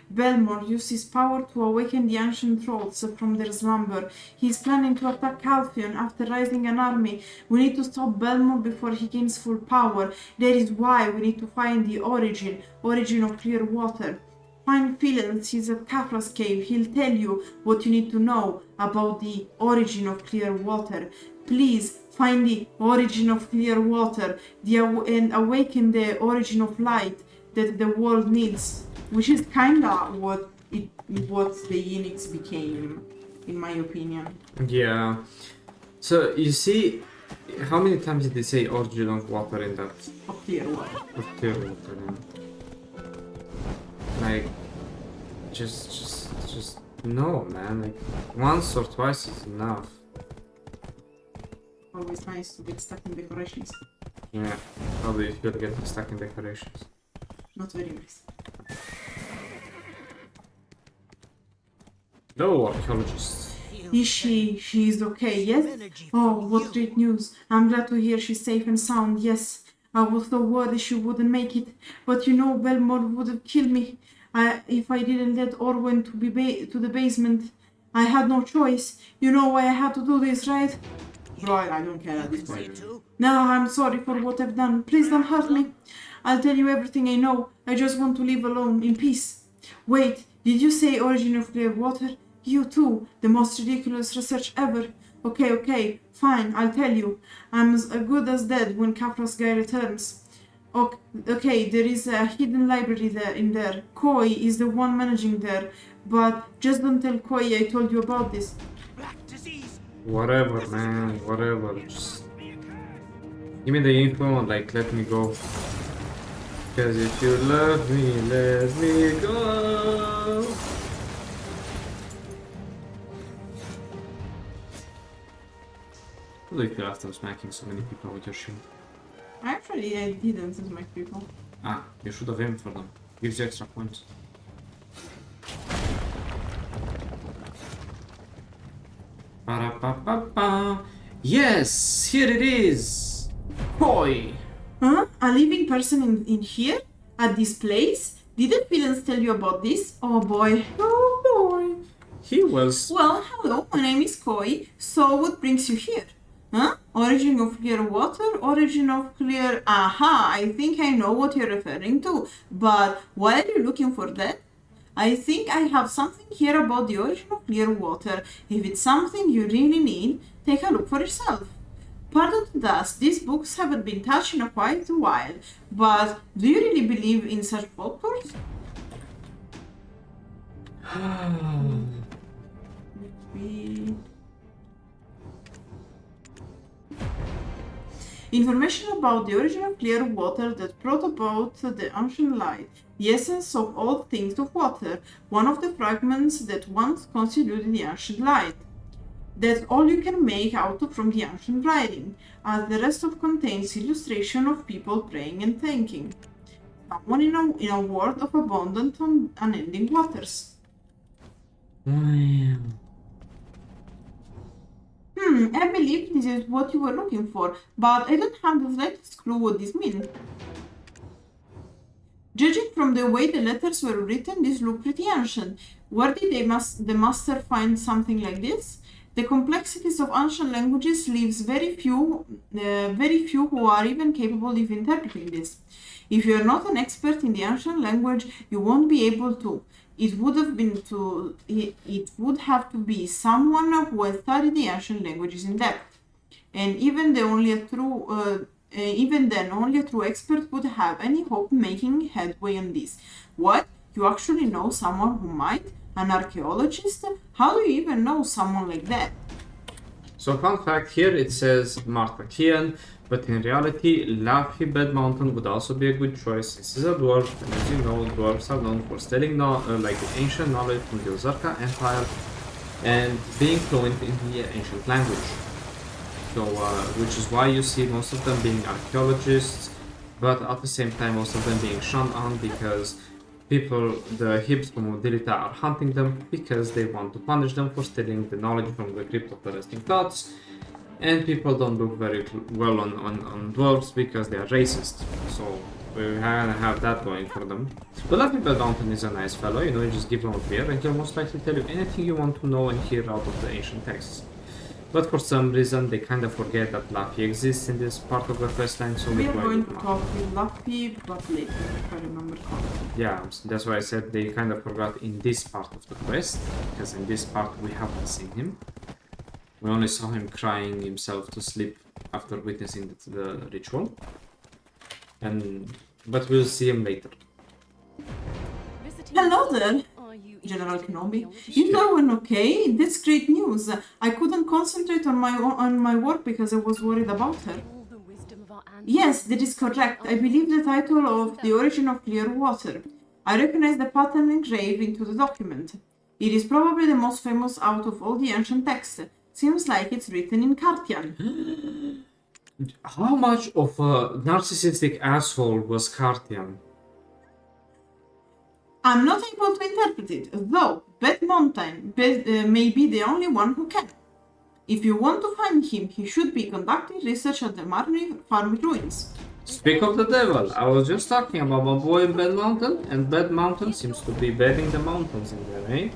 Belmore used his power to awaken the ancient trolls from their slumber. He is planning to attack Calpheon after raising an army. We need to stop Belmore before he gains full power. That is why we need to find the origin of clear water. Find Phyllis, he's at Capra's cave. He'll tell you what you need to know about the origin of clear water. Please find the origin of clear water and awaken the origin of light that the world needs, which is kinda what the Enix became, in my opinion. Yeah. So you see, how many times did they say origin of water in that? Of clear water. Of clear water. Yeah. Like, just no, man. Like, once or twice is enough. Always nice to get stuck in decorations. Yeah, probably if you'll get stuck in decorations. Not very nice. No, archaeologists. Is she is okay, yes? Oh, what great news. I'm glad to hear she's safe and sound, yes. I was so worried she wouldn't make it, but you know Belmore would have killed me if I didn't let Orwen to the basement. I had no choice. You know why I had to do this, right? Right, I don't care at this point. No, I'm sorry for what I've done. Please don't hurt me. I'll tell you everything I know. I just want to live alone, in peace. Wait, did you say origin of clear water? You too. The most ridiculous research ever. Okay, fine, I'll tell you. I'm as good as dead when Capra's guy returns. Okay, there is a hidden library in there. Koi is the one managing there. But just don't tell Koi I told you about this. Whatever, man, whatever. Just give me the info and like let me go. Because if you love me, let me go. How do you feel after smacking so many people with your shield? Actually, I didn't smack people. Ah, you should have aimed for them. Gives you extra points. Ba-da-ba-ba-ba. Yes, here it is. Koi. Huh? A living person in here? At this place? Didn't Villains tell you about this? Oh boy. Oh boy. He was... Well, hello, my name is Koi. So what brings you here? Huh? Origin of clear water? Origin of clear... Aha, I think I know what you're referring to. But why are you looking for that? I think I have something here about the origin of clear water. If it's something you really need, take a look for yourself. Pardon the dust, these books haven't been touched in quite a while, but do you really believe in such folklores? Information about the origin of clear water that brought about the ancient light, the essence of all things of water, one of the fragments that once constituted the ancient light. That's all you can make out of from the ancient writing, as the rest of contains illustration of people praying and thanking someone in a world of abundant and unending waters. I believe this is what you were looking for, but I don't have the slightest clue what this means. Judging from the way the letters were written, these look pretty ancient. Where did the master find something like this? The complexities of ancient languages leaves very few who are even capable of interpreting this. If you are not an expert in the ancient language, you won't be able to. It would have to be someone who has studied the ancient languages in depth, and even then, only a true expert would have any hope making headway on this. What? You actually know someone who might? An archaeologist? How do you even know someone like that? So fun fact here, it says Martha Kian, but in reality, Laffy Bed Mountain would also be a good choice since he's a dwarf, and as you know, dwarves are known for stealing like ancient knowledge from the Ozarka Empire and being fluent in the ancient language. So, which is why you see most of them being archaeologists, but at the same time most of them being shunned on because people, the Hibs from Odilita, are hunting them because they want to punish them for stealing the knowledge from the crypt of the resting gods. And people don't look very well on dwarves because they are racist. So we kind of have that going for them. But Laffy Bed Mountain is a nice fellow, you know, you just give him a beer and he'll most likely tell you anything you want to know and hear out of the ancient texts. But for some reason they kind of forget that Laffy exists in this part of the questline, so we are going to talk with Laffy, but later, if I remember correctly. Yeah, that's why I said they kind of forgot in this part of the quest, because in this part we haven't seen him. We only saw him crying himself to sleep after witnessing the ritual. But we'll see him later. Hello there, General Kenobi. Is everyone okay? That's great news. I couldn't concentrate on my work because I was worried about her. Yes, that is correct. I believe the title of The Origin of Clear Water. I recognize the pattern engraved into the document. It is probably the most famous out of all the ancient texts. Seems like it's written in Calpheon. How much of a narcissistic asshole was Calpheon? I'm not able to interpret it, though Bet Mountain may be the only one who can. If you want to find him, he should be conducting research at the Marni Farm ruins. Speak of the devil, I was just talking about my boy in Bed Mountain, and Bed Mountain seems to be bedding the mountains in there, eh?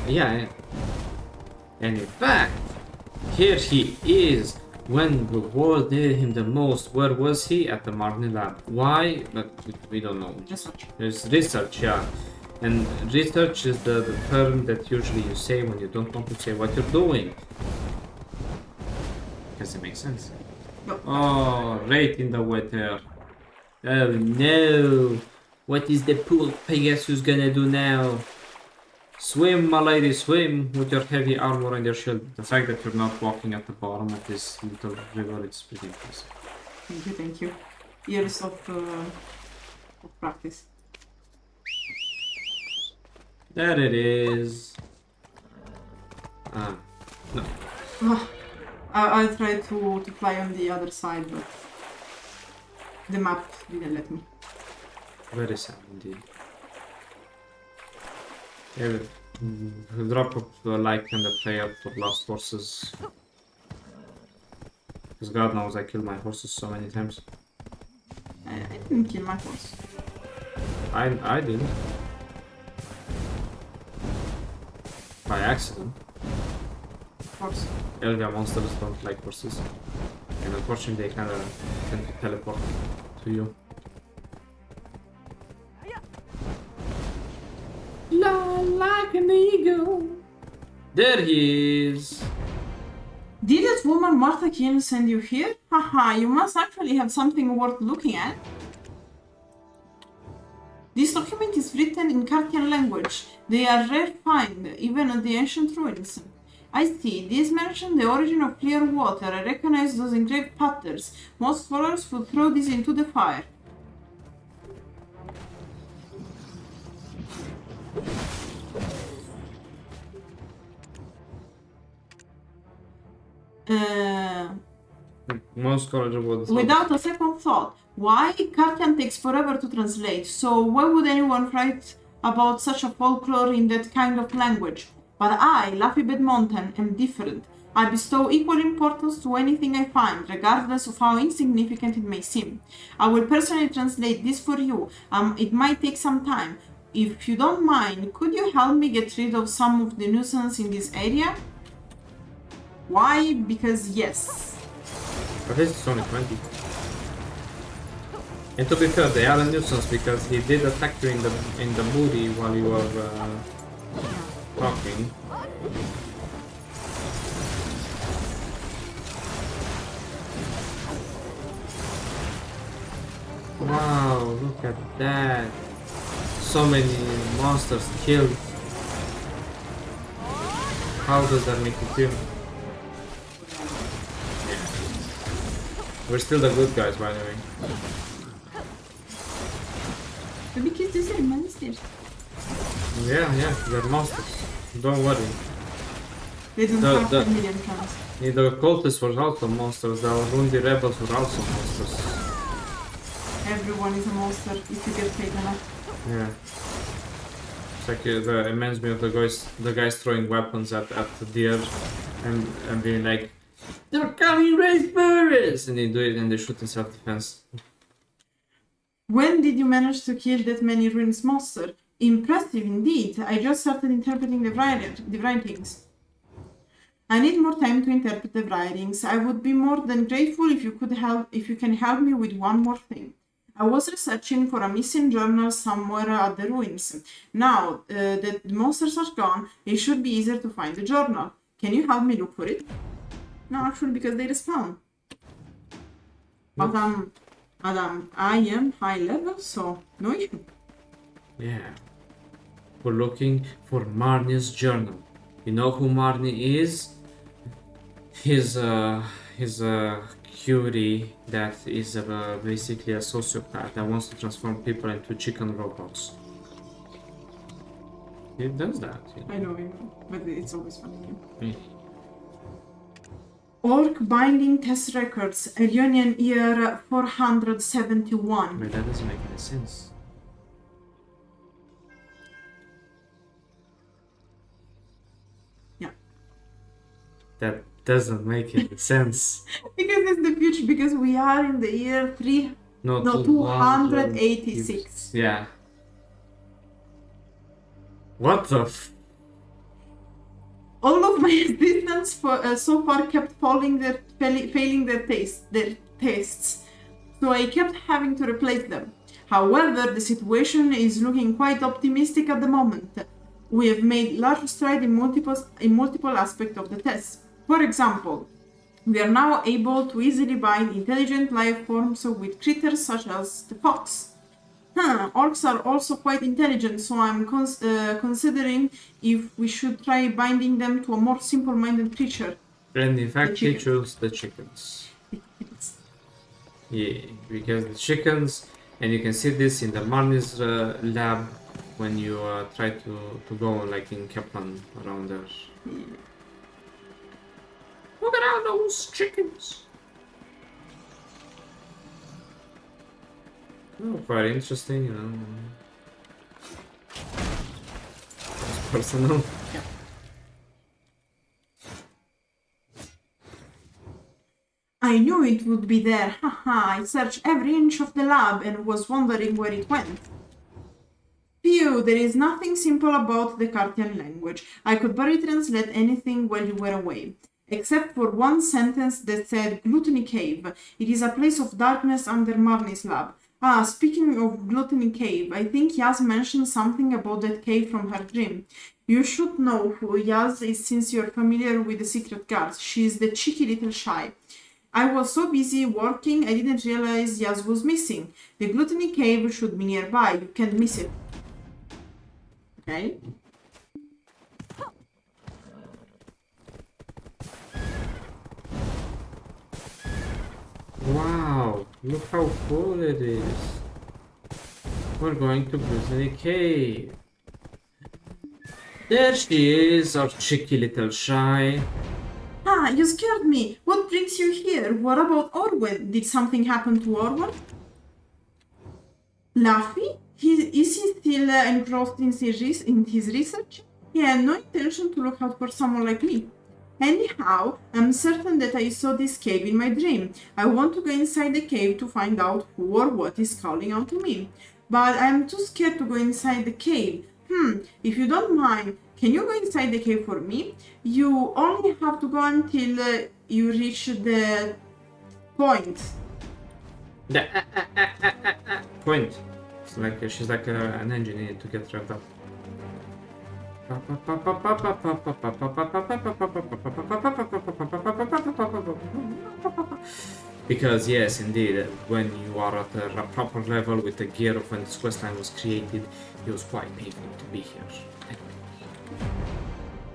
Yeah. And in fact, here he is. When the world needed him the most, where was he? At the Marni lab. Why? But we don't know. Research. There's research, yeah. And research is the term that usually you say when you don't want to say what you're doing. Does it make sense? No. Oh, right in the water. Oh no! What is the poor Pegasus gonna do now? Swim, my lady, swim with your heavy armor and your shield. The fact that you're not walking at the bottom of this little river is pretty impressive. Thank you. Years of practice. There it is. No. I tried to fly on the other side, but the map didn't let me. Very sad indeed. Yeah, drop a like and a prayer for lost horses. Because God knows I killed my horses so many times. I didn't kill my horse. I didn't. By accident. Of course. Elga monsters don't like horses. And unfortunately they kinda tend to teleport to you. Like an eagle. There he is. Did that woman Martha Keen send you here? Haha, you must actually have something worth looking at. This document is written in Calpheon language. They are rare find, even at the ancient ruins. I see. These mention the origin of clear water. I recognize those engraved patterns. Most scholars would throw these into the fire. Most scholars would. Without a second thought, why? Calpheon takes forever to translate, so why would anyone write about such a folklore in that kind of language? But I, Laphibet Mountain, am different. I bestow equal importance to anything I find, regardless of how insignificant it may seem. I will personally translate this for you. It might take some time. If you don't mind, could you help me get rid of some of the nuisance in this area? Why? Because yes. At least it's only 20. And to be fair, they are a nuisance because he did attack you in the booty while you were talking. Wow, look at that. So many monsters killed. How does that make you feel? We're still the good guys, by the way. Because these are monsters. Yeah, they're monsters. Don't worry. They don't have a million chance. The cultists were also monsters. The Rundi rebels were also monsters. Everyone is a monster if you get paid enough. Yeah. It's like it reminds me of the guys throwing weapons at the deer and being like, "They're coming, raise birds!" And they do it and they shoot in self-defense. When did you manage to kill that many ruins monster? Impressive indeed. I just started interpreting the writings. I need more time to interpret the writings. I would be more than grateful if you can help me with one more thing. I was researching for a missing journal somewhere at the ruins. Now that the monsters are gone, it should be easier to find the journal. Can you help me look for it? No, actually, because they respawn. But I am high level, so no issue. Yeah. We're looking for Marnie's journal. You know who Marnie is? He's a cutie that is basically a sociopath that wants to transform people into chicken robots. He does that. You know? I know, but it's always funny. Yeah. Orc Binding Test Records, Elionian year 471. But that doesn't make any sense. Yeah. That doesn't make any sense. Because it's the future, because we are in the year 286. Yeah. What the f... All of my assistants so far kept failing their tests, so I kept having to replace them. However, the situation is looking quite optimistic at the moment. We have made large strides in multiple aspects of the test. For example, we are now able to easily bind intelligent life forms with critters such as the fox. Orcs are also quite intelligent, so I'm considering if we should try binding them to a more simple-minded creature. And in fact, he chose the chickens. Yeah, because the chickens, and you can see this in the Marnie's lab when you try to go like in Kaplan around there. those chickens. Oh, very interesting, you know. It's personal. Yeah. I knew it would be there, haha. I searched every inch of the lab and was wondering where it went. Phew, there is nothing simple about the Carthian language. I could barely translate anything while you were away. Except for one sentence that said Gluttony Cave. It is a place of darkness under Marnie's lab. Ah, speaking of Gluttony Cave, I think Yaz mentioned something about that cave from her dream. You should know who Yaz is since you're familiar with the secret guards. She is the cheeky little shy. I was so busy working, I didn't realize Yaz was missing. The Gluttony Cave should be nearby. You can't miss it. Okay. Wow, look how cool it is. We're going to Gluttony Cave. There she is, our cheeky little shy. Ah, you scared me. What brings you here? What about Orwen? Did something happen to Orwen? Laffy? Is he still engrossed in his research? He had no intention to look out for someone like me. Anyhow, I'm certain that I saw this cave in my dream. I want to go inside the cave to find out who or what is calling out to me. But I'm too scared to go inside the cave. If you don't mind, can you go inside the cave for me? You only have to go until you reach the point. The point. It's like she's like an engineer to get revved up. Because yes, indeed, when you are at a proper level with the gear of when this questline was created, it was quite painful to be here.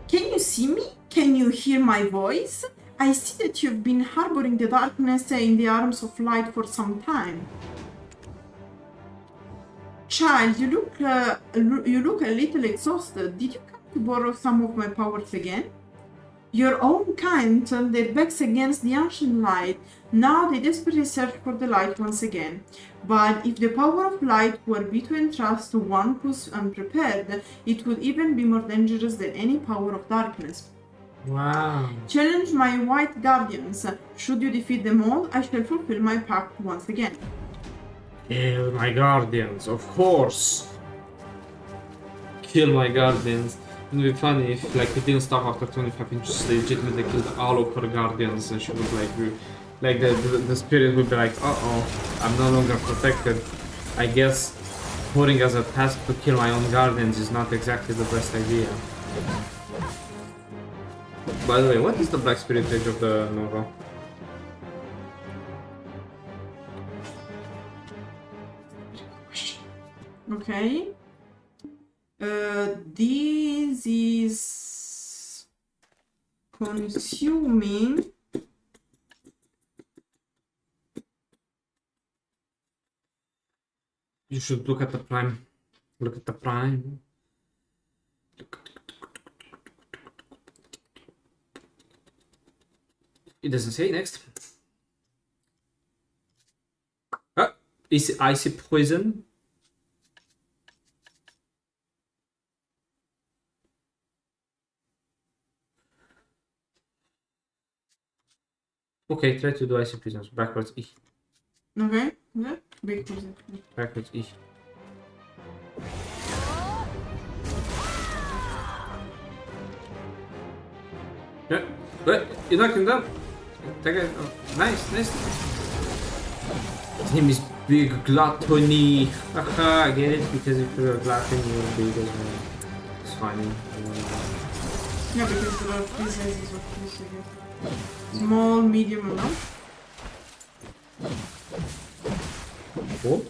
Can you see me? Can you hear my voice? I see that you've been harboring the darkness in the arms of light for some time. Child, you look a little exhausted. Did you come to borrow some of my powers again? Your own kind turned their backs against the ancient light. Now they desperately search for the light once again. But if the power of light were be to entrust to one who's unprepared, it would even be more dangerous than any power of darkness. Wow. Challenge my white guardians. Should you defeat them all, I shall fulfill my pact once again. Kill my guardians, of course. Kill my guardians. It would be funny if like it didn't stop after 25 inches. They legitimately killed all of her guardians, and she would like the spirit would be like, I'm no longer protected. I guess putting as a task to kill my own guardians is not exactly the best idea. By the way, what is the black spirit age of the Nova? Okay. This is consuming You should look at the prime. Look at the prime. It doesn't say next. Is it icy poison? Okay, try to do icy poisons. Backwards E. Okay, yeah, backwards E. Yeah, but you knocked him down. Take it. Oh, nice. His name is Big Gluttony. Haha, I get it, because if you're a glutton, you're big as well. It's funny. Yeah, because there are three sizes of fish, I guess. Small, medium, and large. Cool.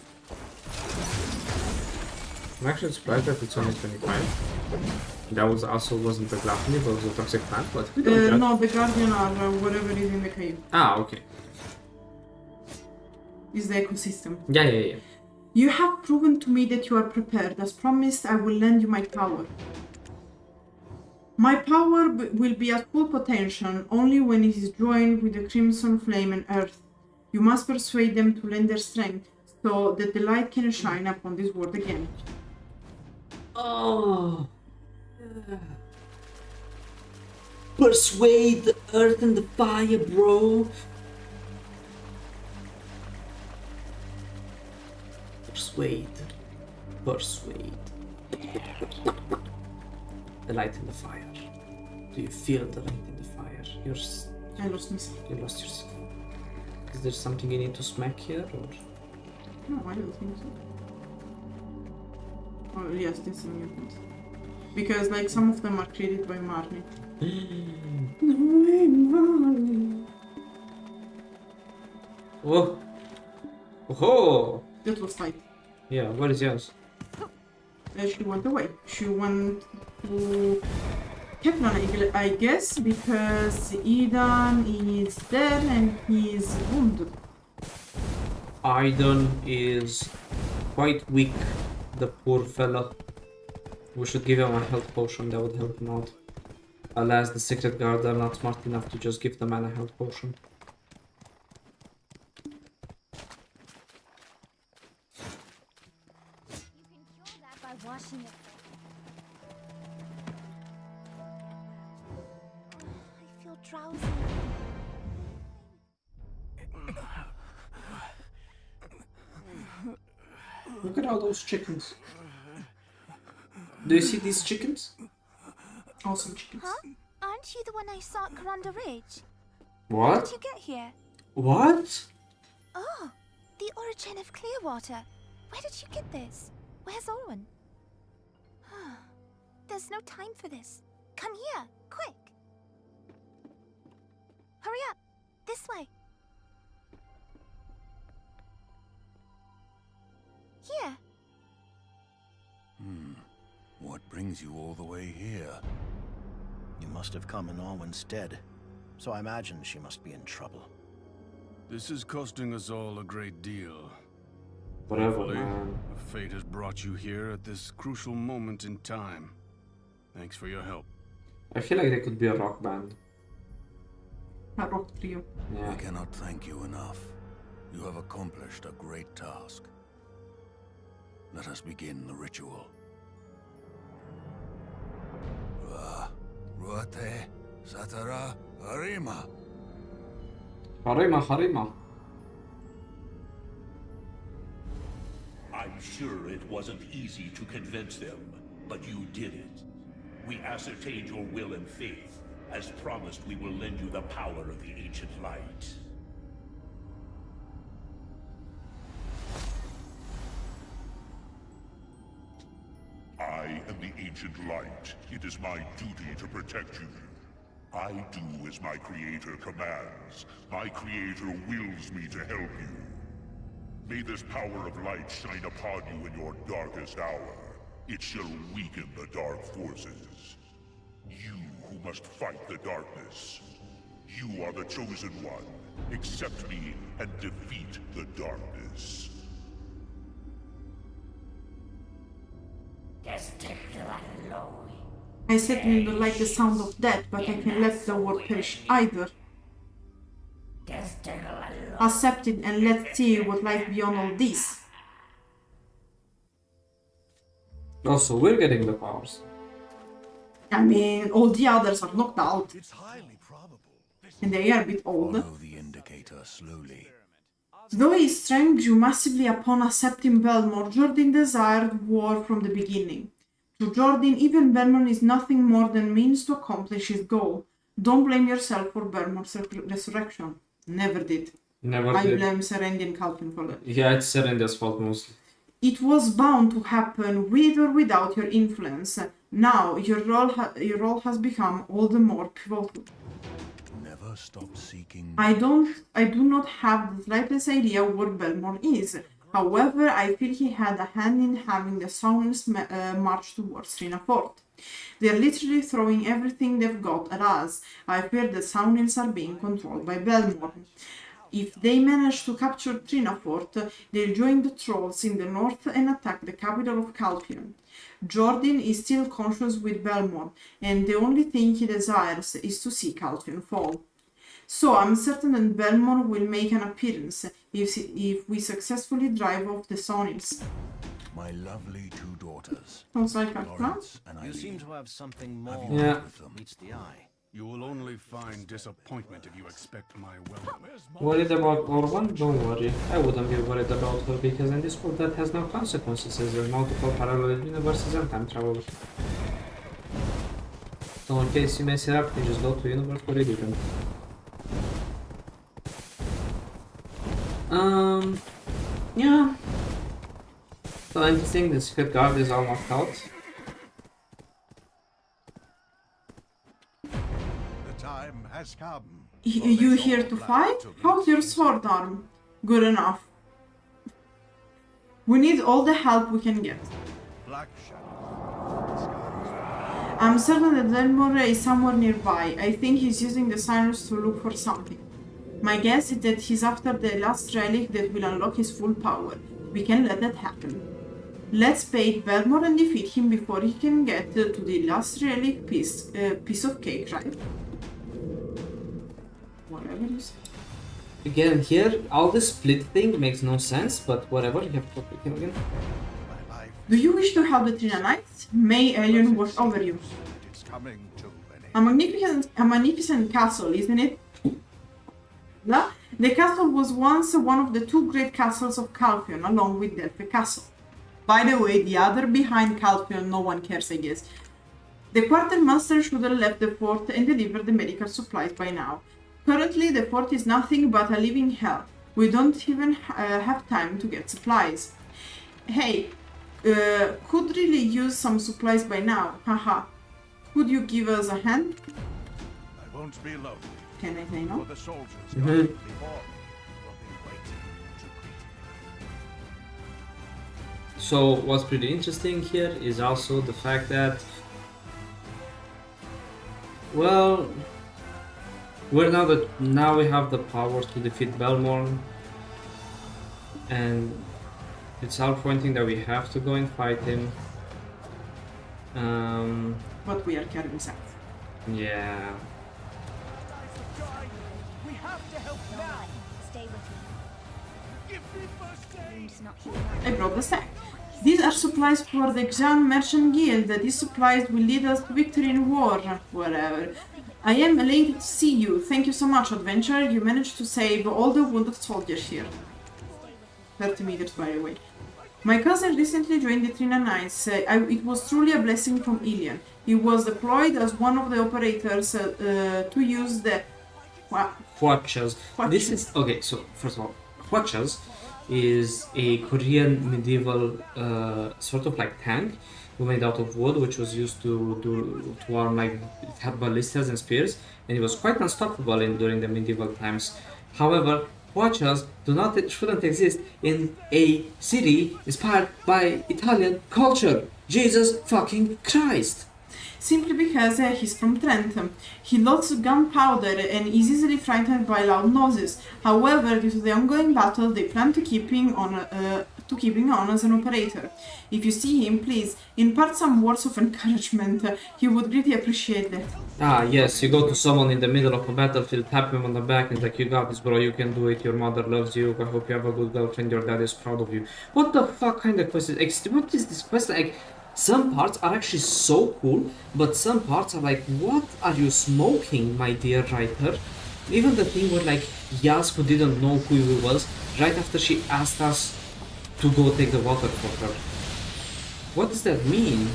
I'm actually surprised that it's only 25. That was also wasn't the gluttony, but it was a toxic plant. But no, the guardian are whatever is in the cave. Ah, okay. Is the ecosystem. Yeah. You have proven to me that you are prepared. As promised, I will lend you my power. My power will be at full potential only when it is joined with the crimson flame and earth. You must persuade them to lend their strength so that the light can shine upon this world again. Oh. Persuade the earth and the fire, bro. Persuade. The light and the fire. Do you feel the light and the fire? I lost myself. You lost yourself. Is there something you need to smack here, or? No, I don't think so. Oh yes, this is mutant. Because like some of them are created by Marnie. No way, Marnie. Oh. Oh. That was tight. Yeah, what is yours? She went away. She went to Calpheon, I guess, because Eden is dead and he is wounded. Iden is quite weak, the poor fella. We should give him a health potion, that would help him out. Alas, the Secret Guard are not smart enough to just give the man a health potion. Washing it. I feel drowsy. Look at all those chickens. Do you see these chickens? Awesome chickens. Huh? Aren't you the one I saw at Coranda Ridge? What? How did you get here? What? Oh, the origin of Clearwater. Where did you get this? Where's Owen? There's no time for this. Come here, quick. Hurry up. This way. Here. What brings you all the way here? You must have come in Orwin's stead, so I imagine she must be in trouble. This is costing us all a great deal. Whatever, Thankfully, man. fate has brought you here at this crucial moment in time. Thanks for your help. I feel like they could be a rock band. A rock trio. Yeah. We cannot thank you enough. You have accomplished a great task. Let us begin the ritual. Ruate, Satara, Harima. Harima. I'm sure it wasn't easy to convince them, but you did it. We ascertained your will and faith. As promised, we will lend you the power of the ancient light. I am the ancient light. It is my duty to protect you. I do as my creator commands. My creator wills me to help you. May this power of light shine upon you in your darkest hour. It shall weaken the dark forces. You who must fight the darkness. You are the chosen one. Accept me and defeat the darkness. I said you don't like the sound of death, but I can let the world perish either. Accept it and let's see what lies beyond all this. Also, we're getting the powers. I mean, all the others are knocked out. It's highly probable. And they are a bit old. Follow the indicator slowly. Though his strength grew massively upon accepting Belmore, Jordan desired war from the beginning. To Jordan, even Belmore is nothing more than means to accomplish his goal. Don't blame yourself for Belmore's resurrection. Never did. Never I did. blame Serendia and Calpheon for that. Yeah, it's Serendia's fault mostly. It was bound to happen with or without your influence. Now your role has become all the more pivotal. Never stop seeking. I do not have the slightest idea where Belmore is. However, I feel he had a hand in having the Sounders march towards Rina Fort. They are literally throwing everything they've got at us. I fear the Sounders are being controlled by Belmore. If they manage to capture Trinafort, they'll join the trolls in the north and attack the capital of Calpheon. Jordan is still conscious with Belmont, and the only thing he desires is to see Calpheon fall. So I'm certain that Belmont will make an appearance if we successfully drive off the Sonils. My lovely two daughters. Sounds like a plan. Lawrence and You Eileen. seem to have something more Yeah. that meets the eye. You will only find disappointment if you expect my welcome. Worried about Orban? Don't worry. I wouldn't be worried about her because in this world that has no consequences. There's multiple parallel universes and time travel. So in case you mess it up, you just go to universe where you didn't. Yeah. So interesting, the secret guard is all knocked out. The time has come. You here to fight? How's your sword arm? Good enough. We need all the help we can get. Black shadow. I'm certain that Delmore is somewhere nearby. I think he's using the signals to look for something. My guess is that he's after the last relic that will unlock his full power. We can let that happen. Let's bait Belmore and defeat him before he can get to the last relic piece of cake, right? Whatever you say. Again, here, all this split thing makes no sense, but whatever, you have to talk with him again. Do you wish to help the Trina Knights? May Alien watch over you. It's coming to A magnificent castle, isn't it? The castle was once one of the two great castles of Calpheon, along with Delphi Castle. By the way, the other behind Calpheon, no one cares, I guess. The quartermaster should have left the fort and delivered the medical supplies by now. Currently, the fort is nothing but a living hell. We don't even have time to get supplies. Hey, could really use some supplies by now. Haha. Could you give us a hand? I won't be alone. Can I say no? For the soldiers Mhm. guarding the wall will be waiting to greet me. So what's pretty interesting here is also the fact that, well, now we have the power to defeat Belmorn, and it's all pointing that we have to go and fight him. But we are carrying sack. Yeah. We have to help now. Stay with me. Give me first aid. Wounds not healing. I brought the sack. These are supplies for the Xian Merchant Guild. These supplies will lead us to victory in war. Whatever. I am elated to see you. Thank you so much, adventurer. You managed to save all the wounded soldiers here. 30 meters, by the way. My cousin recently joined the Trina Knights. It was truly a blessing from Ilian. He was deployed as one of the operators to use the... Hwachas. This is okay. So first of all, Hwachas is a Korean medieval sort of like tank made out of wood, which was used to arm, like it had ballistas and spears, and it was quite unstoppable during the medieval times. However, Hwachas shouldn't exist in a city inspired by Italian culture. Jesus fucking Christ! Simply because he's from Trent. He loves gunpowder and is easily frightened by loud noises. However, due to the ongoing battle, they plan to keep him on as an operator. If you see him, please impart some words of encouragement. He would greatly appreciate that. Ah, yes, you go to someone in the middle of a battlefield, tap him on the back, and it's like, you got this, bro, you can do it, your mother loves you, I hope you have a good girlfriend, your dad is proud of you. What the fuck kind of quest is? What is this quest like? Some parts are actually so cool, but some parts are like, what are you smoking, my dear writer? Even the thing where, like, Yasuko didn't know who he was right after she asked us to go take the water for her. What does that mean?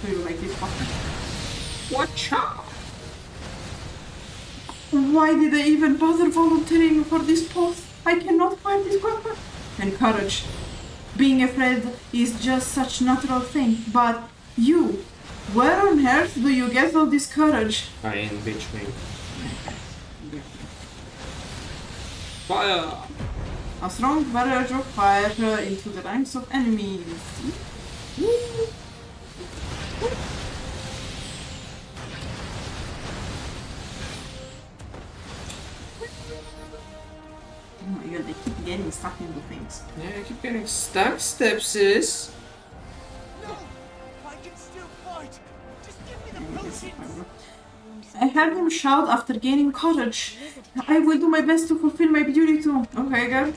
Do you like this fucker? Watch out! Why did I even bother volunteering for this post? I cannot find this weapon. And courage. Being afraid is just such a natural thing, but you, where on earth do you get all this courage? I in between. Fire! A strong barrage of fire into the ranks of enemies. Oh my god, they keep getting stuck into things. Yeah, I keep getting stuck, stepsis. I heard him shout after gaining courage. I will do my best to fulfill my duty too. Okay, good.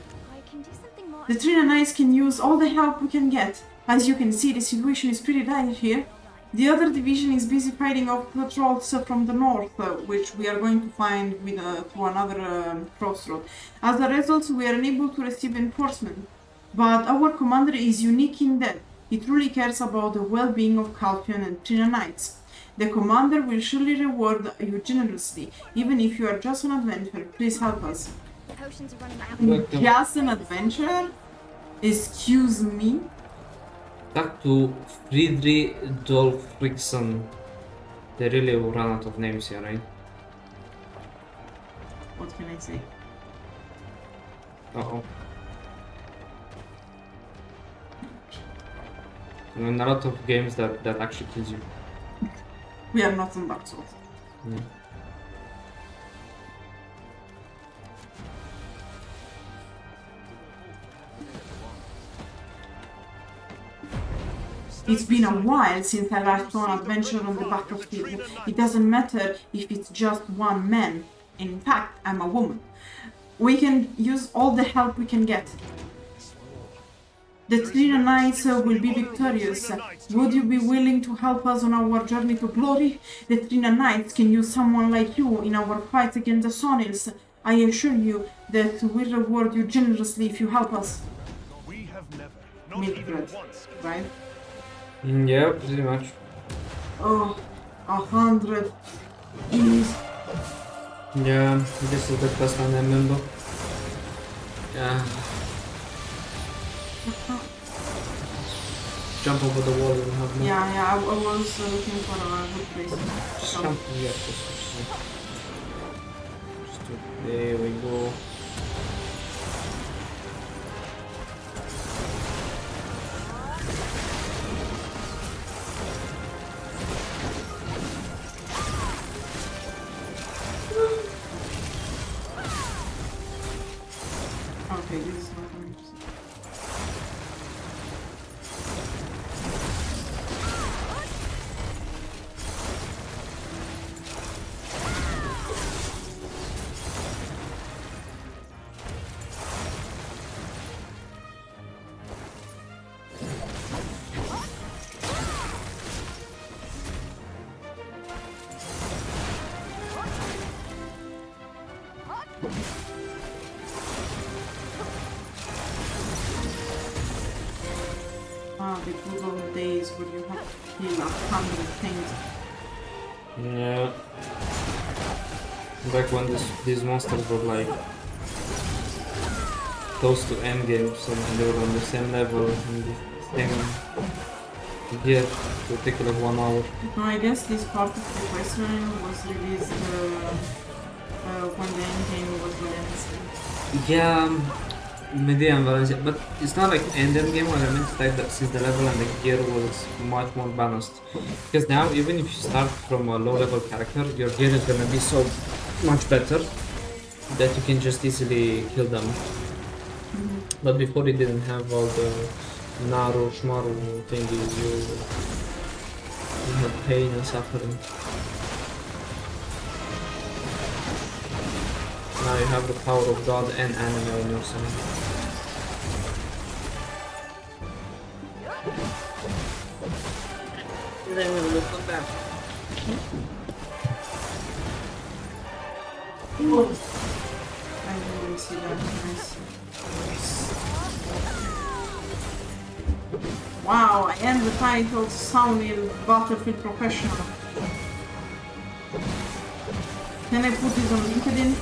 The Trina Knights can use all the help we can get. As you can see, the situation is pretty dire here. The other division is busy fighting off patrols from the north, which we are going to find with, through another crossroad. As a result, we are unable to receive enforcement. But our commander is unique in that he truly cares about the well-being of Calpheon and Trina Knights. The commander will surely reward you generously, even if you are just an adventurer. Please help us. Just an adventurer? Excuse me? Talk to Friedrich Dolfriksson. They really run out of names here, right? What can I say? Uh-oh. I mean, a lot of games that actually kills you. We are not on Dark Souls. Yeah. It's been a while since I last saw an adventure on the battlefield. It doesn't matter if it's just one man. In fact, I'm a woman. We can use all the help we can get. The Trina Knights will be victorious. Would you be willing to help us on our journey to glory? The Trina Knights can use someone like you in our fight against the Sonils. I assure you that we'll reward you generously if you help us. We have never, Mildred, right? Yeah, pretty much. Oh, 100 is... Yeah, this is the first one I remember. Yeah. Jump over the wall and have no... Yeah, I was looking for a good place. Just jump, yeah, there we go. Okay, this is not interesting. The good old days where you have to kill 100 things. Yeah. Back when these monsters were like close to endgame, so they were on the same level and the same gear. It would take like 1 hour. No, I guess this part of the quest line was released when the endgame was released. Yeah, maybe I'm Valencia, but it's not like endgame game what I meant to type that since the level and the gear was much more balanced. Because now even if you start from a low level character, your gear is gonna be so much better that you can just easily kill them. But before you didn't have all the Naru, Shmaru thingies, you had pain and suffering. Now you have the power of God and anime on your side. Then we will come back. I didn't see that. Nice. Wow, I am the title Sounding Battlefield Professional. Can I put this on LinkedIn?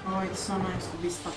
Oh, it's so nice to be stuck.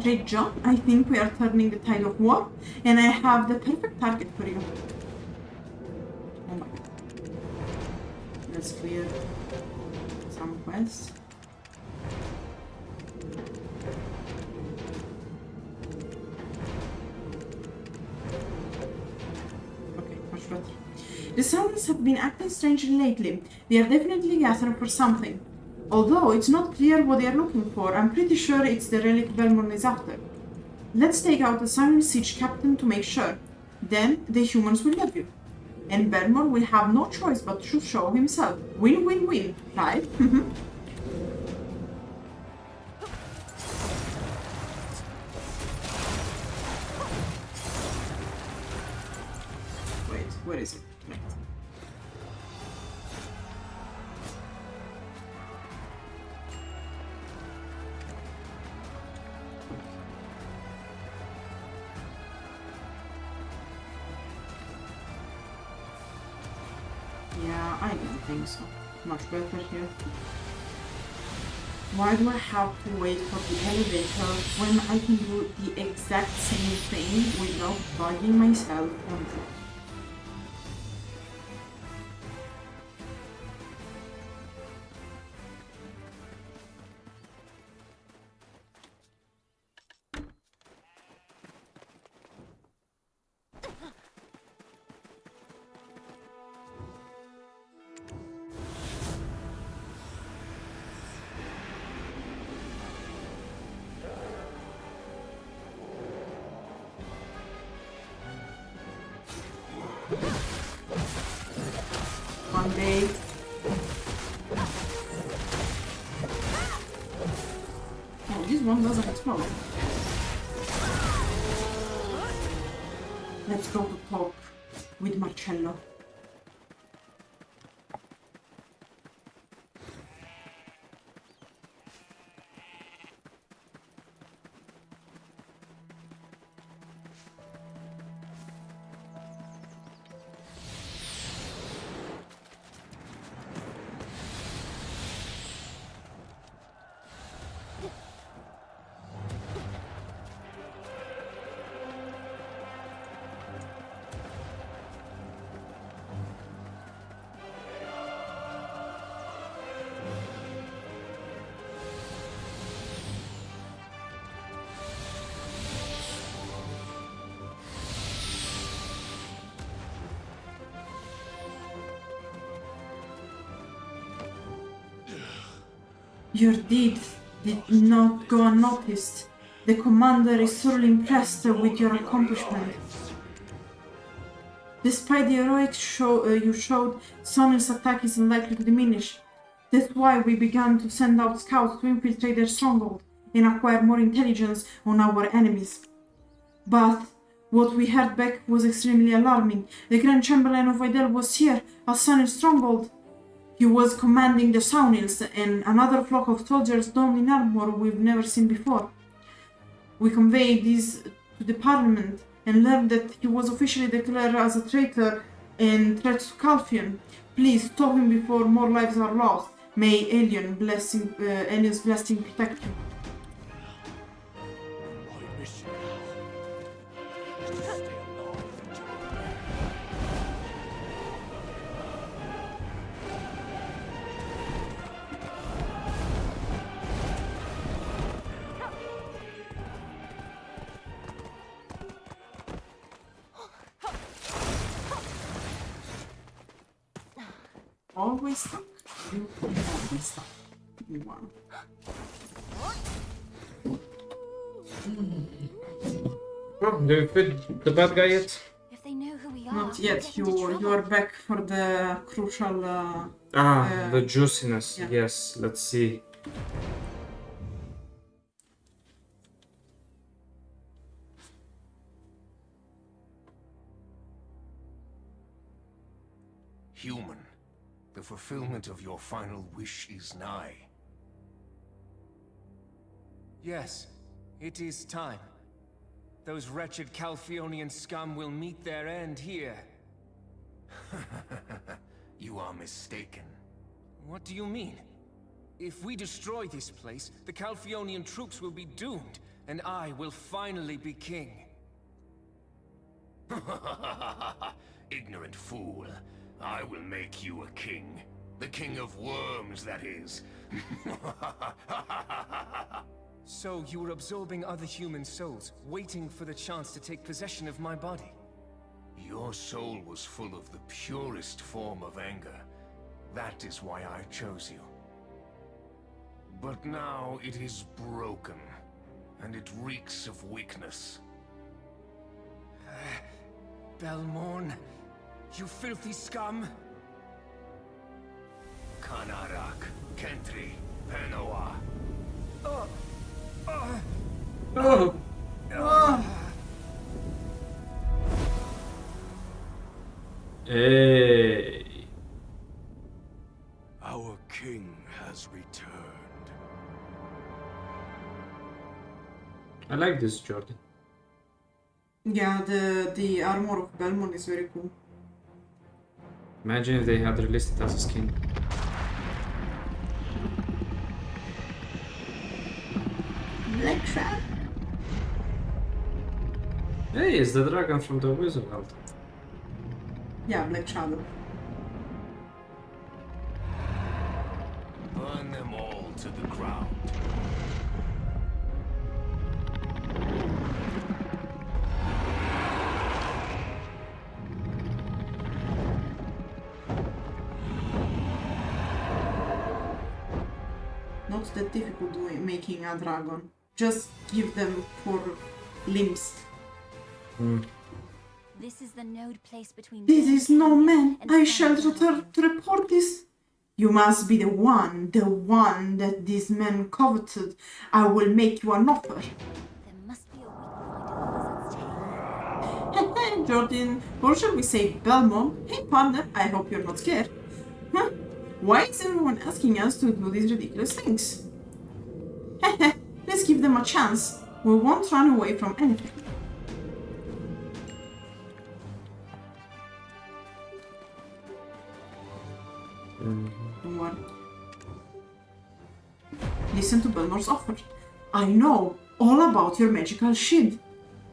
Great job. I think we are turning the tide of war, and I have the perfect target for you. Oh my god. Let's clear some quests. Okay, much better. The Sounds have been acting strangely lately. They are definitely gathering for something. Although it's not clear what they are looking for, I'm pretty sure it's the relic Belmont is after. Let's take out the Siren Siege captain to make sure. Then the humans will love you. And Belmont will have no choice but to show himself. Win-win-win, right? Wait, where is it? Wait. Yeah, I don't think so. Much better here. Why do I have to wait for the elevator when I can do the exact same thing without bugging myself on it? One day. Oh, this one doesn't explode. Let's go to talk with Marcello. Your deed did not go unnoticed. The commander is thoroughly impressed with your accomplishment. Despite the heroics you showed, Sonil's attack is unlikely to diminish. That's why we began to send out scouts to infiltrate their stronghold and acquire more intelligence on our enemies. But what we heard back was extremely alarming. The Grand Chamberlain of Videl was here at Sonil's stronghold. He was commanding the Saunils and another flock of soldiers donned in armor we've never seen before. We conveyed this to the Parliament and learned that he was officially declared as a traitor and threat to Calpheon. Please stop him before more lives are lost. May Alion's blessing protect you. My mission now Always stuck. Always stuck. One. Oh, do you fit the bad guy yet? If they know who we are, Not yet. You are back for the crucial. The juiciness. Yeah. Yes. Let's see. Human, the fulfillment of your final wish is nigh. Yes, it is time. Those wretched Calpheonian scum will meet their end here. You are mistaken. What do you mean? If we destroy this place, the Calpheonian troops will be doomed, and I will finally be king. Ignorant fool. I will make you a king. The king of worms, that is. So you were absorbing other human souls, waiting for the chance to take possession of my body. Your soul was full of the purest form of anger. That is why I chose you. But now it is broken, and it reeks of weakness. Belmorn, you filthy scum! Kanarak, Kentri, Penoa. Hey. Our king has returned. I like this, Jordan. Yeah, the armor of Belmont is very cool. Imagine if they had released it as a skin. Black Shadow. Hey, it's the dragon from the Wizard World. Yeah, Black Shadow. Burn them all to the ground. Not that difficult making a dragon. Just give them 4 limbs. This is the node placed between. This is no man. I shall return to report this. You must be the one that this man coveted. I will make you an offer. There must be a weak point in the lizard's tail. Jordan, or shall we say Belmont? Hey partner, I hope you're not scared. Huh? Why is everyone asking us to do these ridiculous things? Let's give them a chance. We won't run away from anything. Don't worry. Listen to Belmore's offer. I know all about your magical shield,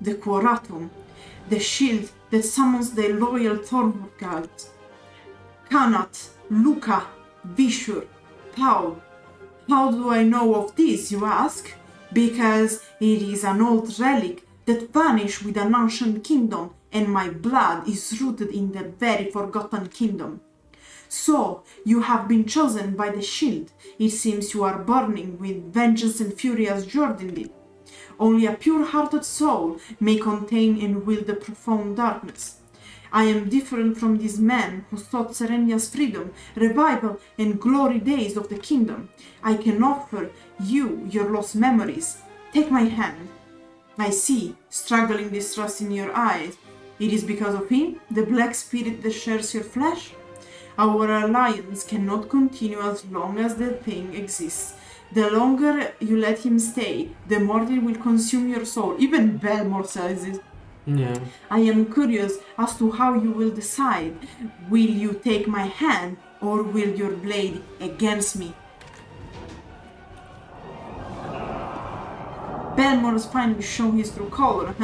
the Quoratum, the shield that summons the loyal Thorvald, Kanat, Luca, Vishur, Pau. How do I know of this, you ask? Because it is an old relic that vanished with an ancient kingdom, and my blood is rooted in that very forgotten kingdom. So, you have been chosen by the shield. It seems you are burning with vengeance and fury as Jordan did. Only a pure-hearted soul may contain and wield the profound darkness. I am different from these men who sought Serendia's freedom, revival, and glory days of the kingdom. I can offer you your lost memories. Take my hand. I see struggling distrust in your eyes. It is because of him, the black spirit that shares your flesh? Our alliance cannot continue as long as the thing exists. The longer you let him stay, the more it will consume your soul. Even Belmore says it. Yeah. I am curious as to how you will decide. Will you take my hand, or will your blade against me? Belmore has finally shown his true color.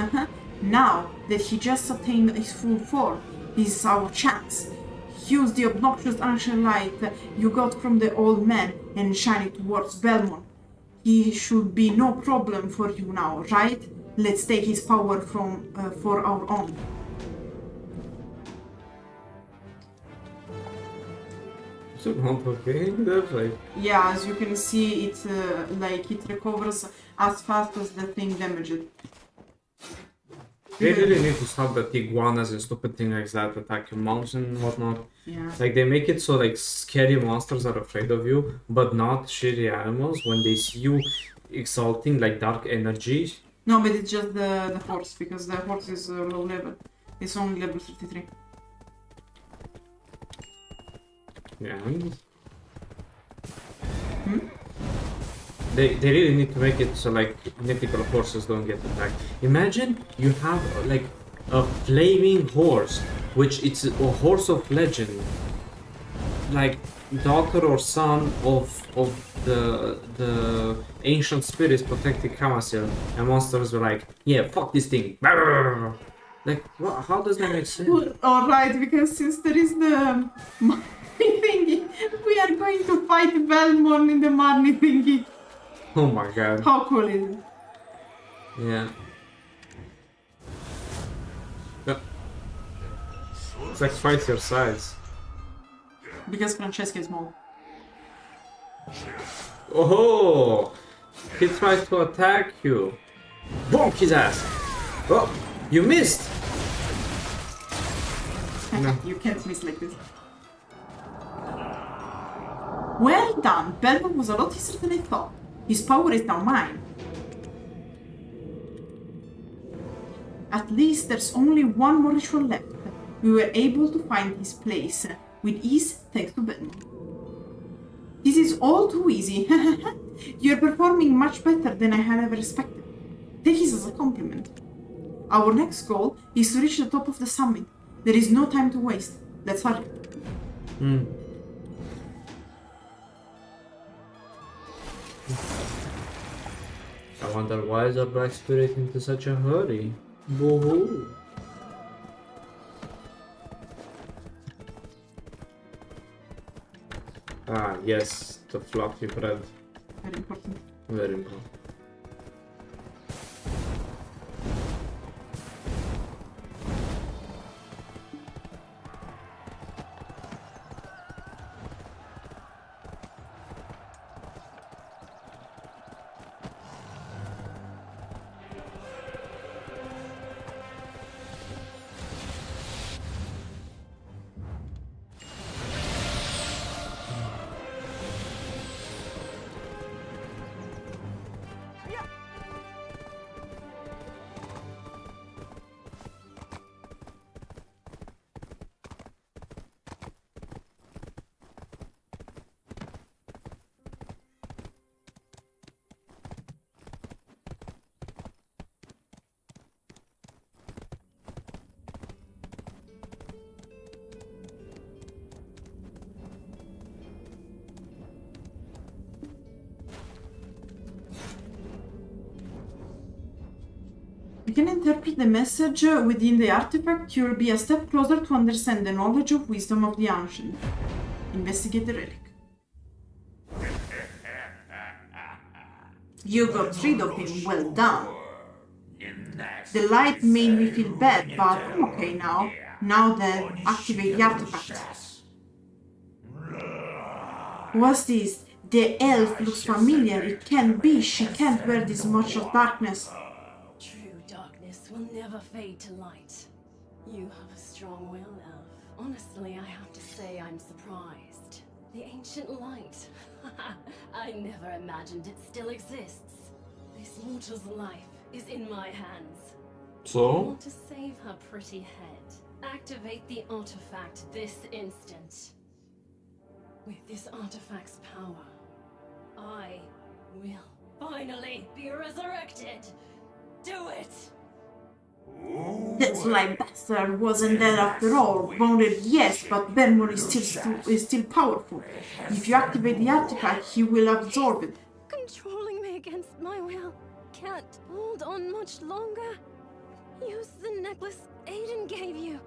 Now that he just attained his full form, this is our chance. Use the obnoxious ancient light you got from the old man and shine it towards Belmont. He should be no problem for you now, right? Let's take his power for our own. Is it not okay? That's like... Yeah, as you can see, it it recovers as fast as the thing damaged. They really need to stop the iguanas and stupid things like that attack your mounts and whatnot. Yeah. Like they make it so like scary monsters are afraid of you, but not shitty animals when they see you exalting like dark energy. No, but it's just the horse, because the horse is low level. It's only level 33. Yeah. They really need to make it so like mythical horses don't get attacked. Imagine you have like a flaming horse, which it's a horse of legend, like daughter or son of the ancient spirits protecting Kamasil, and monsters were like, yeah, fuck this thing. Like, what, how does that make sense? Alright, because since there is the Marnie thingy, we are going to fight Belmont in the Marnie thingy. Oh my god. How cool is it? Yeah. It's like twice your size. Because Francesca is small. Oh! He tried to attack you. Bonk his ass! Oh! You missed! No. You can't miss like this. Well done! Belmont was a lot easier than I thought. His power is now mine. At least there's only one more ritual left. We were able to find his place with ease thanks to Belmont. This is all too easy. You're performing much better than I had ever expected. Take this as a compliment. Our next goal is to reach the top of the summit. There is no time to waste. Let's hurry. I wonder why is our black spirit into such a hurry? Boo-hoo. Ah, yes, the fluffy bread. Very important. Very important. You can interpret the message within the artifact. You'll be a step closer to understand the knowledge of wisdom of the ancient. Investigate the relic. You got rid of him, well done. The light made me feel bad, but I'm okay now. Now then, activate the artifact. What's this? The elf looks familiar. It can't be. She can't wear this much of darkness. True darkness will never fade to light. You have a strong will, elf. Honestly, I have to say I'm surprised. The ancient light. I never imagined it still exists. This mortal's life is in my hands. So? I want to save her pretty head. Activate the artifact this instant. With this artifact's power, I will finally be resurrected. Do it! That sly bastard wasn't dead after all. Wounded, yes, but Belmont is still powerful. If you activate the artifact, he will absorb it. Controlling me against my will. Can't hold on much longer. Use the necklace Aiden gave you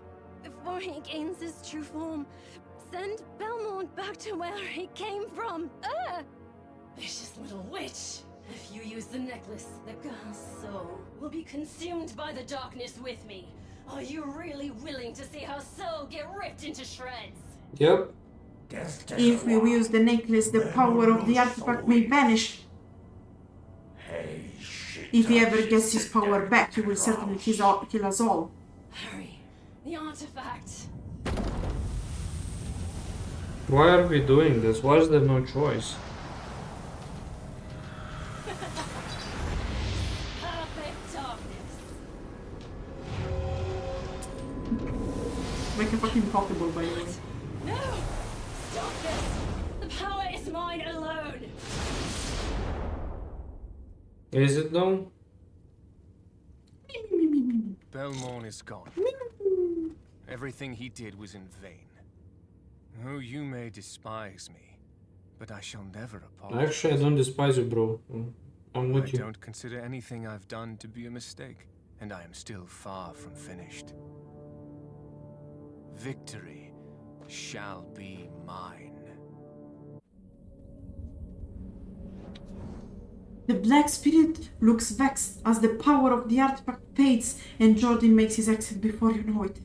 before he gains his true form. Send Belmont back to where he came from. Vicious little witch! If you use the necklace, the girl's soul will be consumed by the darkness with me. Are you really willing to see her soul get ripped into shreds? Yep. If we use the necklace, the power of the artifact may vanish. If he ever gets his power back, he will certainly kill us all. Hurry. The artifact. Why are we doing this? Why is there no choice? Perfect darkness. Make a fucking Pokeball, by the way. No! Stop this! The power is mine alone! Is it though? Belmont is gone. Everything he did was in vain. Oh, you may despise me, but I shall never apologize. Actually, I don't despise you, bro. I'm with you. I don't consider anything I've done to be a mistake, and I am still far from finished. Victory shall be mine. The Black Spirit looks vexed as the power of the artifact fades and Jordan makes his exit before you know it.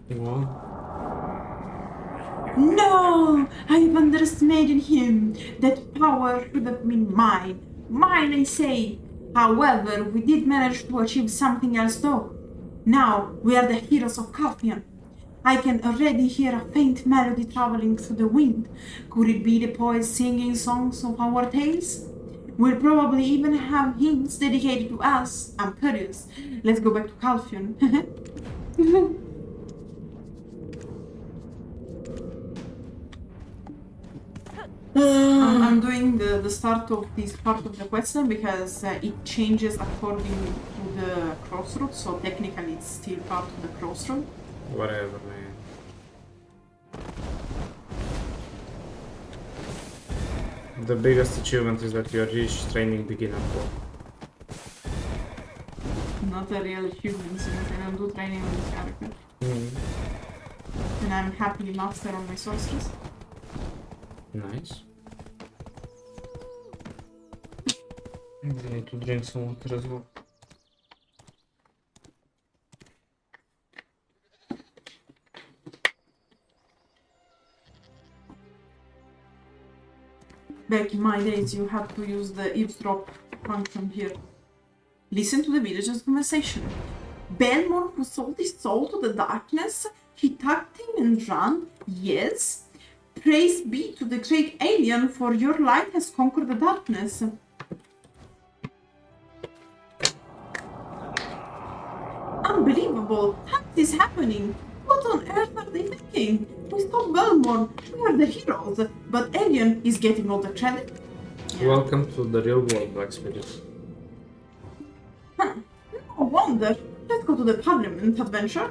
What? No! I've underestimated him. That power should have been mine. Mine, I say. However, we did manage to achieve something else though. Now, we are the heroes of Calpheon. I can already hear a faint melody traveling through the wind. Could it be the poets singing songs of our tales? We'll probably even have hymns dedicated to us. I'm curious. Let's go back to Calpheon. I'm doing the start of this part of the question because it changes according to the crossroads, so technically it's still part of the crossroad. Whatever, man. The biggest achievement is that you reach training beginner for. Not a real achievement since I don't do training on this character. And I'm happily master on my sorceress. Nice. I need to drink some water as well. Back in my days, you had to use the eavesdrop function here. Listen to the villagers' conversation. Belmont, who sold his soul to the darkness, he tucked him and ran. Yes. Praise be to the great alien, for your light has conquered the darkness. Unbelievable! How is this happening? What on earth are they thinking? We stopped Belmont. We are the heroes, but Alien is getting all the credit. Yeah. Welcome to the real world, Black Spirit. No wonder. Let's go to the Parliament adventure.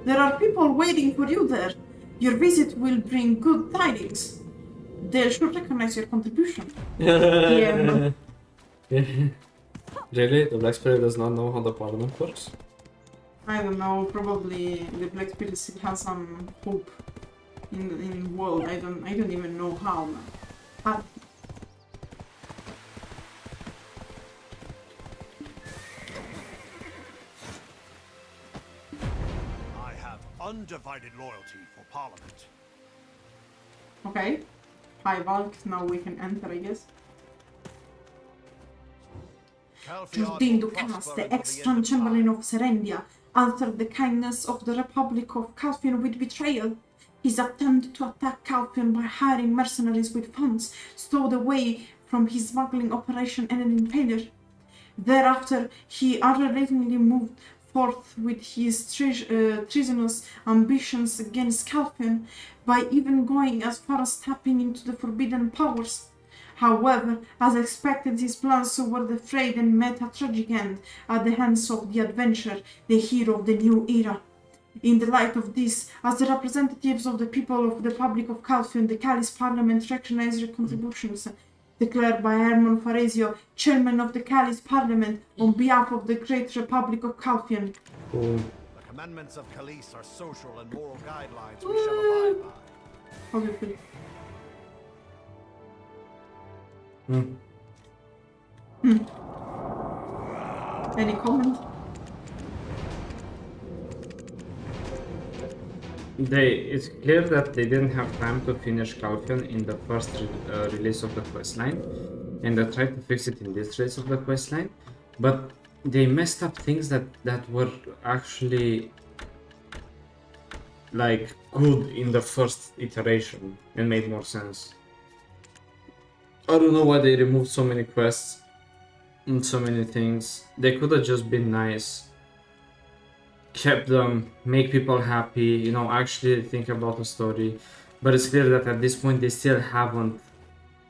There are people waiting for you there. Your visit will bring good tidings. They should recognize your contribution. Yeah. Really? The Black Spirit does not know how the Parliament works? I don't know, probably the Black Spirit still has some hope in the world. I don't even know how, man. I have undivided loyalty for Parliament. Okay. Hi Valk, now we can enter, I guess. Jordan Dukas, the ex-Grand Chamberlain of Serendia, answered the kindness of the Republic of Calpheon with betrayal. His attempt to attack Calpheon by hiring mercenaries with funds stowed away from his smuggling operation ended in failure. Thereafter, he unrelentingly moved forth with his treasonous ambitions against Calpheon by even going as far as tapping into the forbidden powers. However, as expected, his plans were defrayed and met a tragic end at the hands of the adventurer, the hero of the new era. In the light of this, as the representatives of the people of the Republic of Calpheon, the Callis Parliament recognized their contributions. declared by Hermon Faresio, chairman of the Callis Parliament, on behalf of the Great Republic of Calpheon. Cool. The commandments of Callis are social and moral guidelines we shall abide by. How do you feel? Any comment? It's clear that they didn't have time to finish Calpheon in the first release of the questline, and they tried to fix it in this release of the questline, but they messed up things that were actually like good in the first iteration and made more sense. I don't know why they removed so many quests and so many things. They could have just been nice, kept them, make people happy, you know, actually think about the story. But it's clear that at this point they still haven't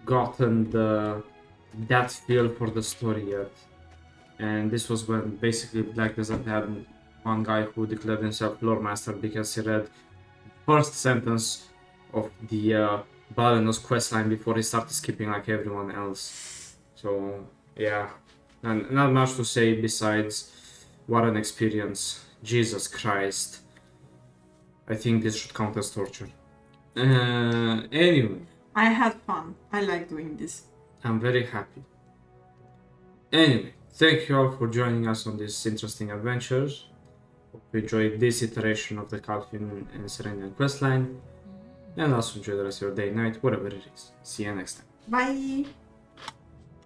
gotten that feel for the story yet. And this was when basically Black Desert had one guy who declared himself lore master because he read first sentence of the Balenus questline before he started skipping like everyone else. So yeah, and not much to say besides what an experience. Jesus Christ. I think this should count as torture. Anyway. I had fun. I like doing this. I'm very happy. Anyway, thank you all for joining us on these interesting adventures. Hope you enjoyed this iteration of the Calpheon and Serendia questline. And also enjoy the rest of your day, night, whatever it is. See you next time. Bye!